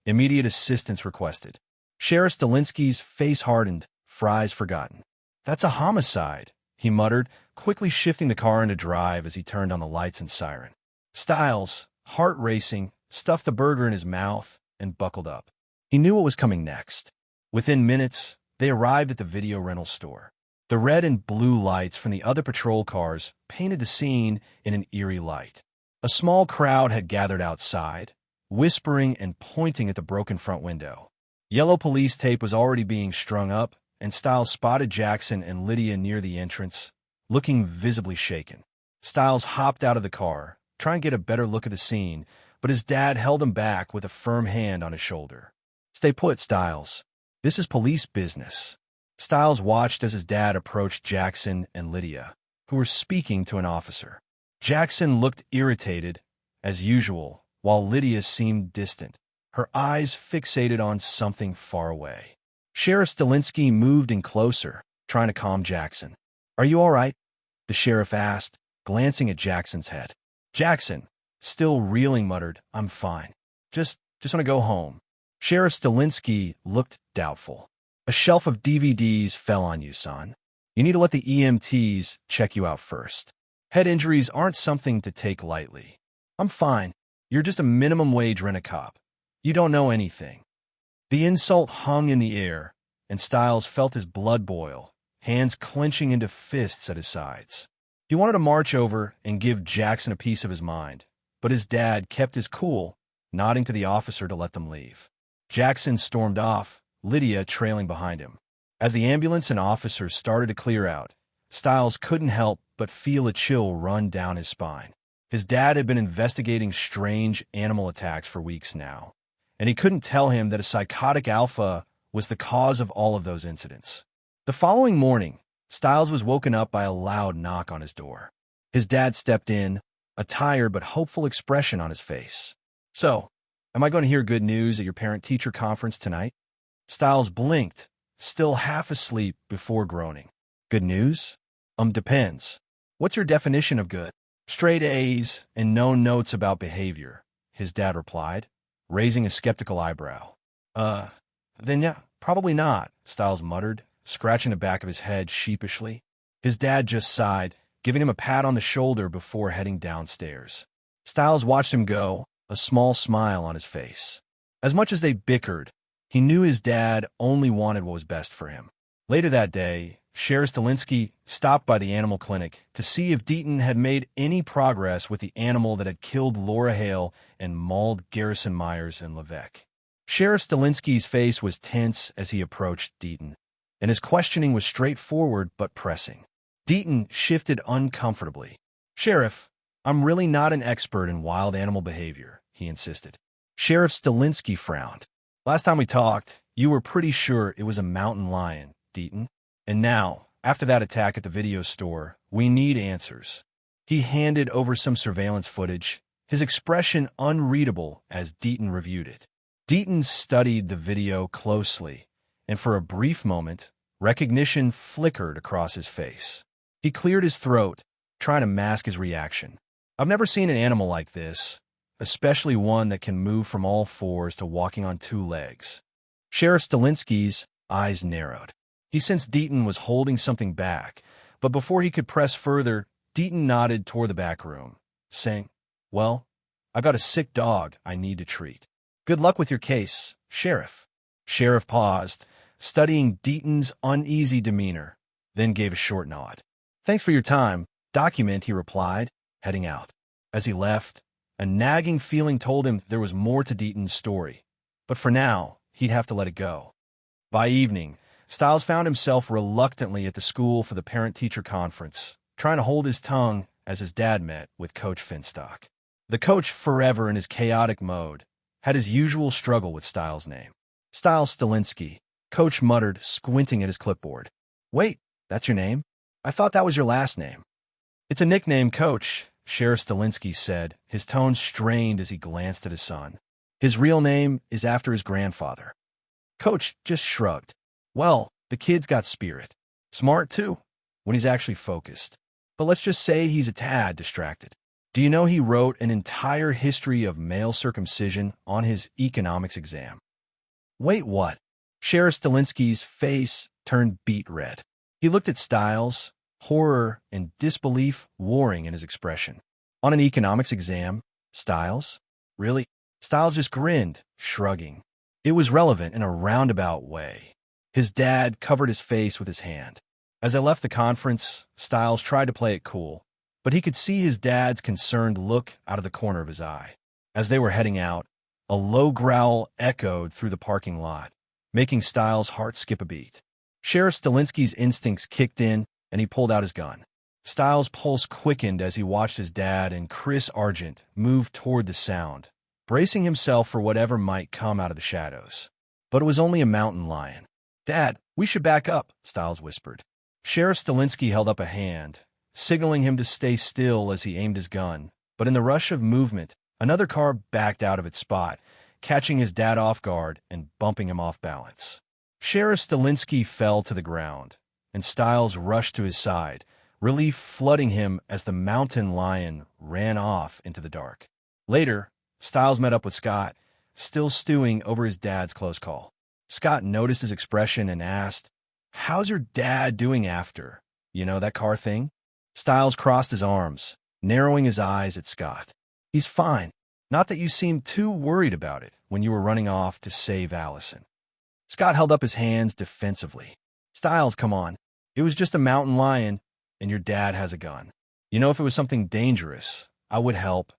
Immediate assistance requested. Sheriff Stilinski's face hardened, fries forgotten. That's a homicide, he muttered, quickly shifting the car into drive as he turned on the lights and siren. Styles, heart racing, stuffed the burger in his mouth and buckled up. He knew what was coming next. Within minutes, they arrived at the video rental store. The red and blue lights from the other patrol cars painted the scene in an eerie light. A small crowd had gathered outside, whispering and pointing at the broken front window. Yellow police tape was already being strung up, and Styles spotted Jackson and Lydia near the entrance, looking visibly shaken. Styles hopped out of the car, trying to get a better look at the scene, but his dad held him back with a firm hand on his shoulder. Stay put, Styles. This is police business. Styles watched as his dad approached Jackson and Lydia, who were speaking to an officer. Jackson looked irritated, as usual, while Lydia seemed distant, her eyes fixated on something far away. Sheriff Stilinski moved in closer, trying to calm Jackson. Are you all right? The sheriff asked, glancing at Jackson's head. Jackson, still reeling, muttered, I'm fine. Just want to go home. Sheriff Stilinski looked doubtful. A shelf of DVDs fell on you, son. You need to let the EMTs check you out first. Head injuries aren't something to take lightly. I'm fine. You're just a minimum wage rent-a-cop. You don't know anything. The insult hung in the air, and Styles felt his blood boil, hands clenching into fists at his sides. He wanted to march over and give Jackson a piece of his mind, but his dad kept his cool, nodding to the officer to let them leave. Jackson stormed off, Lydia trailing behind him. As the ambulance and officers started to clear out, Styles couldn't help but feel a chill run down his spine. His dad had been investigating strange animal attacks for weeks now, and he couldn't tell him that a psychotic alpha was the cause of all of those incidents. The following morning, Styles was woken up by a loud knock on his door. His dad stepped in, a tired but hopeful expression on his face. "So, am I going to hear good news at your parent-teacher conference tonight?" Styles blinked, still half asleep, before groaning. "Good news? Depends. What's your definition of good?" "Straight A's and no notes about behavior," his dad replied, raising a skeptical eyebrow. Then yeah, probably not," Styles muttered, scratching the back of his head sheepishly. His dad just sighed, giving him a pat on the shoulder before heading downstairs. Styles watched him go, a small smile on his face. As much as they bickered, he knew his dad only wanted what was best for him. Later that day, Sheriff Stilinski stopped by the animal clinic to see if Deaton had made any progress with the animal that had killed Laura Hale and mauled Garrison Myers and Levesque. Sheriff Stilinski's face was tense as he approached Deaton, and his questioning was straightforward but pressing. Deaton shifted uncomfortably. "Sheriff, I'm really not an expert in wild animal behavior," he insisted. Sheriff Stilinski frowned. "Last time we talked, you were pretty sure it was a mountain lion, Deaton. And now, after that attack at the video store, we need answers." He handed over some surveillance footage, his expression unreadable as Deaton reviewed it. Deaton studied the video closely, and for a brief moment, recognition flickered across his face. He cleared his throat, trying to mask his reaction. "I've never seen an animal like this, especially one that can move from all fours to walking on two legs." Sheriff Stilinski's eyes narrowed. He sensed Deaton was holding something back, but before he could press further, Deaton nodded toward the back room, saying, "Well, I've got a sick dog I need to treat. Good luck with your case, Sheriff." Sheriff paused, studying Deaton's uneasy demeanor, then gave a short nod. "Thanks for your time. Document," he replied, heading out. As he left, a nagging feeling told him there was more to Deaton's story, but for now, he'd have to let it go. By evening, Styles found himself reluctantly at the school for the parent-teacher conference, trying to hold his tongue as his dad met with Coach Finstock. The coach, forever in his chaotic mode, had his usual struggle with Styles' name. "Styles Stilinski," Coach muttered, squinting at his clipboard. "Wait, that's your name? I thought that was your last name." "It's a nickname, Coach," Sheriff Stilinski said, his tone strained as he glanced at his son. "His real name is after his grandfather." Coach just shrugged. "Well, the kid's got spirit. Smart, too, when he's actually focused. But let's just say he's a tad distracted. Do you know he wrote an entire history of male circumcision on his economics exam?" "Wait, what?" Sheriff Stilinski's face turned beet red. He looked at Styles, horror and disbelief warring in his expression. "On an economics exam, Styles? Really?" Styles just grinned, shrugging. It was relevant in a roundabout way. His dad covered his face with his hand. As they left the conference, Styles tried to play it cool, but he could see his dad's concerned look out of the corner of his eye. As they were heading out, a low growl echoed through the parking lot, making Styles' heart skip a beat. Sheriff Stilinski's instincts kicked in, and he pulled out his gun. Styles' pulse quickened as he watched his dad and Chris Argent move toward the sound, bracing himself for whatever might come out of the shadows. But it was only a mountain lion. "Dad, we should back up," Styles whispered. Sheriff Stilinski held up a hand, signaling him to stay still as he aimed his gun, but in the rush of movement, another car backed out of its spot, catching his dad off guard and bumping him off balance. Sheriff Stilinski fell to the ground, and Styles rushed to his side, relief flooding him as the mountain lion ran off into the dark. Later, Styles met up with Scott, still stewing over his dad's close call. Scott noticed his expression and asked, "How's your dad doing after, that car thing?" Styles crossed his arms, narrowing his eyes at Scott. "He's fine. Not that you seemed too worried about it when you were running off to save Allison." Scott held up his hands defensively. "Styles, come on. It was just a mountain lion, and your dad has a gun. If it was something dangerous, I would help,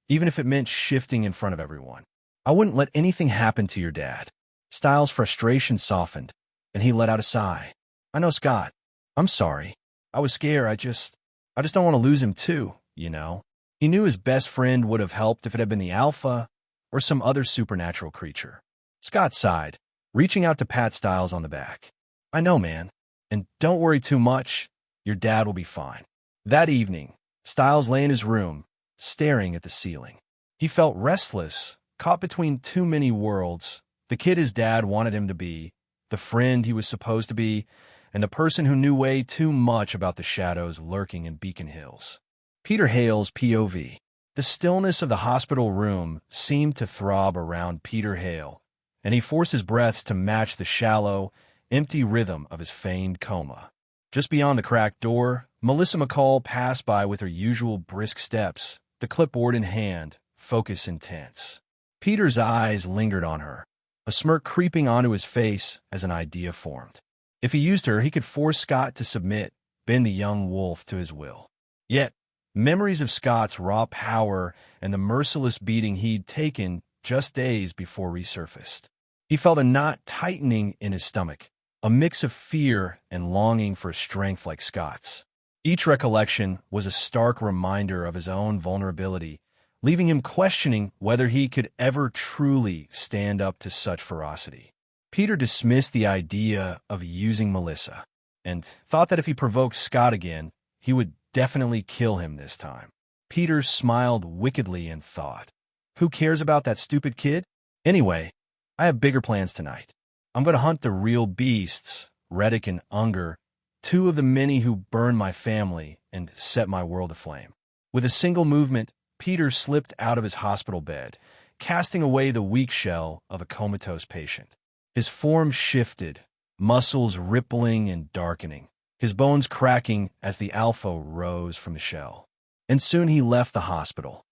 even if it meant shifting in front of everyone. I wouldn't let anything happen to your dad." Styles' frustration softened, and he let out a sigh. "I know, Scott. I'm sorry. I was scared. I just don't want to lose him too, He knew his best friend would have helped if it had been the Alpha, or some other supernatural creature. Scott sighed, reaching out to pat Styles on the back. I know, man. And don't worry too much. Your dad will be fine. That evening, Styles lay in his room, staring at the ceiling. He felt restless, caught between too many worlds, the kid his dad wanted him to be, the friend he was supposed to be, and the person who knew way too much about the shadows lurking in Beacon Hills. Peter Hale's POV. The stillness of the hospital room seemed to throb around Peter Hale, and he forced his breaths to match the shallow, empty rhythm of his feigned coma. Just beyond the cracked door, Melissa McCall passed by with her usual brisk steps, the clipboard in hand, focus intense. Peter's eyes lingered on her, a smirk creeping onto his face as an idea formed. If he used her, he could force Scott to submit, bend the young wolf to his will. Yet, memories of Scott's raw power and the merciless beating he'd taken just days before resurfaced. He felt a knot tightening in his stomach, a mix of fear and longing for strength like Scott's. Each recollection was a stark reminder of his own vulnerability, leaving him questioning whether he could ever truly stand up to such ferocity. Peter dismissed the idea of using Melissa, and thought that if he provoked Scott again, he would definitely kill him this time. Peter smiled wickedly and thought, who cares about that stupid kid? Anyway, I have bigger plans tonight. I'm going to hunt the real beasts, Reddick and Unger, two of the many who burned my family and set my world aflame. With a single movement, Peter slipped out of his hospital bed, casting away the weak shell of a comatose patient. His form shifted, muscles rippling and darkening, his bones cracking as the alpha rose from the shell. And soon he left the hospital.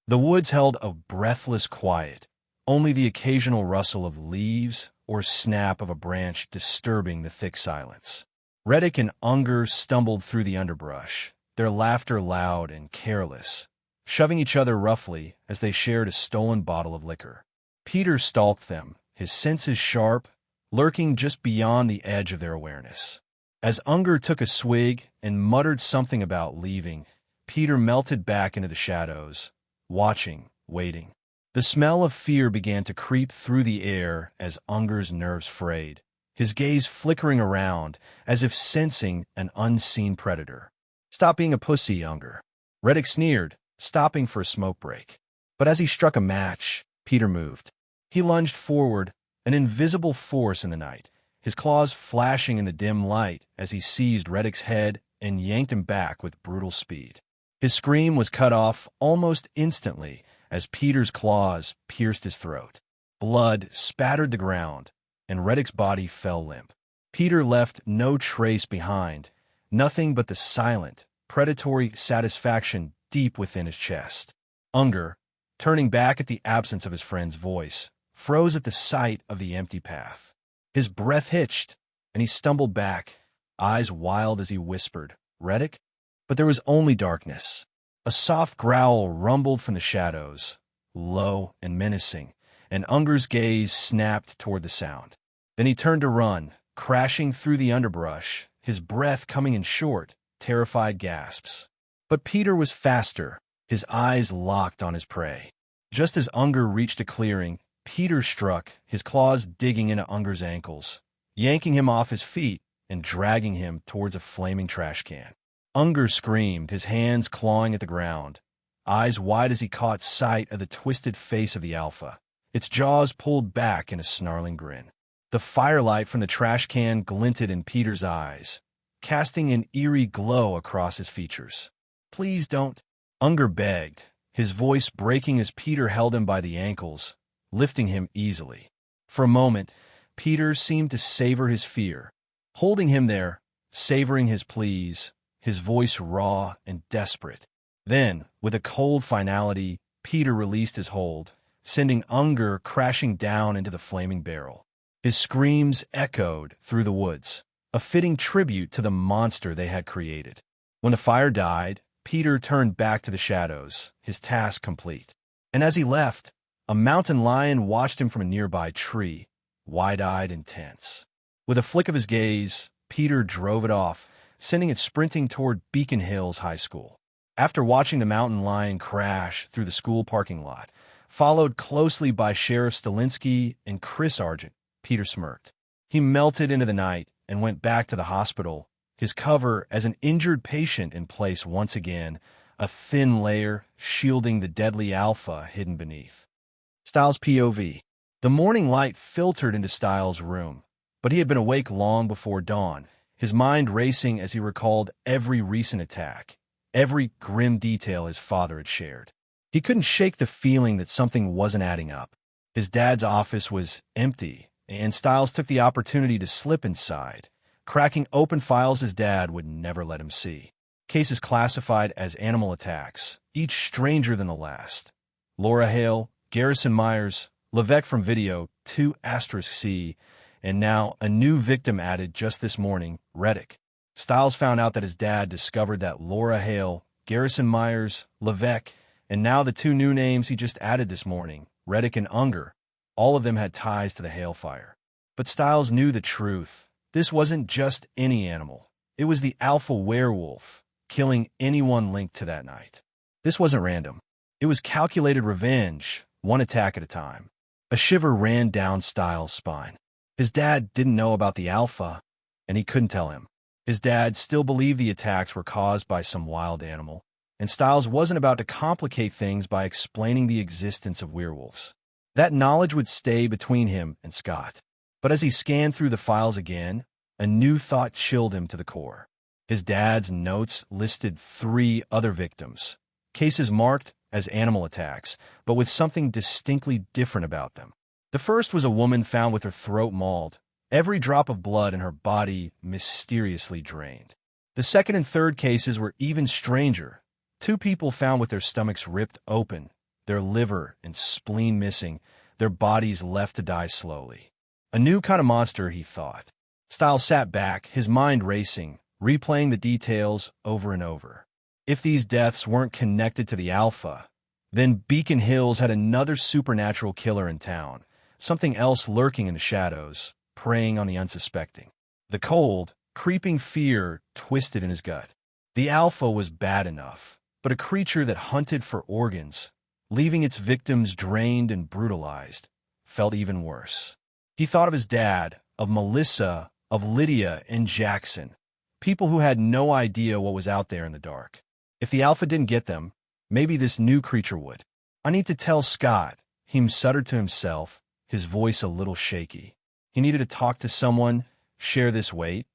The woods held a breathless quiet, only the occasional rustle of leaves or snap of a branch disturbing the thick silence. Reddick and Unger stumbled through the underbrush, their laughter loud and careless, shoving each other roughly as they shared a stolen bottle of liquor. Peter stalked them, his senses sharp, lurking just beyond the edge of their awareness. As Unger took a swig and muttered something about leaving, Peter melted back into the shadows, watching, waiting. The smell of fear began to creep through the air as Unger's nerves frayed, his gaze flickering around as if sensing an unseen predator. Stop being a pussy, Unger. Reddick sneered, stopping for a smoke break. But as he struck a match, Peter moved. He lunged forward, an invisible force in the night, his claws flashing in the dim light as he seized Reddick's head and yanked him back with brutal speed. His scream was cut off almost instantly as Peter's claws pierced his throat. Blood spattered the ground, and Reddick's body fell limp. Peter left no trace behind, nothing but the silent, predatory satisfaction deep within his chest. Unger, turning back at the absence of his friend's voice, froze at the sight of the empty path. His breath hitched, and he stumbled back, eyes wild as he whispered, "Reddick?" But there was only darkness. A soft growl rumbled from the shadows, low and menacing, and Unger's gaze snapped toward the sound. Then he turned to run, crashing through the underbrush, his breath coming in short, terrified gasps. But Peter was faster, his eyes locked on his prey. Just as Unger reached a clearing, Peter struck, his claws digging into Unger's ankles, yanking him off his feet and dragging him towards a flaming trash can. Unger screamed, his hands clawing at the ground, eyes wide as he caught sight of the twisted face of the alpha, its jaws pulled back in a snarling grin. The firelight from the trash can glinted in Peter's eyes, casting an eerie glow across his features. "Please don't," Unger begged, his voice breaking as Peter held him by the ankles, lifting him easily. For a moment, Peter seemed to savor his fear, holding him there, savoring his pleas, his voice raw and desperate. Then, with a cold finality, Peter released his hold, sending Unger crashing down into the flaming barrel. His screams echoed through the woods, a fitting tribute to the monster they had created. When the fire died, Peter turned back to the shadows, his task complete. And as he left, a mountain lion watched him from a nearby tree, wide-eyed and tense. With a flick of his gaze, Peter drove it off, sending it sprinting toward Beacon Hills High School. After watching the mountain lion crash through the school parking lot, followed closely by Sheriff Stalinsky and Chris Argent. Peter smirked. He melted into the night and went back to the hospital, his cover as an injured patient in place once again, a thin layer shielding the deadly alpha hidden beneath. Styles' POV. The morning light filtered into Styles' room, but he had been awake long before dawn, his mind racing as he recalled every recent attack, every grim detail his father had shared. He couldn't shake the feeling that something wasn't adding up. His dad's office was empty, and Styles took the opportunity to slip inside, cracking open files his dad would never let him see. Cases classified as animal attacks, each stranger than the last. Laura Hale, Garrison Myers, Levesque from video, 2*C, and now a new victim added just this morning, Reddick. Styles found out that his dad discovered that Laura Hale, Garrison Myers, Levesque, and now the 2 new names he just added this morning, Reddick and Unger, all of them had ties to the Hale fire. But Styles knew the truth. This wasn't just any animal. It was the alpha werewolf, killing anyone linked to that night. This wasn't random. It was calculated revenge, one attack at a time. A shiver ran down Styles' spine. His dad didn't know about the alpha, and he couldn't tell him. His dad still believed the attacks were caused by some wild animal, and Styles wasn't about to complicate things by explaining the existence of werewolves. That knowledge would stay between him and Scott. But as he scanned through the files again, a new thought chilled him to the core. His dad's notes listed 3 other victims, cases marked as animal attacks, but with something distinctly different about them. The first was a woman found with her throat mauled, every drop of blood in her body mysteriously drained. The second and third cases were even stranger. 2 people found with their stomachs ripped open, their liver and spleen missing, their bodies left to die slowly. A new kind of monster, he thought. Styles sat back, his mind racing, replaying the details over and over. If these deaths weren't connected to the alpha, then Beacon Hills had another supernatural killer in town, something else lurking in the shadows, preying on the unsuspecting. The cold, creeping fear twisted in his gut. The alpha was bad enough, but a creature that hunted for organs, leaving its victims drained and brutalized, felt even worse. He thought of his dad, of Melissa, of Lydia and Jackson, people who had no idea what was out there in the dark. If the alpha didn't get them, maybe this new creature would. I need to tell Scott, he muttered to himself, his voice a little shaky. He needed to talk to someone, share this weight,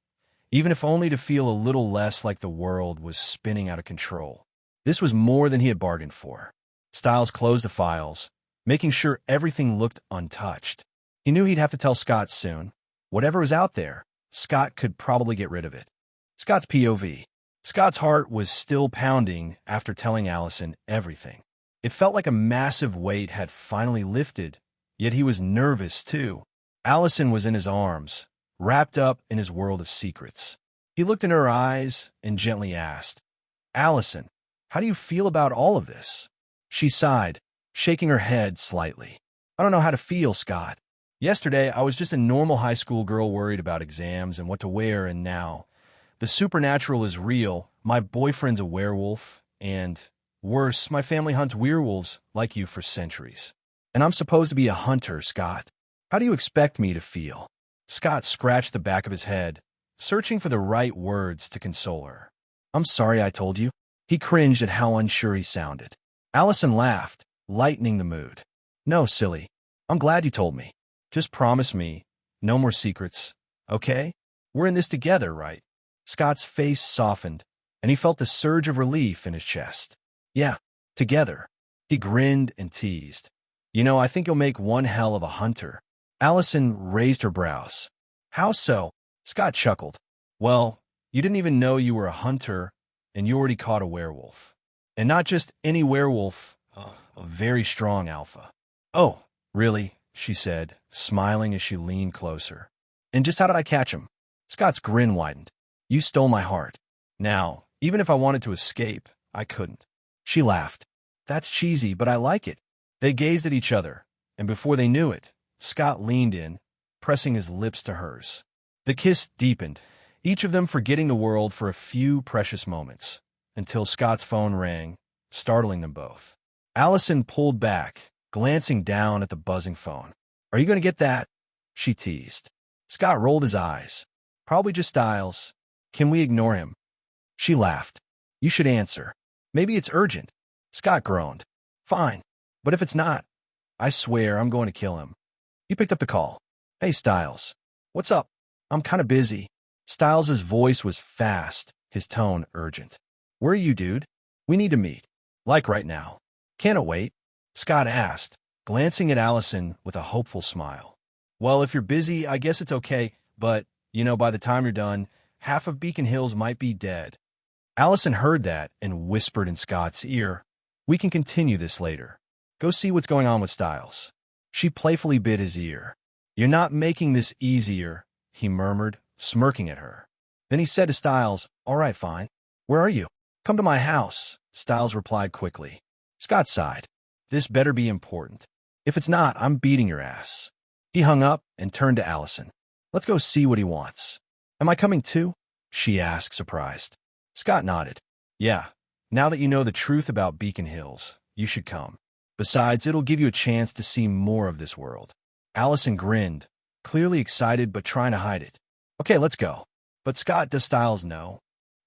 even if only to feel a little less like the world was spinning out of control. This was more than he had bargained for. Styles closed the files, making sure everything looked untouched. He knew he'd have to tell Scott soon. Whatever was out there, Scott could probably get rid of it. Scott's POV. Scott's heart was still pounding after telling Allison everything. It felt like a massive weight had finally lifted, yet he was nervous too. Allison was in his arms, wrapped up in his world of secrets. He looked in her eyes and gently asked, "Allison, how do you feel about all of this?" She sighed, shaking her head slightly. "I don't know how to feel, Scott. Yesterday, I was just a normal high school girl worried about exams and what to wear, and now the supernatural is real. My boyfriend's a werewolf, and worse, my family hunts werewolves like you for centuries. And I'm supposed to be a hunter, Scott. How do you expect me to feel?" Scott scratched the back of his head, searching for the right words to console her. "I'm sorry I told you." He cringed at how unsure he sounded. Allison laughed, lightening the mood. "No, silly. I'm glad you told me. Just promise me, no more secrets, okay? We're in this together, right?" Scott's face softened, and he felt the surge of relief in his chest. "Yeah, together." He grinned and teased. "You know, I think you'll make one hell of a hunter." Allison raised her brows. "How so?" Scott chuckled. "Well, you didn't even know you were a hunter, and you already caught a werewolf. And not just any werewolf, a very strong alpha." "Oh, really?" she said, smiling as she leaned closer. "And just how did I catch him?" Scott's grin widened. "You stole my heart. Now, even if I wanted to escape, I couldn't." She laughed. "That's cheesy, but I like it." They gazed at each other, and before they knew it, Scott leaned in, pressing his lips to hers. The kiss deepened, each of them forgetting the world for a few precious moments, until Scott's phone rang, startling them both. Allison pulled back, glancing down at the buzzing phone. Are you going to get that? She teased. Scott rolled his eyes. Probably just Styles. Can we ignore him? She laughed. You should answer. Maybe it's urgent. Scott groaned. Fine. But if it's not, I swear I'm going to kill him. He picked up the call. Hey, Styles. What's up? I'm kind of busy. Styles' voice was fast, his tone urgent. Where are you, dude? We need to meet. Like right now. Can't it wait? Scott asked, glancing at Allison with a hopeful smile. Well, if you're busy, I guess it's okay, but, by the time you're done, half of Beacon Hills might be dead. Allison heard that and whispered in Scott's ear, We can continue this later. Go see what's going on with Styles. She playfully bit his ear. You're not making this easier, he murmured, smirking at her. Then he said to Styles, All right, fine. Where are you? Come to my house, Styles replied quickly. Scott sighed. This better be important. If it's not, I'm beating your ass. He hung up and turned to Allison. Let's go see what he wants. Am I coming too? She asked, surprised. Scott nodded. Yeah, now that you know the truth about Beacon Hills, you should come. Besides, it'll give you a chance to see more of this world. Allison grinned, clearly excited but trying to hide it. Okay, let's go. But Scott, does Styles know?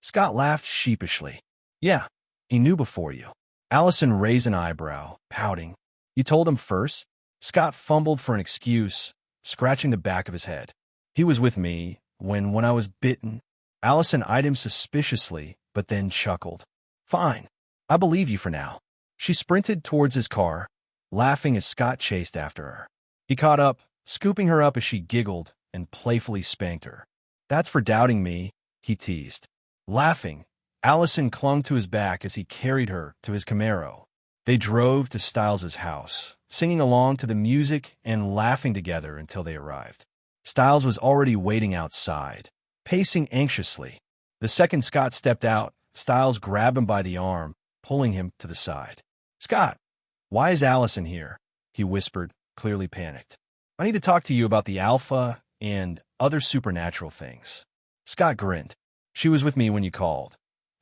Scott laughed sheepishly. Yeah, he knew before you. Allison raised an eyebrow, pouting. You told him first? Scott fumbled for an excuse, scratching the back of his head. He was with me when I was bitten. Allison eyed him suspiciously, but then chuckled. Fine, I believe you for now. She sprinted towards his car, laughing as Scott chased after her. He caught up, scooping her up as she giggled and playfully spanked her. That's for doubting me, he teased. Laughing, Allison clung to his back as he carried her to his Camaro. They drove to Styles' house, singing along to the music and laughing together until they arrived. Styles was already waiting outside, pacing anxiously. The second Scott stepped out, Styles grabbed him by the arm, pulling him to the side. Scott, why is Allison here? He whispered, clearly panicked. I need to talk to you about the Alpha and other supernatural things. Scott grinned. She was with me when you called,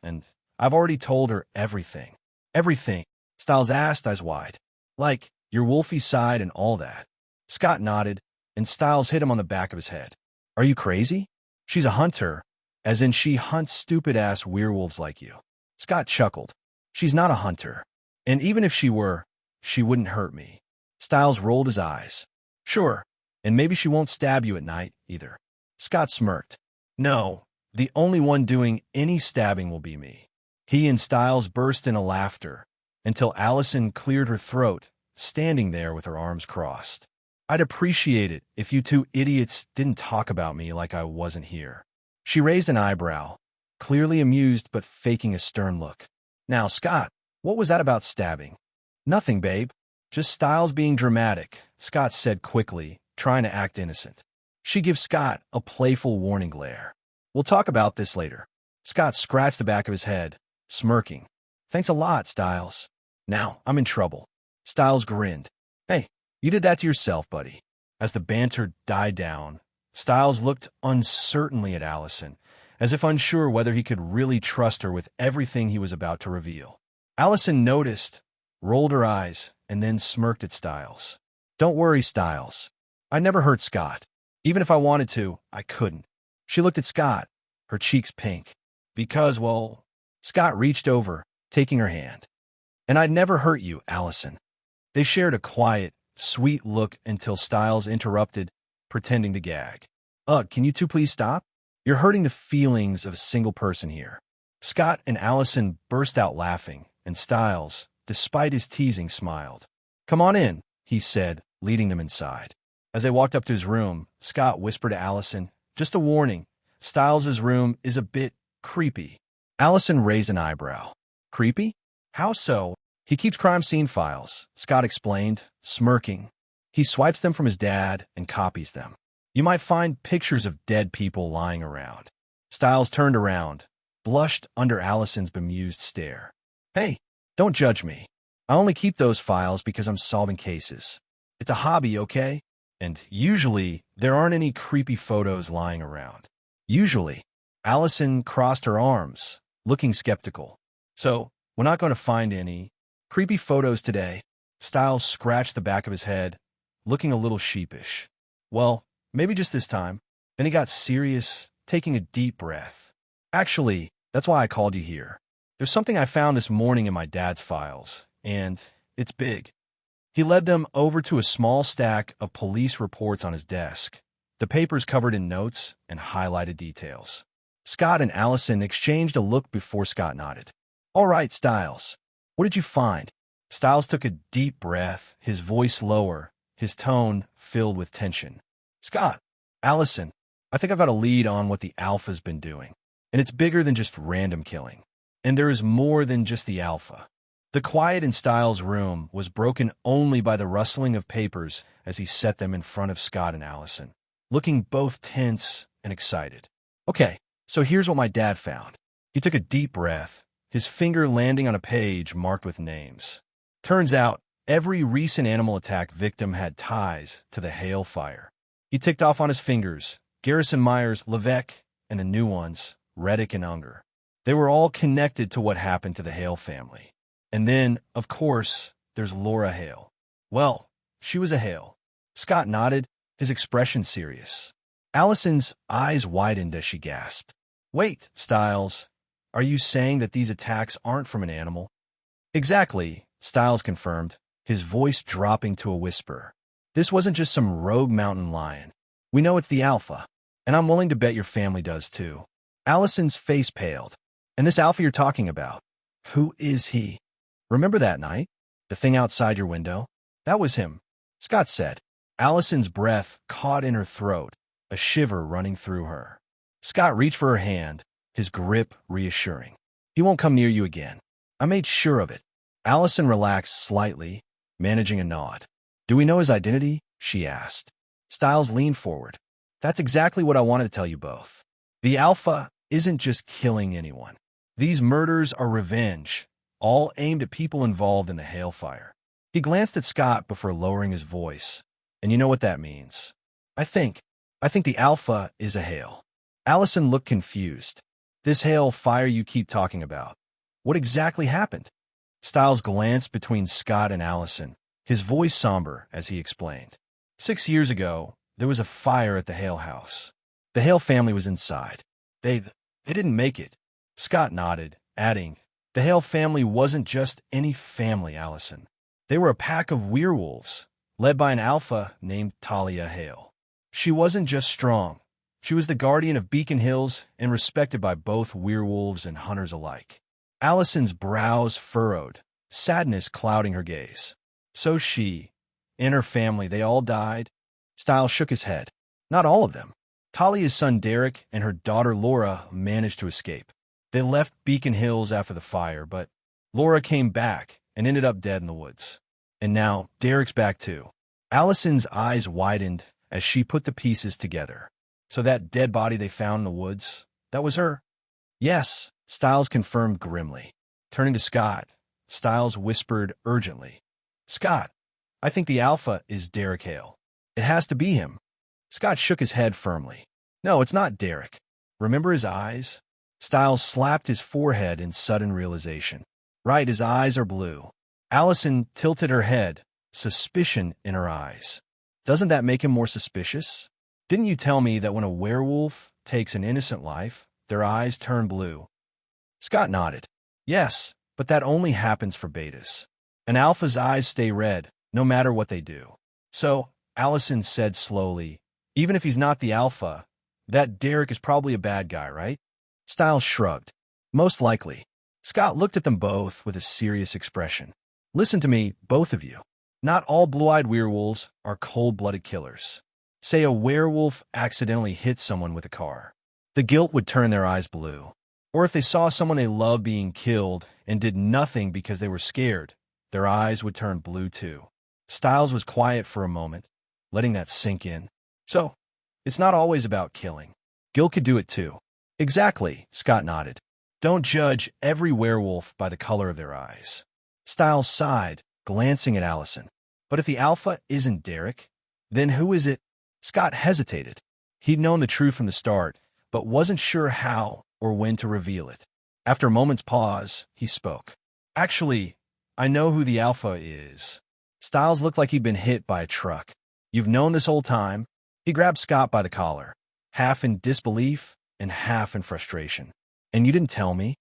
and I've already told her everything. Everything? Styles asked, eyes wide. Like, your wolfy side and all that. Scott nodded, and Styles hit him on the back of his head. Are you crazy? She's a hunter, as in she hunts stupid-ass werewolves like you. Scott chuckled. She's not a hunter, and even if she were, she wouldn't hurt me. Styles rolled his eyes. Sure, and maybe she won't stab you at night, either. Scott smirked. No, the only one doing any stabbing will be me. He and Styles burst into laughter, until Allison cleared her throat, standing there with her arms crossed. I'd appreciate it if you two idiots didn't talk about me like I wasn't here. She raised an eyebrow, clearly amused but faking a stern look. Now, Scott, what was that about stabbing? Nothing, babe. Just Styles being dramatic, Scott said quickly, trying to act innocent. She gives Scott a playful warning glare. We'll talk about this later. Scott scratched the back of his head, smirking. Thanks a lot, Styles. Now, I'm in trouble. Styles grinned. Hey, you did that to yourself, buddy. As the banter died down, Styles looked uncertainly at Allison, as if unsure whether he could really trust her with everything he was about to reveal. Allison noticed, rolled her eyes, and then smirked at Styles. Don't worry, Styles. I never hurt Scott. Even if I wanted to, I couldn't. She looked at Scott, her cheeks pink. Because, well, Scott reached over, taking her hand. And I'd never hurt you, Allison. They shared a quiet, sweet look until Styles interrupted, pretending to gag. Ugh, can you two please stop? You're hurting the feelings of a single person here. Scott and Allison burst out laughing, and Styles, despite his teasing, smiled. Come on in, he said, leading them inside. As they walked up to his room, Scott whispered to Allison, just a warning, Styles' room is a bit creepy. Allison raised an eyebrow. Creepy? How so? He keeps crime scene files, Scott explained, smirking. He swipes them from his dad and copies them. You might find pictures of dead people lying around. Styles turned around, blushed under Allison's bemused stare. Hey, don't judge me. I only keep those files because I'm solving cases. It's a hobby, okay? And usually, there aren't any creepy photos lying around. Usually. Allison crossed her arms, looking skeptical. So, we're not going to find any creepy photos today. Styles scratched the back of his head, looking a little sheepish. Well, maybe just this time. Then he got serious, taking a deep breath. Actually, that's why I called you here. There's something I found this morning in my dad's files, and it's big. He led them over to a small stack of police reports on his desk, the papers covered in notes and highlighted details. Scott and Allison exchanged a look before Scott nodded. All right, Styles. What did you find? Styles took a deep breath, his voice lower, his tone filled with tension. Scott, Allison, I think I've got a lead on what the Alpha's been doing. And it's bigger than just random killing. And there is more than just the Alpha. The quiet in Styles' room was broken only by the rustling of papers as he set them in front of Scott and Allison, looking both tense and excited. Okay, so here's what my dad found. He took a deep breath, his finger landing on a page marked with names. Turns out, every recent animal attack victim had ties to the Hale fire. He ticked off on his fingers Garrison Myers, Levesque, and the new ones, Reddick and Unger. They were all connected to what happened to the Hale family. And then, of course, there's Laura Hale. Well, she was a Hale. Scott nodded, his expression serious. Allison's eyes widened as she gasped. Wait, Styles, are you saying that these attacks aren't from an animal? Exactly, Styles confirmed, his voice dropping to a whisper. This wasn't just some rogue mountain lion. We know it's the Alpha, and I'm willing to bet your family does too. Allison's face paled. And this Alpha you're talking about, who is he? Remember that night? The thing outside your window? That was him, Scott said. Allison's breath caught in her throat, a shiver running through her. Scott reached for her hand, his grip reassuring. He won't come near you again. I made sure of it. Allison relaxed slightly, managing a nod. Do we know his identity? She asked. Styles leaned forward. That's exactly what I wanted to tell you both. The Alpha isn't just killing anyone. These murders are revenge, all aimed at people involved in the Hale fire. He glanced at Scott before lowering his voice. And you know what that means. I think the Alpha is a Hale. Allison looked confused. This Hale fire you keep talking about. What exactly happened? Styles glanced between Scott and Allison, his voice somber as he explained. 6 years ago, there was a fire at the Hale house. The Hale family was inside. They didn't make it. Scott nodded, adding, the Hale family wasn't just any family, Allison. They were a pack of werewolves, led by an Alpha named Talia Hale. She wasn't just strong. She was the guardian of Beacon Hills and respected by both werewolves and hunters alike. Allison's brows furrowed, sadness clouding her gaze. So she, and her family, they all died? Styles shook his head. Not all of them. Talia's son Derek and her daughter Laura managed to escape. They left Beacon Hills after the fire, but Laura came back and ended up dead in the woods. And now Derek's back too. Allison's eyes widened as she put the pieces together. So that dead body they found in the woods, that was her? Yes, Styles confirmed grimly. Turning to Scott, Styles whispered urgently. Scott, I think the Alpha is Derek Hale. It has to be him. Scott shook his head firmly. No, it's not Derek. Remember his eyes? Styles slapped his forehead in sudden realization. Right, his eyes are blue. Allison tilted her head, suspicion in her eyes. Doesn't that make him more suspicious? Didn't you tell me that when a werewolf takes an innocent life, their eyes turn blue? Scott nodded. Yes, but that only happens for betas. An Alpha's eyes stay red, no matter what they do. So, Allison said slowly, even if he's not the Alpha, that Derek is probably a bad guy, right? Styles shrugged. Most likely. Scott looked at them both with a serious expression. Listen to me, both of you. Not all blue-eyed werewolves are cold-blooded killers. Say a werewolf accidentally hit someone with a car. The guilt would turn their eyes blue. Or if they saw someone they loved being killed and did nothing because they were scared, their eyes would turn blue too. Styles was quiet for a moment, letting that sink in. So, it's not always about killing. Guilt could do it too. Exactly, Scott nodded. Don't judge every werewolf by the color of their eyes. Styles sighed, glancing at Allison. But if the Alpha isn't Derek, then who is it? Scott hesitated. He'd known the truth from the start, but wasn't sure how or when to reveal it. After a moment's pause, he spoke. Actually, I know who the Alpha is. Styles looked like he'd been hit by a truck. You've known this whole time? He grabbed Scott by the collar, half in disbelief and half in frustration. And you didn't tell me?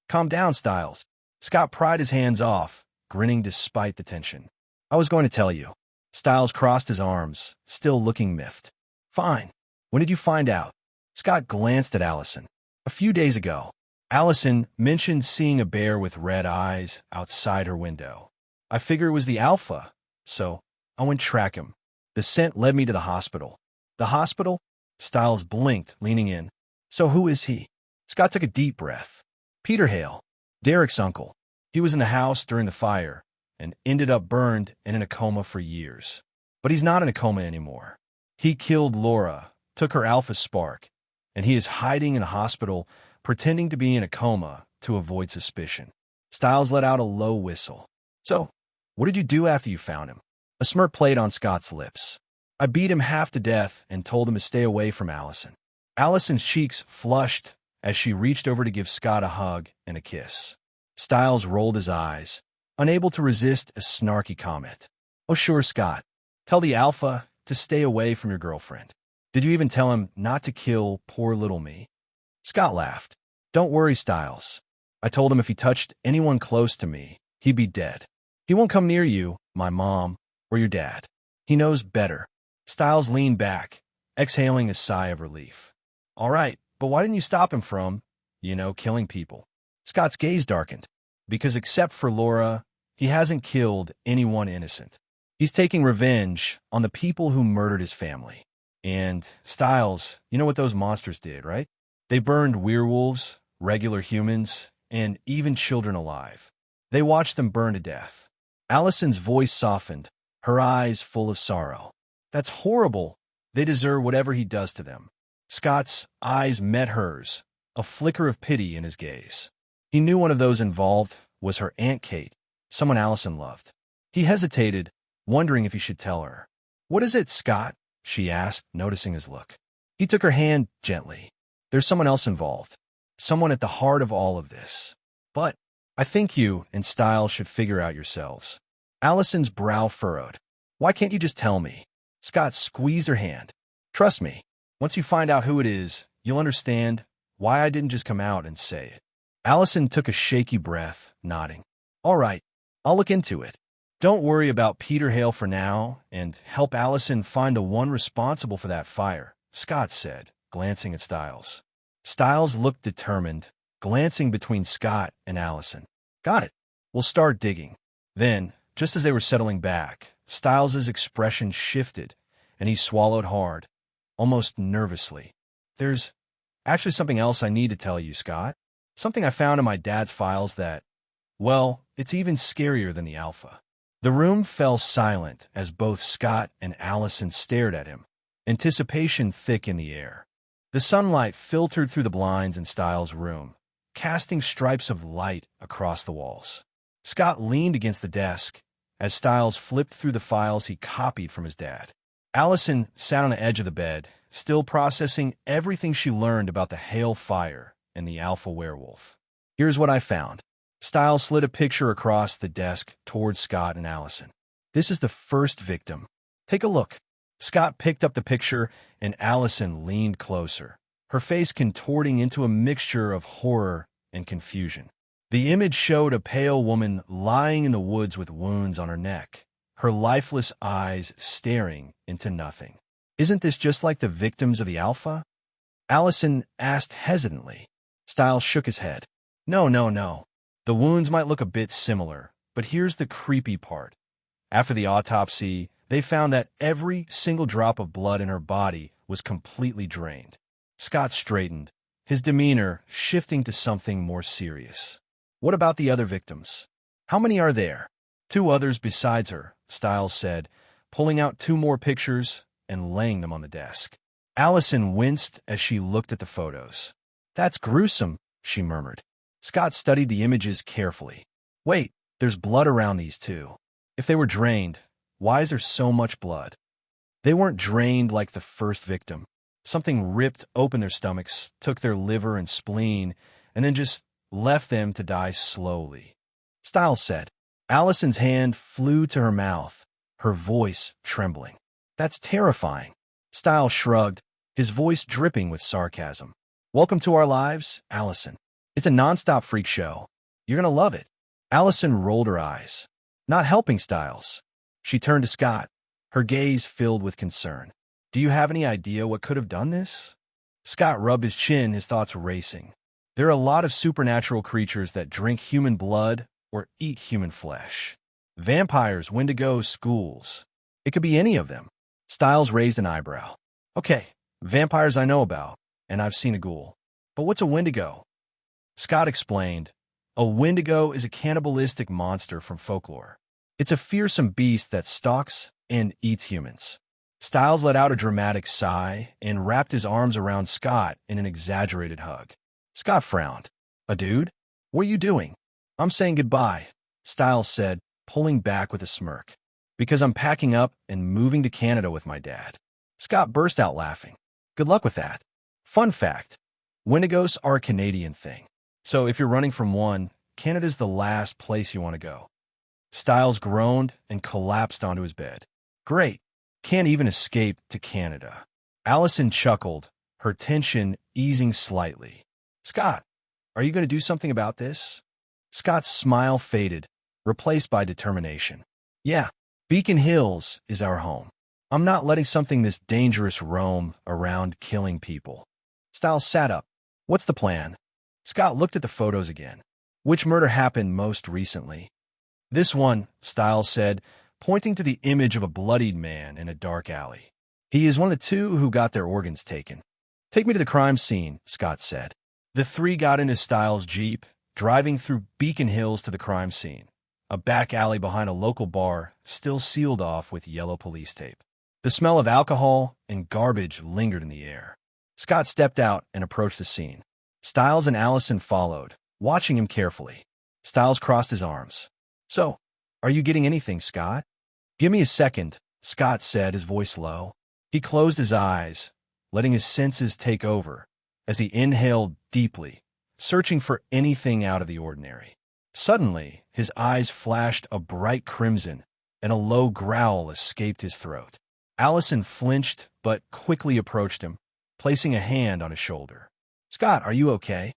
Calm down, Styles. Scott pried his hands off, grinning despite the tension. I was going to tell you. Styles crossed his arms, still looking miffed. Fine. When did you find out? Scott glanced at Allison. A few days ago. Allison mentioned seeing a bear with red eyes outside her window. I figure it was the alpha, so I went track him. The scent led me to the hospital. The hospital? Styles blinked, leaning in. So who is he? Scott took a deep breath. Peter Hale, Derek's uncle. He was in the house during the fire and ended up burned and in a coma for years. But he's not in a coma anymore. He killed Laura, took her alpha spark, and he is hiding in a hospital, pretending to be in a coma to avoid suspicion. Styles let out a low whistle. So, what did you do after you found him? A smirk played on Scott's lips. I beat him half to death and told him to stay away from Allison. Allison's cheeks flushed as she reached over to give Scott a hug and a kiss. Styles rolled his eyes, unable to resist a snarky comment. Oh sure, Scott. Tell the alpha to stay away from your girlfriend. Did you even tell him not to kill poor little me? Scott laughed. Don't worry, Styles. I told him if he touched anyone close to me, he'd be dead. He won't come near you, my mom, or your dad. He knows better. Styles leaned back, exhaling a sigh of relief. All right, but why didn't you stop him from, killing people? Scott's gaze darkened. Because except for Laura, he hasn't killed anyone innocent. He's taking revenge on the people who murdered his family. And, Styles, you know what those monsters did, right? They burned werewolves, regular humans, and even children alive. They watched them burn to death. Allison's voice softened, her eyes full of sorrow. That's horrible. They deserve whatever he does to them. Scott's eyes met hers, a flicker of pity in his gaze. He knew one of those involved was her Aunt Kate, someone Allison loved. He hesitated, wondering if he should tell her. What is it, Scott? She asked, noticing his look. He took her hand gently. There's someone else involved. Someone at the heart of all of this. But I think you and Styles should figure out yourselves. Allison's brow furrowed. Why can't you just tell me? Scott squeezed her hand. Trust me, once you find out who it is, you'll understand why I didn't just come out and say it. Allison took a shaky breath, nodding. All right, I'll look into it. Don't worry about Peter Hale for now, and help Allison find the one responsible for that fire, Scott said, glancing at Styles. Styles looked determined, glancing between Scott and Allison. Got it. We'll start digging. Then, just as they were settling back, Styles's expression shifted, and he swallowed hard, almost nervously. There's actually something else I need to tell you, Scott. Something I found in my dad's files that, well, it's even scarier than the alpha. The room fell silent as both Scott and Allison stared at him, anticipation thick in the air. The sunlight filtered through the blinds in Styles' room, casting stripes of light across the walls. Scott leaned against the desk as Styles flipped through the files he copied from his dad. Allison sat on the edge of the bed, still processing everything she learned about the Hale fire and the alpha werewolf. Here's what I found. Styles slid a picture across the desk towards Scott and Allison. This is the first victim. Take a look. Scott picked up the picture, and Allison leaned closer, her face contorting into a mixture of horror and confusion. The image showed a pale woman lying in the woods with wounds on her neck, her lifeless eyes staring into nothing. Isn't this just like the victims of the alpha? Allison asked hesitantly. Styles shook his head. No. The wounds might look a bit similar, but here's the creepy part. After the autopsy, they found that every single drop of blood in her body was completely drained. Scott straightened, his demeanor shifting to something more serious. What about the other victims? How many are there? 2 others besides her, Styles said, pulling out 2 more pictures and laying them on the desk. Allison winced as she looked at the photos. That's gruesome, she murmured. Scott studied the images carefully. Wait, there's blood around these too. If they were drained, why is there so much blood? They weren't drained like the first victim. Something ripped open their stomachs, took their liver and spleen, and then just left them to die slowly. Styles said. Allison's hand flew to her mouth, her voice trembling. That's terrifying. Styles shrugged, his voice dripping with sarcasm. Welcome to our lives, Allison. It's a nonstop freak show. You're gonna love it. Allison rolled her eyes, not helping Styles. She turned to Scott, her gaze filled with concern. Do you have any idea what could have done this? Scott rubbed his chin, his thoughts racing. There are a lot of supernatural creatures that drink human blood or eat human flesh. Vampires, wendigos, ghouls. It could be any of them. Styles raised an eyebrow. Okay, vampires I know about, and I've seen a ghoul. But what's a wendigo? Scott explained. A wendigo is a cannibalistic monster from folklore. It's a fearsome beast that stalks and eats humans. Styles let out a dramatic sigh and wrapped his arms around Scott in an exaggerated hug. Scott frowned. A dude? What are you doing? I'm saying goodbye, Styles said, pulling back with a smirk. Because I'm packing up and moving to Canada with my dad. Scott burst out laughing. Good luck with that. Fun fact, wendigos are a Canadian thing. So if you're running from one, Canada's the last place you want to go. Styles groaned and collapsed onto his bed. Great. Can't even escape to Canada. Allison chuckled, her tension easing slightly. Scott, are you going to do something about this? Scott's smile faded, replaced by determination. Yeah, Beacon Hills is our home. I'm not letting something this dangerous roam around killing people. Styles sat up. What's the plan? Scott looked at the photos again. Which murder happened most recently? This one, Styles said, pointing to the image of a bloodied man in a dark alley. He is one of the two who got their organs taken. Take me to the crime scene, Scott said. The three got into Styles' Jeep, driving through Beacon Hills to the crime scene, a back alley behind a local bar still sealed off with yellow police tape. The smell of alcohol and garbage lingered in the air. Scott stepped out and approached the scene. Styles and Allison followed, watching him carefully. Styles crossed his arms. So, are you getting anything, Scott? Give me a second, Scott said, his voice low. He closed his eyes, letting his senses take over, as he inhaled deeply, searching for anything out of the ordinary. Suddenly, his eyes flashed a bright crimson, and a low growl escaped his throat. Allison flinched but quickly approached him, placing a hand on his shoulder. Scott, are you okay?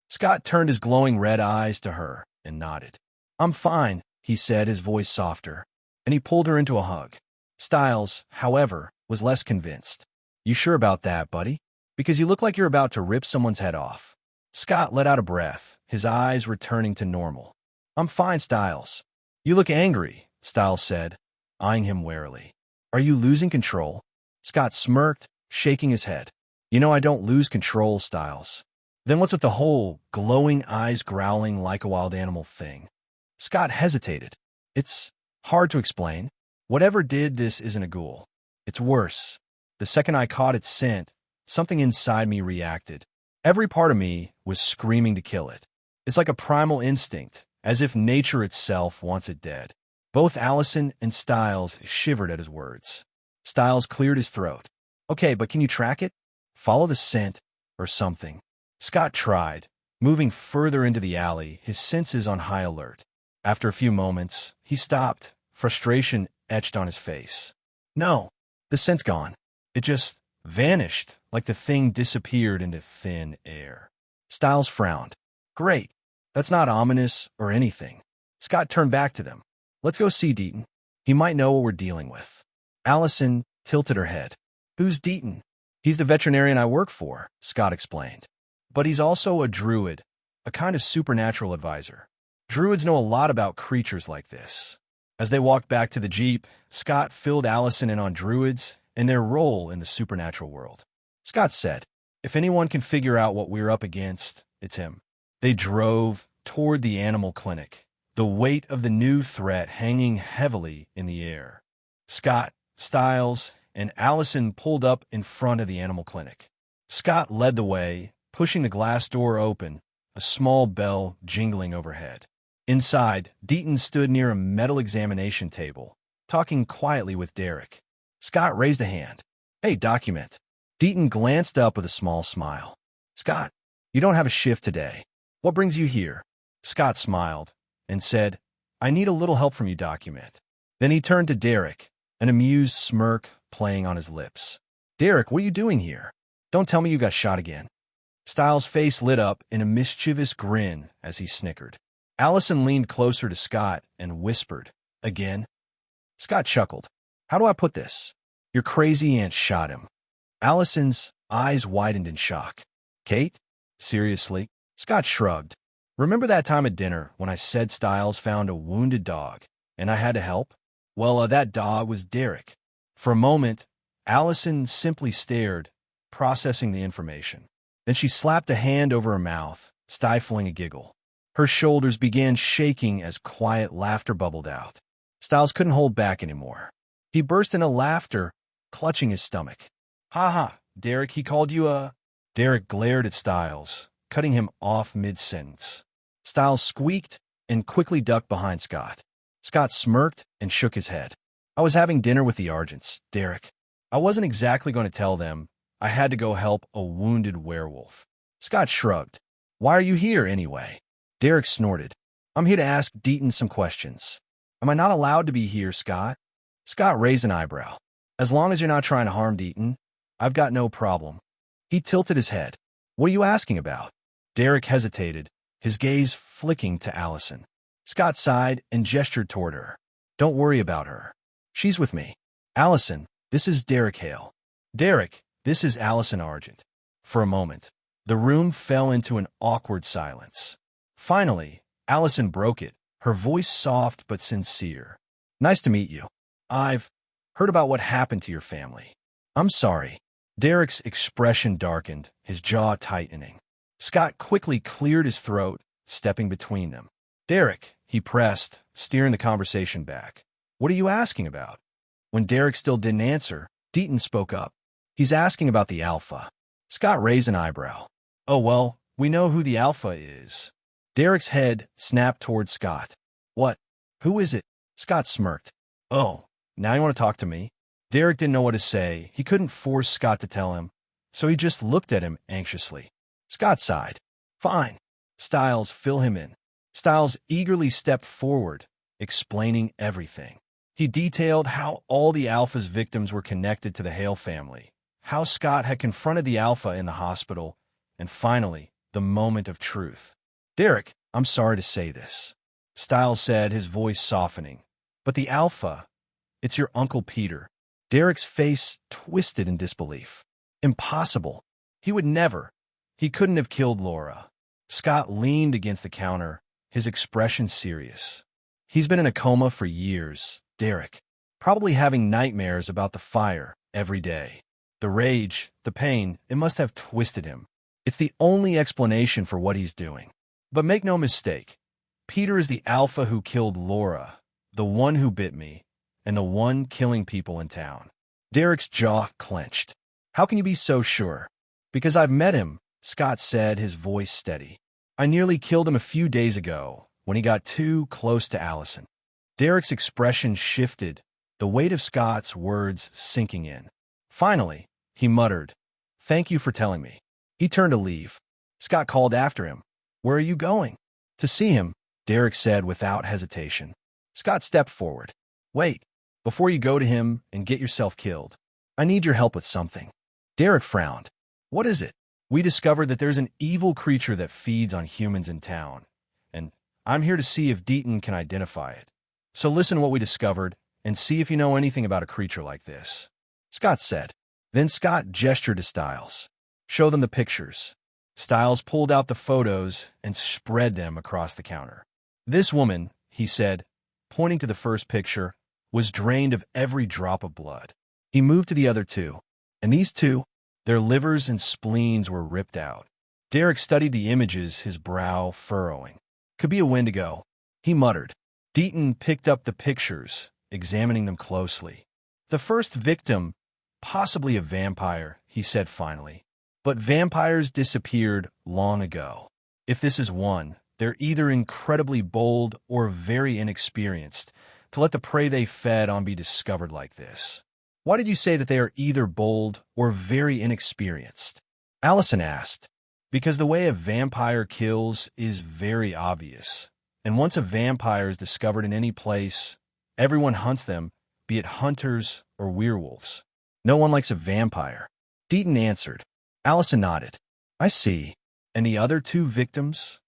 Scott turned his glowing red eyes to her and nodded. I'm fine, he said, his voice softer, and he pulled her into a hug. Styles, however, was less convinced. You sure about that, buddy? Because you look like you're about to rip someone's head off. Scott let out a breath, his eyes returning to normal. I'm fine, Styles. You look angry, Styles said, eyeing him warily. Are you losing control? Scott smirked, shaking his head. You know I don't lose control, Styles. Then what's with the whole glowing eyes growling like a wild animal thing? Scott hesitated. It's hard to explain. Whatever did this isn't a ghoul. It's worse. The second I caught its scent, something inside me reacted. Every part of me was screaming to kill it. It's like a primal instinct, as if nature itself wants it dead. Both Allison and Styles shivered at his words. Styles cleared his throat. Okay, but can you track it? Follow the scent, or something. Scott tried, moving further into the alley, his senses on high alert. After a few moments, he stopped, frustration etched on his face. No, the scent's gone. It just vanished, like the thing disappeared into thin air. Styles frowned. Great. That's not ominous or anything. Scott turned back to them. Let's go see Deaton. He might know what we're dealing with. Allison tilted her head. Who's Deaton? He's the veterinarian I work for, Scott explained. But he's also a druid, a kind of supernatural advisor. Druids know a lot about creatures like this. As they walked back to the Jeep, Scott filled Allison in on druids and their role in the supernatural world. Scott said, if anyone can figure out what we're up against, it's him. They drove toward the animal clinic, the weight of the new threat hanging heavily in the air. Scott, Styles, and Allison pulled up in front of the animal clinic. Scott led the way, pushing the glass door open, a small bell jingling overhead. Inside, Deaton stood near a metal examination table, talking quietly with Derek. Scott raised a hand. Hey, document. Deaton glanced up with a small smile. Scott, you don't have a shift today. What brings you here? Scott smiled and said, I need a little help from you, document. Then he turned to Derek. an amused smirk playing on his lips. Derek, what are you doing here? Don't tell me you got shot again. Styles' face lit up in a mischievous grin as he snickered. Allison leaned closer to Scott and whispered, "Again?" Scott chuckled. "How do I put this? Your crazy aunt shot him." Allison's eyes widened in shock. "Kate? Seriously?" Scott shrugged. "Remember that time at dinner when I said Styles found a wounded dog and I had to help? Well, that dog was Derek." For a moment, Allison simply stared, processing the information. Then she slapped a hand over her mouth, stifling a giggle. Her shoulders began shaking as quiet laughter bubbled out. Styles couldn't hold back anymore. He burst into laughter, clutching his stomach. "Ha ha, Derek, he called you a—" Derek glared at Styles, cutting him off mid-sentence. Styles squeaked and quickly ducked behind Scott. Scott smirked and shook his head. "I was having dinner with the Argents, Derek. I wasn't exactly going to tell them. I had to go help a wounded werewolf." Scott shrugged. "Why are you here, anyway?" Derek snorted. "I'm here to ask Deaton some questions." "Am I not allowed to be here, Scott?" Scott raised an eyebrow. "As long as you're not trying to harm Deaton, I've got no problem." He tilted his head. "What are you asking about?" Derek hesitated, his gaze flicking to Allison. Scott sighed and gestured toward her. "Don't worry about her. She's with me. Allison, this is Derek Hale. Derek, this is Allison Argent." For a moment, the room fell into an awkward silence. Finally, Allison broke it, her voice soft but sincere. "Nice to meet you. I've heard about what happened to your family. I'm sorry." Derek's expression darkened, his jaw tightening. Scott quickly cleared his throat, stepping between them. "Derek," he pressed, steering the conversation back. "What are you asking about?" When Derek still didn't answer, Deaton spoke up. "He's asking about the Alpha." Scott raised an eyebrow. "Oh, well, we know who the Alpha is." Derek's head snapped toward Scott. "What? Who is it?" Scott smirked. "Oh, now you want to talk to me?" Derek didn't know what to say. He couldn't force Scott to tell him, so he just looked at him anxiously. Scott sighed. "Fine. Styles, fill him in." Styles eagerly stepped forward, explaining everything. He detailed how all the Alpha's victims were connected to the Hale family, how Scott had confronted the Alpha in the hospital, and finally, the moment of truth. "Derek, I'm sorry to say this," Styles said, his voice softening, "but the Alpha, it's your Uncle Peter." Derek's face twisted in disbelief. "Impossible. He would never. He couldn't have killed Laura." Scott leaned against the counter, his expression serious. "He's been in a coma for years, Derek, probably having nightmares about the fire every day. The rage, the pain, it must have twisted him. It's the only explanation for what he's doing. But make no mistake, Peter is the Alpha who killed Laura, the one who bit me, and the one killing people in town." Derek's jaw clenched. "How can you be so sure?" "Because I've met him," Scott said, his voice steady. "I nearly killed him a few days ago when he got too close to Allison." Derek's expression shifted, the weight of Scott's words sinking in. Finally, he muttered, "Thank you for telling me." He turned to leave. Scott called after him. "Where are you going?" "To see him," Derek said without hesitation. Scott stepped forward. "Wait. Before you go to him and get yourself killed, I need your help with something." Derek frowned. "What is it?" "We discovered that there's an evil creature that feeds on humans in town, and I'm here to see if Deaton can identify it. So listen to what we discovered and see if you know anything about a creature like this," Scott said. Then Scott gestured to Styles. "Show them the pictures." Styles pulled out the photos and spread them across the counter. "This woman," he said, pointing to the first picture, "was drained of every drop of blood." He moved to the other two. "And these two, their livers and spleens were ripped out." Derek studied the images, his brow furrowing. "Could be a Wendigo," he muttered. Deaton picked up the pictures, examining them closely. "The first victim, possibly a vampire," he said finally. "But vampires disappeared long ago. If this is one, they're either incredibly bold or very inexperienced to let the prey they fed on be discovered like this." "Why did you say that they are either bold or very inexperienced?" Allison asked. "Because the way a vampire kills is very obvious, and once a vampire is discovered in any place, everyone hunts them be it hunters or werewolves. No one likes a vampire. Deaton answered. Allison nodded. I see. And the other two victims?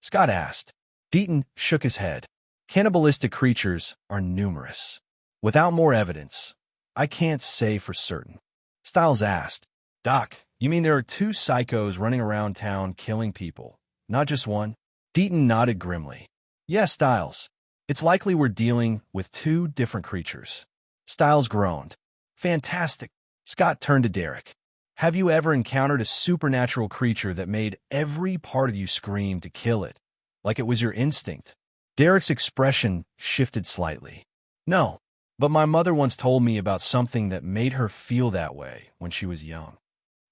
Scott asked. Deaton shook his head. Cannibalistic creatures are numerous. Without more evidence, I can't say for certain. Stiles asked. Doc, you mean there are two psychos running around town killing people, not just one? Deaton nodded grimly. Yes, Stiles. It's likely we're dealing with two different creatures. Stiles groaned. Fantastic. Scott turned to Derek. Have you ever encountered a supernatural creature that made every part of you scream to kill it, like it was your instinct? Derek's expression shifted slightly. No, but my mother once told me about something that made her feel that way when she was young.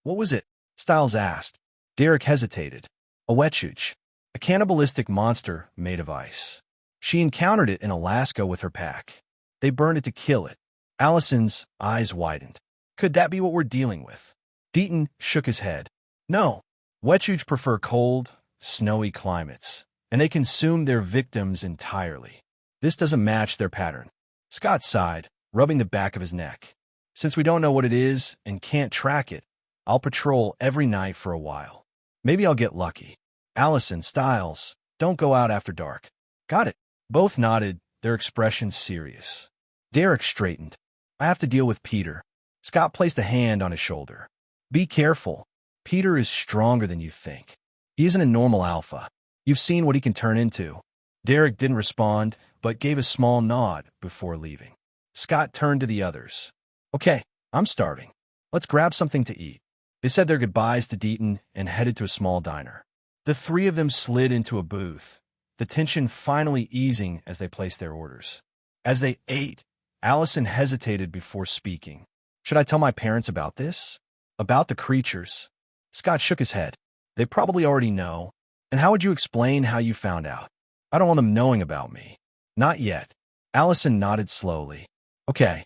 What was it? Stiles asked. Derek hesitated. A wechuch, a cannibalistic monster made of ice. She encountered it in Alaska with her pack. They burned it to kill it. Allison's eyes widened. Could that be what we're dealing with? Deaton shook his head. No, wechuch prefer cold, snowy climates, and they consume their victims entirely. This doesn't match their pattern. Scott sighed, rubbing the back of his neck. Since we don't know what it is and can't track it, I'll patrol every night for a while. Maybe I'll get lucky. Allison, Stiles, don't go out after dark. Got it. Both nodded, their expressions serious. Derek straightened. I have to deal with Peter. Scott placed a hand on his shoulder. Be careful. Peter is stronger than you think. He isn't a normal alpha. You've seen what he can turn into. Derek didn't respond, but gave a small nod before leaving. Scott turned to the others. Okay, I'm starving. Let's grab something to eat. They said their goodbyes to Deaton and headed to a small diner. The three of them slid into a booth, the tension finally easing as they placed their orders. As they ate, Allison hesitated before speaking. Should I tell my parents about this? About the creatures? Scott shook his head. They probably already know. And how would you explain how you found out? I don't want them knowing about me. Not yet. Allison nodded slowly. Okay.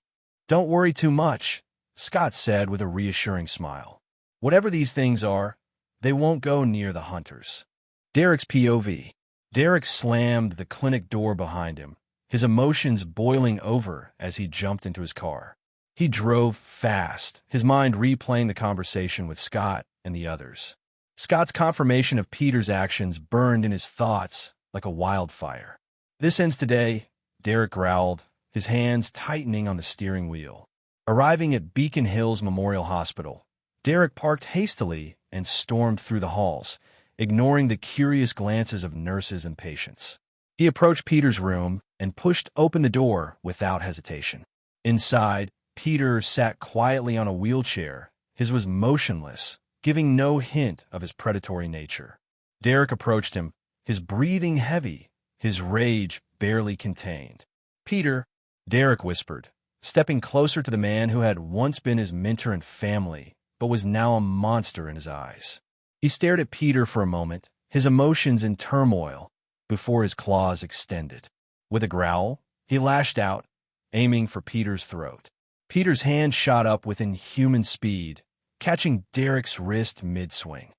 Don't worry too much, Scott said with a reassuring smile. Whatever these things are, they won't go near the hunters. Derek's POV. Derek slammed the clinic door behind him, his emotions boiling over as he jumped into his car. He drove fast, his mind replaying the conversation with Scott and the others. Scott's confirmation of Peter's actions burned in his thoughts like a wildfire. This ends today, Derek growled, his hands tightening on the steering wheel. Arriving at Beacon Hills Memorial Hospital, Derek parked hastily and stormed through the halls, ignoring the curious glances of nurses and patients. He approached Peter's room and pushed open the door without hesitation. Inside, Peter sat quietly on a wheelchair. His was motionless, giving no hint of his predatory nature. Derek approached him, his breathing heavy, his rage barely contained. Peter, Derek whispered, stepping closer to the man who had once been his mentor and family, but was now a monster in his eyes. He stared at Peter for a moment, his emotions in turmoil, before his claws extended. With a growl, he lashed out, aiming for Peter's throat. Peter's hand shot up with inhuman speed, catching Derek's wrist mid-swing.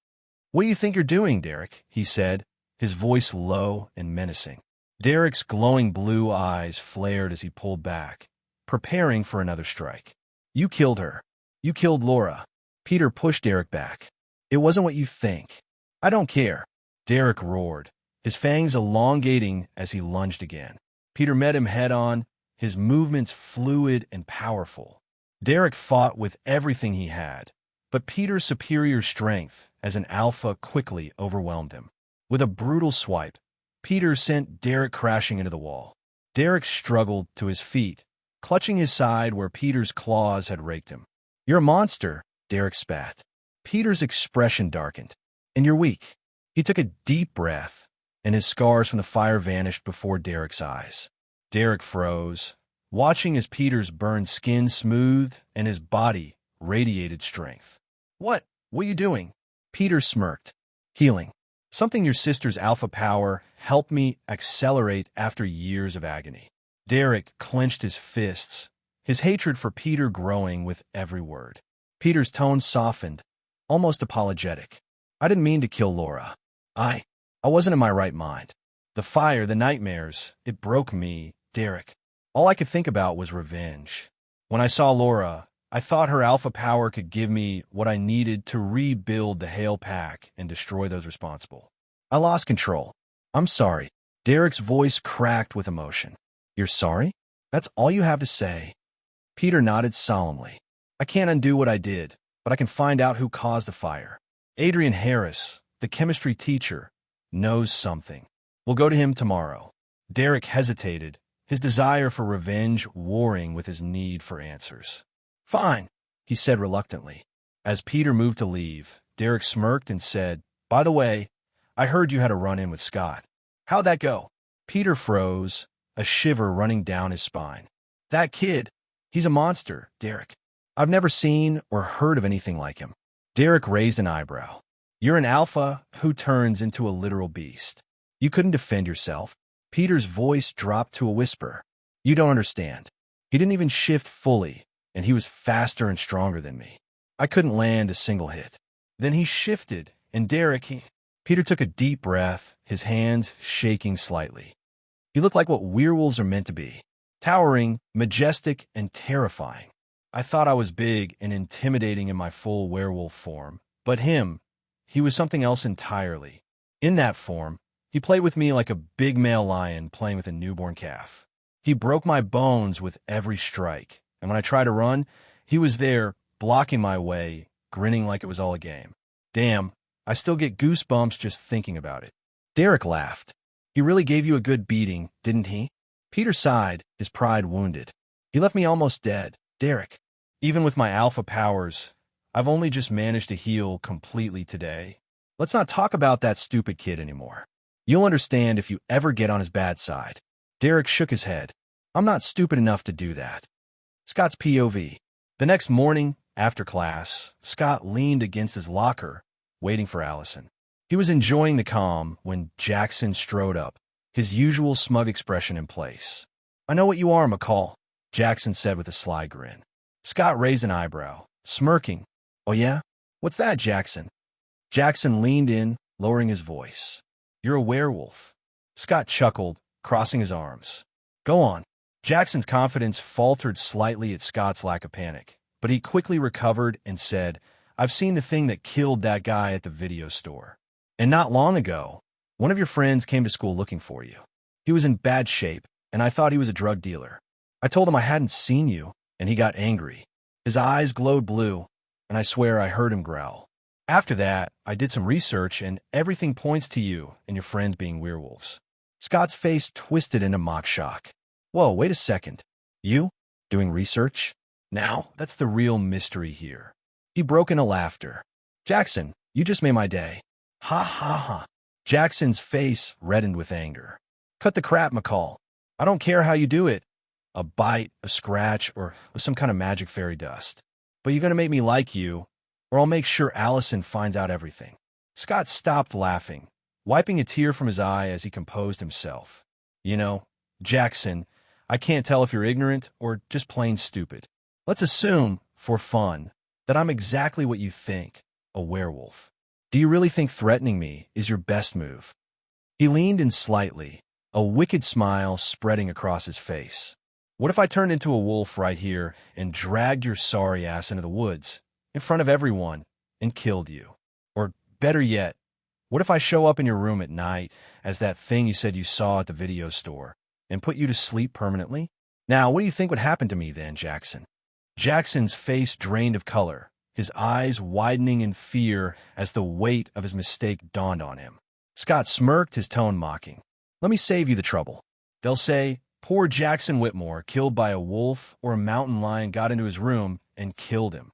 What do you think you're doing, Derek? He said, his voice low and menacing. Derek's glowing blue eyes flared as he pulled back, preparing for another strike. You killed her. You killed Laura. Peter pushed Derek back. It wasn't what you think. I don't care. Derek roared, his fangs elongating as he lunged again. Peter met him head-on, his movements fluid and powerful. Derek fought with everything he had, but Peter's superior strength as an alpha quickly overwhelmed him. With a brutal swipe, Peter sent Derek crashing into the wall. Derek struggled to his feet, clutching his side where Peter's claws had raked him. You're a monster, Derek spat. Peter's expression darkened. And you're weak. He took a deep breath, and his scars from the fire vanished before Derek's eyes. Derek froze, watching as Peter's burned skin smoothed and his body radiated strength. What are you doing? Peter smirked. Healing. Something your sister's alpha power helped me accelerate after years of agony. Derek clenched his fists, his hatred for Peter growing with every word. Peter's tone softened, almost apologetic. I didn't mean to kill Laura. I wasn't in my right mind. The fire, the nightmares, it broke me, Derek. All I could think about was revenge. When I saw Laura, I thought her alpha power could give me what I needed to rebuild the Hale Pack and destroy those responsible. I lost control. I'm sorry. Derek's voice cracked with emotion. You're sorry? That's all you have to say? Peter nodded solemnly. I can't undo what I did, but I can find out who caused the fire. Adrian Harris, the chemistry teacher, knows something. We'll go to him tomorrow. Derek hesitated, his desire for revenge warring with his need for answers. Fine, he said reluctantly. As Peter moved to leave, Derek smirked and said, By the way, I heard you had a run-in with Scott. How'd that go? Peter froze, a shiver running down his spine. That kid, he's a monster, Derek. I've never seen or heard of anything like him. Derek raised an eyebrow. You're an alpha who turns into a literal beast. You couldn't defend yourself. Peter's voice dropped to a whisper. You don't understand. He didn't even shift fully, and he was faster and stronger than me. I couldn't land a single hit. Then he shifted, and Peter took a deep breath, his hands shaking slightly. He looked like what werewolves are meant to be. Towering, majestic, and terrifying. I thought I was big and intimidating in my full werewolf form, but he was something else entirely. In that form, he played with me like a big male lion playing with a newborn calf. He broke my bones with every strike, and when I tried to run, he was there, blocking my way, grinning like it was all a game. Damn, I still get goosebumps just thinking about it. Derek laughed. He really gave you a good beating, didn't he? Peter sighed, his pride wounded. He left me almost dead, Derek. Even with my alpha powers, I've only just managed to heal completely today. Let's not talk about that stupid kid anymore. You'll understand if you ever get on his bad side. Derek shook his head. I'm not stupid enough to do that. Scott's POV. The next morning, after class, Scott leaned against his locker, waiting for Allison. He was enjoying the calm when Jackson strode up, his usual smug expression in place. I know what you are, McCall, Jackson said with a sly grin. Scott raised an eyebrow, smirking. Oh yeah? What's that, Jackson? Jackson leaned in, lowering his voice. You're a werewolf. Scott chuckled, crossing his arms. Go on. Jackson's confidence faltered slightly at Scott's lack of panic, but he quickly recovered and said, I've seen the thing that killed that guy at the video store. And not long ago, one of your friends came to school looking for you. He was in bad shape, and I thought he was a drug dealer. I told him I hadn't seen you, and he got angry. His eyes glowed blue, and I swear I heard him growl. After that, I did some research, and everything points to you and your friends being werewolves. Scott's face twisted into mock shock. Whoa, wait a second. You? Doing research? Now, that's the real mystery here. He broke into laughter. Jackson, you just made my day. Ha ha ha. Jackson's face reddened with anger. Cut the crap, McCall. I don't care how you do it. A bite, a scratch, or some kind of magic fairy dust. But you're going to make me like you, or I'll make sure Allison finds out everything. Scott stopped laughing, wiping a tear from his eye as he composed himself. You know, Jackson, I can't tell if you're ignorant or just plain stupid. Let's assume, for fun, that I'm exactly what you think, a werewolf. Do you really think threatening me is your best move? He leaned in slightly, a wicked smile spreading across his face. What if I turned into a wolf right here and dragged your sorry ass into the woods, in front of everyone, and killed you? Or better yet, what if I show up in your room at night as that thing you said you saw at the video store and put you to sleep permanently? Now, what do you think would happen to me then, Jackson? Jackson's face drained of color, his eyes widening in fear as the weight of his mistake dawned on him. Scott smirked, his tone mocking. Let me save you the trouble. They'll say, poor Jackson Whitmore, killed by a wolf or a mountain lion, got into his room and killed him.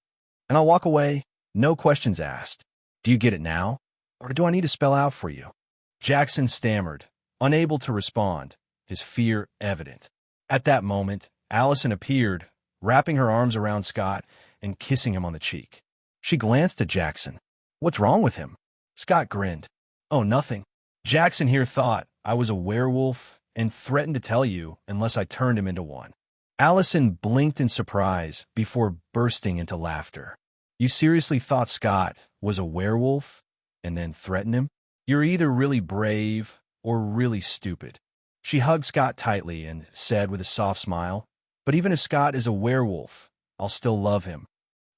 And I'll walk away, no questions asked. Do you get it now? Or do I need to spell out for you? Jackson stammered, unable to respond, his fear evident. At that moment, Allison appeared, wrapping her arms around Scott and kissing him on the cheek. She glanced at Jackson. What's wrong with him? Scott grinned. Oh, nothing. Jackson here thought I was a werewolf and threatened to tell you unless I turned him into one. Allison blinked in surprise before bursting into laughter. You seriously thought Scott was a werewolf and then threatened him? You're either really brave or really stupid. She hugged Scott tightly and said with a soft smile, "But even if Scott is a werewolf, I'll still love him."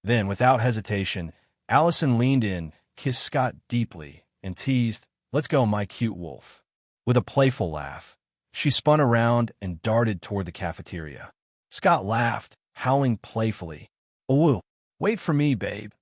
Then, without hesitation, Allison leaned in, kissed Scott deeply, and teased, "Let's go, my cute wolf." With a playful laugh, she spun around and darted toward the cafeteria. Scott laughed, howling playfully. "Oh, wait for me, babe."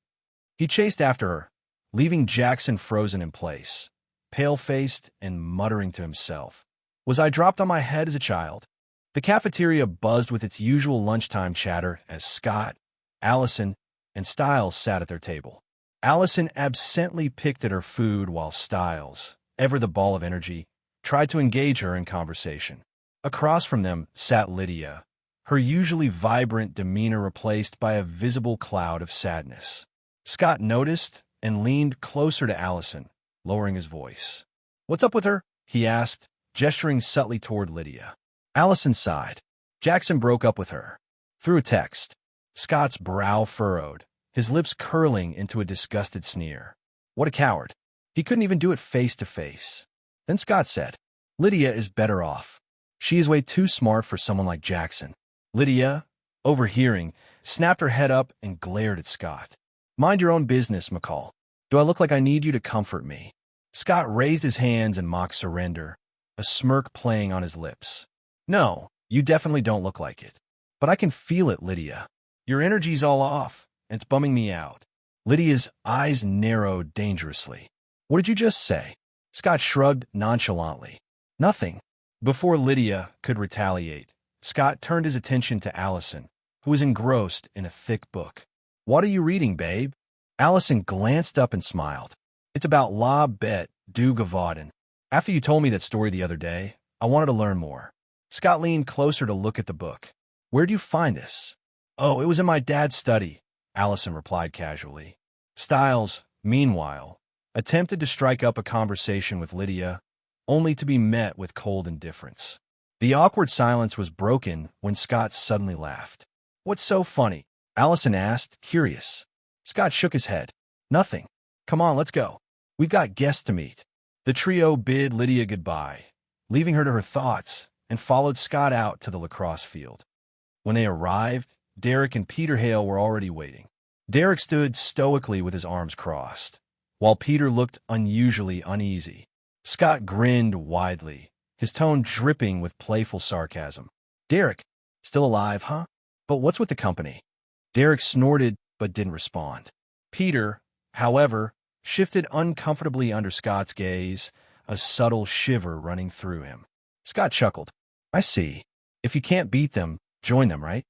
He chased after her, leaving Jackson frozen in place, pale-faced and muttering to himself, "Was I dropped on my head as a child?" The cafeteria buzzed with its usual lunchtime chatter as Scott, Allison, and Styles sat at their table. Allison absently picked at her food while Styles, ever the ball of energy, tried to engage her in conversation. Across from them sat Lydia, her usually vibrant demeanor replaced by a visible cloud of sadness. Scott noticed and leaned closer to Allison, lowering his voice. "What's up with her?" he asked, gesturing subtly toward Lydia. Allison sighed. "Jackson broke up with her. Through a text." Scott's brow furrowed, his lips curling into a disgusted sneer. What a coward. He couldn't even do it face to face. Then Scott said, "Lydia is better off. She is way too smart for someone like Jackson." Lydia, overhearing, snapped her head up and glared at Scott. "Mind your own business, McCall. Do I look like I need you to comfort me?" Scott raised his hands in mock surrender, a smirk playing on his lips. "No, you definitely don't look like it. But I can feel it, Lydia. Your energy's all off, and it's bumming me out." Lydia's eyes narrowed dangerously. "What did you just say?" Scott shrugged nonchalantly. "Nothing." Before Lydia could retaliate, Scott turned his attention to Allison, who was engrossed in a thick book. "What are you reading, babe?" Allison glanced up and smiled. "It's about La Bête du Gavaudan. After you told me that story the other day, I wanted to learn more." Scott leaned closer to look at the book. "Where'd you find this?" "Oh, it was in my dad's study," Allison replied casually. Styles, meanwhile, attempted to strike up a conversation with Lydia, only to be met with cold indifference. The awkward silence was broken when Scott suddenly laughed. "What's so funny?" Allison asked, curious. Scott shook his head. "Nothing. Come on, let's go. We've got guests to meet." The trio bid Lydia goodbye, leaving her to her thoughts, and followed Scott out to the lacrosse field. When they arrived, Derek and Peter Hale were already waiting. Derek stood stoically with his arms crossed, while Peter looked unusually uneasy. Scott grinned widely, his tone dripping with playful sarcasm. "Derek, still alive, huh? But what's with the company?" Derek snorted but didn't respond. Peter, however, shifted uncomfortably under Scott's gaze, a subtle shiver running through him. Scott chuckled. "I see. If you can't beat them, join them, right?"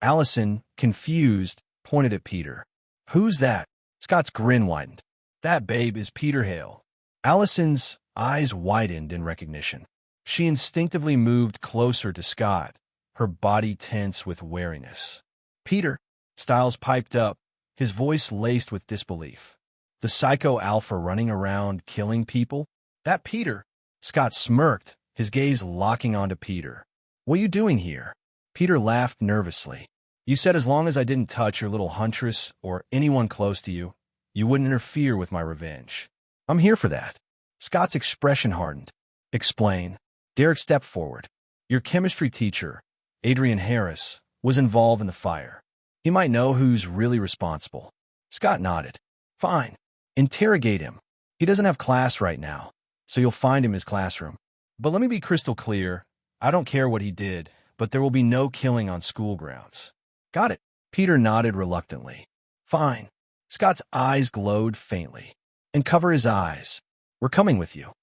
Allison, confused, pointed at Peter. "Who's that?" Scott's grin widened. "That babe is Peter Hale." Allison's eyes widened in recognition. She instinctively moved closer to Scott, her body tense with wariness. "Peter," Styles piped up, his voice laced with disbelief. "The psycho alpha running around killing people? That Peter?" Scott smirked, his gaze locking onto Peter. "What are you doing here?" Peter laughed nervously. "You said as long as I didn't touch your little huntress or anyone close to you, you wouldn't interfere with my revenge. I'm here for that." Scott's expression hardened. "Explain." Derek stepped forward. "Your chemistry teacher, Adrian Harris, was involved in the fire. He might know who's really responsible." Scott nodded. "Fine. Interrogate him. He doesn't have class right now, so you'll find him in his classroom. But let me be crystal clear. I don't care what he did, but there will be no killing on school grounds." "Got it." Peter nodded reluctantly. "Fine." Scott's eyes glowed faintly. "And cover his eyes. We're coming with you."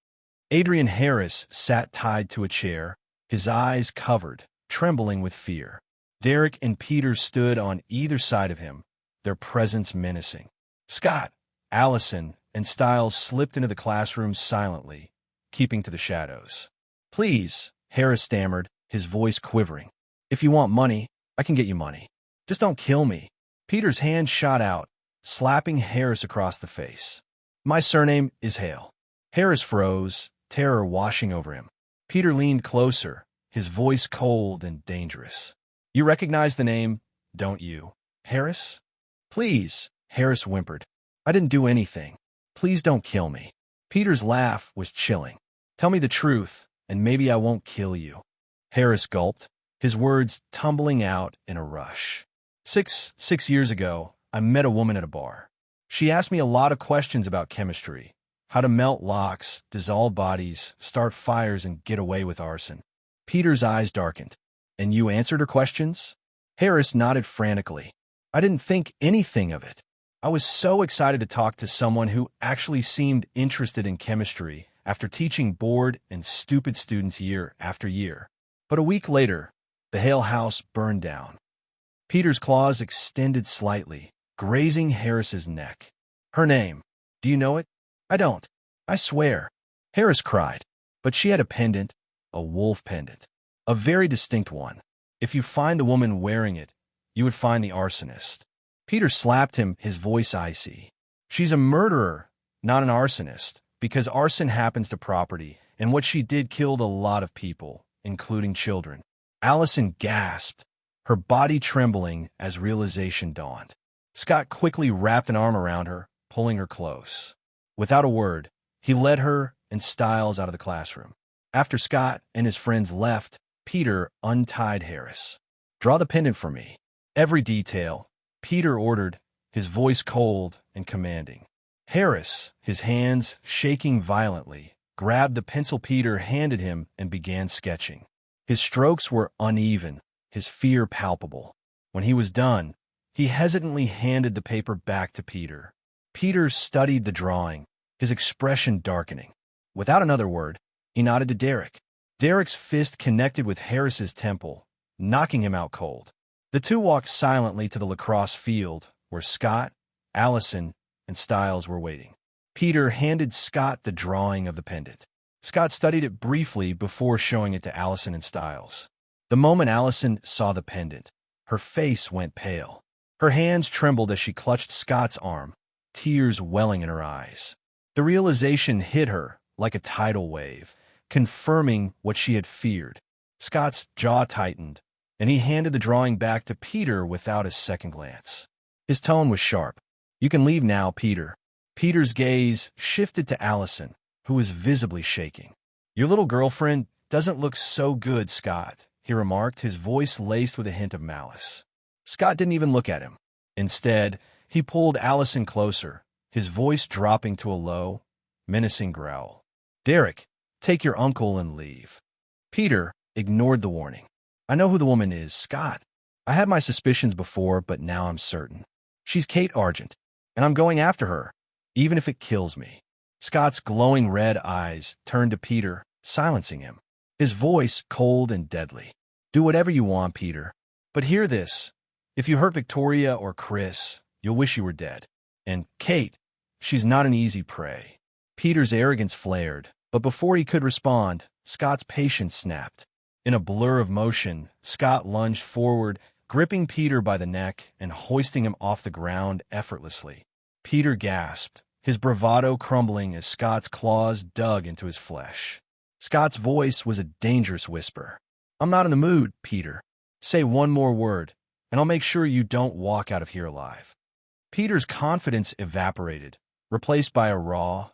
Adrian Harris sat tied to a chair, his eyes covered, trembling with fear. Derek and Peter stood on either side of him, their presence menacing. Scott, Allison, and Styles slipped into the classroom silently, keeping to the shadows. "Please," Harris stammered, his voice quivering. "If you want money, I can get you money. Just don't kill me." Peter's hand shot out, slapping Harris across the face. "My surname is Hale." Harris froze, terror washing over him. Peter leaned closer, his voice cold and dangerous. "You recognize the name, don't you, Harris?" "Please," Harris whimpered. "I didn't do anything. Please don't kill me." Peter's laugh was chilling. "Tell me the truth, and maybe I won't kill you." Harris gulped, his words tumbling out in a rush. Six years ago, I met a woman at a bar. She asked me a lot of questions about chemistry, how to melt locks, dissolve bodies, start fires, and get away with arson. Peter's eyes darkened. "And you answered her questions?" Harris nodded frantically. "I didn't think anything of it. I was so excited to talk to someone who actually seemed interested in chemistry after teaching bored and stupid students year after year. But a week later, the Hale house burned down." Peter's claws extended slightly, grazing Harris's neck. "Her name, do you know it?" "I don't. I swear." Harris cried. "But she had a pendant, a wolf pendant. A very distinct one. If you find the woman wearing it, you would find the arsonist." Peter slapped him, his voice icy. "She's a murderer, not an arsonist, because arson happens to property, and what she did killed a lot of people, including children." Allison gasped, her body trembling as realization dawned. Scott quickly wrapped an arm around her, pulling her close. Without a word, he led her and Stiles out of the classroom. After Scott and his friends left, Peter untied Harris. "Draw the pendant for me. Every detail," Peter ordered, his voice cold and commanding. Harris, his hands shaking violently, grabbed the pencil Peter handed him and began sketching. His strokes were uneven, his fear palpable. When he was done, he hesitantly handed the paper back to Peter. Peter studied the drawing, his expression darkening. Without another word, he nodded to Derek. Derek's fist connected with Harris's temple, knocking him out cold. The two walked silently to the lacrosse field, where Scott, Allison, and Stiles were waiting. Peter handed Scott the drawing of the pendant. Scott studied it briefly before showing it to Allison and Stiles. The moment Allison saw the pendant, her face went pale. Her hands trembled as she clutched Scott's arm, tears welling in her eyes. The realization hit her like a tidal wave, confirming what she had feared. Scott's jaw tightened, and he handed the drawing back to Peter without a second glance. His tone was sharp. "You can leave now, Peter." Peter's gaze shifted to Allison, who was visibly shaking. "Your little girlfriend doesn't look so good, Scott," he remarked, his voice laced with a hint of malice. Scott didn't even look at him. Instead, he pulled Allison closer, his voice dropping to a low, menacing growl. "Derek, take your uncle and leave." Peter ignored the warning. "I know who the woman is, Scott. I had my suspicions before, but now I'm certain. She's Kate Argent, and I'm going after her, even if it kills me." Scott's glowing red eyes turned to Peter, silencing him. His voice cold and deadly. "Do whatever you want, Peter. But hear this. If you hurt Victoria or Chris, you'll wish you were dead. And Kate, she's not an easy prey." Peter's arrogance flared, but before he could respond, Scott's patience snapped. In a blur of motion, Scott lunged forward, gripping Peter by the neck and hoisting him off the ground effortlessly. Peter gasped, his bravado crumbling as Scott's claws dug into his flesh. Scott's voice was a dangerous whisper. "I'm not in the mood, Peter. Say one more word, and I'll make sure you don't walk out of here alive." Peter's confidence evaporated, replaced by a raw,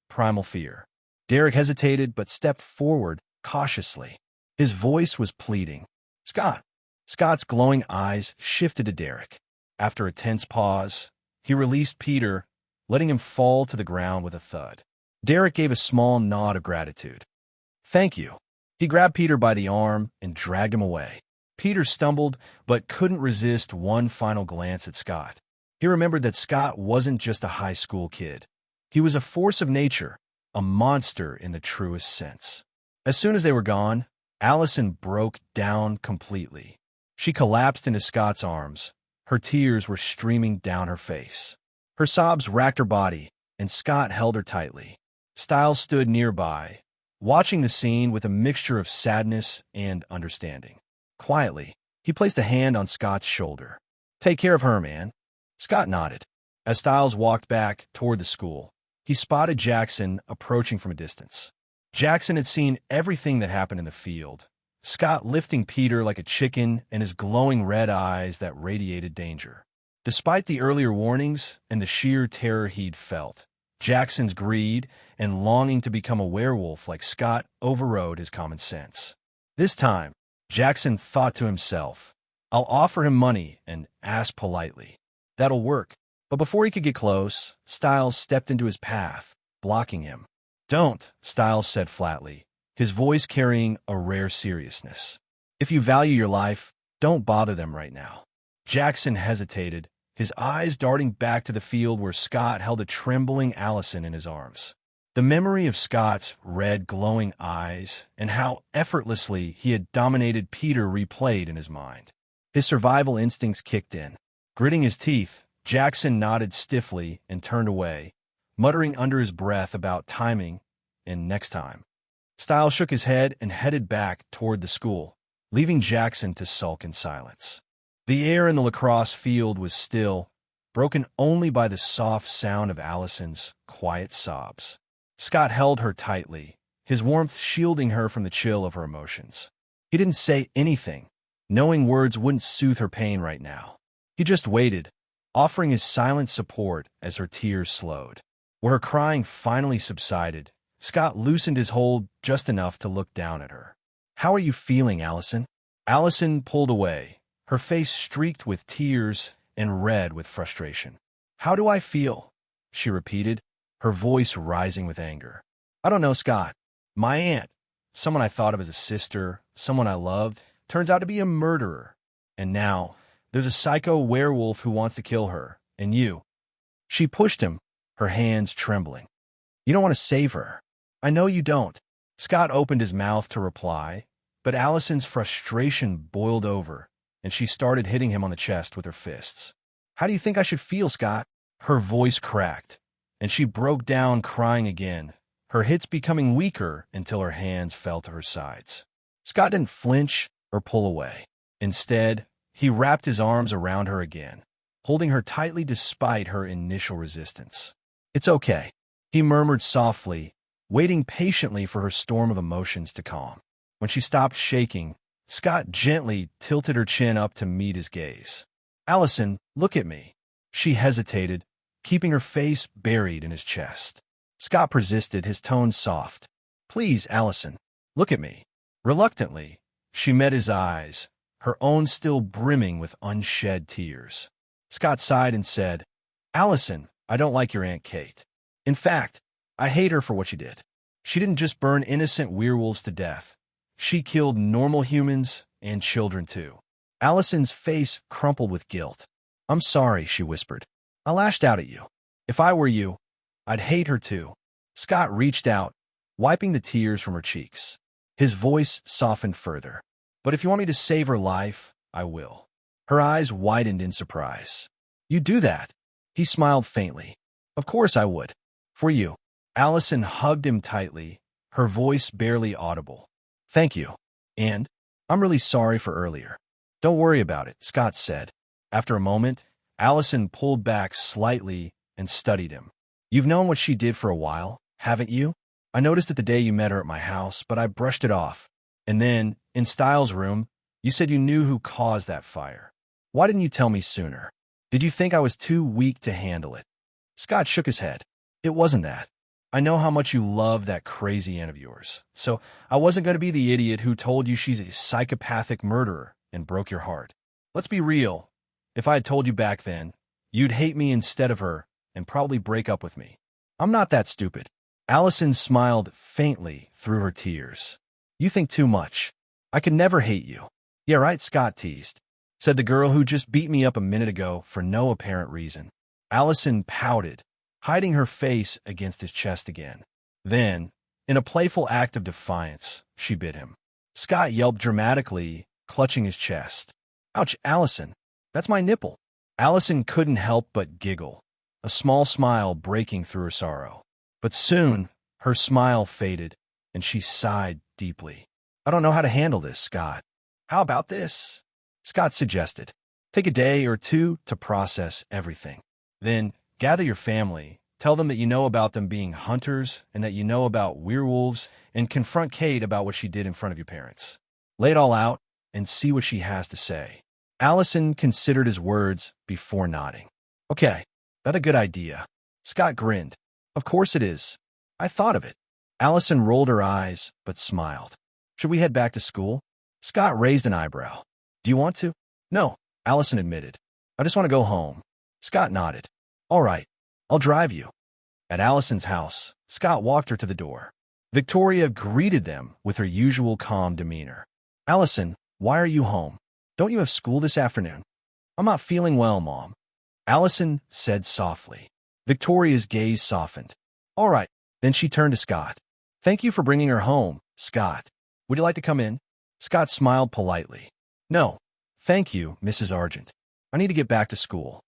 primal fear. Derek hesitated but stepped forward cautiously. His voice was pleading. "Scott." Scott's glowing eyes shifted to Derek. After a tense pause, he released Peter, letting him fall to the ground with a thud. Derek gave a small nod of gratitude. "Thank you." He grabbed Peter by the arm and dragged him away. Peter stumbled, but couldn't resist one final glance at Scott. He remembered that Scott wasn't just a high school kid. He was a force of nature, a monster in the truest sense. As soon as they were gone, Allison broke down completely. She collapsed into Scott's arms. Her tears were streaming down her face. Her sobs racked her body, and Scott held her tightly. Stiles stood nearby, watching the scene with a mixture of sadness and understanding. Quietly, he placed a hand on Scott's shoulder. "Take care of her, man." Scott nodded. As Stiles walked back toward the school, he spotted Jackson approaching from a distance. Jackson had seen everything that happened in the field, Scott lifting Peter like a chicken and his glowing red eyes that radiated danger. Despite the earlier warnings and the sheer terror he'd felt, Jackson's greed and longing to become a werewolf like Scott overrode his common sense. This time, Jackson thought to himself, I'll offer him money and ask politely. That'll work. But before he could get close, Styles stepped into his path, blocking him. Don't, Styles said flatly, his voice carrying a rare seriousness. If you value your life, don't bother them right now. Jackson hesitated, his eyes darting back to the field where Scott held a trembling Allison in his arms. The memory of Scott's red, glowing eyes and how effortlessly he had dominated Peter replayed in his mind. His survival instincts kicked in. Gritting his teeth, Jackson nodded stiffly and turned away, muttering under his breath about timing and next time. Styles shook his head and headed back toward the school, leaving Jackson to sulk in silence. The air in the lacrosse field was still, broken only by the soft sound of Allison's quiet sobs. Scott held her tightly, his warmth shielding her from the chill of her emotions. He didn't say anything, knowing words wouldn't soothe her pain right now. He just waited, offering his silent support as her tears slowed. When her crying finally subsided, Scott loosened his hold just enough to look down at her. How are you feeling, Allison? Allison pulled away, her face streaked with tears and red with frustration. How do I feel? She repeated, her voice rising with anger. I don't know, Scott. My aunt, someone I thought of as a sister, someone I loved, turns out to be a murderer. And now, there's a psycho werewolf who wants to kill her, and you. She pushed him, her hands trembling. You don't want to save her. I know you don't. Scott opened his mouth to reply, but Allison's frustration boiled over, and she started hitting him on the chest with her fists. How do you think I should feel, Scott? Her voice cracked, and she broke down crying again, her hits becoming weaker until her hands fell to her sides. Scott didn't flinch or pull away. Instead, he wrapped his arms around her again, holding her tightly despite her initial resistance. It's okay, he murmured softly, waiting patiently for her storm of emotions to calm. When she stopped shaking, Scott gently tilted her chin up to meet his gaze. Allison, look at me. She hesitated, keeping her face buried in his chest. Scott persisted, his tone soft. Please, Allison, look at me. Reluctantly, she met his eyes, her own still brimming with unshed tears. Scott sighed and said, Allison, I don't like your Aunt Kate. In fact, I hate her for what she did. She didn't just burn innocent werewolves to death. She killed normal humans and children too. Allison's face crumpled with guilt. I'm sorry, she whispered. I lashed out at you. If I were you, I'd hate her too. Scott reached out, wiping the tears from her cheeks. His voice softened further. But if you want me to save her life, I will. Her eyes widened in surprise. You do that? He smiled faintly. Of course I would. For you. Allison hugged him tightly, her voice barely audible. Thank you. And I'm really sorry for earlier. Don't worry about it, Scott said. After a moment, Allison pulled back slightly and studied him. You've known what she did for a while, haven't you? I noticed it the day you met her at my house, but I brushed it off. And then, in Styles' room, you said you knew who caused that fire. Why didn't you tell me sooner? Did you think I was too weak to handle it? Scott shook his head. It wasn't that. I know how much you love that crazy aunt of yours, so I wasn't going to be the idiot who told you she's a psychopathic murderer and broke your heart. Let's be real. If I had told you back then, you'd hate me instead of her and probably break up with me. I'm not that stupid. Allison smiled faintly through her tears. You think too much. I could never hate you. Yeah, right, Scott teased, said the girl who just beat me up a minute ago for no apparent reason. Allison pouted, hiding her face against his chest again. Then, in a playful act of defiance, she bit him. Scott yelped dramatically, clutching his chest. Ouch, Allison. That's my nipple. Allison couldn't help but giggle, a small smile breaking through her sorrow. But soon, her smile faded, and she sighed deeply. I don't know how to handle this, Scott. How about this? Scott suggested. Take a day or two to process everything. Then, gather your family, tell them that you know about them being hunters and that you know about werewolves, and confront Kate about what she did in front of your parents. Lay it all out and see what she has to say. Allison considered his words before nodding. Okay, that's a good idea. Scott grinned. Of course it is. I thought of it. Allison rolled her eyes, but smiled. Should we head back to school? Scott raised an eyebrow. Do you want to? No, Allison admitted. I just want to go home. Scott nodded. All right, I'll drive you. At Allison's house, Scott walked her to the door. Victoria greeted them with her usual calm demeanor. Allison, why are you home? Don't you have school this afternoon? I'm not feeling well, Mom. Allison said softly. Victoria's gaze softened. All right, then she turned to Scott. Thank you for bringing her home, Scott. Would you like to come in? Scott smiled politely. No, thank you, Mrs. Argent. I need to get back to school.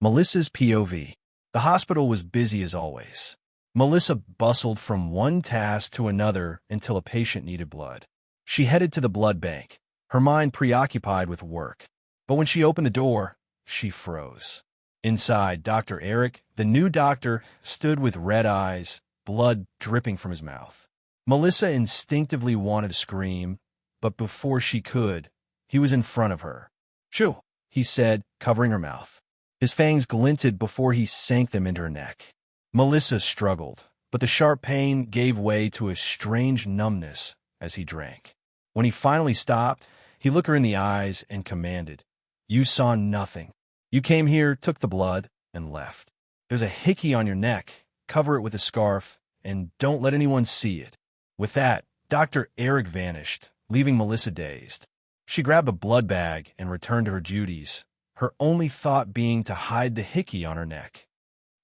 Melissa's POV. The hospital was busy as always. Melissa bustled from one task to another until a patient needed blood. She headed to the blood bank, her mind preoccupied with work. But when she opened the door, she froze. Inside, Dr. Eric, the new doctor, stood with red eyes, blood dripping from his mouth. Melissa instinctively wanted to scream, but before she could, he was in front of her. Shoo, he said, covering her mouth. His fangs glinted before he sank them into her neck. Melissa struggled, but the sharp pain gave way to a strange numbness as he drank. When he finally stopped, he looked her in the eyes and commanded, You saw nothing. You came here, took the blood, and left. There's a hickey on your neck. Cover it with a scarf, and don't let anyone see it. With that, Dr. Eric vanished, leaving Melissa dazed. She grabbed a blood bag and returned to her duties, her only thought being to hide the hickey on her neck.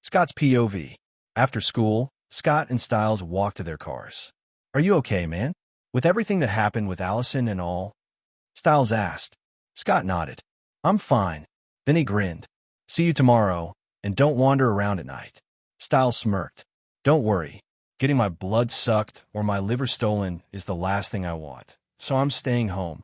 Scott's POV. After school, Scott and Stiles walked to their cars. Are you okay, man? With everything that happened with Allison and all? Stiles asked. Scott nodded. I'm fine. Then he grinned. See you tomorrow, and don't wander around at night. Stiles smirked. Don't worry. Getting my blood sucked or my liver stolen is the last thing I want, so I'm staying home.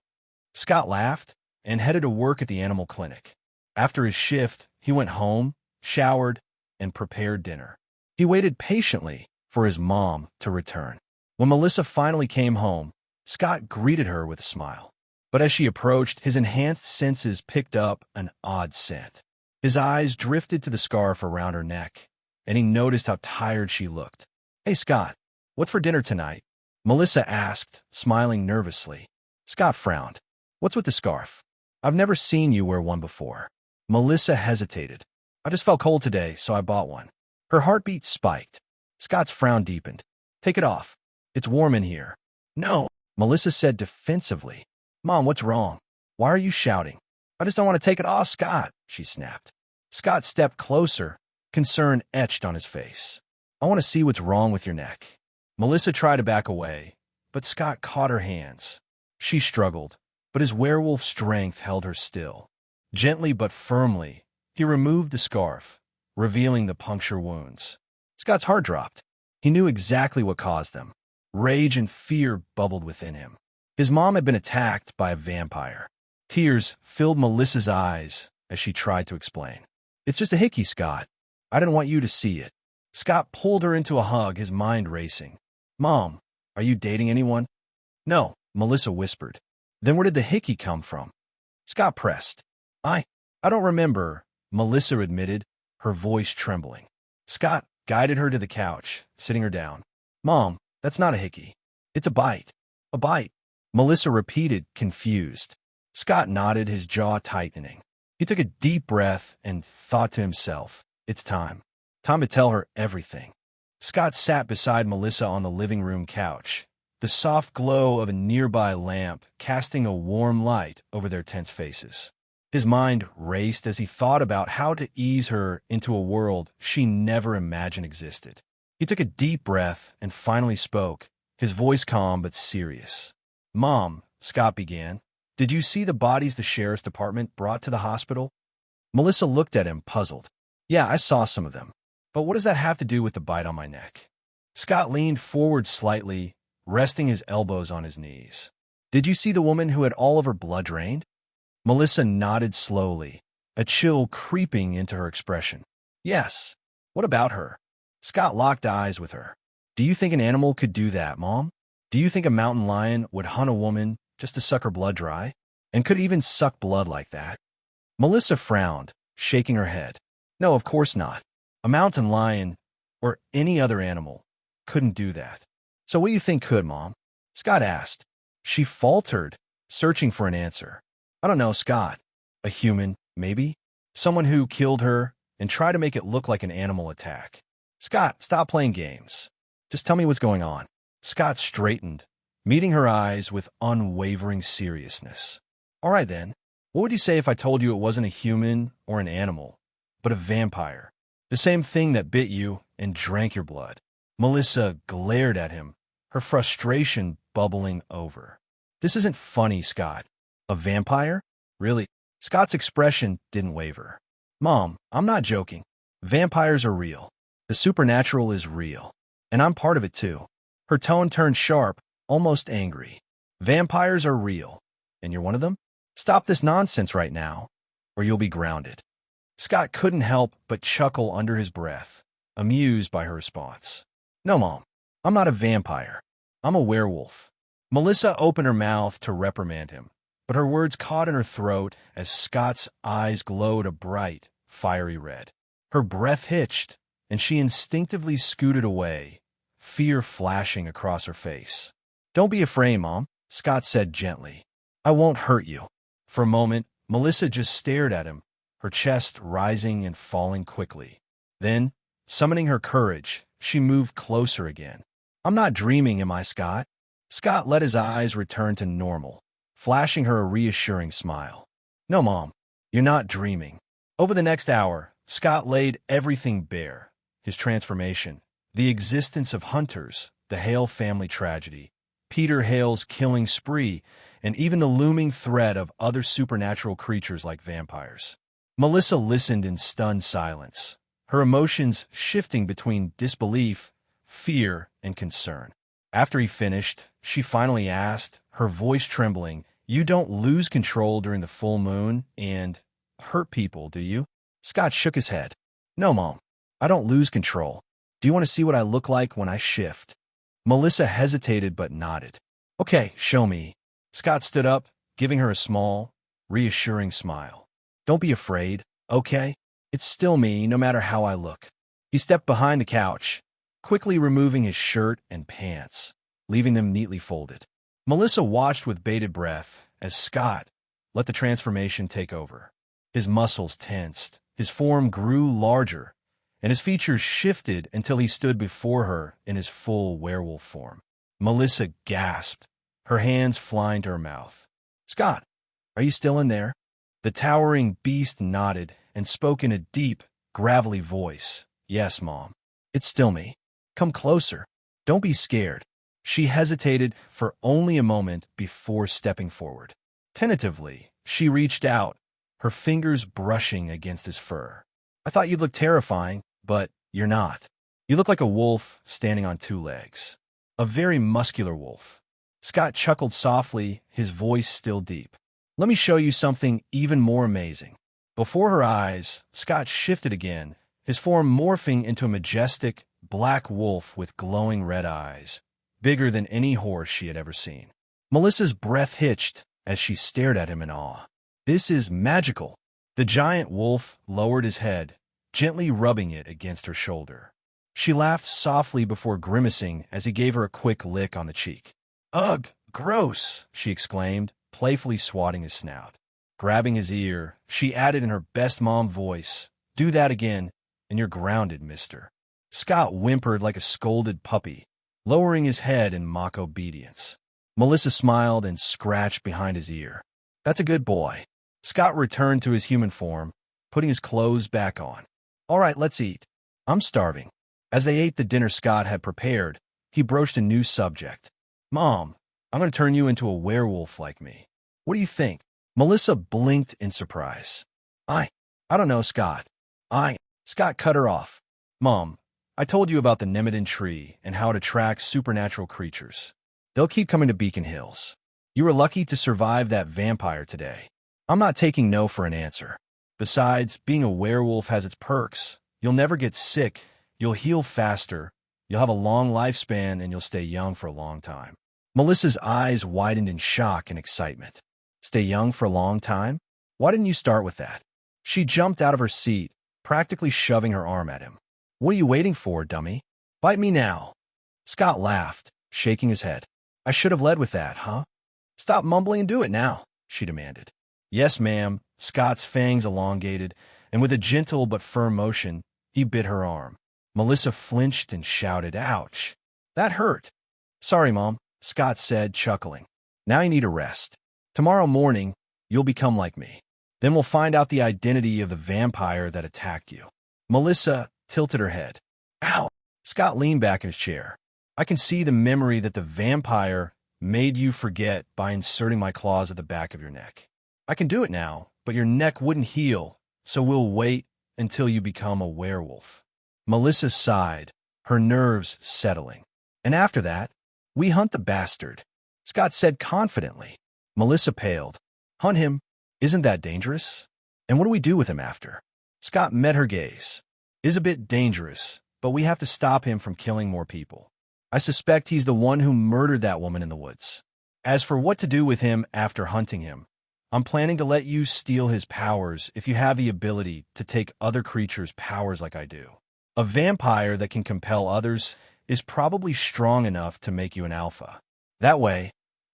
Scott laughed and headed to work at the animal clinic. After his shift, he went home, showered, and prepared dinner. He waited patiently for his mom to return. When Melissa finally came home, Scott greeted her with a smile. But as she approached, his enhanced senses picked up an odd scent. His eyes drifted to the scarf around her neck, and he noticed how tired she looked. Hey, Scott, what's for dinner tonight? Melissa asked, smiling nervously. Scott frowned. What's with the scarf? I've never seen you wear one before. Melissa hesitated. I just felt cold today, so I bought one. Her heartbeat spiked. Scott's frown deepened. Take it off. It's warm in here. No, Melissa said defensively. Mom, what's wrong? Why are you shouting? I just don't want to take it off, Scott, she snapped. Scott stepped closer, concern etched on his face. I want to see what's wrong with your neck. Melissa tried to back away, but Scott caught her hands. She struggled, but his werewolf strength held her still. Gently but firmly, he removed the scarf, revealing the puncture wounds. Scott's heart dropped. He knew exactly what caused them. Rage and fear bubbled within him. His mom had been attacked by a vampire. Tears filled Melissa's eyes as she tried to explain. It's just a hickey, Scott. I didn't want you to see it. Scott pulled her into a hug, his mind racing. Mom, are you dating anyone? No, Melissa whispered. Then where did the hickey come from? Scott pressed. I don't remember, Melissa admitted, her voice trembling. Scott guided her to the couch, sitting her down. Mom, that's not a hickey. It's a bite. A bite. Melissa repeated, confused. Scott nodded, his jaw tightening. He took a deep breath and thought to himself, it's time. Time to tell her everything. Scott sat beside Melissa on the living room couch, the soft glow of a nearby lamp casting a warm light over their tense faces. His mind raced as he thought about how to ease her into a world she never imagined existed. He took a deep breath and finally spoke, his voice calm but serious. Mom, Scott began, did you see the bodies the sheriff's department brought to the hospital? Melissa looked at him, puzzled. Yeah, I saw some of them. But what does that have to do with the bite on my neck? Scott leaned forward slightly, resting his elbows on his knees. Did you see the woman who had all of her blood drained? Melissa nodded slowly, a chill creeping into her expression. Yes. What about her? Scott locked eyes with her. Do you think an animal could do that, Mom? Do you think a mountain lion would hunt a woman just to suck her blood dry? And could even suck blood like that? Melissa frowned, shaking her head. No, of course not. A mountain lion, or any other animal couldn't do that. So what do you think could, Mom? Scott asked. She faltered, searching for an answer. I don't know, Scott. A human, maybe? Someone who killed her and tried to make it look like an animal attack. Scott, stop playing games. Just tell me what's going on. Scott straightened, meeting her eyes with unwavering seriousness. All right then, what would you say if I told you it wasn't a human or an animal, but a vampire? The same thing that bit you and drank your blood. Melissa glared at him, her frustration bubbling over. This isn't funny, Scott. A vampire? Really? Scott's expression didn't waver. Mom, I'm not joking. Vampires are real. The supernatural is real. And I'm part of it too. Her tone turned sharp, almost angry. Vampires are real. And you're one of them? Stop this nonsense right now, or you'll be grounded. Scott couldn't help but chuckle under his breath, amused by her response. No, Mom, I'm not a vampire. I'm a werewolf. Melissa opened her mouth to reprimand him, but her words caught in her throat as Scott's eyes glowed a bright, fiery red. Her breath hitched, and she instinctively scooted away, fear flashing across her face. Don't be afraid, Mom, Scott said gently. I won't hurt you. For a moment, Melissa just stared at him, her chest rising and falling quickly. Then, summoning her courage, she moved closer again. I'm not dreaming, am I, Scott? Scott let his eyes return to normal, flashing her a reassuring smile. No, Mom, you're not dreaming. Over the next hour, Scott laid everything bare. His transformation, the existence of hunters, the Hale family tragedy, Peter Hale's killing spree, and even the looming threat of other supernatural creatures like vampires. Melissa listened in stunned silence, her emotions shifting between disbelief, fear, and concern. After he finished, she finally asked, her voice trembling, You don't lose control during the full moon and hurt people, do you? Scott shook his head. No, Mom, I don't lose control. Do you want to see what I look like when I shift? Melissa hesitated but nodded. Okay, show me. Scott stood up, giving her a small, reassuring smile. Don't be afraid, okay? It's still me, no matter how I look. He stepped behind the couch, quickly removing his shirt and pants, leaving them neatly folded. Melissa watched with bated breath as Scott let the transformation take over. His muscles tensed, his form grew larger, and his features shifted until he stood before her in his full werewolf form. Melissa gasped, her hands flying to her mouth. Scott, are you still in there? The towering beast nodded and spoke in a deep, gravelly voice. Yes, Mom. It's still me. Come closer. Don't be scared. She hesitated for only a moment before stepping forward. Tentatively, she reached out, her fingers brushing against his fur. I thought you'd look terrifying, but you're not. You look like a wolf standing on two legs. A very muscular wolf. Scott chuckled softly, his voice still deep. Let me show you something even more amazing. Before her eyes, Scott shifted again, his form morphing into a majestic, black wolf with glowing red eyes, bigger than any horse she had ever seen. Melissa's breath hitched as she stared at him in awe. This is magical. The giant wolf lowered his head, gently rubbing it against her shoulder. She laughed softly before grimacing as he gave her a quick lick on the cheek. Ugh, gross, she exclaimed, playfully swatting his snout. Grabbing his ear, she added in her best mom voice, Do that again, and you're grounded, mister. Scott whimpered like a scolded puppy, lowering his head in mock obedience. Melissa smiled and scratched behind his ear. That's a good boy. Scott returned to his human form, putting his clothes back on. All right, let's eat. I'm starving. As they ate the dinner Scott had prepared, he broached a new subject. Mom, I'm going to turn you into a werewolf like me. What do you think? Melissa blinked in surprise. I don't know, Scott. Scott cut her off. Mom, I told you about the Nemeton tree and how it attracts supernatural creatures. They'll keep coming to Beacon Hills. You were lucky to survive that vampire today. I'm not taking no for an answer. Besides, being a werewolf has its perks. You'll never get sick, you'll heal faster, you'll have a long lifespan, and you'll stay young for a long time. Melissa's eyes widened in shock and excitement. Stay young for a long time? Why didn't you start with that? She jumped out of her seat, practically shoving her arm at him. What are you waiting for, dummy? Bite me now. Scott laughed, shaking his head. I should have led with that, huh? Stop mumbling and do it now, she demanded. Yes, ma'am. Scott's fangs elongated, and with a gentle but firm motion, he bit her arm. Melissa flinched and shouted, ouch. That hurt. Sorry, Mom, Scott said, chuckling. Now you need a rest. Tomorrow morning, you'll become like me. Then we'll find out the identity of the vampire that attacked you. Melissa tilted her head. Ow! Scott leaned back in his chair. I can see the memory that the vampire made you forget by inserting my claws at the back of your neck. I can do it now, but your neck wouldn't heal, so we'll wait until you become a werewolf. Melissa sighed, her nerves settling. And after that, we hunt the bastard, Scott said confidently. Melissa paled. Hunt him? Isn't that dangerous? And what do we do with him after? Scott met her gaze. Is a bit dangerous, but we have to stop him from killing more people. I suspect he's the one who murdered that woman in the woods. As for what to do with him after hunting him, I'm planning to let you steal his powers if you have the ability to take other creatures' powers like I do. A vampire that can compel others is probably strong enough to make you an alpha. That way,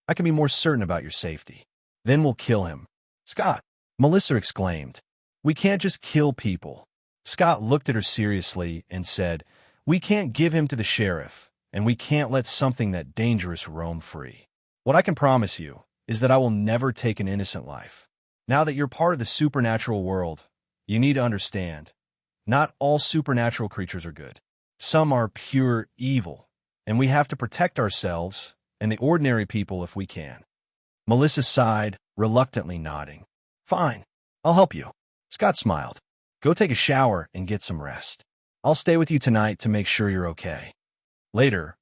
I can be more certain about your safety. Then we'll kill him. Scott, Melissa exclaimed. We can't just kill people. Scott looked at her seriously and said, we can't give him to the sheriff, and we can't let something that dangerous roam free. What I can promise you is that I will never take an innocent life. Now that you're part of the supernatural world, you need to understand, not all supernatural creatures are good. Some are pure evil, and we have to protect ourselves and the ordinary people if we can. Melissa sighed, reluctantly nodding. Fine, I'll help you. Scott smiled. Go take a shower and get some rest. I'll stay with you tonight to make sure you're okay. Later,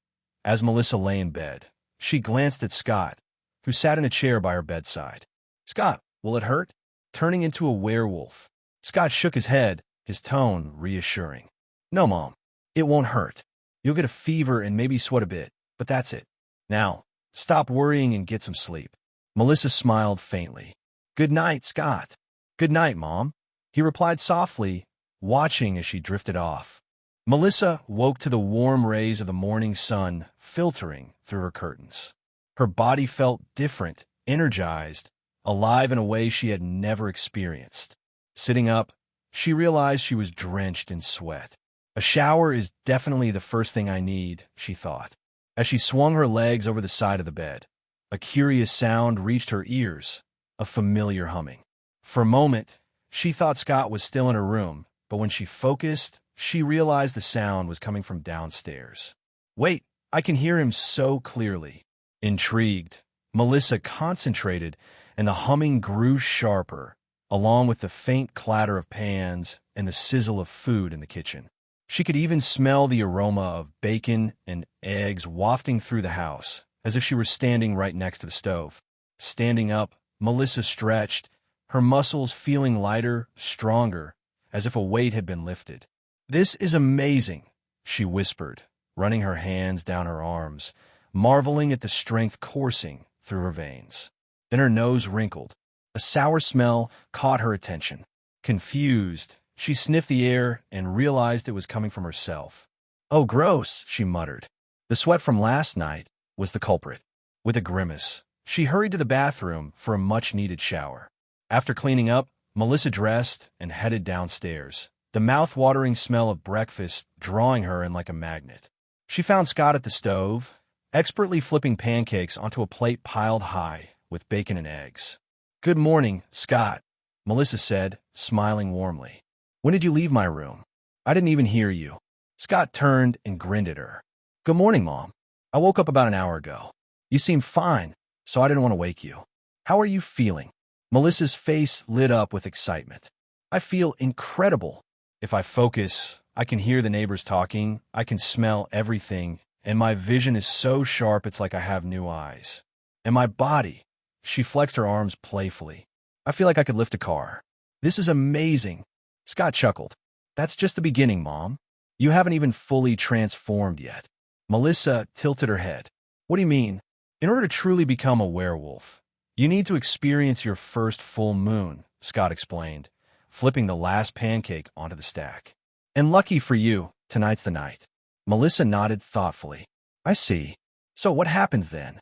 as Melissa lay in bed, she glanced at Scott, who sat in a chair by her bedside. Scott, will it hurt? Turning into a werewolf. Scott shook his head, his tone reassuring. No, Mom, it won't hurt. You'll get a fever and maybe sweat a bit, but that's it. Now, stop worrying and get some sleep. Melissa smiled faintly. Good night, Scott. Good night, Mom. He replied softly, watching as she drifted off. Melissa woke to the warm rays of the morning sun filtering through her curtains. Her body felt different, energized, alive in a way she had never experienced. Sitting up, she realized she was drenched in sweat. A shower is definitely the first thing I need, she thought. As she swung her legs over the side of the bed, a curious sound reached her ears, a familiar humming. For a moment, she thought Scott was still in her room, but when she focused, she realized the sound was coming from downstairs. Wait, I can hear him so clearly. Intrigued, Melissa concentrated, and the humming grew sharper, along with the faint clatter of pans and the sizzle of food in the kitchen. She could even smell the aroma of bacon and eggs wafting through the house, as if she were standing right next to the stove. Standing up, Melissa stretched, her muscles feeling lighter, stronger, as if a weight had been lifted. This is amazing, she whispered, running her hands down her arms, marveling at the strength coursing through her veins. Then her nose wrinkled. A sour smell caught her attention. Confused, she sniffed the air and realized it was coming from herself. Oh, gross, she muttered. The sweat from last night was the culprit. With a grimace, she hurried to the bathroom for a much-needed shower. After cleaning up, Melissa dressed and headed downstairs, the mouth-watering smell of breakfast drawing her in like a magnet. She found Scott at the stove, expertly flipping pancakes onto a plate piled high with bacon and eggs. Good morning, Scott, Melissa said, smiling warmly. When did you leave my room? I didn't even hear you. Scott turned and grinned at her. Good morning, Mom. I woke up about an hour ago. You seem fine, so I didn't want to wake you. How are you feeling? Melissa's face lit up with excitement. I feel incredible. If I focus, I can hear the neighbors talking, I can smell everything, and my vision is so sharp it's like I have new eyes. And my body, she flexed her arms playfully. I feel like I could lift a car. This is amazing. Scott chuckled. That's just the beginning, Mom. You haven't even fully transformed yet. Melissa tilted her head. What do you mean? In order to truly become a werewolf, you need to experience your first full moon, Scott explained, flipping the last pancake onto the stack. And lucky for you, tonight's the night. Melissa nodded thoughtfully. I see. So what happens then?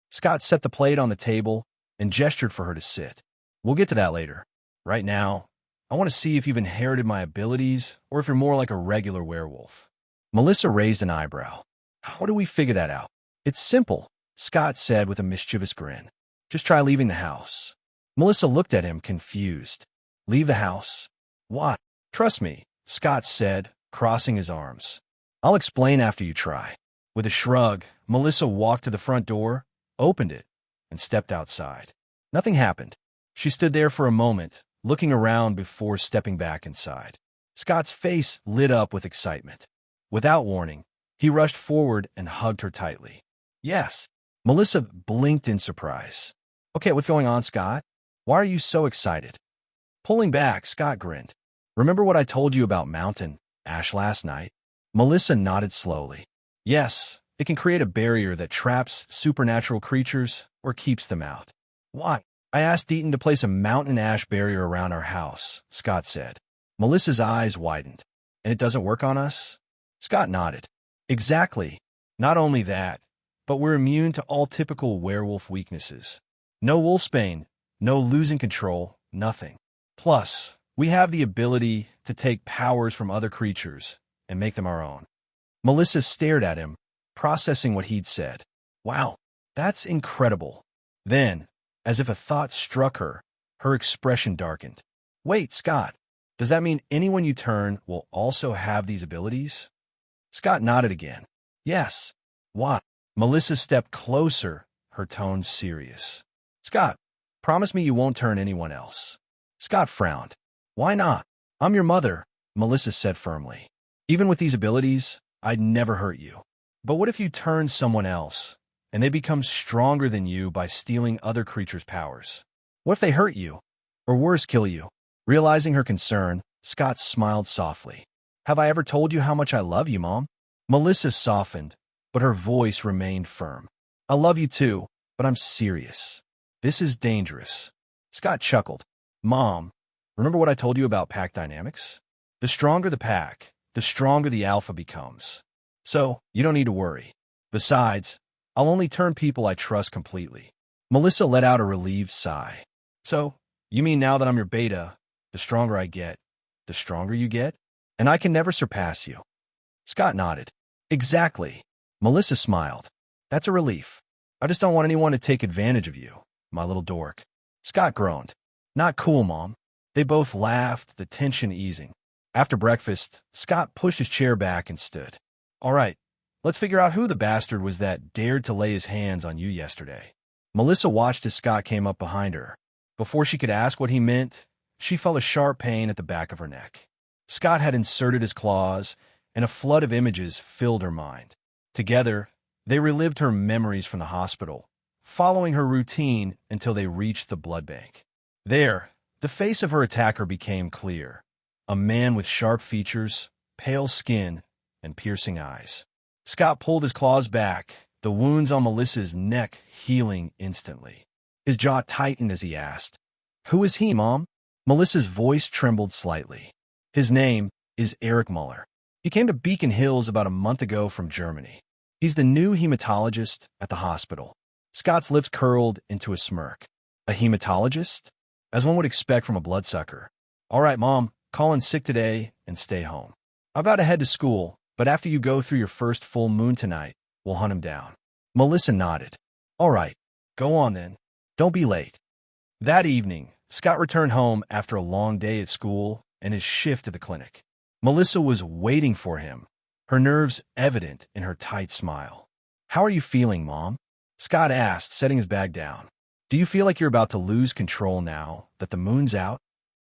Scott set the plate on the table and gestured for her to sit. We'll get to that later. Right now, I want to see if you've inherited my abilities or if you're more like a regular werewolf. Melissa raised an eyebrow. How do we figure that out? It's simple, Scott said with a mischievous grin. Just try leaving the house. Melissa looked at him, confused. Leave the house? Why? Trust me, Scott said, crossing his arms. I'll explain after you try. With a shrug, Melissa walked to the front door, opened it, and stepped outside. Nothing happened. She stood there for a moment, looking around before stepping back inside. Scott's face lit up with excitement. Without warning, he rushed forward and hugged her tightly. Yes. Melissa blinked in surprise. Okay, what's going on, Scott? Why are you so excited? Pulling back, Scott grinned. Remember what I told you about Mountain Ash last night? Melissa nodded slowly. Yes, it can create a barrier that traps supernatural creatures or keeps them out. Why? I asked Deaton to place a mountain ash barrier around our house, Scott said. Melissa's eyes widened. And it doesn't work on us? Scott nodded. Exactly. Not only that, but we're immune to all typical werewolf weaknesses. No wolfsbane, no losing control, nothing. Plus, we have the ability to take powers from other creatures and make them our own. Melissa stared at him, processing what he'd said. Wow, that's incredible. Then, as if a thought struck her, her expression darkened. Wait, Scott, does that mean anyone you turn will also have these abilities? Scott nodded again. Yes. Why? Melissa stepped closer, her tone serious. Scott, promise me you won't turn anyone else. Scott frowned. Why not? I'm your mother, Melissa said firmly. Even with these abilities, I'd never hurt you. But what if you turn someone else, and they become stronger than you by stealing other creatures' powers? What if they hurt you? Or worse, kill you? Realizing her concern, Scott smiled softly. Have I ever told you how much I love you, Mom? Melissa softened, but her voice remained firm. I love you too, but I'm serious. This is dangerous. Scott chuckled. Mom, remember what I told you about pack dynamics? The stronger the pack, the stronger the alpha becomes. So, you don't need to worry. Besides, I'll only turn people I trust completely. Melissa let out a relieved sigh. So, you mean now that I'm your beta, the stronger I get, the stronger you get? And I can never surpass you. Scott nodded. Exactly. Melissa smiled. That's a relief. I just don't want anyone to take advantage of you, my little dork. Scott groaned. Not cool, Mom. They both laughed, the tension easing. After breakfast, Scott pushed his chair back and stood. All right, let's figure out who the bastard was that dared to lay his hands on you yesterday. Melissa watched as Scott came up behind her. Before she could ask what he meant, she felt a sharp pain at the back of her neck. Scott had inserted his claws, and a flood of images filled her mind. Together, they relived her memories from the hospital, following her routine until they reached the blood bank. There, the face of her attacker became clear. A man with sharp features, pale skin, and piercing eyes. Scott pulled his claws back, the wounds on Melissa's neck healing instantly. His jaw tightened as he asked, Who is he, Mom? Melissa's voice trembled slightly. His name is Eric Muller. He came to Beacon Hills about a month ago from Germany. He's the new hematologist at the hospital. Scott's lips curled into a smirk. A hematologist? As one would expect from a bloodsucker. All right, Mom, call in sick today and stay home. I'm about to head to school, but after you go through your first full moon tonight, we'll hunt him down. Melissa nodded. All right, go on then. Don't be late. That evening, Scott returned home after a long day at school and his shift at the clinic. Melissa was waiting for him, her nerves evident in her tight smile. How are you feeling, Mom? Scott asked, setting his bag down. Do you feel like you're about to lose control now that the moon's out?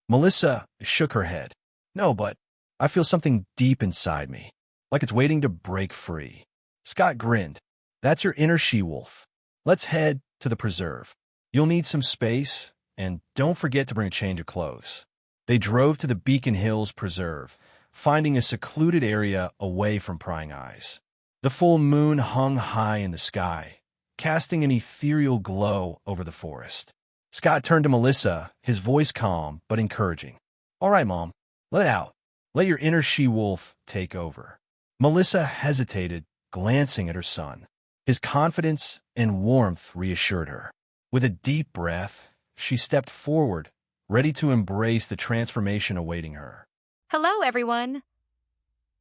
Melissa shook her head. No, but I feel something deep inside me, like it's waiting to break free. Scott grinned. That's your inner she-wolf. Let's head to the preserve. You'll need some space, and don't forget to bring a change of clothes. They drove to the Beacon Hills Preserve, finding a secluded area away from prying eyes. The full moon hung high in the sky, casting an ethereal glow over the forest. Scott turned to Melissa, his voice calm but encouraging. All right, Mom, let it out. Let your inner she-wolf take over. Melissa hesitated, glancing at her son. His confidence and warmth reassured her. With a deep breath, she stepped forward, ready to embrace the transformation awaiting her. Hello, everyone.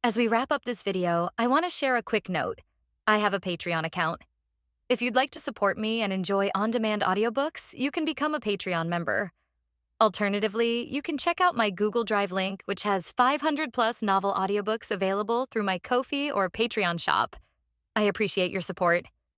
As we wrap up this video, I want to share a quick note. I have a Patreon account. If you'd like to support me and enjoy on-demand audiobooks, you can become a Patreon member. Alternatively, you can check out my Google Drive link, which has 500+ novel audiobooks available through my Ko-fi or Patreon shop. I appreciate your support.